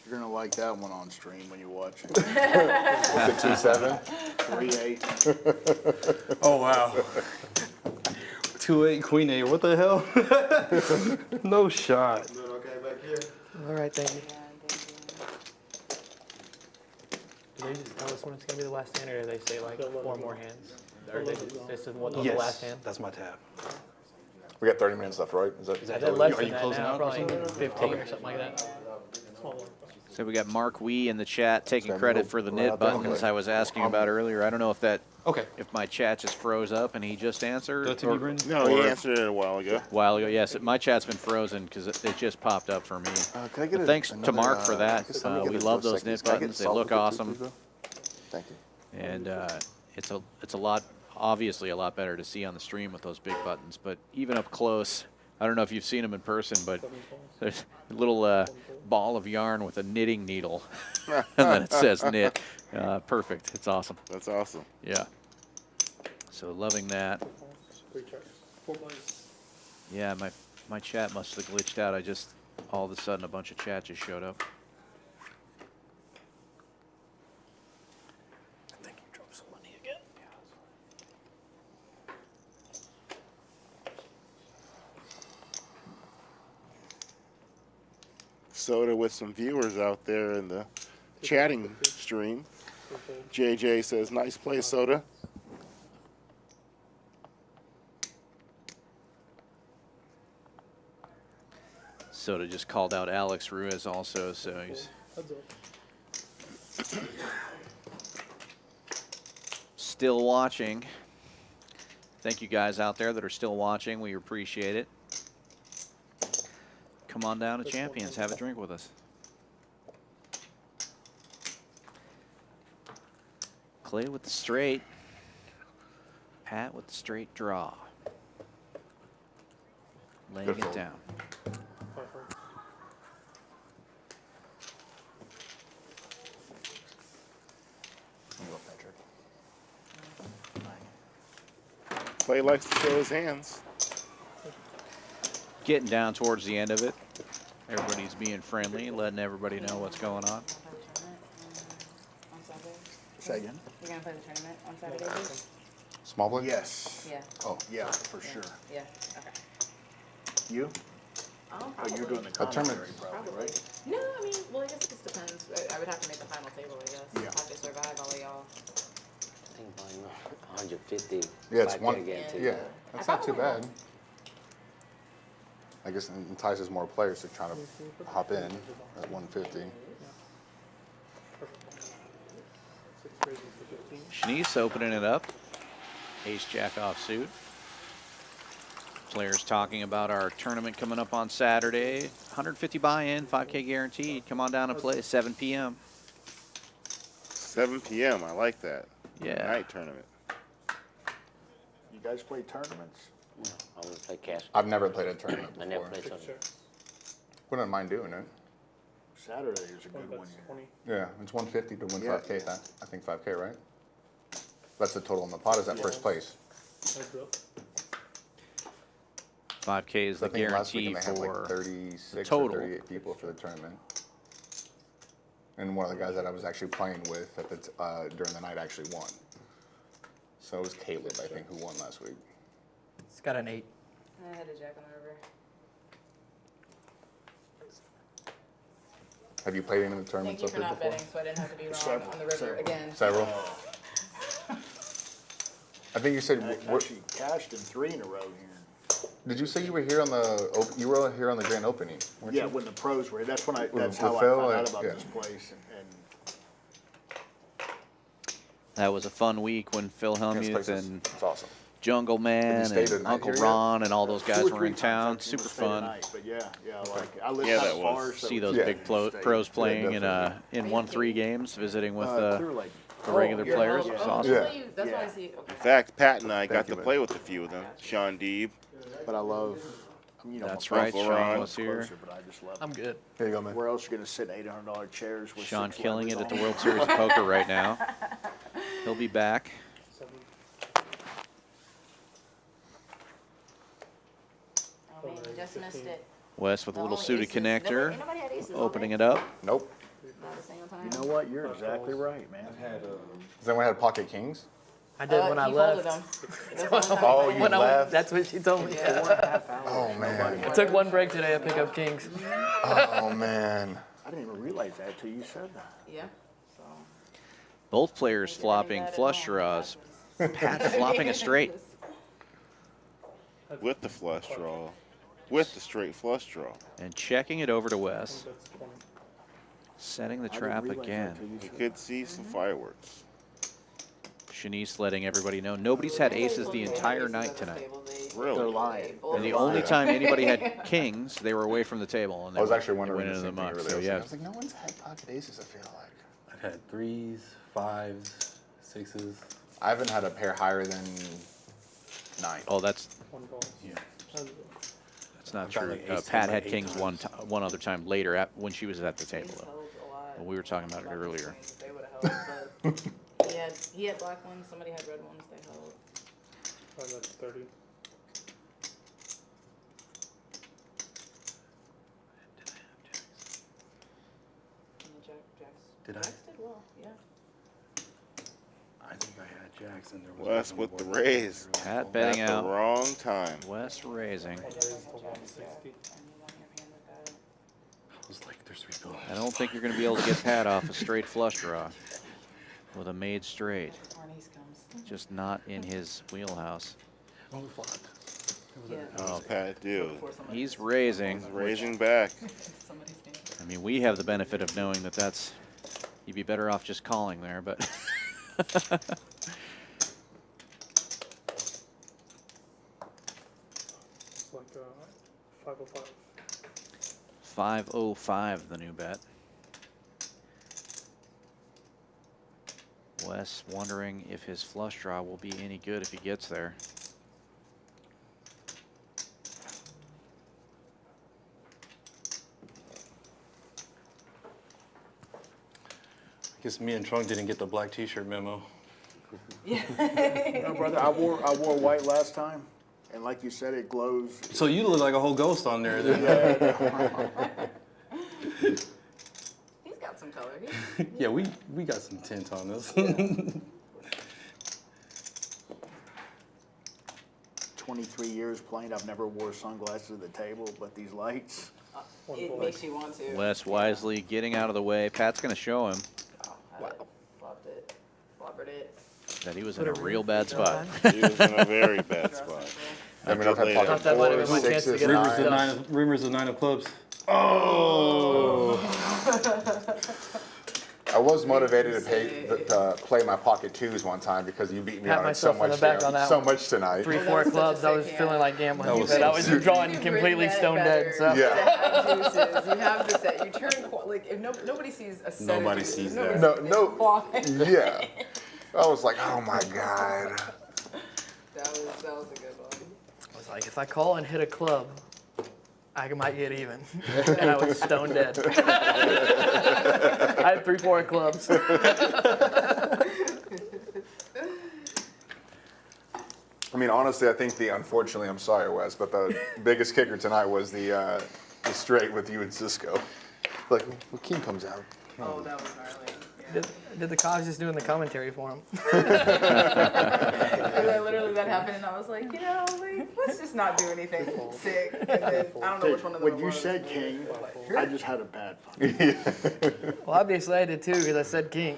You're gonna like that one on stream when you watch it. Was it 2-7? 3-8. Oh, wow. 2-8, Queen 8. What the hell? No shot. Doing okay back here? All right, thank you. Yeah, thank Do they just tell us when it's gonna be the last hand, or do they say like They'll let 4 us more know. hands? Or they just, this is what the Yes, last hand? that's my tab. We got 30 minutes left, right? Is that? I did less Are than you that closing now, out or probably something? 15 or something like that. Small one. So we got Mark Wee in the chat taking Samuel, credit for the right knit out there. buttons I was asking about earlier. I don't know if that, Okay. if my chat just froze up and he just answered. Go to me, Brendan. No, he answered it a while ago. A while ago, yes. My chat's been frozen because it just popped up for me. Can I get But thanks to another, Mark for that. I guess let me get We a love Dos those Equis. knit Can I get buttons. They salt look with it too, awesome. please, bro? Thank you. And it's a lot, obviously a lot better to see on the stream with those big buttons. But even up close, I don't know if you've seen them in person, but 7 calls. there's a little ball of yarn with a knitting needle, and then it says knit. Perfect. It's awesome. That's awesome. Yeah. So loving that. 4 calls. 3 checks. 4 blinds. Yeah, my chat must have glitched out. I just, all of a sudden, a bunch of chat just showed up. I think you dropped some money again. Soda with some viewers out there in the chatting stream. JJ says, nice play, Soda. Soda just called out Alex Ruiz also, so he's still watching. Thank you guys out there that are still watching. We appreciate it. Come on down to Champions. Have a drink with us. Clay with the straight. Pat with the straight draw. Laying it down. Clay likes to show his hands. Getting down towards the end of it. Everybody's being friendly, letting everybody know what's going on. Say again? You're gonna play the tournament on Saturday, please? Small boy? Yes. Yeah. Oh, yeah, for sure. Yeah, okay. You? Oh, You're doing the tournament. commentary probably, right? No, I mean, well, I guess it just depends. I would have to make the final table, I guess. Yeah. Have to survive all of y'all. I think buying 150. Yeah, it's 5K one. guarantee. Yeah, that's not too bad. I guess it entices more players to try to hop in at 150. Shanice opening it up. Ace Jack offsuit. Players talking about our tournament coming up on Saturday. 150 buy-in, 5K guaranteed. Come on down and play 7 p.m. 7 p.m. I like that. Yeah. Night tournament. You guys play tournaments? No, I want to play cash. I've never played a tournament I never before. played tournament. Wouldn't mind doing it. Saturday is a good one. Yeah, it's 150 to win Yeah. 5K. I think 5K, right? That's the total in the pot. Is that first place? 5K is the I think last guarantee weekend they had for like 36 total. or 38 people for the tournament. And one of the guys that I was actually playing with at the during the night actually won. So it was Caleb, I think, who won last week. It's got an 8. I had to jack on the river. Have you played any of the Thank tournaments you up for there not before? betting, so I didn't have to be wrong Several, on the river several. again. Several. I think you said. I actually cashed in 3 in a row here. Did you say you were here on the? You were here on the grand opening, weren't Yeah, you? when the pros were, that's when With how I Phil, found out about yeah. this place and That was a fun week when Phil This Hellmuth place is and it's awesome. Jungle Man stayed and the night Uncle here yet? Ron and all those 2 guys or were 3 in times town. actually Super was stayed fun. tonight, but yeah, I like it. I live Yeah, kind that of far, was. so See those Yeah. big pros playing in 1-3 games, visiting with Clear Lake. the regular yeah, players. yeah. It was Oh, awesome. Yeah. That's why I Yeah. see. Okay. In fact, Pat and I got Thank to you, man. play with a few of them. Sean Deeb. But I love, That's I'm a right, pro, Sean I'm was here. closer, but I just love I'm good. Here you go, man. Where else are you gonna sit in $800 chairs with Sean 6 killing it levers at the on? World Series of Poker right now. He'll be back. Oh man, you just missed it. Wes with a The little only suited aces. connector, Ain't nobody had aces all opening day. it up. Nope. Not a single time. You know what? You're exactly right, man. Has anyone had pocket kings? I did when I he left. folded them. That's the only time Oh, he you played. left. That's what she told me. 4.5 hours. Oh man. I took one break today to pick up kings. Oh man. I didn't even realize that till you said that. Yeah. So. Both players Think flopping about it flush all. draws. Pat flopping a straight. With the flush draw. With the straight flush draw. And checking it over to Wes. Setting the I didn't trap realize that again. till you You said could see some fireworks. Shanice letting everybody know nobody's had aces the entire night tonight. They're Really? lying. And the only time anybody had kings, they were away from the table. And I was they actually went wondering into the the same thing muck. earlier. So I yeah, was like, no one's had pocket aces. I feel like. I've had 3s, 5s, 6s. I haven't had a pair higher than 9. oh that's Yeah. not I've got true. like ace Pat ten, had like, kings 8 times. one other time later when she was at the table though. Holds a lot. But we were talking about it earlier. They would have held, but he had black ones. Somebody had red ones. They held. That's 30. And the jacks. Did I? Jacks did well. Yeah. I think I had jacks and there was Wes nothing with the more. raise. Pat At betting the out. wrong time. Wes raising. Raise to 160. And you won your hand with that. I was like, there's don't think you're going to be able to get Pat off a straight flush draw with a made straight. Just not in his wheelhouse. Oh, Pat, dude. He's raising. He's raising back. I mean, we have the benefit of knowing that that's, you'd be better off just calling there, but. It's like 505. 505, the new bet. Wes wondering if his flush draw will be any good if he gets there. I guess me and Trunk didn't get the black T-shirt memo. No, brother, I wore white last time, and like you said, it glows. So you look like a whole ghost on there. Then. He's got some color. Yeah, we got some tint on this. 23 years playing, I've never wore sunglasses at the table, but these lights. It makes you want to. Wes wisely getting out of the way. Pat's going to show him Flopped it. Floppered it. that he was in a real bad spot. He was in a very bad spot. I mean, I've had Later. pocket That might have been my fours, chance to sixes, get nines. Rumors of nine of clubs. Oh! I was motivated to play my pocket twos one time because you beat me Pat on it so myself on much. the back on that so one. much tonight. 3, that 4 was such a clubs. I sick was hand. feeling like gambling. That was But I was so drawing You've completely written that stone dead. better So. Yeah. to have deuces. You have the set. You turn like if nobody sees a set. Nobody of deuces. sees Nobody that. No, Why? yeah. I was like, oh my God. That was a good one. I was like, if I call and hit a club, I might get even. And I was stone dead. I had 3, 4 clubs. I mean, honestly, I think unfortunately, I'm sorry, Wes, but the biggest kicker tonight was the straight with you and Cisco. Like, when King comes out. Oh, that was gnarly. Did the cops just doing the commentary for him? Literally that happened, and I was like, let's just not do anything sick. And then, I don't know which one of them When it you was. said king, I just had a bad fun. Well, obviously I did too because I said king.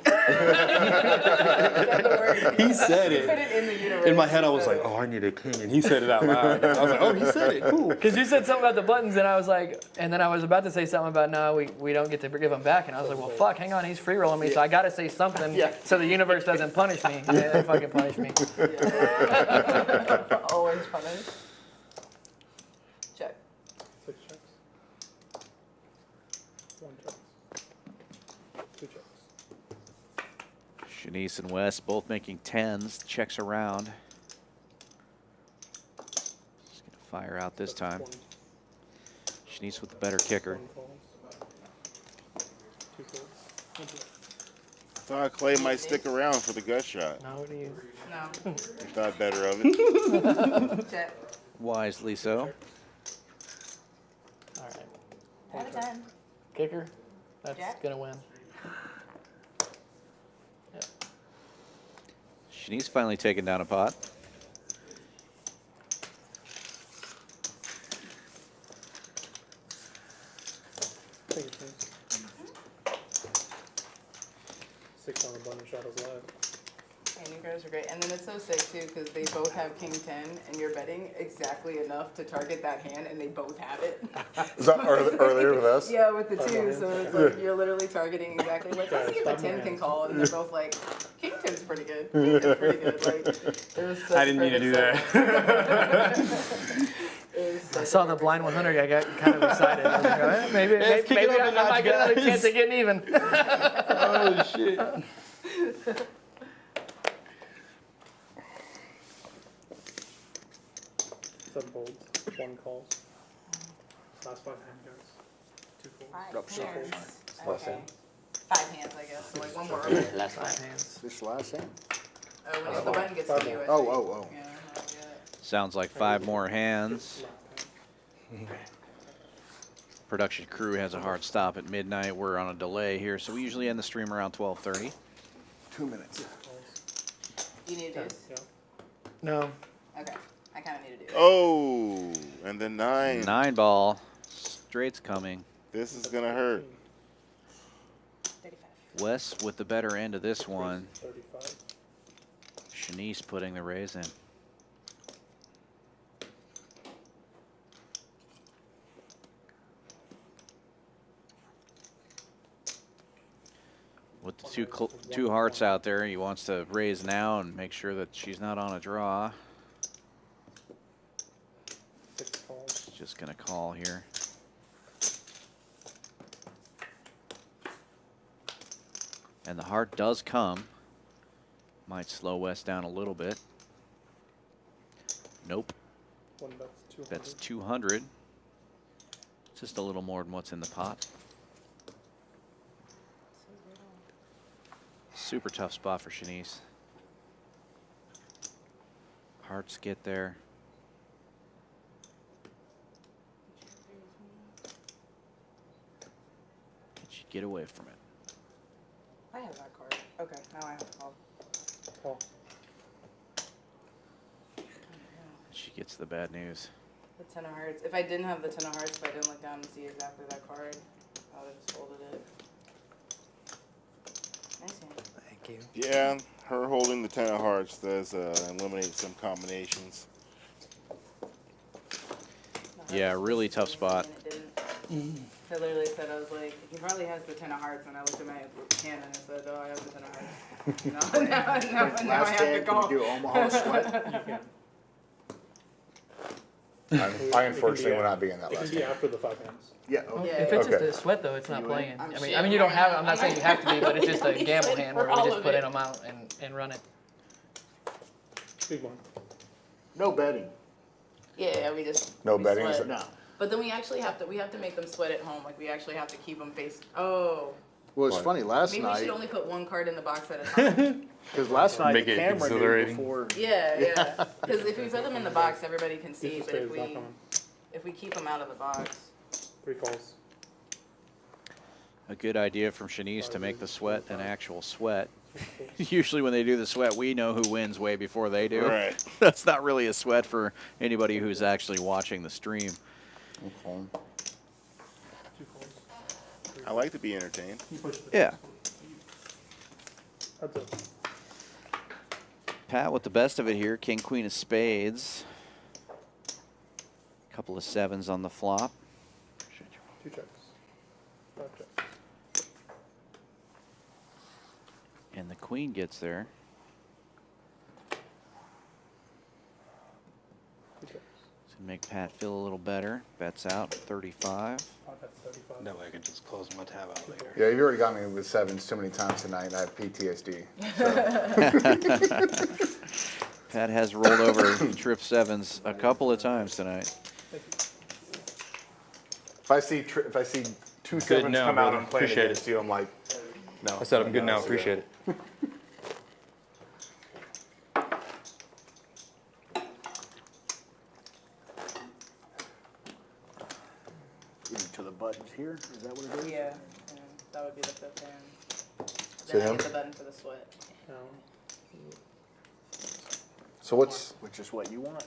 He said it. Put it in the universe. In my head, I was like, oh, I need a king. And he said it out loud. I was like, oh, he said it. Cool. Because you said something about the buttons, and I was like, and then I was about to say something about, no, we don't get to give them back. And I was like, well, fuck, hang on, he's free rolling me, so I got to say something so the universe doesn't punish me. Yeah, they fucking punish me. Always punished. Check. 6 checks. 1 check. 2 checks. Shanice and Wes both making 10s. Checks around. Just going to fire out this time. Shanice with the better kicker. 1 calls. 2 calls. 1 check. I thought Clay might stick around for the gut shot. No, what do you? No. You thought better of it. Check. Wisely so. All right. Out of 10. Kicker, that's Jack? going to win. Yep. Shanice finally taking down a pot. Take a chance. 6 on the button, shadows live. And you guys are great. And then it's so sick too because they both have king 10 and you're betting exactly enough to target that hand and they both have it. Is that earlier with us? Yeah, with the 2. So it's like you're literally targeting exactly like, let's see if a 10 can call. And they're both like, king 10's pretty good. King 10's pretty good. Like, it was such I didn't mean to do that. I saw the blind 100. I got kind of excited. I was like, all right, maybe kick it maybe up I a notch, might get another guys. chance of getting even. Oh, shit. 7 folds. 1 calls. Last 5 hand guys. 2 folds. 5 hands. Less Okay. hand. 5 hands, I guess. So like one more. Last one. This last hand? When the button gets to you. I Oh, think. oh, oh. Yeah, Sounds like 5 more hands. Production crew has a hard stop at midnight. We're on a delay here, so we usually end the stream around 12:30. 2 minutes. You need to do this? Yeah. No. Okay. I kind of need to do it. Oh, and the 9. 9 ball. Straight's coming. This is going to hurt. Wes with the better end of this one. 35. Shanice putting the raise in. With the two hearts out there, he wants to raise now and make sure that she's not on a draw. 6 calls. She's just gonna call here. And the heart does come. Might slow Wes down a little bit. Nope. One bet's 200. That's 200. Just a little more than what's in the pot. Super tough spot for Shanice. Hearts get there. Can she get away from it? I have that card. Okay, now I have to call. Call. She gets the bad news. The 10 of hearts. If I didn't have the 10 of hearts, if I didn't look down and see exactly that card, I would have just folded it. Nice hand. Thank you. Yeah, her holding the 10 of hearts does eliminate some combinations. Yeah, really tough spot. And it didn't. I literally said, I was like, he probably has the 10 of hearts, and I looked at my hand and I said, oh, I have the 10 of hearts. No, now I Last have to hand, call. can you do Omaha Sweat? You can. I unfortunately will not be in that It can last be game. after the 5 hands. Yeah. Yeah, If it's Okay. just a sweat though, it's not playing. I'm I mean, you don't have. I'm not saying you have to be, but it's just a I'm gamble sitting hand for where we all just of put it. in them out and run it. Big one. No betting. Yeah, we just. No we betting, sweat. is it? No. But then we actually have to make them sweat at home. Like, we actually have to keep them face. Oh. Well, it's What? funny, last Maybe we night, should only put one card in the box at a time. because last night Make the it camera knew exhilarating. before. Yeah. Because if we put them in the box, everybody can see. This But is not coming. if we keep them out of the box. 3 calls. A good idea from Shanice to make the sweat an actual sweat. Usually when they do the sweat, we know who wins way before they do. Right. That's not really a sweat for anybody who's actually watching the stream. Okay. 2 calls. I like to be entertained. You push the Yeah. That's it. Pat with the best of it here. King, queen of spades. Couple of sevens on the flop. 2 checks. 5 checks. And the queen gets there. 2 checks. So make Pat feel a little better. Bets out 35. 5 bets, 35. That way I can just close my tab out later. Yeah, you've already got me with sevens too many times tonight. I have PTSD. So. Pat has rolled over trip sevens a couple of times tonight. If I see 2 sevens now, come out brother. and play Appreciate against you, I'm like, no. I said I'm good now. No, Appreciate it. To the buttons here, is that what it is? Yeah. That would be the 5th hand. So Then I him? get the button for the sweat. So what's Which is what you want.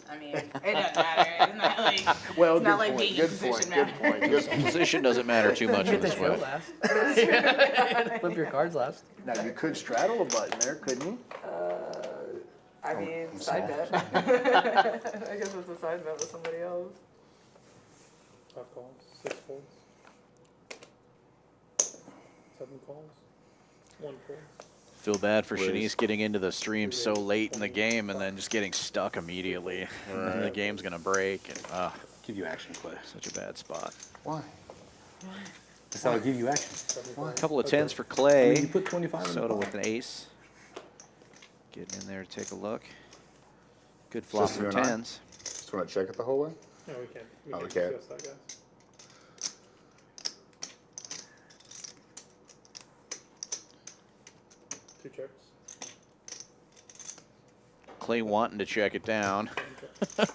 I mean, it doesn't matter. It's not like, Well, it's not good like point, being in good position point, matters. good point, good point. Position doesn't matter too much You in get the to show sweat. last. Flip your cards last. Now, you could straddle a button there, couldn't you? I mean, I'm side small. bet. I guess it's a side bet with somebody else. 5 calls. 6 folds. 7 calls. 1 fold. Feel bad for Raise. Shanice getting into the stream so late in the game and then just getting stuck immediately. And then the game's going to break. And, Give you action play. such a bad spot. why? That's how I give you action. A couple of tens for I Clay. mean, you put 25 in the Soda pot. with an ace. Getting in there to take a look. Good flop Just for you and I? tens. Just want to check it the whole way? No, we can't. We Oh, can't we can't. discuss that, guys. Two checks. Clay wanting to check it down. 1 check.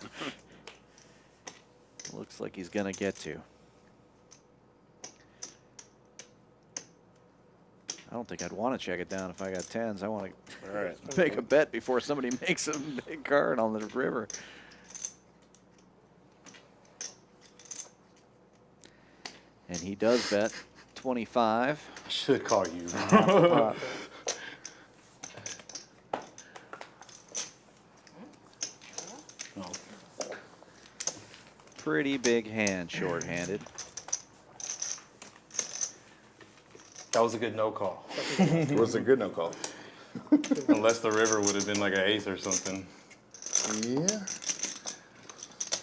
Looks like he's going to get to. I don't think I'd want to check it down if I got tens. I want to All right. make a bet before somebody makes a big card on the river. And he does bet 25. I should call you. Oh. Pretty big hand, short-handed. That was a good no call. It was a good no call. Unless the river would have been like an ace or something. Yeah.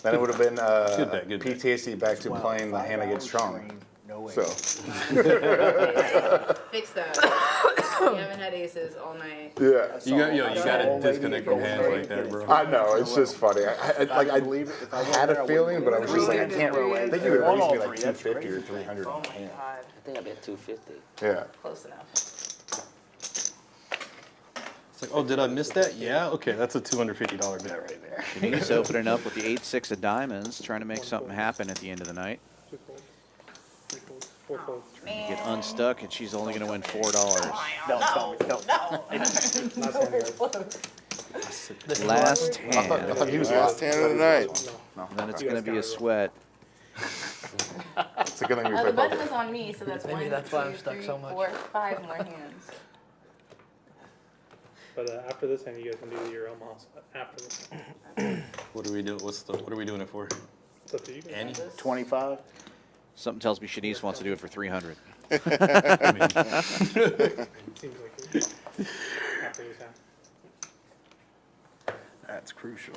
Then it would have been Good bet, good bet. PTSD back to playing the hand that gets strong. No way. So, Fix that. We haven't had aces all night. yeah. You got to disconnect from hands like that, bro. I know, it's just funny. I had a feeling, but I was just like, I can't. I think you would at least be like 250 or 300 Oh on my hand. god. I think I bet 250. Yeah. Close enough. It's like, oh, did I miss that? Yeah? Okay, that's a $250 bet right there. He's opening up with the 8-6 of diamonds, trying to make something happen at the end of the night. 2 folds, 3 folds, 4 folds. Get unstuck, and she's only going to win $4. No, no. Last I hand. thought he was Last hand of the night. And then it's going to be a sweat. It's a good thing we The play button poker. was on me, so that's Maybe one, that's why I'm two, stuck three, so much. 4, 5 more hands. But after this hand, you guys can do your Omaha spot after this hand. What are we doing? What are we doing it for? It's up to you guys. Annie? 25? Something tells me Shanice wants to do it for 300. I mean, Seems like it. After this hand. that's crucial.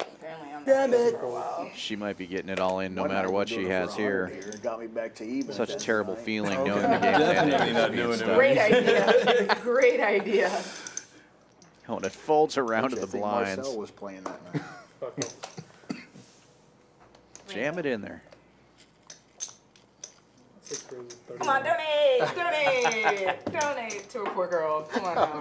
Apparently I'm not good for a while. She might be getting it all in no matter what she has here. It got me back to even. Such a terrible tonight. feeling knowing the game's Definitely ending. not doing it. Great idea. Great idea. Oh, and it folds around to I the think blinds. Marcel was playing that night. Fuck off. Jam it in there. 6 roses, 30. Come on, donate! Donate! Donate to a poor girl. Come on now.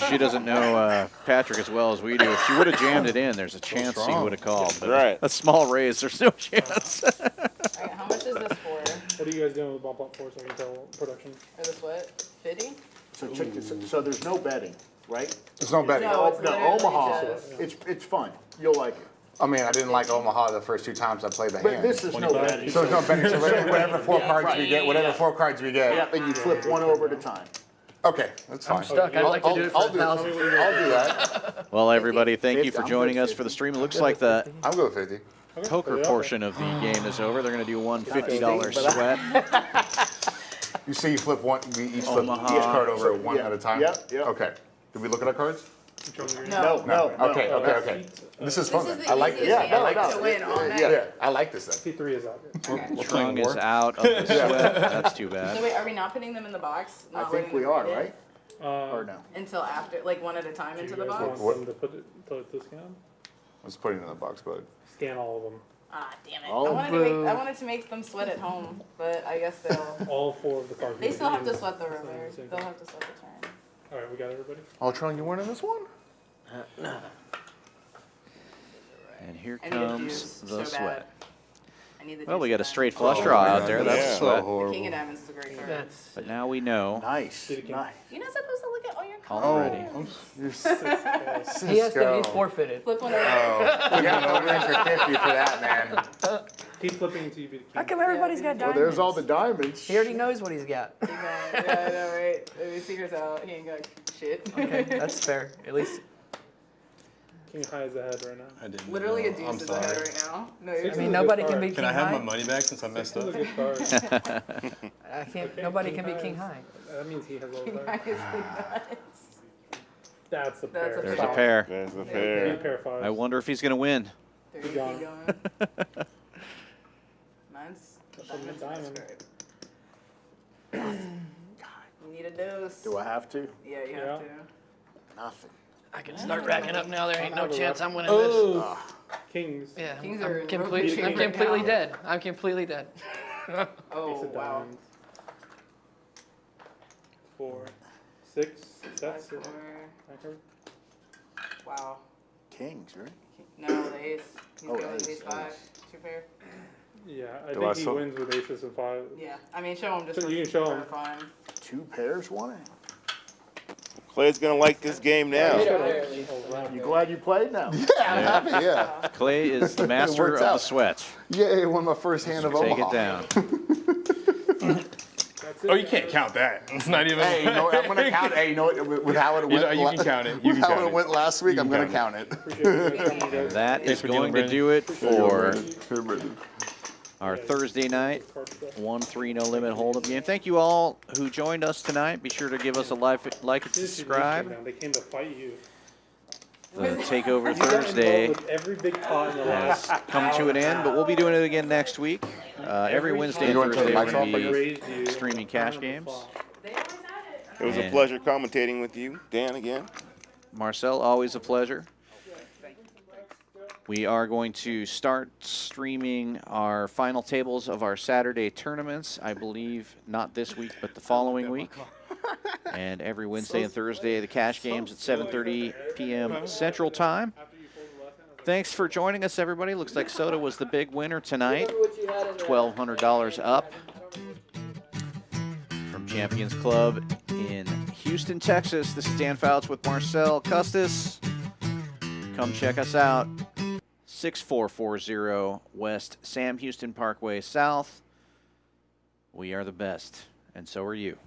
She doesn't know Patrick as well as we do. If she would have jammed it in, there's a chance he strong. would have called. But Right. a small raise, there's no chance. Alright, how much is this for? What are you guys doing with bump up for so we can tell production? For this what? 50? So check this, so there's no betting, right? There's no betting. No, it's No, literally Omaha, just- it's fun. You'll like it. I mean, I didn't like Omaha the first 2 times I played the But hand. this is no 25? betting. So there's no betting. So whatever 4 cards we get, whatever 4 cards we get. Yep, and you flip one over at a time. Okay, that's fine. I'm stuck. I'd like to do it for I'll do 1,000. I'll do that. Well, everybody, thank you for 50. joining us for the stream. It looks like the I'm good with 50. poker portion of the game is over. They're going to do one $50 sweat. You say you flip one, we each flip Omaha. each card over one Yeah. at a time? Yep, yep. Okay. Did we look at our cards? No. No. Okay, okay. This is fun. This is the I like easiest this. hand Yeah, no, no. to win all night. Yeah, I like this then. T3 is out here. We're Trung playing is war. out of the sweat. That's too So bad. wait, are we not putting them in the box? I Not think letting we them are, read it right? Or no? Until after, like one at a time Do you into the guys box? want them to put the scan? Let's put it in the box, bud. Scan all of them. Ah, damn it. Oh, I wanted to make them sweat at home, but I guess they'll. All 4 of the cards. They will still be have to in sweat the the river. same They'll thing. have to sweat the turn. All right, we got everybody. Oh, Tron, you weren't in this one? And here I need a comes deuce the so bad. sweat. I need the Well, we deuce got a so straight bad. flush draw out there. That's Yeah. a So sweat. The horrible. King of Diamonds is a great card. That's But now we know Nice, King. nice. You're not supposed to look at all your cards. already. You're he has to. He's forfeited. Flip one over. Oh, you got no win for 50 for that, man. Keep flipping until you beat the How king. come everybody's got Well, diamonds? there's all the diamonds. He already knows what he's got. Yeah, I know, right? If he figures out he ain't got shit. Okay, that's fair. At least, King high is ahead right now. I didn't. Literally a know. deuce I'm is ahead sorry. right now. No, I you're Six is mean, a nobody good can be card. king Can I have high. my money back since I messed This is up? a good card. I can't. Okay, Nobody king can be high king is- high. That means he has low King high cards. is nuts. That's a That's pair. a There's a Stop. pair. There's the Need a pair. pair of 5s. I wonder if he's going to win. There Keep you going. going. Mine's Diamond, diamond. You need a dose. Do I have to? Yeah, you Yeah. have to. Nothing. I can start racking up now. There ain't no chance I'm winning Oh, Kings. this. Yeah, Kings I'm are in completely. rotation I'm right completely now. dead. I'm completely dead. Ace Oh, of wow. diamonds. 4, 6. That's it. 5, 4. Anchor. Wow. Kings, right? No, the ace. He's Oh, going with ace, ace 5. ace. 2 pair. Yeah, I Do think I he still- wins with aces and 5. Yeah. I mean, show him just So for, you can show for him. fun. 2 pairs, 1. Clay's gonna like this game now. You glad you played now? Yeah, I'm happy. Yeah. Clay is the master works of the out. sweat. Yeah, won my first hand of Take Omaha. it down. Oh, you can't count that. It's not even. Hey, you know what? I'm gonna count. Hey, you know what? With how it went. You can count it. You With can how count it it. went last week, You I'm can gonna count count it. And that is for going dealing, to do it for Here, Brendan. our Thursday night 1-3 no limit hold'em game. Thank you all who joined us tonight. Be sure to give us a like and subscribe. They came to fight you. The Takeover You got Thursday involved with every big pot in the has last come to an end, but we'll be doing it again next week. Every Wednesday and You wanna turn Thursday the we're mics going off, to I raised be you. streaming cash games. It was a And- pleasure commentating with you, Dan, again. Marcel, always a pleasure. We are going to start streaming our final tables of our Saturday tournaments. I believe not this week, but the following week. And every Wednesday and Thursday, the cash games at 7:30 p.m. Central Time. Thanks for joining us, everybody. Looks like Soda was the big winner tonight. $1,200 up from Champions Club in Houston, Texas. This is Dan Fouts with Marcel Custis. Come check us out. 6440 West Sam Houston Parkway South. We are the best, and so are you.